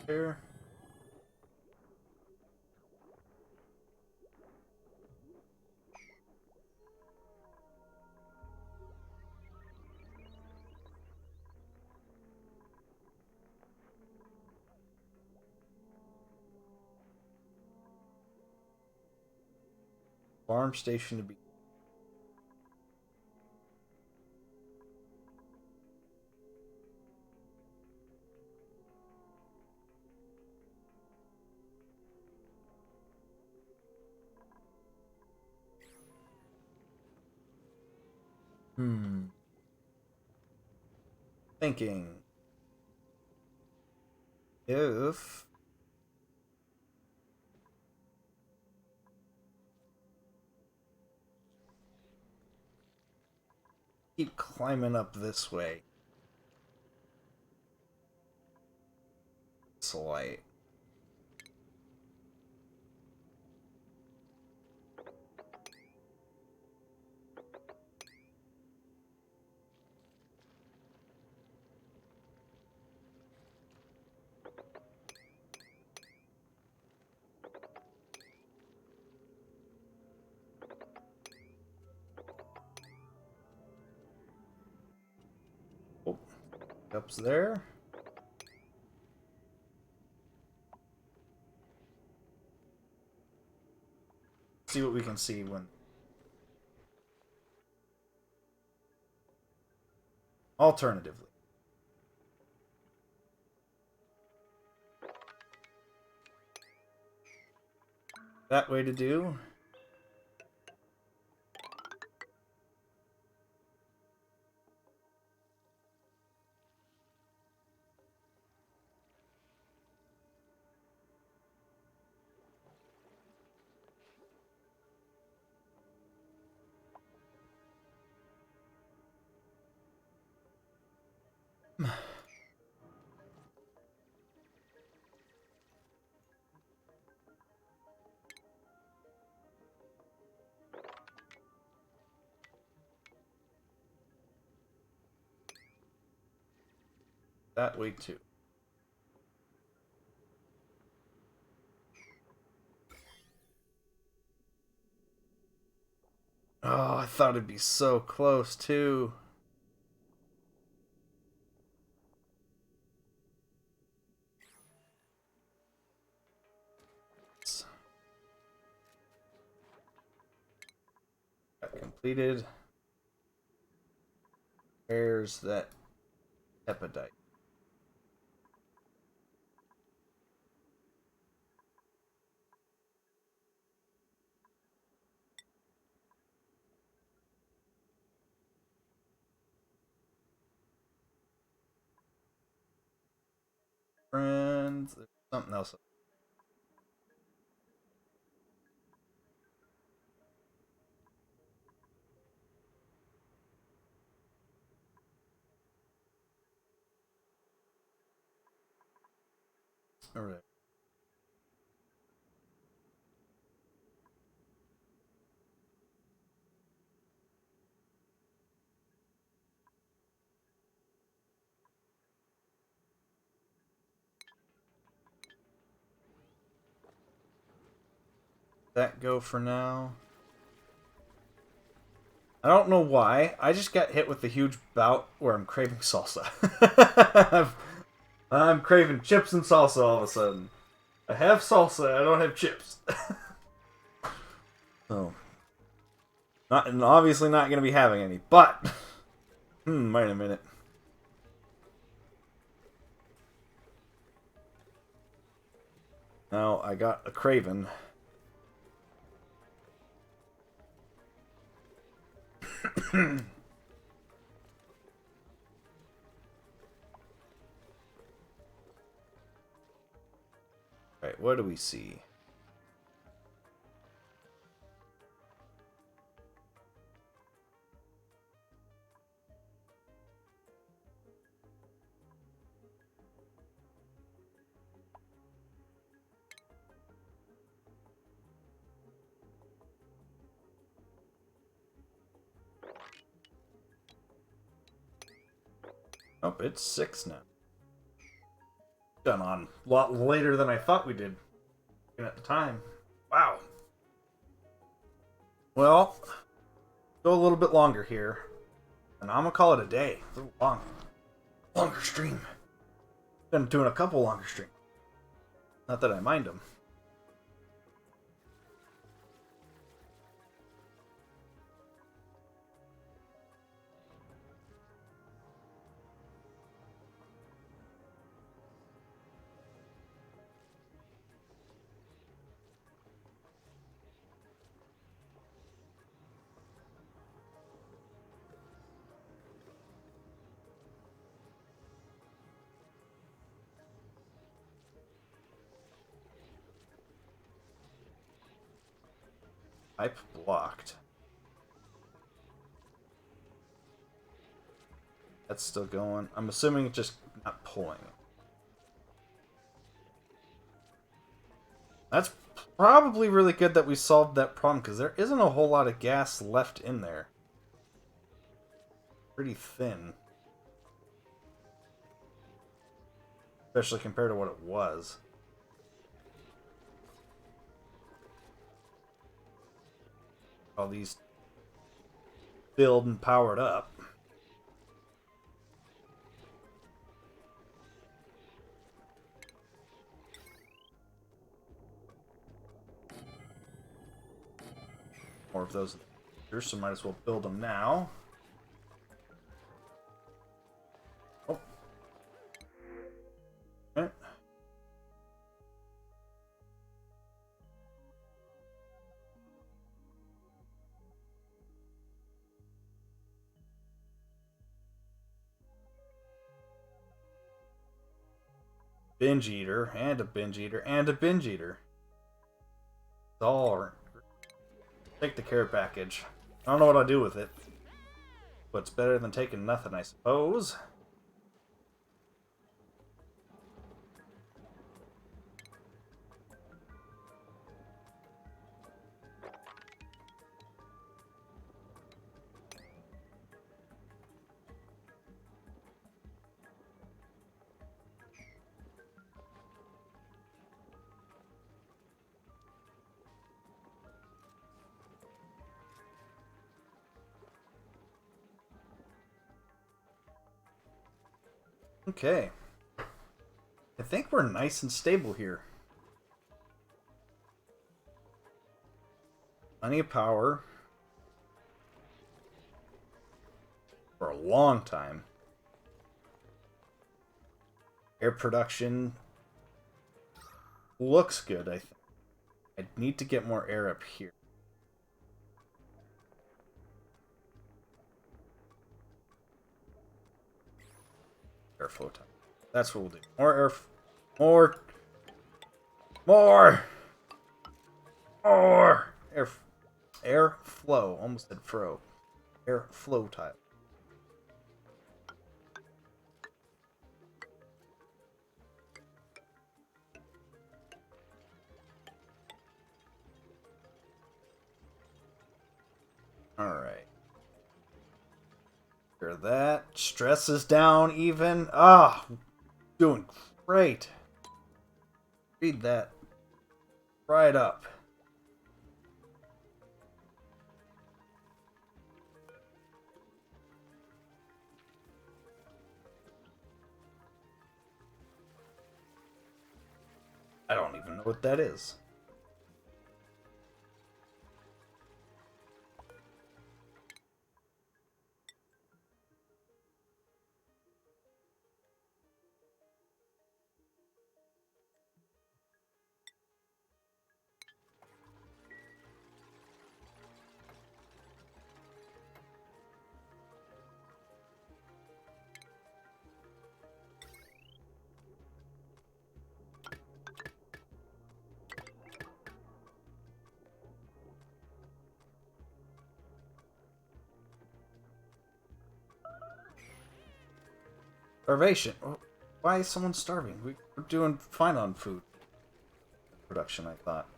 There. Farm station to be. Thinking. If keep climbing up this way. It's light. Oh, up's there. See what we can see when. Alternatively. That way to do. that way too. Oh, I thought it'd be so close too. Got completed. Where's that epidite? Friends, there's something else. All right. That go for now. I don't know why. I just got hit with a huge bout where I'm craving salsa. I'm craving chips and salsa all of a sudden. I have salsa, I don't have chips. Oh. Not, and obviously not going to be having any, but... wait a minute. Now I got a craven. Right, what do we see? Oh, it's 6 now. Done on a lot later than I thought we did at the time. Wow. Well, go a little bit longer here. And I'm gonna call it a day. It's a longer stream. Been doing a couple longer streams. Not that I mind them. Pipe blocked. That's still going. I'm assuming it's just not pulling. That's probably really good that we solved that problem, because there isn't a whole lot of gas left in there. Pretty thin. Especially compared to what it was. All these filled and powered up. More of those here, so might as well build them now. Oh. Okay. Binge eater, and a binge eater, and a binge eater. It's all... Take the care package. I don't know what I'll do with it. But it's better than taking nothing, I suppose. Okay. I think we're nice and stable here. Plenty of power. For a long time. Air production looks good, I think. I need to get more air up here. Airflow time. That's what we'll do. More air. More. More. More. Air flow. Almost said fro. Air flow tile. Alright. Hear that. Stress is down even. Ah, doing great. Read that right up. I don't even know what that is. Starvation. Why is someone starving? We're doing fine on food production, I thought.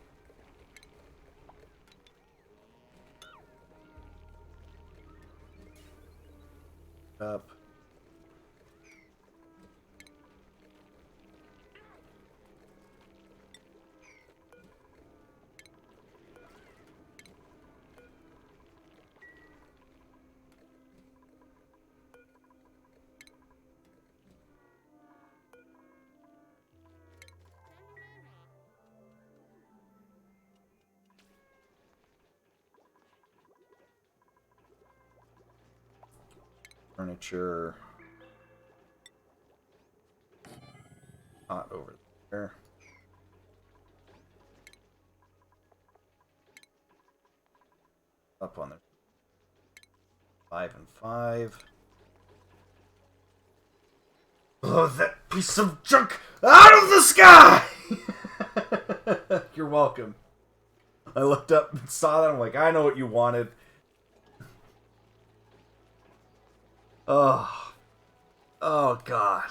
Up. Furniture. Hot over there. Up on there. 5 and 5. Oh, that piece of junk out of the sky! You're welcome. I looked up and saw that. I'm like, I know what you wanted. Oh. Oh, God.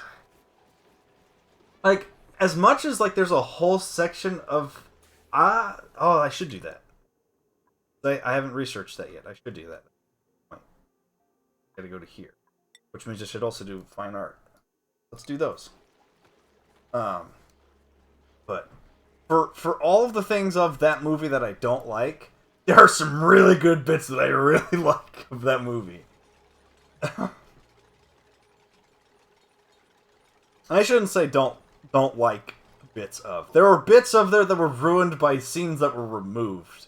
Like, as much as, like, there's a whole section of... oh, I should do that. I haven't researched that yet. I should do that. Gotta go to here. Which means I should also do fine art. Let's do those. But for all of the things of that movie that I don't like, there are some really good bits that I really like of that movie. I shouldn't say don't like bits of. There were bits of there that were ruined by scenes that were removed.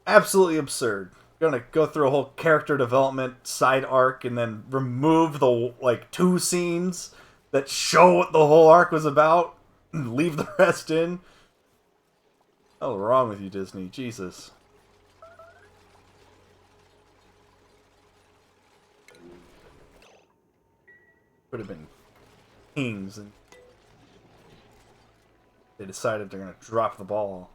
Absolutely absurd. Gonna go through a whole character development side arc and then remove the like 2 scenes that show what the whole arc was about and leave the rest in. What's wrong with you, Disney? Jesus. Could have been kings and they decided they're gonna drop the ball.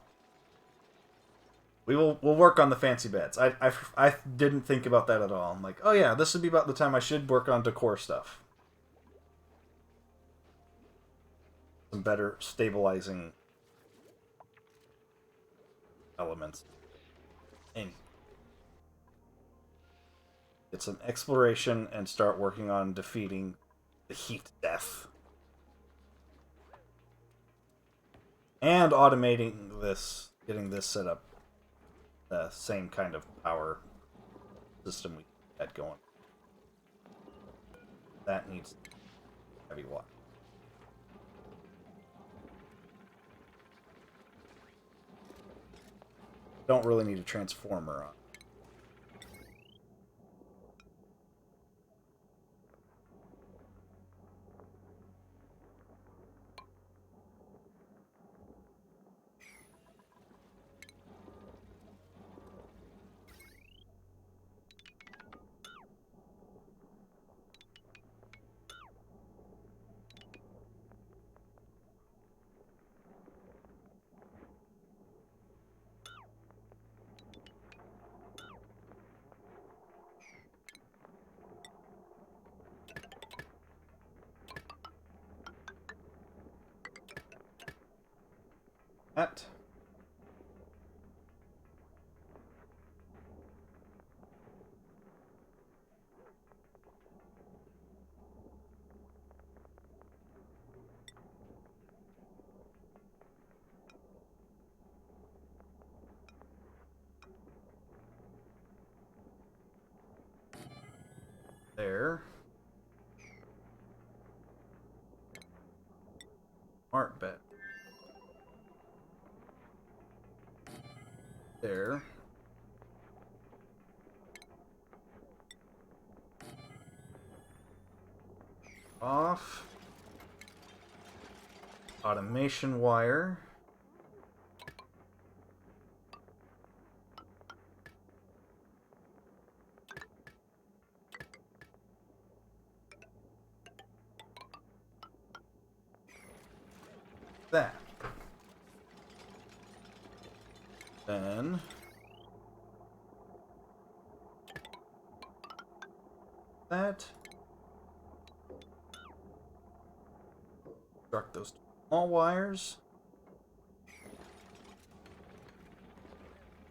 We'll work on the fancy beds. I didn't think about that at all. I'm like, oh yeah, this would be about the time I should work on decor stuff. Some better stabilizing elements. And get some exploration and start working on defeating the heat death. And automating this, getting this set up. The same kind of power system we had going. that needs heavy wire. Don't really need a transformer on. That. There. Smart bet. There. Off. Automation wire. That. Then that. Struck those small wires.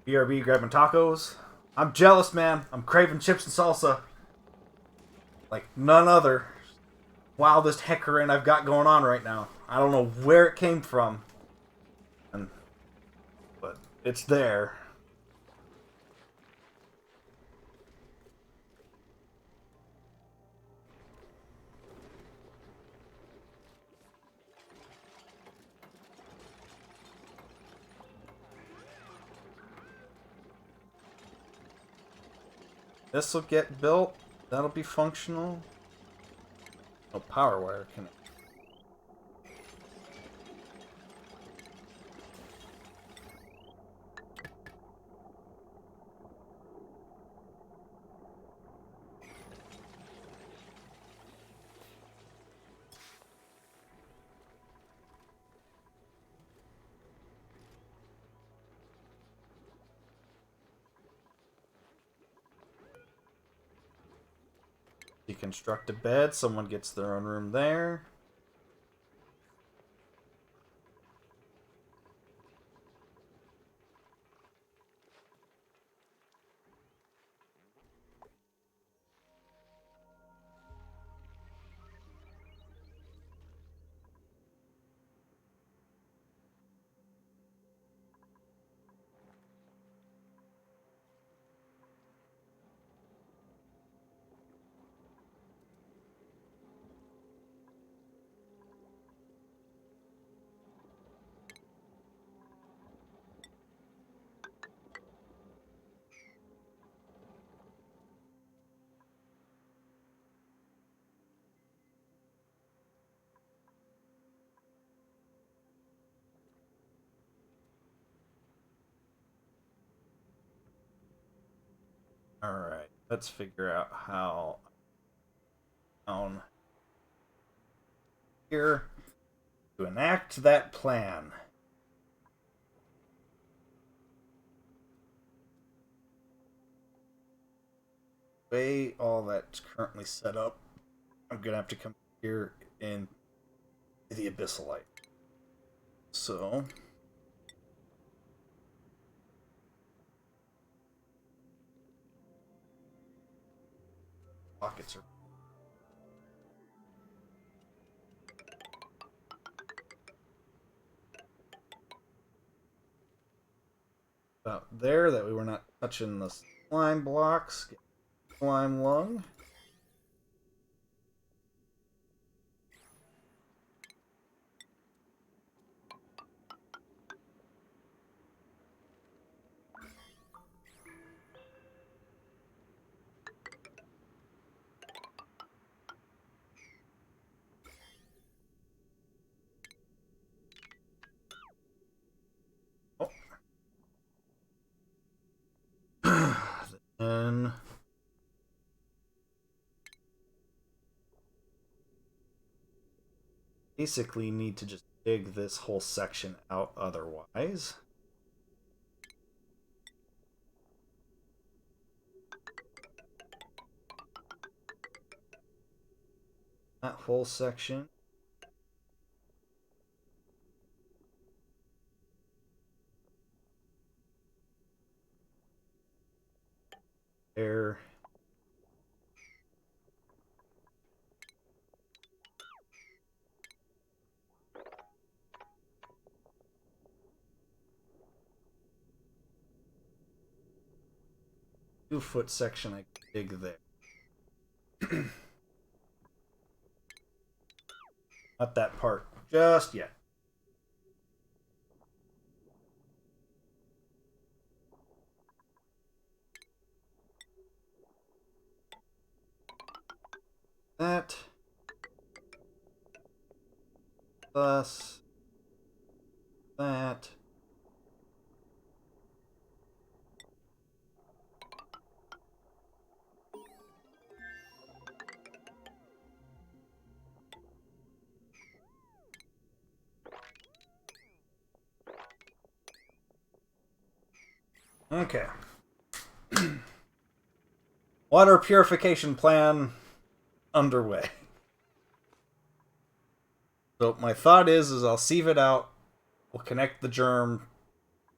BRB grabbing tacos. I'm jealous, man. I'm craving chips and salsa. Like none other. Wildest heckering I've got going on right now. I don't know where it came from. But it's there. This will get built. That'll be functional. No power wire connect. Deconstruct a bed. Someone gets their own room there. Alright, let's figure out how down here to enact that plan. Way all that's currently set up, I'm gonna have to come here in the Abyssalite. So pockets are about there, that way we're not touching the slime blocks. Get slime lung. basically need to just dig this whole section out otherwise. That whole section. There. 2-foot section I can dig there. Not that part just yet. That plus that. Okay. Water purification plan underway. So my thought is I'll sieve it out. We'll connect the germ,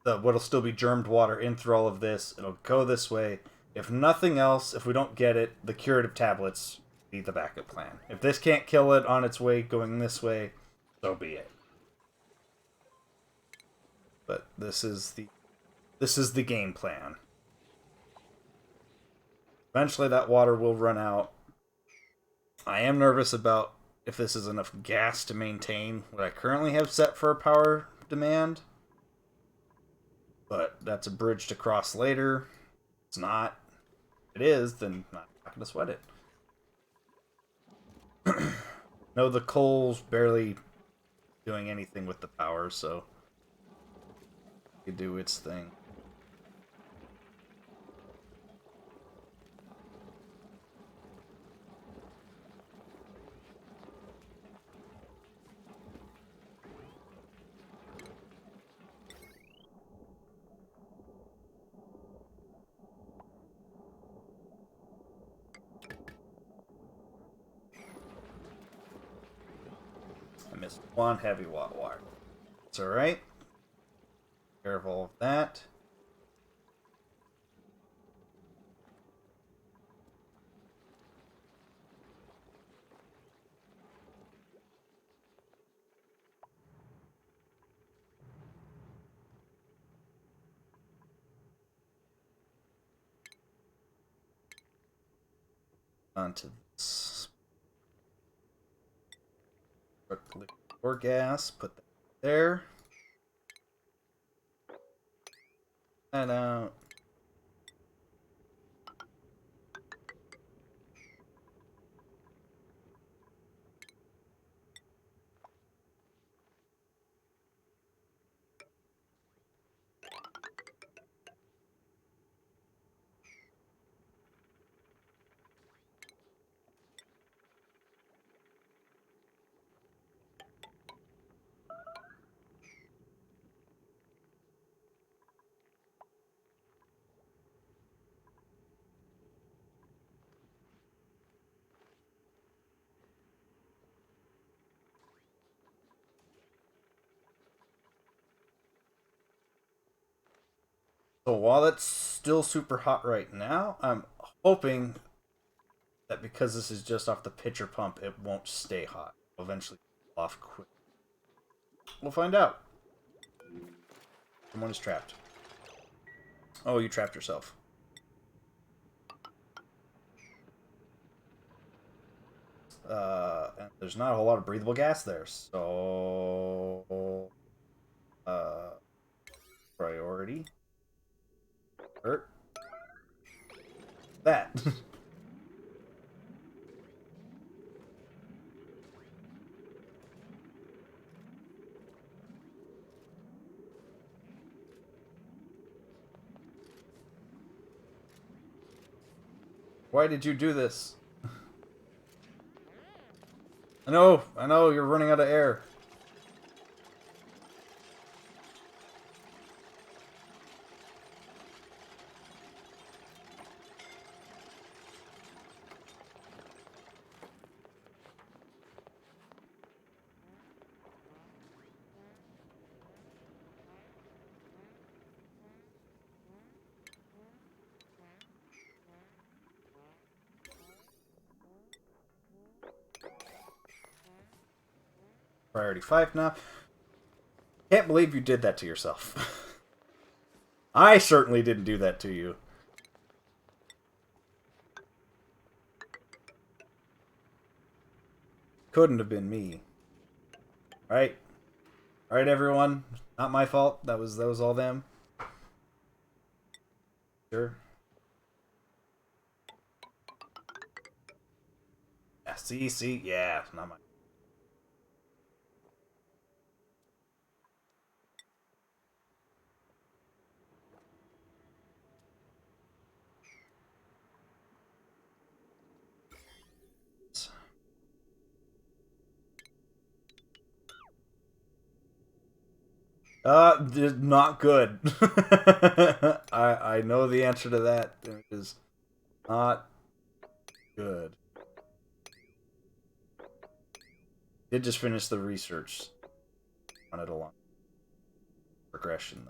what'll still be germed water in through all of this. It'll go this way. If nothing else, if we don't get it, the curative tablets be the backup plan. If this can't kill it on its way going this way, so be it. But this is the game plan. Eventually that water will run out. I am nervous about if this is enough gas to maintain what I currently have set for power demand. But that's a bridge to cross later. It's not. If it is, then I'm not going to sweat it. No, the coal's barely doing anything with the power, so it can do its thing. I missed one heavy wire. It's alright. Care of all of that. Onto this. Or gas, put that there. That out. So while it's still super hot right now, I'm hoping that because this is just off the pitcher pump, it won't stay hot. It'll eventually cool off quick. We'll find out. Someone is trapped. Oh, you trapped yourself. And there's not a whole lot of breathable gas there, so priority. Hurt. That. Why did you do this? I know, you're running out of air. Priority 5 now. Can't believe you did that to yourself. I certainly didn't do that to you. Couldn't have been me. Right? Right, everyone? Not my fault. That was all them. Sure. Yeah, see, yeah, not my. Not good. I know the answer to that. It is not good. Did just finish the research on it along progression.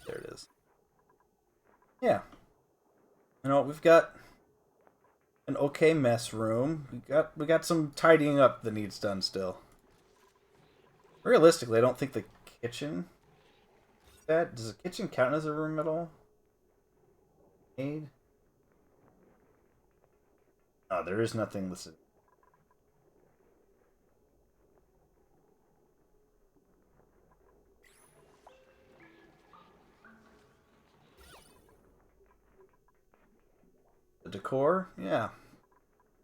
There it is. Yeah. You know, we've got an okay mess room. We got some tidying up that needs done still. Realistically, I don't think the kitchen. Does the kitchen count as a room at all? Aid? Oh, there is nothing listed. The decor? Yeah.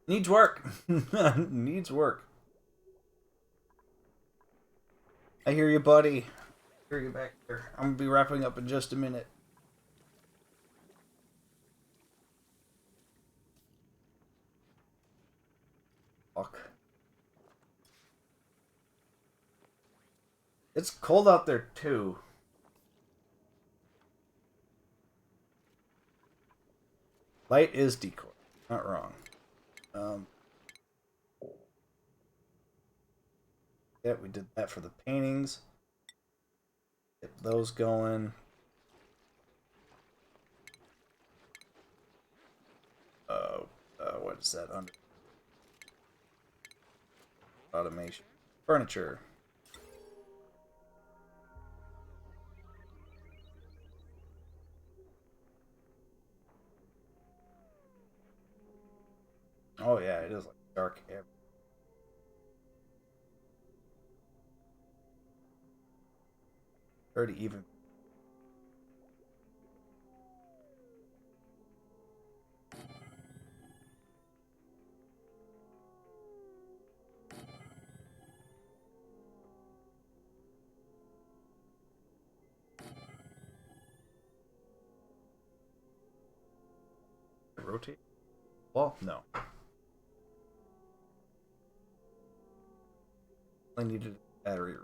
Needs work. Needs work. I hear you, buddy. I hear you back there. I'm gonna be wrapping up in just a minute. Fuck. It's cold out there too. Light is decor. Not wrong. Yeah, we did that for the paintings. Get those going. What is that under? Automation. Furniture. Oh yeah, it is like dark everywhere. Pretty even. Rotate? Well, no. I needed a battery.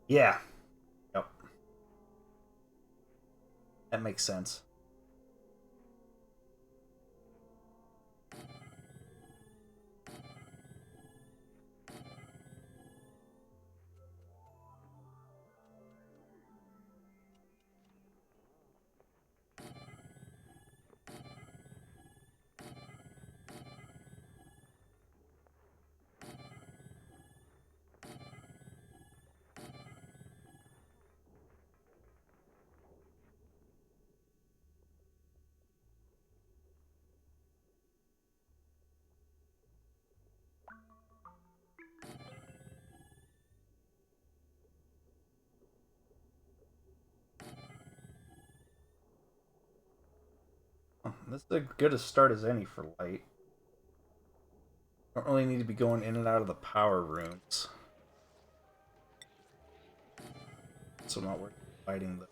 Yeah. Yep. That makes sense. this is as good a start as any for light. Don't really need to be going in and out of the power rooms. So I'm not worried about fighting the...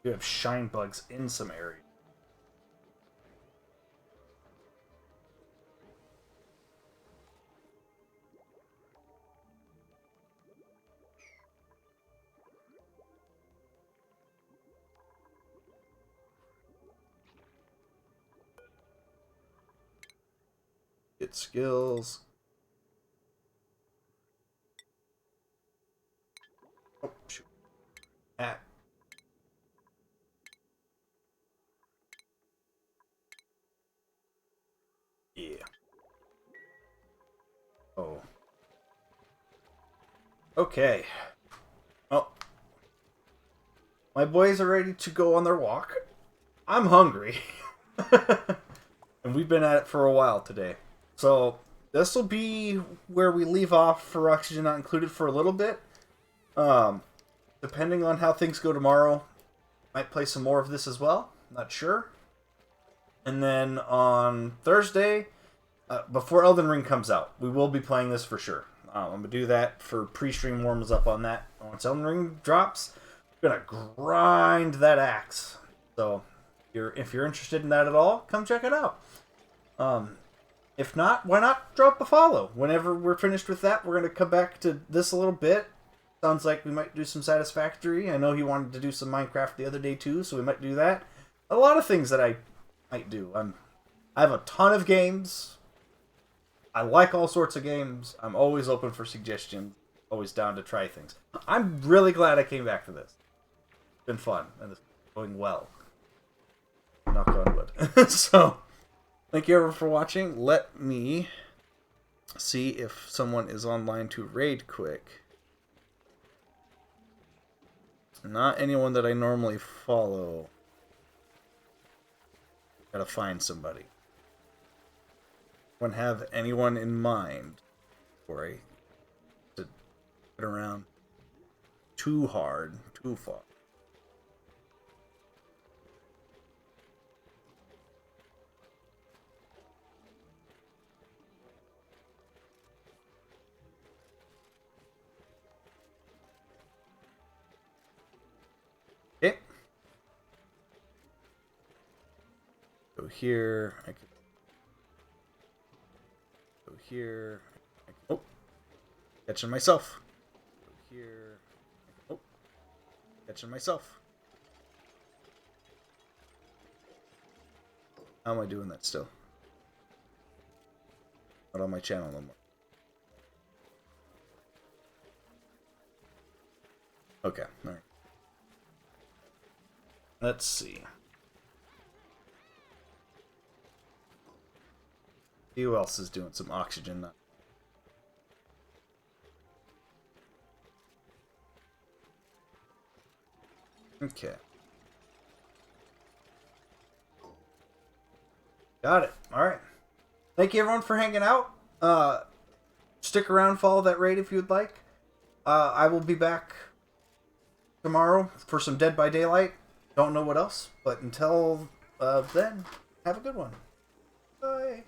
You have shine bugs in some areas. Get skills. Oh, shoot. Ah. Yeah. Oh. Okay. Oh. My boys are ready to go on their walk. I'm hungry. And we've been at it for a while today. So, this will be where we leave off for Oxygen Not Included for a little bit. Depending on how things go tomorrow, might play some more of this as well. Not sure. And then on Thursday, before Elden Ring comes out, we will be playing this for sure. I'm going to do that for pre-stream warms up on that. Once Elden Ring drops, I'm going to grind that axe. So, if you're interested in that at all, come check it out. If not, why not drop a follow? Whenever we're finished with that, we're going to come back to this a little bit. Sounds like we might do some Satisfactory. I know he wanted to do some Minecraft the other day too, so we might do that. A lot of things that I might do. I have a ton of games. I like all sorts of games. I'm always open for suggestions. Always down to try things. I'm really glad I came back to this. It's been fun, and it's going well. Knock on wood. So, thank you everyone for watching. Let me see if someone is online to raid quick. Not anyone that I normally follow. Gotta find somebody. Anyone have anyone in mind before I to get around too hard, too far? Okay. Go here. I can go here. Oh, catching myself. Go here. Oh, catching myself. How am I doing that still? Not on my channel no more. Okay, alright. Let's see. Who else is doing some oxygen? Okay. Got it. Alright. Thank you everyone for hanging out. Stick around, follow that raid if you'd like. I will be back tomorrow for some Dead by Daylight. Don't know what else, but until then, have a good one. Bye.